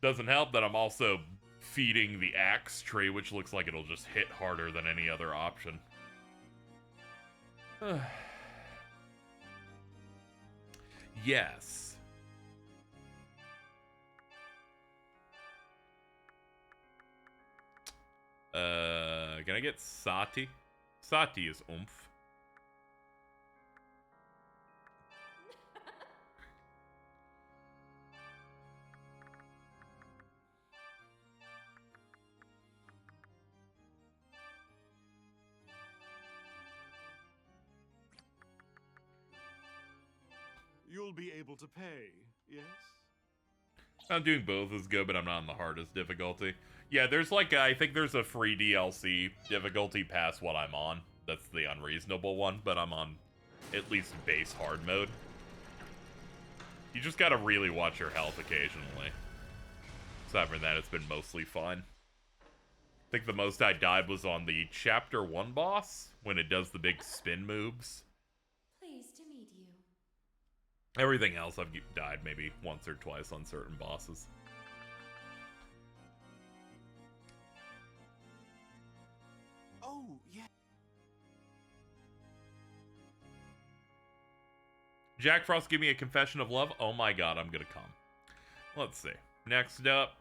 Doesn't help that I'm also feeding the axe tree, which looks like it'll just hit harder than any other option. Yes. Can I get Sati? Sati is oomph. You'll be able to pay, yes? I'm doing both is good, but I'm not on the hardest difficulty. Yeah, there's like, I think there's a free DLC difficulty past what I'm on. That's the unreasonable one, but I'm on at least base hard mode. You just gotta really watch your health occasionally. Aside from that, it's been mostly fun. I think the most I died was on the Chapter 1 boss, when it does the big spin moves. Pleased to meet you. Everything else I've died maybe once or twice on certain bosses. Oh, yeah. Jack Frost, give me a confession of love. Oh my god, I'm gonna come. Let's see. Next up.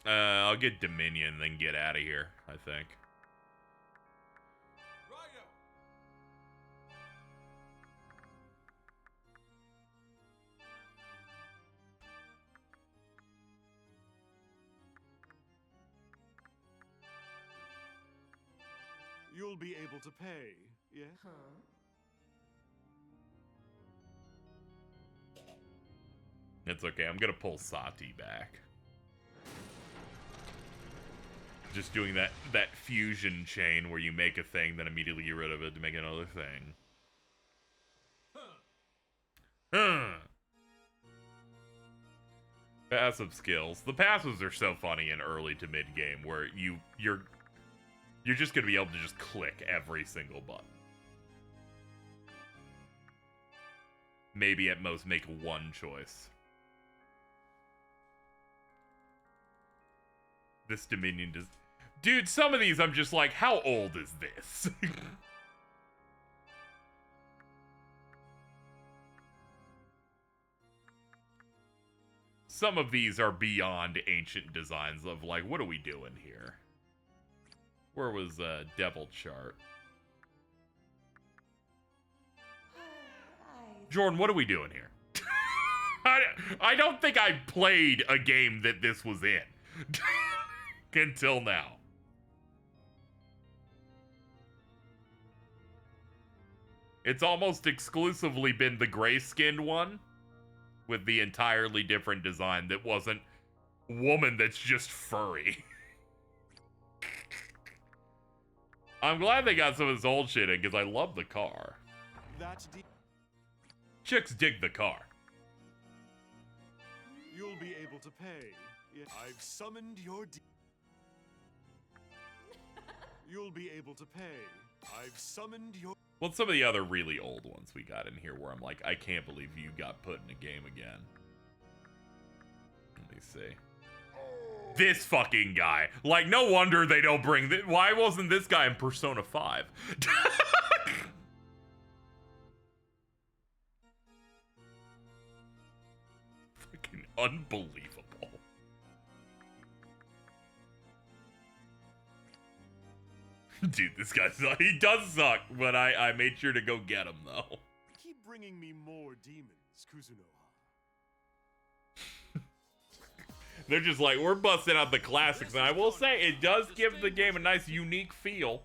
I'll get Dominion, then get out of here, I think. You'll be able to pay, yes? Huh? It's okay, I'm gonna pull Sati back. Just doing that fusion chain where you make a thing, then immediately get rid of it to make another thing. Passive skills. The passives are so funny in early to mid game where you're just gonna be able to just click every single button. Maybe at most make one choice. This Dominion does... Dude, some of these I'm just like, how old is this? Some of these are beyond ancient designs of like, what are we doing here? Where was Devil Chart? Jordan, what are we doing here? I don't think I played a game that this was in. Until now. It's almost exclusively been the gray-skinned one with the entirely different design that wasn't woman that's just furry. I'm glad they got some of this old shit in because I love the car. That's Chicks dig the car. You'll be able to pay. Yes. I've summoned your You'll be able to pay. I've summoned your... What's some of the other really old ones we got in here where I'm like, I can't believe you got put in a game again? Let me see. This fucking guy. Like, no wonder they don't bring... Why wasn't this guy in Persona 5? Fucking unbelievable. Dude, this guy sucks. He does suck, but I made sure to go get him, though. Keep bringing me more demons, Kuzunoha. They're just like, we're busting out the classics, and I will say, it does give the game a nice, unique feel.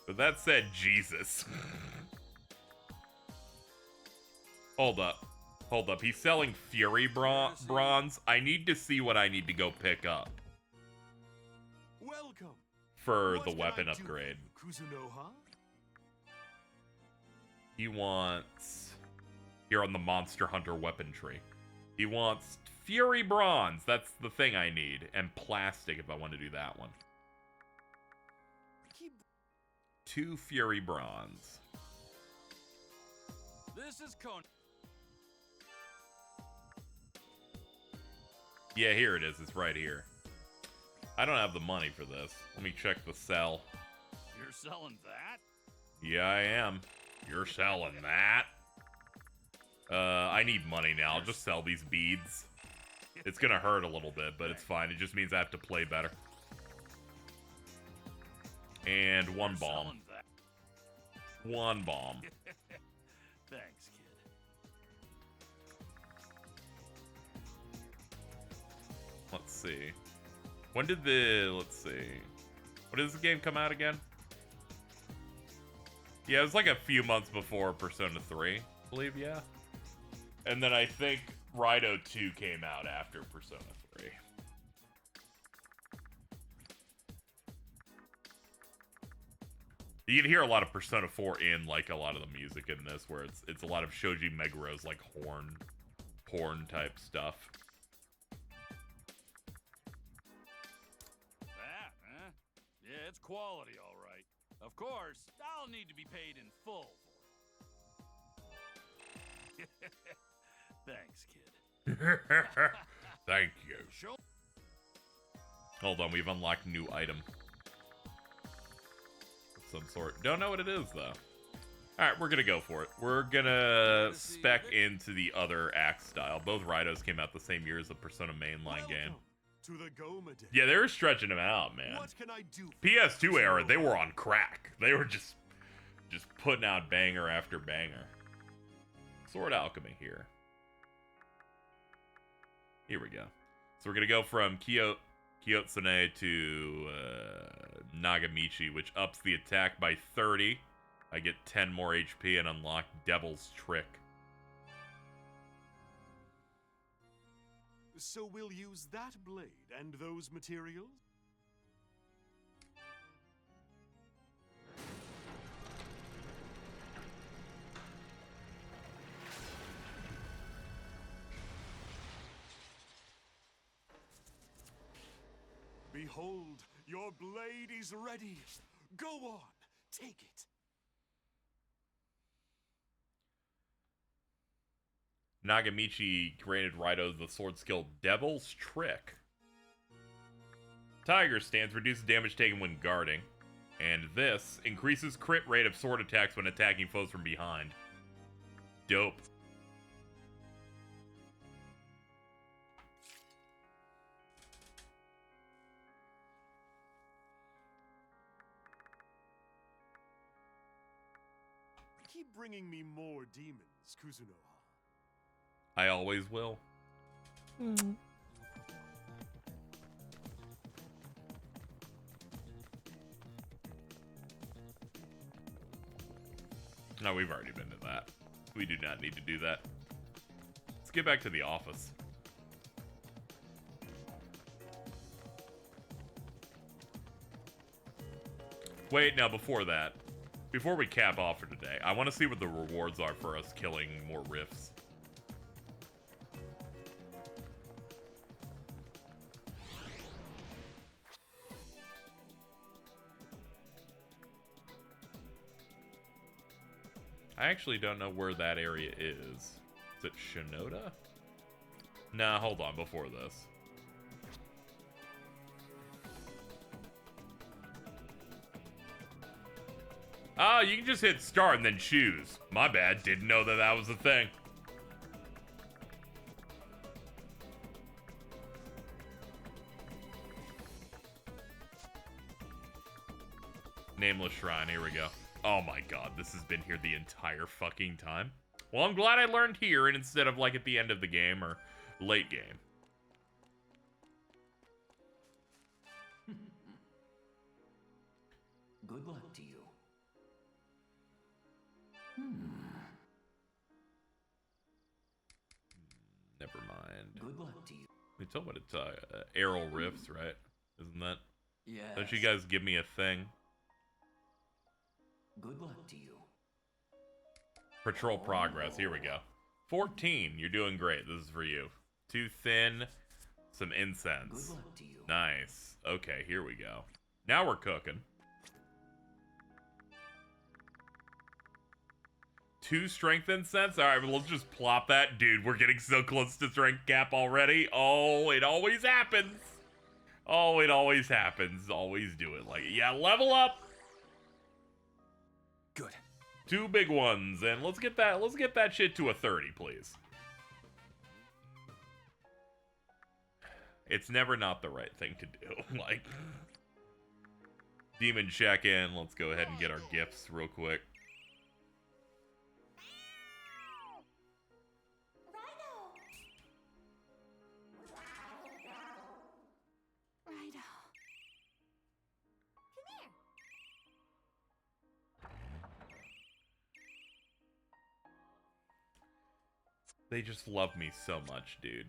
But that said, Jesus. Hold up. Hold up. He's selling Fury Bronze. I need to see what I need to go pick up. Welcome. For the weapon upgrade. Kuzunoha? He wants... Here on the Monster Hunter weapon tree. He wants Fury Bronze. That's the thing I need. And Plastic if I want to do that one. 2 Fury Bronze. This is Con. Yeah, here it is. It's right here. I don't have the money for this. Let me check the sell. You're selling that? Yeah, I am. You're selling that? I need money now. I'll just sell these beads. It's gonna hurt a little bit, but it's fine. It just means I have to play better. And 1 bomb. 1 bomb. Thanks, kid. Let's see. When did the... Let's see. When did this game come out again? Yeah, it was like a few months before Persona 3, I believe, yeah. And then I think Raidou 2 came out after Persona 3. You can hear a lot of Persona 4 in like a lot of the music in this, where it's a lot of Shoji Meguro's like horn type stuff. That, huh? Yeah, it's quality, all right. Of course, I'll need to be paid in full for it. Thanks, kid. Thank you. Hold on, we've unlocked new item. Of some sort. Don't know what it is, though. Alright, we're gonna go for it. We're gonna spec into the other axe style. Both Raidous came out the same year as the Persona mainline game. To the Goma Day. Yeah, they were stretching them out, man. What can I do? PS2 era, they were on crack. They were just putting out banger after banger. Sword alchemy here. Here we go. So we're gonna go from Kyotsune to Nagamichi, which ups the attack by 30. I get 10 more HP and unlock Devil's Trick. So we'll use that blade and those materials? Behold, your blade is ready. Go on, take it. Nagamichi granted Raidou the sword skill Devil's Trick. Tiger stance reduces damage taken when guarding. And this increases crit rate of sword attacks when attacking foes from behind. Dope. Keep bringing me more demons, Kuzunoha. I always will. No, we've already been to that. We do not need to do that. Let's get back to the office. Wait, now before that, before we cap off for today, I want to see what the rewards are for us killing more rifts. I actually don't know where that area is. Is it Shinoda? Nah, hold on, before this. Oh, you can just hit start and then choose. My bad, didn't know that that was a thing. Nameless Shrine, here we go. Oh my god, this has been here the entire fucking time. Well, I'm glad I learned here and instead of like at the end of the game or late game. Good luck to you. Never mind. Good luck to you. We told what it's Arrow Rifts, right? Isn't that? Yes. Don't you guys give me a thing? Good luck to you. Patrol progress. Here we go. 14. You're doing great. This is for you. Too thin. Some incense. Nice. Okay, here we go. Now we're cooking. 2 strength incense? Alright, well, let's just plop that. Dude, we're getting so close to strength cap already. Oh, it always happens. Oh, it always happens. Always do it like, yeah, level up. Good. 2 big ones, and let's get that shit to a 30, please. It's never not the right thing to do. Like, demon check-in. Let's go ahead and get our gifts real quick. Raidou. They just love me so much, dude.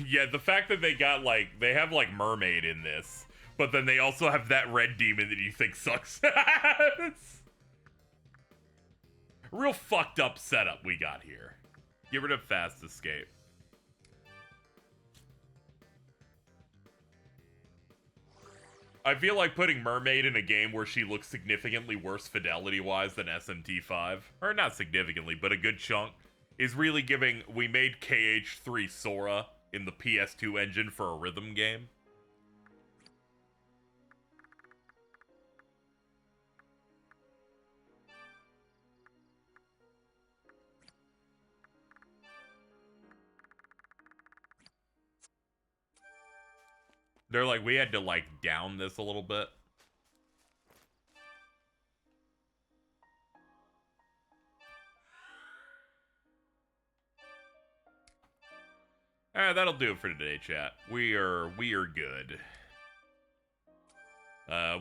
Yeah, the fact that they got, like, they have, like, mermaid in this, but then they also have that red demon that you think sucks. Real fucked up setup we got here. Get rid of fast escape. I feel like putting mermaid in a game where she looks significantly worse fidelity-wise than SMT5, or not significantly, but a good chunk, is really giving, we made KH3 Sora in the PS2 engine for a rhythm game. They're like, we had to, like, down this a little bit. Alright, that'll do it for today, chat. We are good.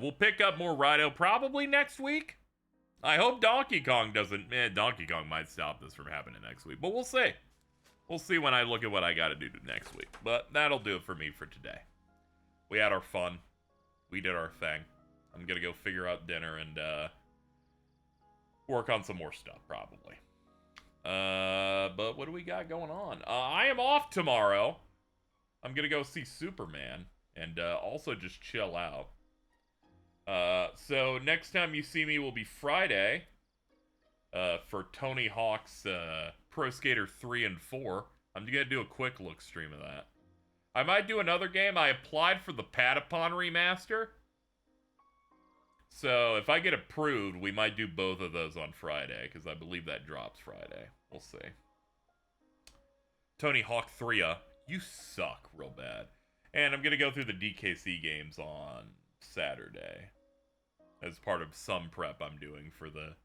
We'll pick up more Raidou probably next week. I hope Donkey Kong doesn't... Donkey Kong might stop this from happening next week, but we'll see. We'll see when I look at what I gotta do next week. But that'll do it for me for today. We had our fun. We did our thing. I'm gonna go figure out dinner and, work on some more stuff, probably. But what do we got going on? I am off tomorrow. I'm gonna go see Superman and also just chill out. So next time you see me will be Friday for Tony Hawk's Pro Skater 3 and 4. I'm gonna do a quick look stream of that. I might do another game. I applied for the Patapon remaster. So if I get approved, we might do both of those on Friday, because I believe that drops Friday. We'll see. Tony Hawk 3, you suck real bad. And I'm going to go through the DKC games on Saturday as part of some prep I'm doing for the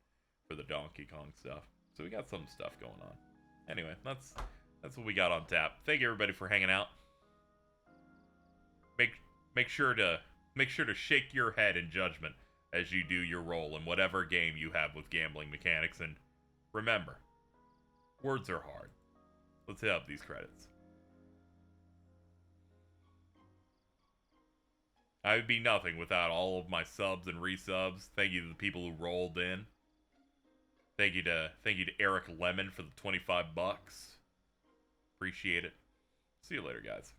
Donkey Kong stuff. So we got some stuff going on. Anyway, that's what we got on tap. Thank you everybody for hanging out. Make sure to shake your head in judgment as you do your role in whatever game you have with gambling mechanics, and remember, words are hard. Let's hit up these credits. I would be nothing without all of my subs and resubs. Thank you to the people who rolled in. Thank you to Eric Lemon for the $25. Appreciate it. See you later, guys.